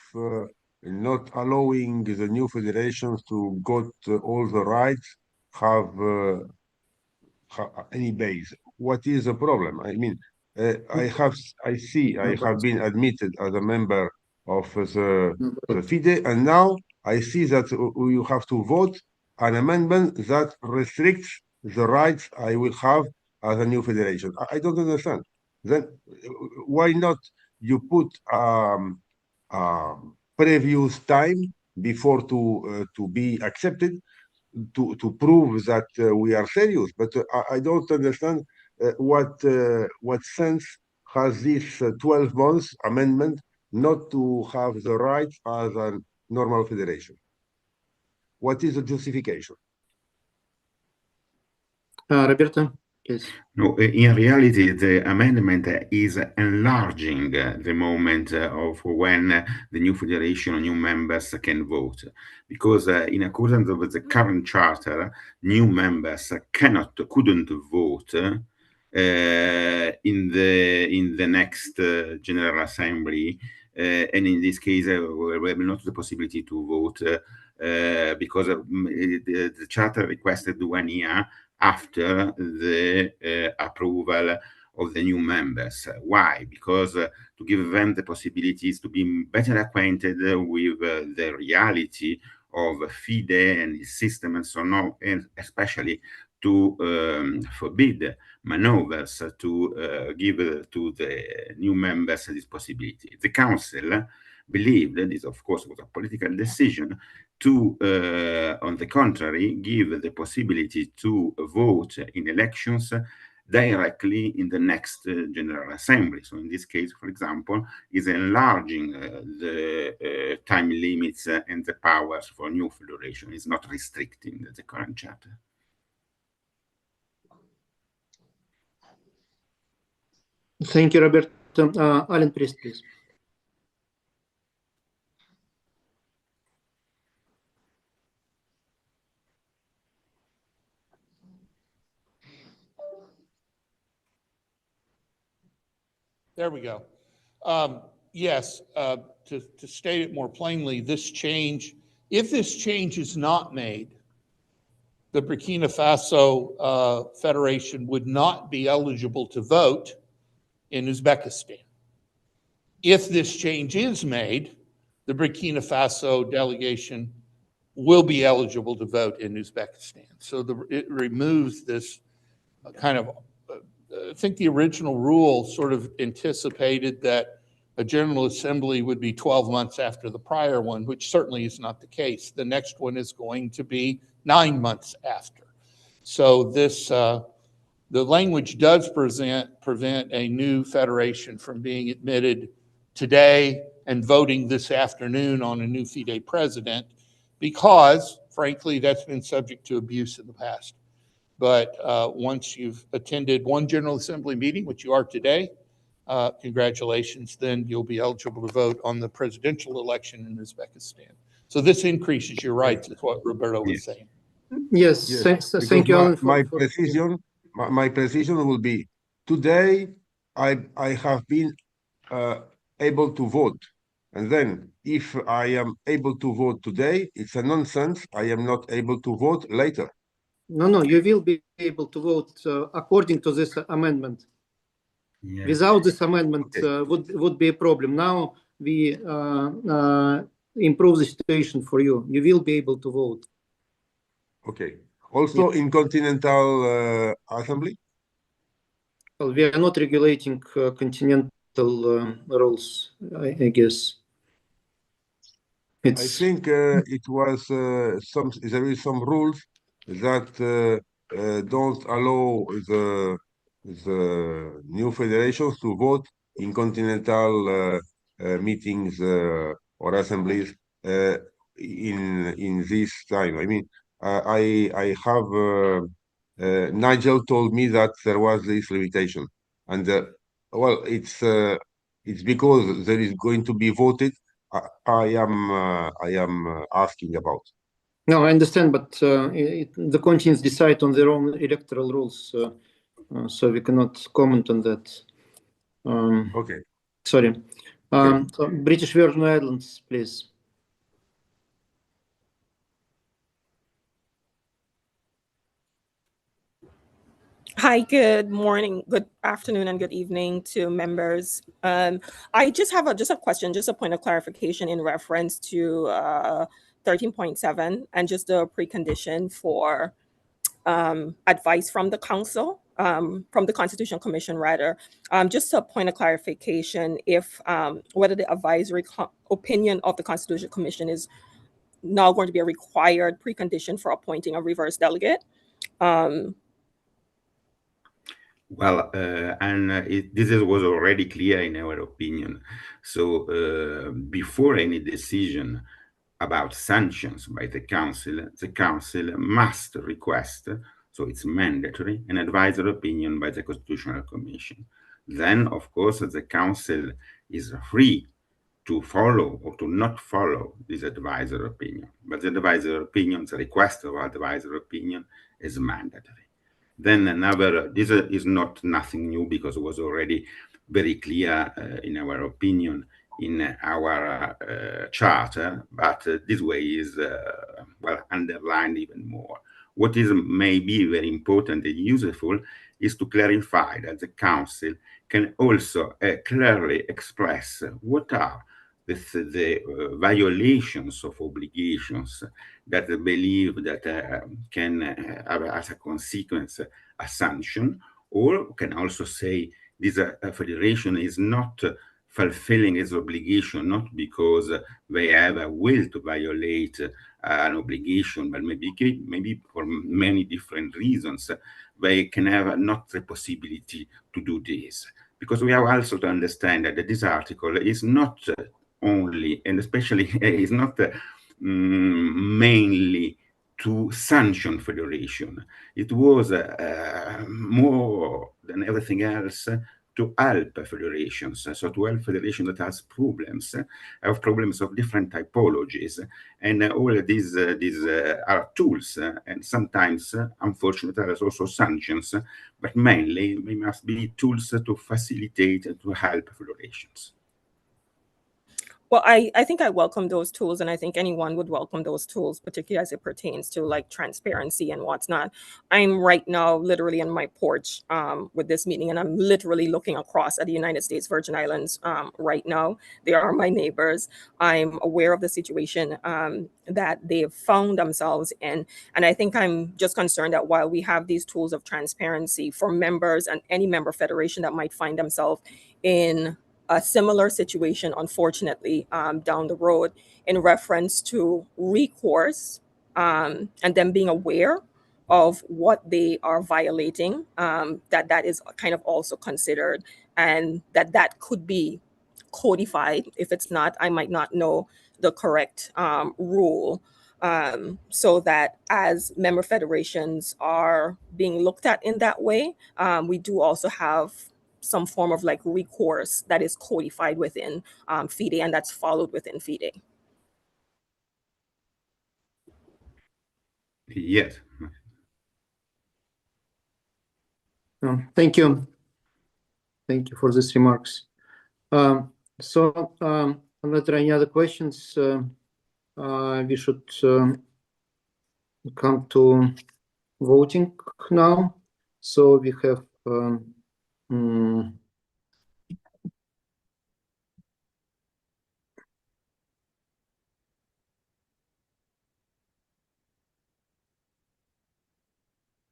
not allowing the new federations to got all the rights have any base. What is the problem? I mean, I have been admitted as a member of the FIDE, and now I see that you have to vote an amendment that restricts the rights I will have as a new federation. I don't understand. Then why not you put previous time before to be accepted to prove that we are serious? But I don't understand what sense has this 12 months amendment not to have the right as a normal federation. What is the justification?
Roberto, please.
No, in reality, the amendment is enlarging the moment of when the new federation, new members can vote, because in accordance with the current charter, new members couldn't vote in the next General Assembly, and in this case, we have not the possibility to vote because the charter requested 1 year after the approval of the new members. Why? Because to give them the possibilities to be better acquainted with the reality of FIDE and its system and so on, and especially to forbid maneuvers to give to the new members this possibility. The Council believed, this of course was a political decision, to, on the contrary, give the possibility to vote in elections directly in the next General Assembly. So in this case, for example, is enlarging the time limits and the powers for new federation, is not restricting the current charter.
Thank you, Roberto. Alan Priest, please.
There we go. Yes, to state it more plainly, this change, if this change is not made, the Burkina Faso Federation would not be eligible to vote in Uzbekistan. If this change is made, the Burkina Faso delegation will be eligible to vote in Uzbekistan. So it removes this kind of, I think the original rule sort of anticipated that a General Assembly would be 12 months after the prior one, which certainly is not the case. The next one is going to be 9 months after. So this, the language does prevent a new federation from being admitted today and voting this afternoon on a new FIDE president, because frankly, that's been subject to abuse in the past. But once you've attended one General Assembly meeting, which you are today, congratulations, then you'll be eligible to vote on the presidential election in Uzbekistan. So this increases your rights, is what Roberto was saying.
Yes, thank you, Alan.
My precision will be, today I have been able to vote. And then if I am able to vote today, it's a nonsense. I am not able to vote later.
No, you will be able to vote according to this amendment. Yes. Without this amendment, would be a problem. Now we improve the situation for you. You will be able to vote.
Okay. Also in Continental Assembly?
Well, we are not regulating continental rules, I guess.
I think it was there is some rules that don't allow the new federations to vote in continental meetings or assemblies in this time. I mean, I have Nigel told me that there was this limitation, and well, it's because there is going to be voted. I am asking about.
No, I understand, but the continents decide on their own electoral rules, so we cannot comment on that.
Okay.
Sorry. So British Virgin Islands, please.
Hi, good morning, good afternoon, and good evening to members. I just have a question, just a point of clarification in reference to 13.7 and just a precondition for advice from the council, from the Constitutional Commission rather. Just a point of clarification if whether the advisory opinion of the Constitutional Commission is now going to be a required precondition for appointing a reverse delegate.
Well, this was already clear in our opinion. So before any decision about sanctions by the council must request, so it's mandatory, an advisory opinion by the Constitutional Commission. Then, of course, the council is free to follow or to not follow this advisory opinion. But the advisory opinion, the request of advisory opinion is mandatory. Then another, this is not nothing new because it was already very clear in our opinion in our charter, but this way is well underlined even more. What is maybe very important and useful is to clarify that the council can also clearly express what are the violations of obligations that they believe that can have as a consequence a sanction, or can also say this federation is not fulfilling its obligation, not because they have a will to violate an obligation, but maybe for many different reasons, they can have not the possibility to do this. Because we have also to understand that this article is not only, and especially is not mainly to sanction federation. It was more than everything else to help federations, so to help federation that has problems of different typologies, and all these are tools, and sometimes, unfortunately, there's also sanctions, but mainly they must be tools to facilitate and to help federations.
Well, I think I welcome those tools, and I think anyone would welcome those tools, particularly as it pertains to like transparency and what's not. I'm right now literally on my porch with this meeting, and I'm literally looking across at the United States Virgin Islands right now. They are my neighbors. I'm aware of the situation that they've found themselves in. And I think I'm just concerned that while we have these tools of transparency for members and any member federation that might find themselves in a similar situation, unfortunately, down the road in reference to recourse and them being aware of what they are violating, that is kind of also considered, and that could be codified. If it's not, I might not know the correct rule. So that as member federations are being looked at in that way, we do also have some form of like recourse that is codified within FIDE and that's followed within FIDE.
Yes.
Thank you. Thank you for these remarks. So, unless there are any other questions, we should come to voting now. So we have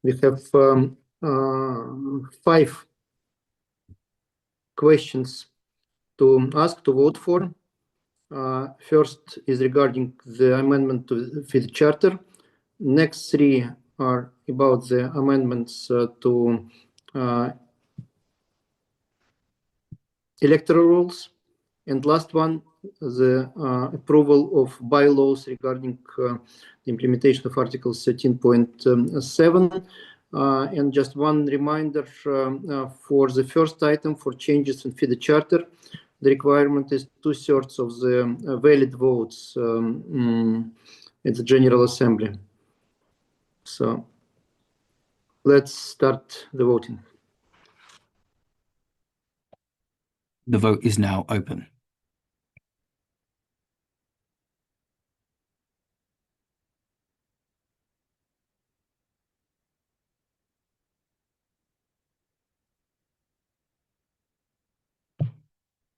we have 5 questions to ask to vote for. First is regarding the amendment to the FIDE Charter. Next 3 are about the amendments to electoral rules. And last one, the approval of bylaws regarding the implementation of Article 13.7. And just one reminder for the first item for changes in FIDE Charter, the requirement is 2/3 of the valid votes at the General Assembly. So let's start the voting.
The vote is now open.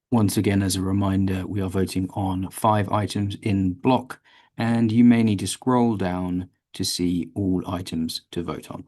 Once again, as a reminder, we are voting on 5 items in block, and you may need to scroll down to see all items to vote on.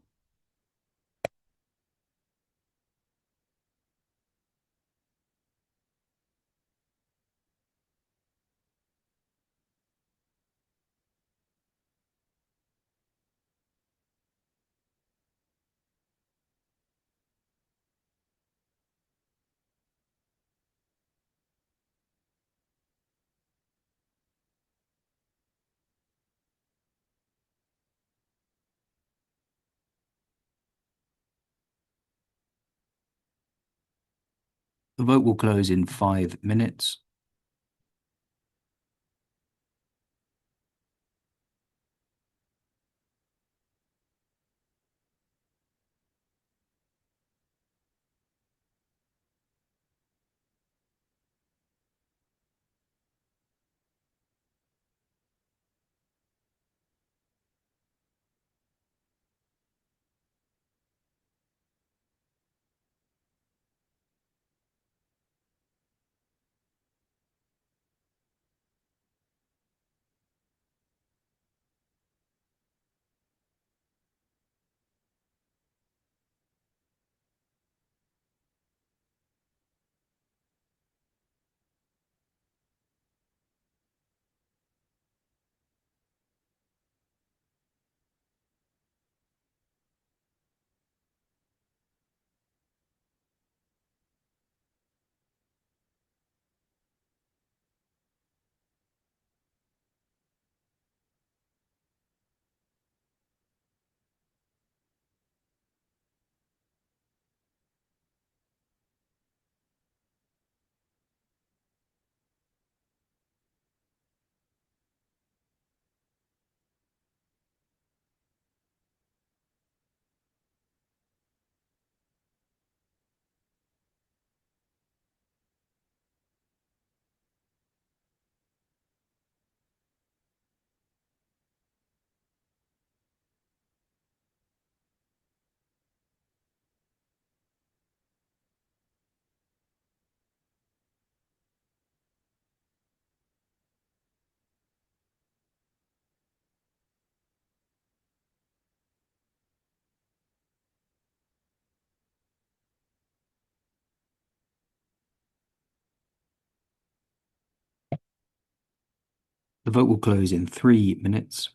The vote will close in 5 minutes. The vote will close in 3 minutes.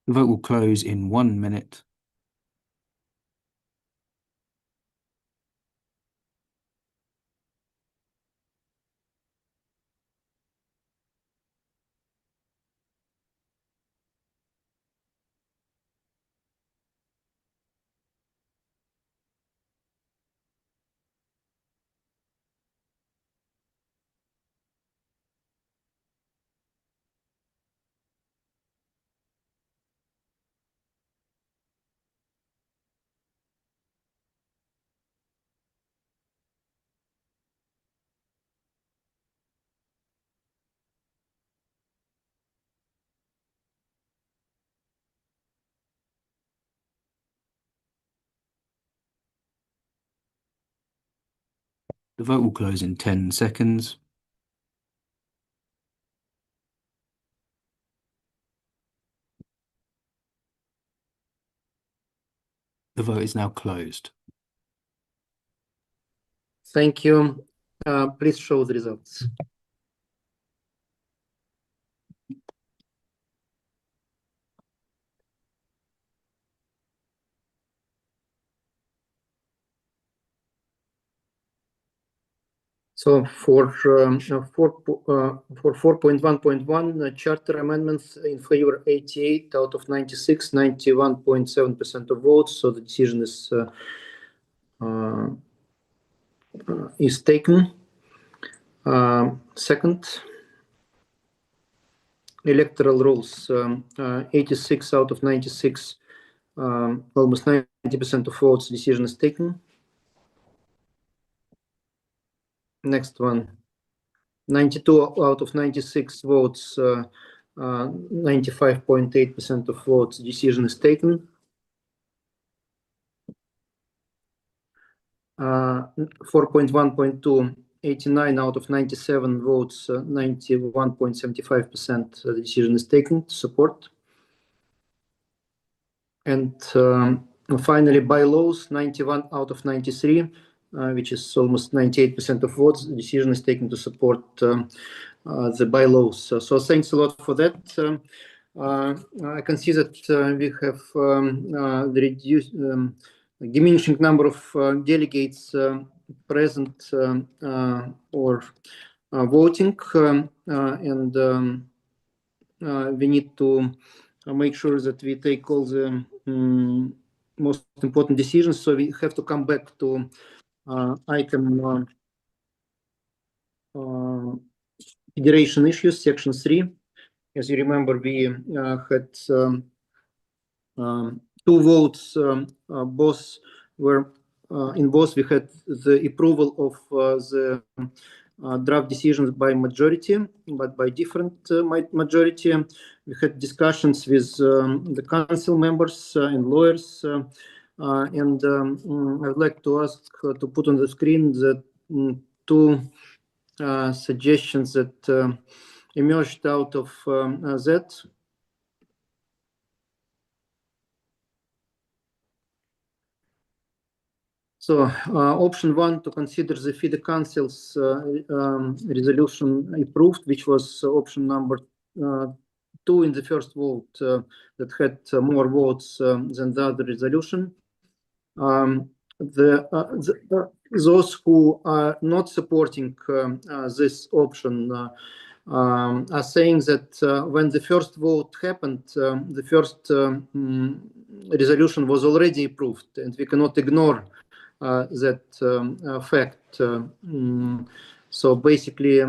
The vote will close in 1 minute. The vote will close in 10 seconds. The vote is now closed.
Thank you. Please show the results. So for 4.1.1 charter amendments in favor 88 out of 96, 91.7% of votes. So the decision is taken. Second, electoral rules 86 out of 96, almost 90% of votes. Decision is taken. Next one, 92 out of 96 votes, 95.8% of votes. Decision is taken. 4.1.2, 89 out of 97 votes, 91.75%. The decision is taken to support. And finally, bylaws, 91 out of 93. Which is almost 98% of votes. The decision is taken to support the bylaws. So thanks a lot for that. I can see that we have the diminishing number of delegates present or voting, and we need to make sure that we take all the most important decisions. So we have to come back to item federation issues, section 3. As you remember, we had 2 votes. Both were in both. We had the approval of the draft decisions by majority, but by different majority. We had discussions with the council members and lawyers. And I'd like to ask to put on the screen the 2 suggestions that emerged out of that. So option 1, to consider the FIDE Council's resolution approved, which was option number 2 in the first vote that had more votes than the other resolution. Those who are not supporting this option are saying that when the first vote happened, the first resolution was already approved, and we cannot ignore that fact. So basically,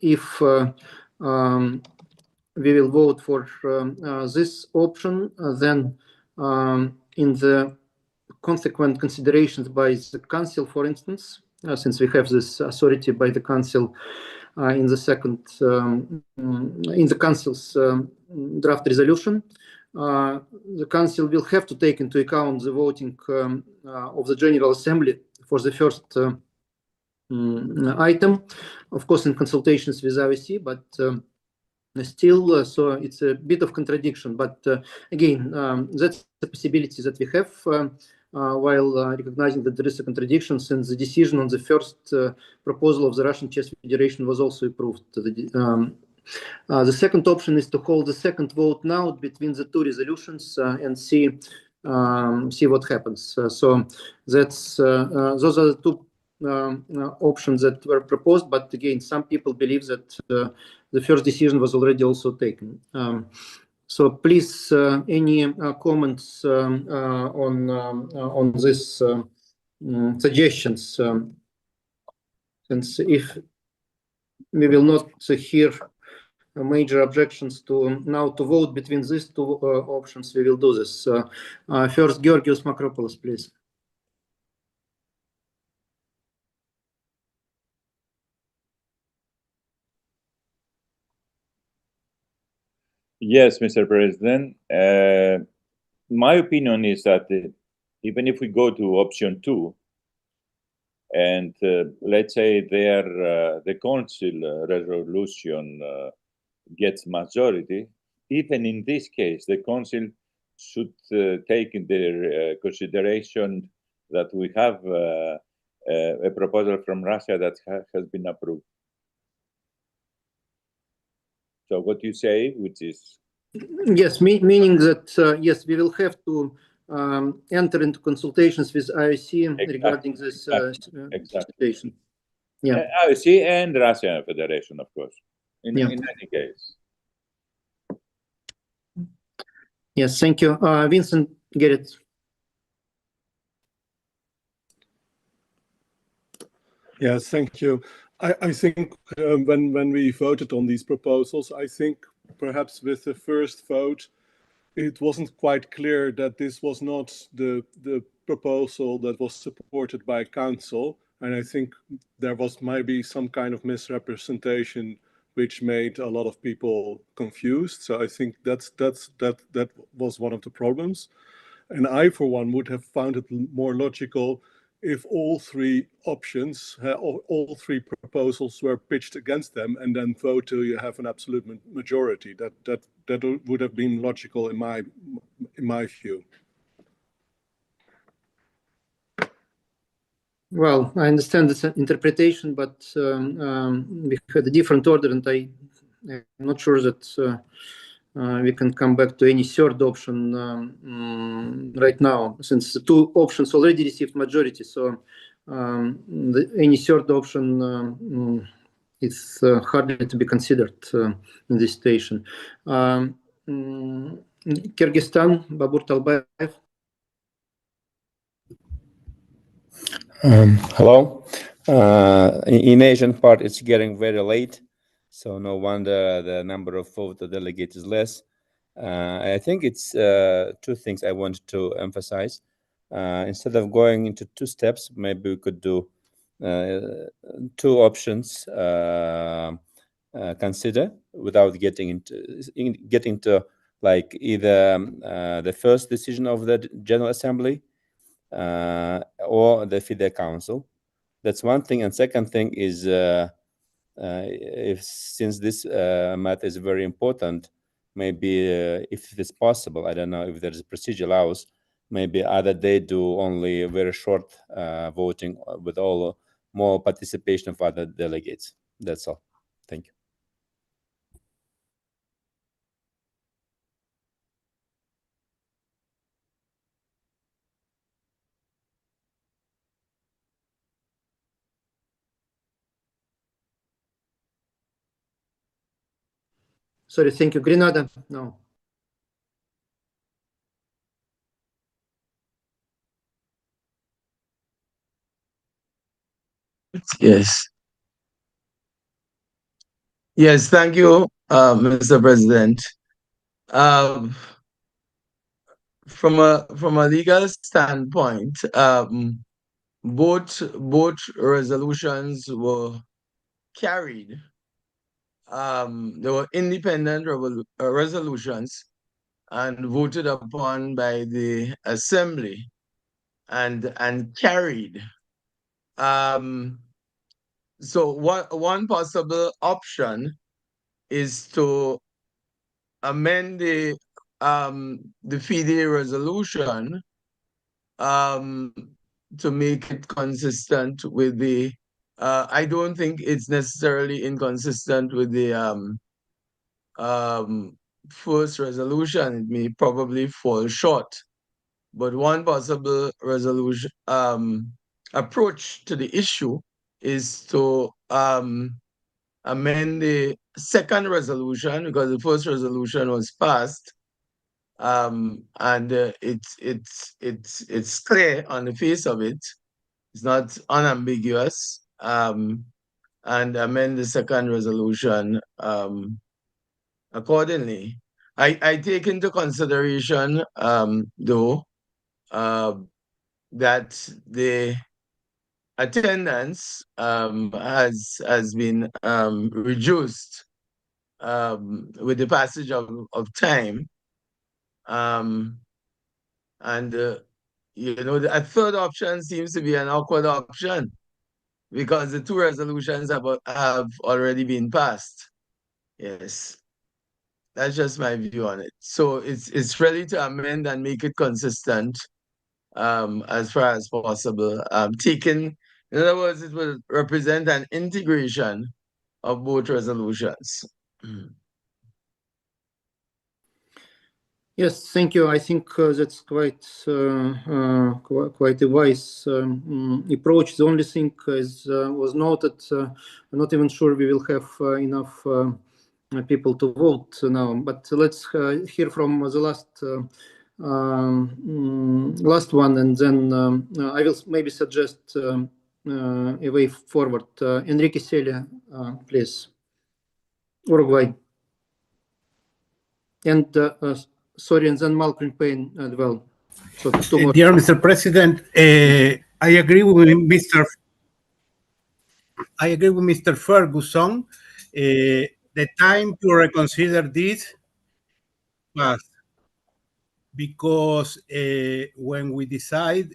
if we will vote for this option, then in the consequent considerations by the Council, for instance, since we have this authority by the Council in the second, in the Council's draft resolution, the Council will have to take into account the voting of the General Assembly for the first item, of course, in consultations with IOC, but still, so it's a bit of contradiction. But again, that's the possibility that we have, while recognizing that there is a contradiction, since the decision on the first proposal of the Russian Chess Federation was also approved. The second option is to hold the second vote now between the two resolutions and see what happens. So that's those are the two options that were proposed. But again, some people believe that the first decision was already also taken. So please, any comments on this suggestions? Since if we will not hear major objections to now to vote between these two options, we will do this. First, Georgios Makropoulos, please.
Yes, Mr. President. My opinion is that even if we go to option 2, and let's say there the council resolution gets majority, even in this case, the council should take in their consideration that we have a proposal from Russia that has been approved. So what you say, which is...
Yes, meaning that, yes, we will have to enter into consultations with IOC regarding this situation. Yeah.
IOC and Russian Federation, of course, in any case.
Yes, thank you. Vincent, get it.
Yes, thank you. I think when we voted on these proposals, I think perhaps with the first vote, it wasn't quite clear that this was not the proposal that was supported by Council. And I think there was maybe some kind of misrepresentation which made a lot of people confused. So I think that was one of the problems. And I, for one, would have found it more logical if all three options, all three proposals were pitched against them and then vote till you have an absolute majority. That would have been logical in my view.
Well, I understand this interpretation, but we had a different order, and I'm not sure that we can come back to any third option right now, since the two options already received majority. So any third option is hardly to be considered in this situation. Kyrgyzstan, Babur Talbayev.
Hello. In Asian part, it's getting very late, so no wonder the number of voted delegates is less. I think it's two things I want to emphasize. Instead of going into two steps, maybe we could do two options consider without getting into like either the first decision of the General Assembly or the FIDE Council. That's one thing. And second thing is, since this matter is very important, maybe if it's possible, I don't know if there's a procedure allows, maybe either they do only very short voting with all more participation of other delegates. That's all. Thank you.
Sorry, thank you. Grenada, no.
Yes. Yes, thank you, Mr. President. From a legal standpoint, both resolutions were carried. They were independent resolutions and voted upon by the Assembly and carried. So one possible option is to amend the FIDE resolution to make it consistent with the. I don't think it's necessarily inconsistent with the first resolution, it may probably fall short. But one possible resolution approach to the issue is to amend the second resolution, because the first resolution was passed, and it's clear on the face of it. It's not unambiguous. And amend the second resolution accordingly. I take into consideration, though, that the attendance has been reduced with the passage of time. You know, a third option seems to be an awkward option, because the two resolutions have already been passed. Yes. That's just my view on it. So it's really to amend and make it consistent as far as possible. In other words, it will represent an integration of both resolutions.
Yes, thank you. I think that's quite a wise approach. The only thing is, was noted, I'm not even sure we will have enough people to vote now. But let's hear from the last one, and then I will maybe suggest a way forward. Enrique Celia, please. Uruguay. And sorry, and then Malcolm Payne as well. So
Dear Mr. President, I agree with Mr. Ferguson. The time to reconsider this passed, because when we decide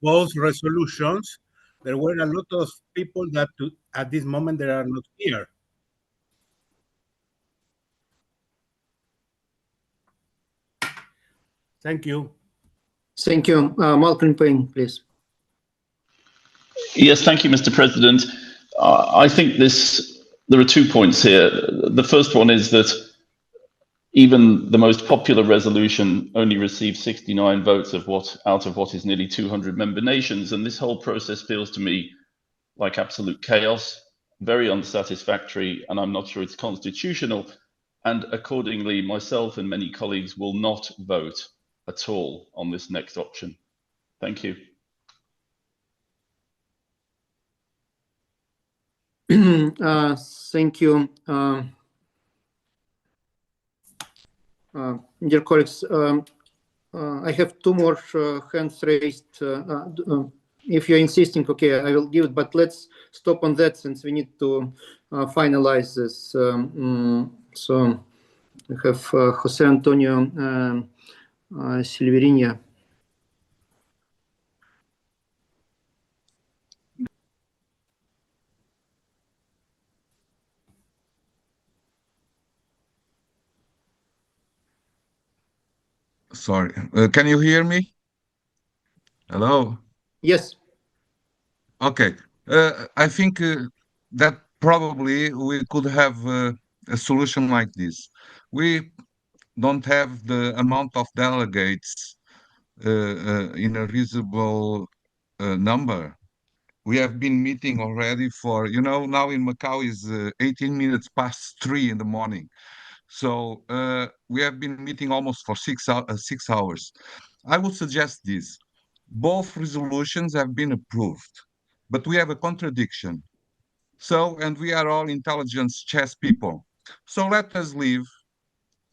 both resolutions, there were a lot of people that at this moment they are not here. Thank you.
Thank you. Malcolm Payne, please.
Yes, thank you, Mr. President. I think there are 2 points here. The first one is that even the most popular resolution only received 69 votes out of what is nearly 200 member nations, and this whole process feels to me like absolute chaos, very unsatisfactory, and I'm not sure it's constitutional. And accordingly, myself and many colleagues will not vote at all on this next option. Thank you.
Thank you. Dear colleagues, I have 2 more hands raised. If you're insisting, okay, I will give it, but let's stop on that since we need to finalize this. So we have Jose Antonio Silverinia.
Sorry, can you hear me? Hello?
Yes.
Okay. I think that probably we could have a solution like this. We don't have the amount of delegates in a reasonable number. We have been meeting already for, now in Macau is 18 minutes past 3 in the morning. So we have been meeting almost for 6 hours. I would suggest this. Both resolutions have been approved, but we have a contradiction. So, and we are all intelligence chess people. So let us leave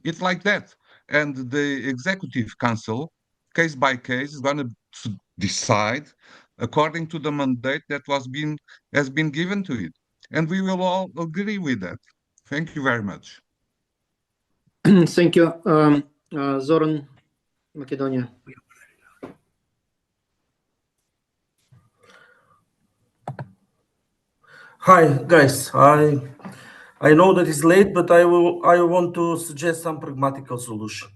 it like that. And the Executive Council, case by case, is going to decide according to the mandate that has been given to it. And we will all agree with that. Thank you very much.
Thank you. Zoran, Macedonia.
Hi guys, I know that it's late, but I want to suggest some pragmatical solution.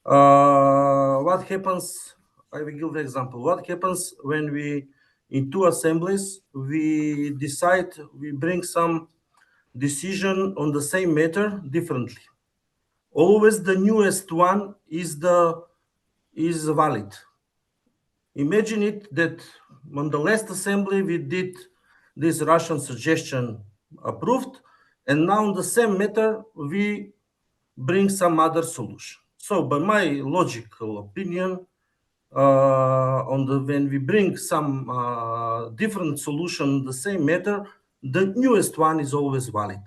What happens? I will give the example. What happens when we, in 2 assemblies, we decide we bring some decision on the same matter differently. Always the newest one is valid. Imagine it that on the last assembly we did this Russian suggestion approved, and now on the same matter we bring some other solution. So by my logical opinion, when we bring some different solution the same matter, the newest one is always valid.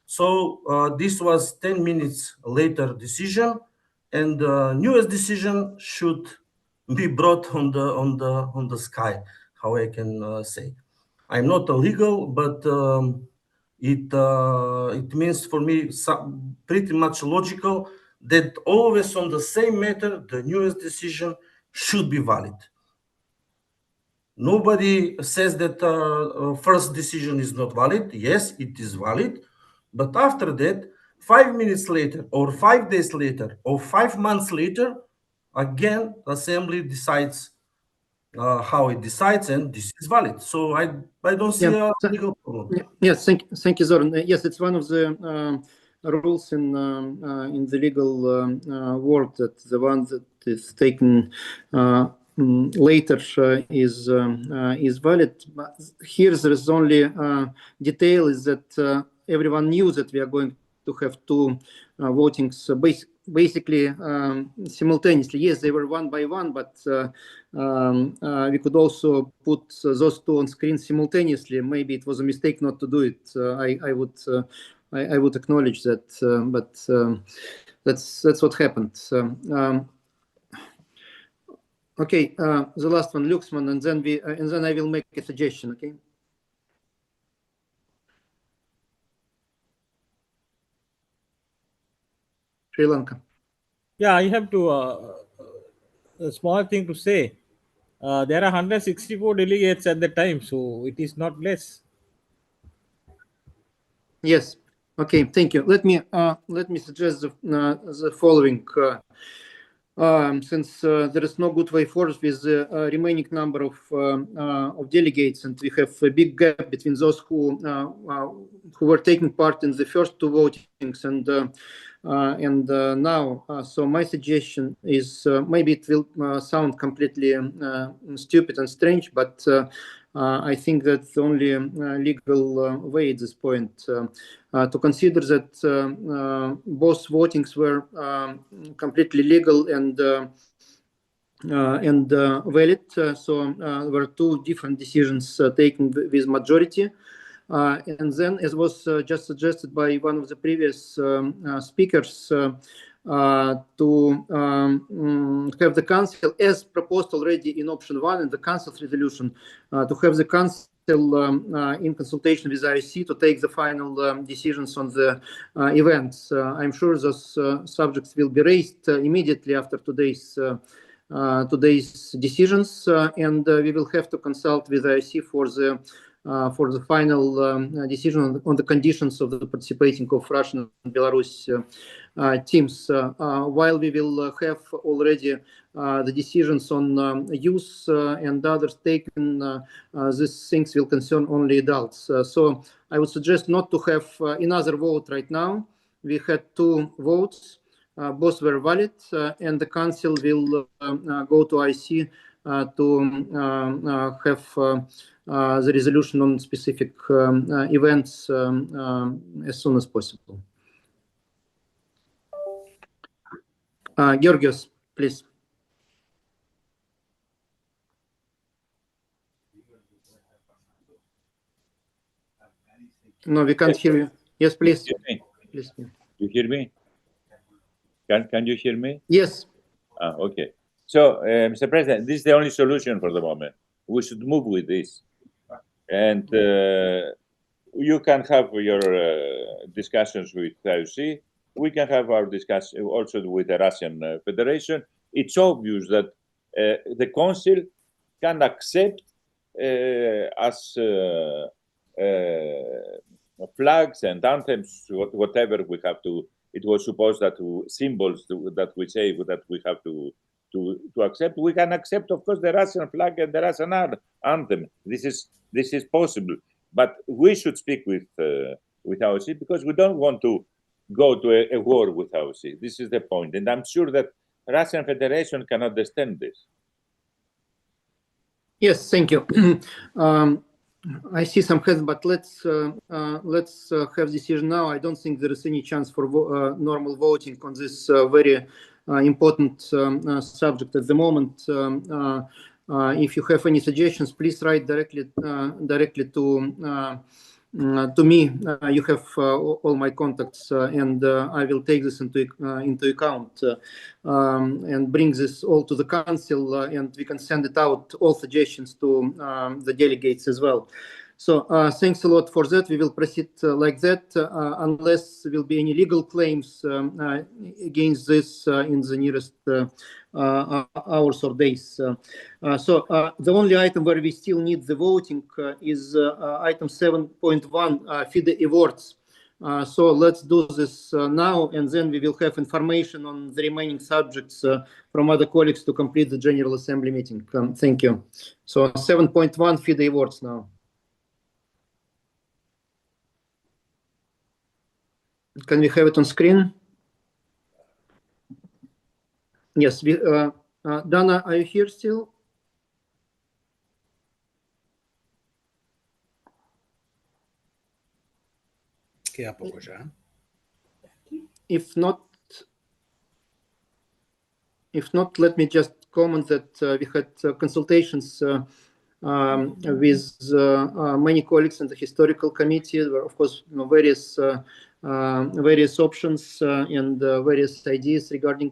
So this was 10 minutes later decision, and the newest decision should be brought on the sky, how I can say. I'm not a legal, but it means for me pretty much logical that always on the same matter, the newest decision should be valid. Nobody says that first decision is not valid. Yes, it is valid. But after that, 5 minutes later, or 5 days later, or 5 months later, again, the assembly decides how it decides, and this is valid. So I don't see a legal problem.
Yes, thank you, Zoran. Yes, it's one of the rules in the legal world, that the one that is taken later is valid. But here there is only detail is that everyone knew that we are going to have two votings basically simultaneously. Yes, they were one by one, but we could also put those two on screen simultaneously. Maybe it was a mistake not to do it. I would acknowledge that, but that's what happened. Okay, the last one, Luxman, and then I will make a suggestion. Okay. Sri Lanka.
Yeah, I have to a small thing to say. There are 164 delegates at the time, so it is not less.
Yes. Okay. Thank you. Let me suggest the following. Since there is no good way forward with the remaining number of delegates, and we have a big gap between those who were taking part in the first two votings and now. So my suggestion is maybe it will sound completely stupid and strange, but I think that the only legal way at this point to consider that both votings were completely legal and valid. So there were two different decisions taken with majority. And then, as was just suggested by one of the previous speakers, to have the council, as proposed already in option 1 in the council's resolution, to have the council in consultation with IOC to take the final decisions on the events. I'm sure those subjects will be raised immediately after today's decisions, and we will have to consult with IOC for the final decision on the conditions of the participating of Russian and Belarus teams. While we will have already the decisions on youth and others taken, these things will concern only adults. So I would suggest not to have another vote right now. We had two votes. Both were valid, and the council will go to IC to have the resolution on specific events as soon as possible. Georgios, please. No, we can't hear you. Yes, please. Please.
You hear me? Can you hear me?
Yes.
Okay. So, Mr. President, this is the only solution for the moment. We should move with this. And you can have your discussions with IOC. We can have our discussion also with the Russian Federation. It's obvious that the Council can accept as flags and anthems, whatever we have to. It was supposed that symbols that we say that we have to accept. We can accept, of course, the Russian flag and the Russian anthem. This is possible, but we should speak with with AOC because we don't want to go to a war with AOC. This is the point. And I'm sure that Russian Federation can understand this.
Yes, thank you. I see some hands, but let's have decision now. I don't think there is any chance for normal voting on this very important subject at the moment. If you have any suggestions, please write directly to me. You have all my contacts, and I will take this into account and bring this all to the council, and we can send it out, all suggestions to the delegates as well. So thanks a lot for that. We will proceed like that unless there will be any legal claims against this in the nearest hours or days. So the only item where we still need the voting is item 7.1, FIDE awards. So let's do this now, and then we will have information on the remaining subjects from other colleagues to complete the General Assembly meeting. Thank you. So 7.1 FIDE awards now. Can we have it on screen? Yes. Dana, are you here still? If not, let me just comment that we had consultations with many colleagues in the historical committee. There were, of course, various options and various ideas regarding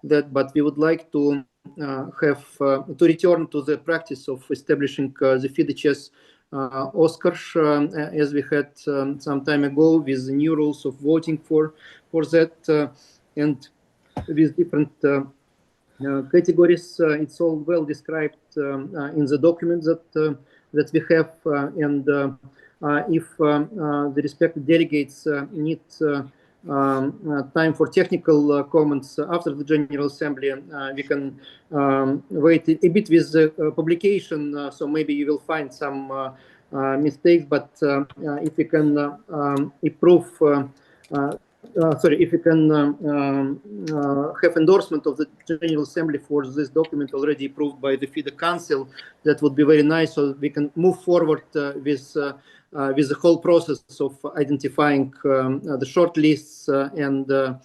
that, but we would like to return to the practice of establishing the FIDE chess Oscars as we had some time ago, with the new rules of voting for that and with different categories. It's all well described in the document that we have, and if the respective delegates need time for technical comments after the General Assembly, we can wait a bit with the publication, so maybe you will find some mistakes, but if we can improve if you can have endorsement of the General Assembly for this document already approved by the FIDE Council, that would be very nice, so we can move forward with the whole process of identifying the short lists and to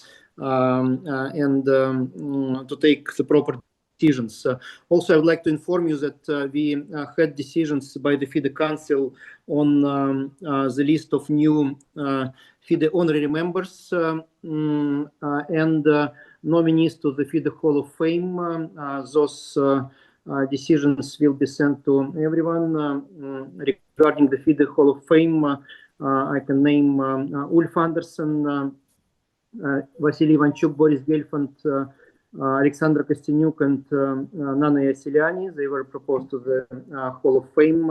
take the proper decisions. Also, I would like to inform you that we had decisions by the FIDE Council on the list of new FIDE honorary members and nominees to the FIDE Hall of Fame. Those decisions will be sent to everyone. Regarding the FIDE Hall of Fame, I can name Ulf Anderson, Vasily Ivanchuk, Boris Gelfand, Alexandra Kostyniuk, and Nana Yassiliani. They were proposed to the Hall of Fame,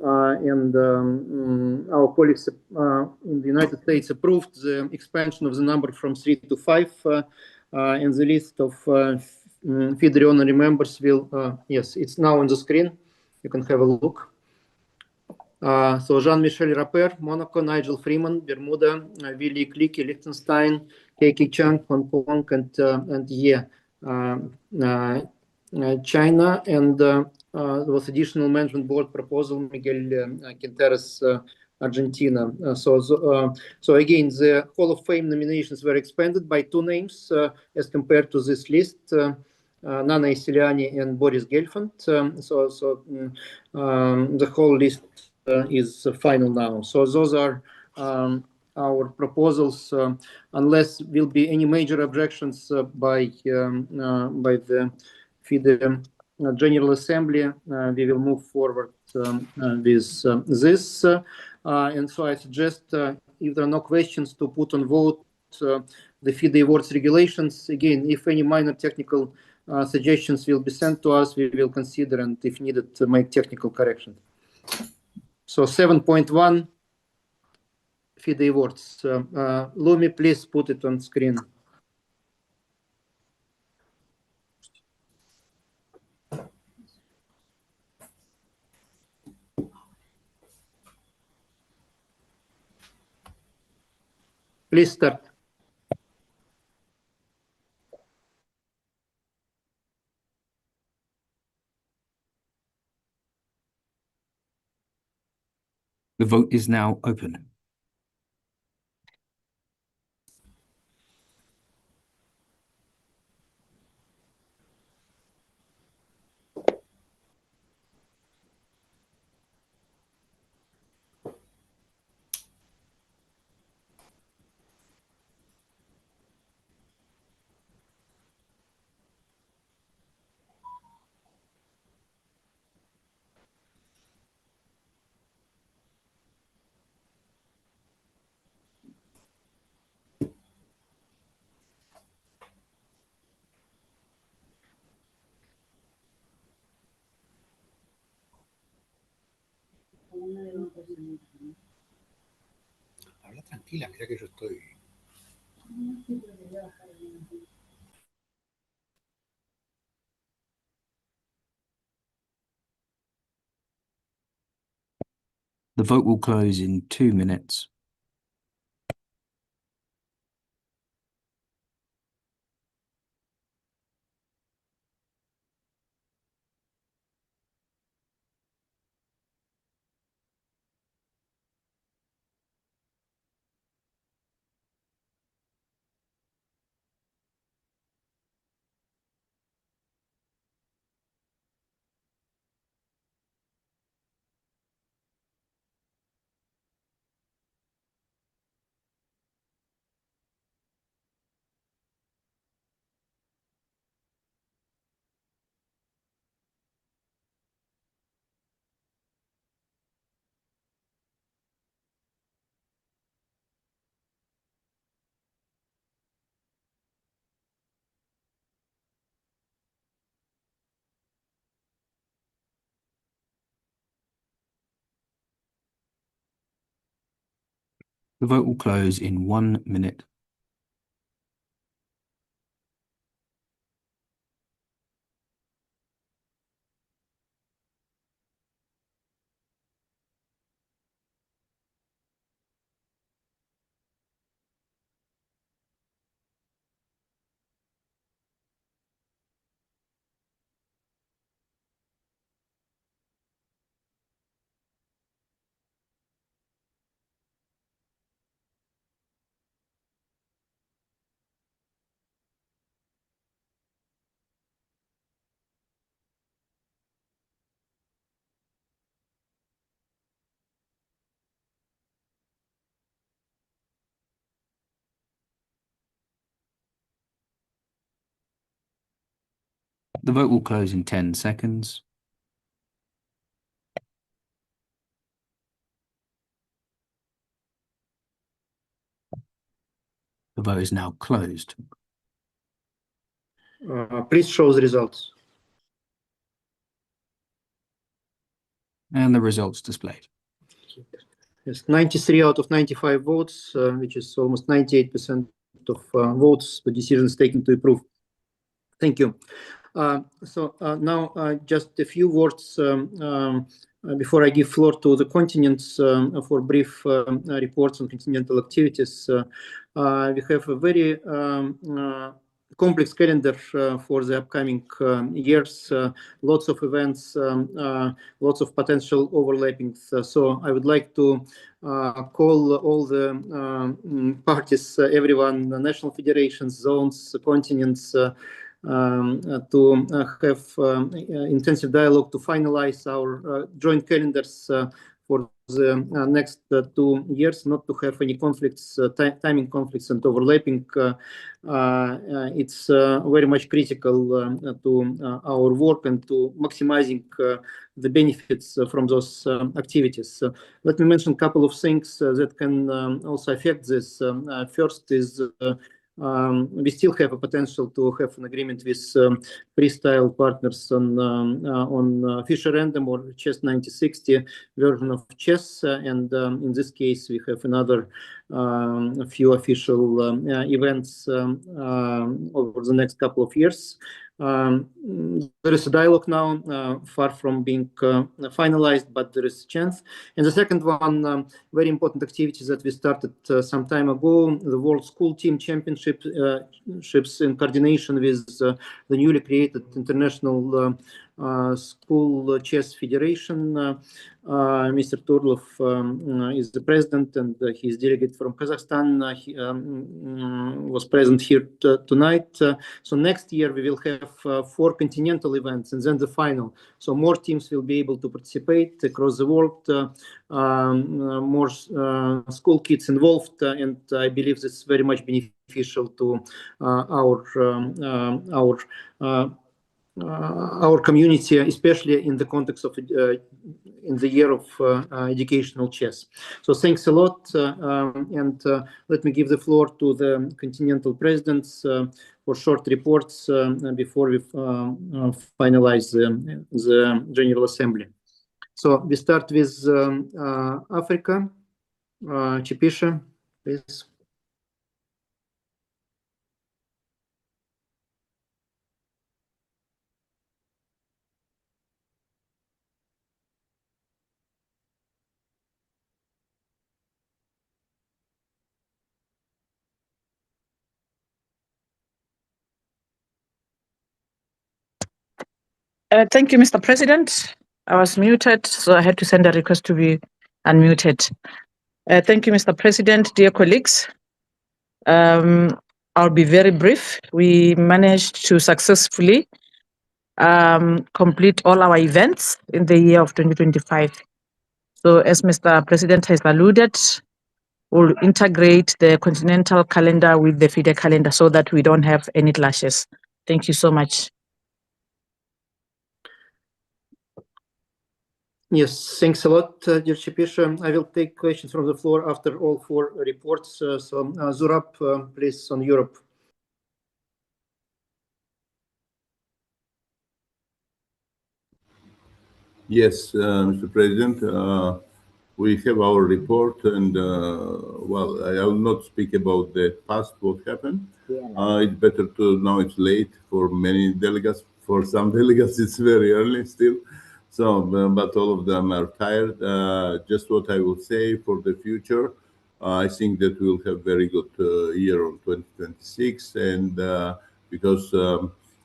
and our colleagues in the United States approved the expansion of the number from 3 to 5, and the list of FIDE honorary members will, yes, it's now on the screen. You can have a look. So Jean-Michel Rapper, Monaco; Nigel Freeman, Bermuda; Willy Clicky, Liechtenstein; Keiki Chang, Hong Kong; and Ye, China; and there was additional management board proposal, Miguel Quinteros, Argentina. So again, the Hall of Fame nominations were expanded by 2 names as compared to this list. Nana Yassiliani and Boris Gelfand. The whole list is final now. So those are our proposals. Unless will be any major objections by the FIDE General Assembly, we will move forward with this. And so I suggest, if there are no questions, to put on vote the FIDE awards regulations. Again, if any minor technical suggestions will be sent to us, we will consider, and if needed, to make technical corrections. So 7.1 FIDE awards. Lumi, please put it on screen. Please start.
The vote is now open.
Habla tranquila, mira que yo estoy.
The vote will close in 2 minutes. The vote will close in 1 minute. The vote will close in 10 seconds. The vote is now closed.
Please show the results.
And the results displayed.
Yes, 93 out of 95 votes, which is almost 98% of votes. The decision is taken to approve. Thank you. So now just a few words before I give floor to the continents for brief reports on continental activities. We have a very complex calendar for the upcoming years, lots of events, lots of potential overlappings. So I would like to call all the parties, everyone, the national federations, zones, continents, to have intensive dialogue to finalize our joint calendars for the next 2 years, not to have any conflicts, timing conflicts and overlapping. It's very much critical to our work and to maximizing the benefits from those activities. Let me mention a couple of things that can also affect this. First is we still have a potential to have an agreement with freestyle partners on Fisher Random or Chess 9060 version of chess, and in this case we have another few official events over the next couple of years. There is a dialogue now, far from being finalized, but there is a chance. And the second one, very important activities that we started some time ago, the World School Team Championships in coordination with the newly created International School Chess Federation. Mr. Turlov is the president, and his delegate from Kazakhstan. He was present here tonight. So next year we will have 4 continental events and then the final. So more teams will be able to participate across the world, more school kids involved, and I believe this is very much beneficial to our community, especially in the context of in the year of educational chess. So thanks a lot, and let me give the floor to the continental presidents for short reports before we finalize the General Assembly. So we start with Africa. Chipisha, please.
Thank you, Mr. President. I was muted, so I had to send a request to be unmuted. Thank you, Mr. President, dear colleagues. I'll be very brief. We managed to successfully complete all our events in the year of 2025. So as Mr. President has alluded, we'll integrate the continental calendar with the FIDE calendar so that we don't have any clashes. Thank you so much.
Yes, thanks a lot, dear Chipisha. I will take questions from the floor after all 4 reports. So Zurab, please, on Europe.
Yes, Mr. President, we have our report, and well, I will not speak about the past, what happened. It's better to now. It's late for many delegates. For some delegates, it's very early still. So, but all of them are tired. Just what I will say for the future, I think that we'll have very good year on 2026, and because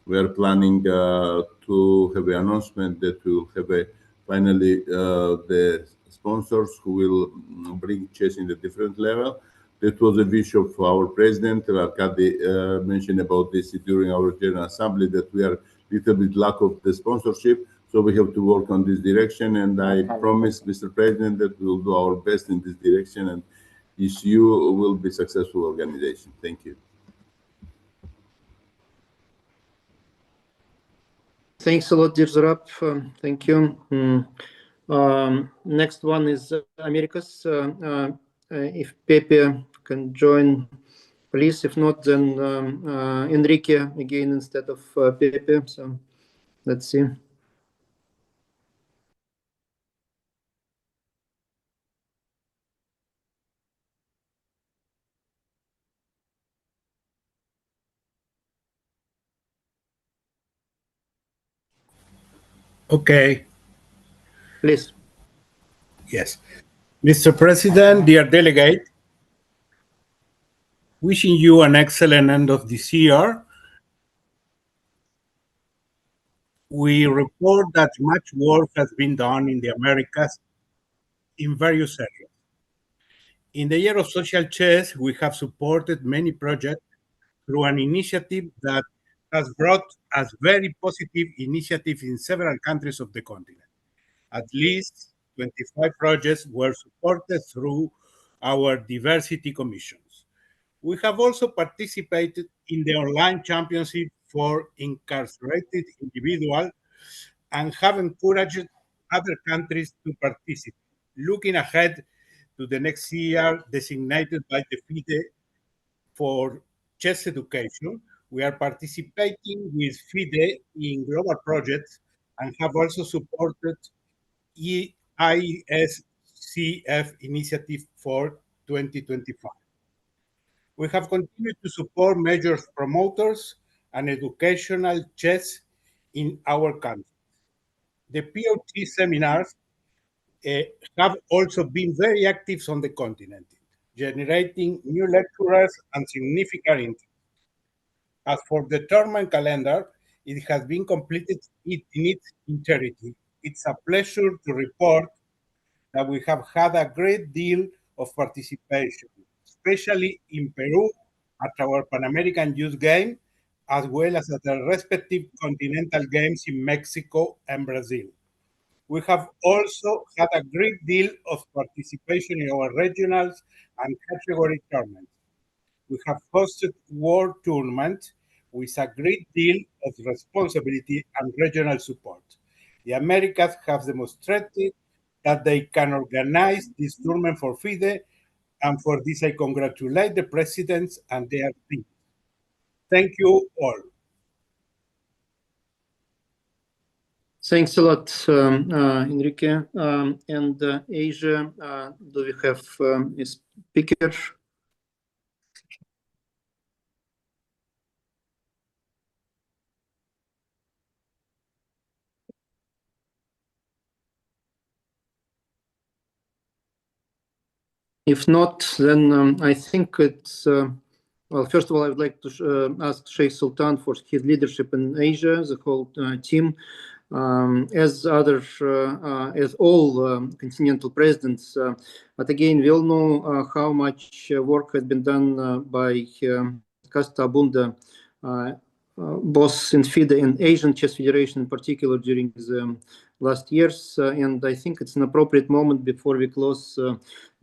we are planning to have an announcement that we will have a finally the sponsors who will bring chess in a different level. That was a wish of our president. Arkady mentioned about this during our General Assembly, that we are a little bit lack of the sponsorship. So we have to work on this direction. And I promise, Mr. President, that we will do our best in this direction. And ECU will be a successful organization. Thank you.
Thanks a lot, dear Zurab. Thank you. Next one is Americas. If Pepe can join, please. If not, then Enrique again instead of Pepe. So let's see.
Okay.
Please.
Yes. Mr. President, dear delegate, wishing you an excellent end of this year. We report that much work has been done in the Americas in various areas. In the year of social chess, we have supported many projects through an initiative that has brought us very positive initiatives in several countries of the continent. At least 25 projects were supported through our diversity commissions. We have also participated in the online championship for incarcerated individuals and have encouraged other countries to participate. Looking ahead to the next year designated by the FIDE for chess education, we are participating with FIDE in global projects and have also supported ISCF initiative for 2025. We have continued to support major promoters and educational chess in our country. The POT seminars have also been very active on the continent, generating new lecturers and significant interest. As for the tournament calendar, it has been completed in its entirety. It's a pleasure to report that we have had a great deal of participation, especially in Peru at our Pan American Youth Game, as well as at the respective continental games in Mexico and Brazil. We have also had a great deal of participation in our regionals and category tournaments. We have hosted world tournaments with a great deal of responsibility and regional support. The Americas have demonstrated that they can organize this tournament for FIDE, and for this I congratulate the presidents and their teams. Thank you all.
Thanks a lot, Enrique. And Asia, do we have a speaker? If not, then I think it's, well, first of all, I would like to ask Sheikh Sultan for his leadership in Asia, the whole team. As all continental presidents, but again, we all know how much work has been done by Casta Abunda, both in FIDE and Asian Chess Federation in particular during the last years, and I think it's an appropriate moment before we close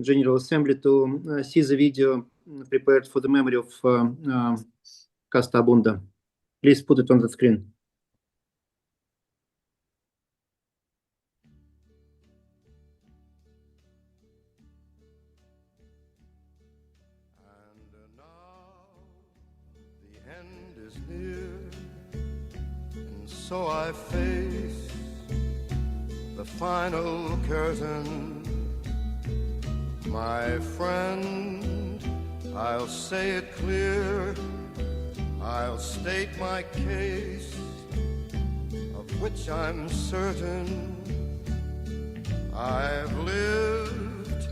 General Assembly to see the video prepared for the memory of Casta Abunda. Please put it on the screen.
So I face the final curtain, my friend, I'll say it clear, I'll state my case, of which I'm certain. I've lived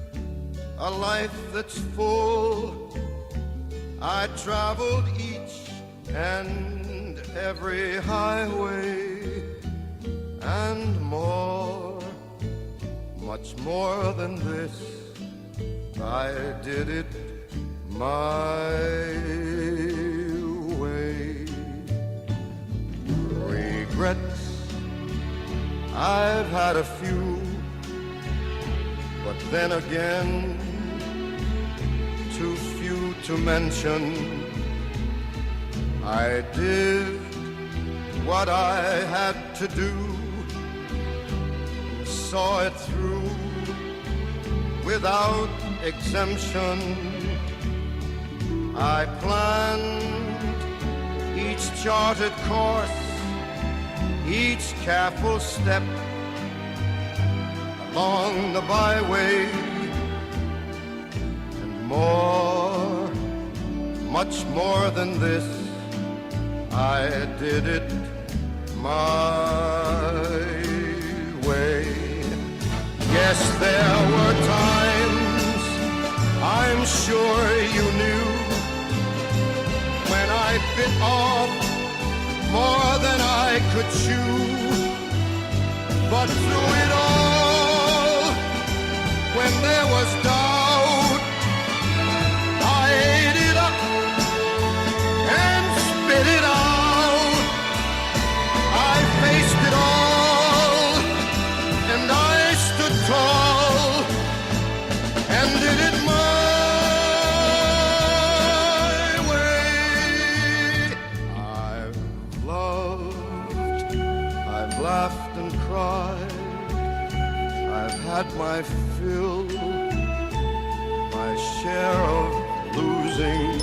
a life that's full, I traveled each and every highway and more, much more than this. I did it my way. Regrets, I've had a few, but then again, too few to mention. I did what I had to do, saw it through without exemption. I planned each charted course, each careful step along the byway, and more, much more than this, I did it my way. Yes, there were times, I'm sure you knew, when I bit off more than I could chew. But through it all, when there was doubt, I ate it up and spit it out. I faced it all, and I stood tall, and did it my way. I've loved, I've laughed and cried, I've had my fill, my share of losing,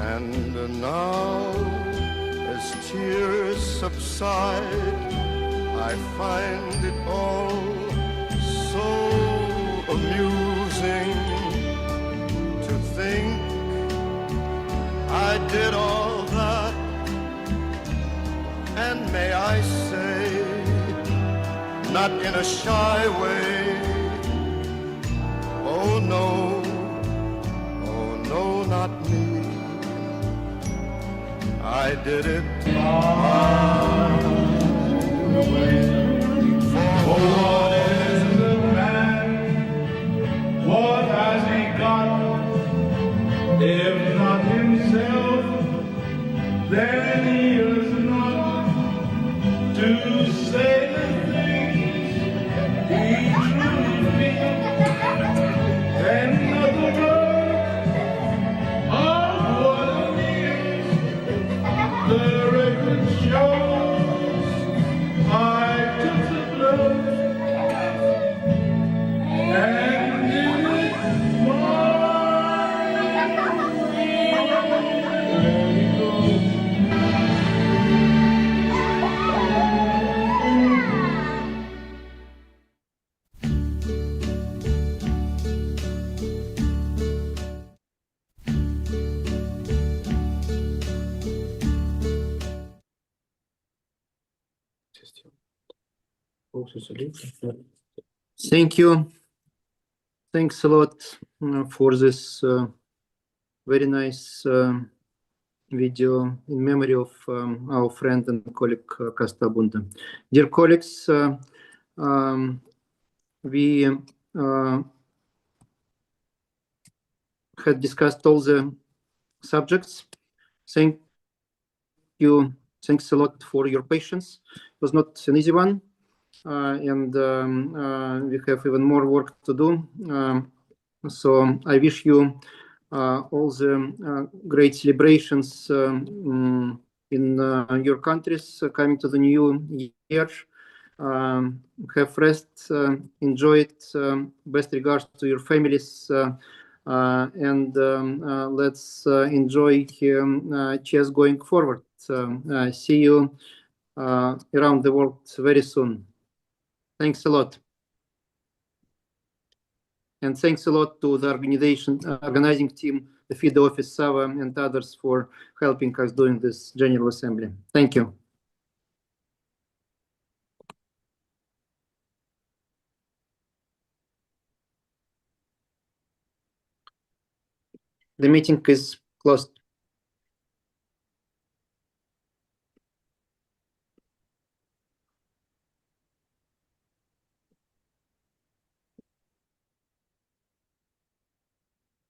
and now, as tears subside, I find it all so amusing to think I did all that not in a shy way. Oh no, not me. I did it my way. For what is a man? What has he got? If not himself, then he is not to say the things he truly feels, and not the words of what it is. The record shows I took the blows and did it my
Thank you. Thanks a lot for this very nice video in memory of our friend and colleague Costa Bunte. Dear colleagues, we had discussed all the subjects. Thank you. Thanks a lot for your patience. It was not an easy one, and we have even more work to do. So I wish you all the great celebrations in your countries coming to the new year. Have rest, enjoy it. Best regards to your families, and let's enjoy chess going forward. See you around the world very soon. Thanks a lot. And thanks a lot to the organizing team, the FIDE office, Sava, and others for helping us doing this General Assembly. Thank you. The meeting is closed.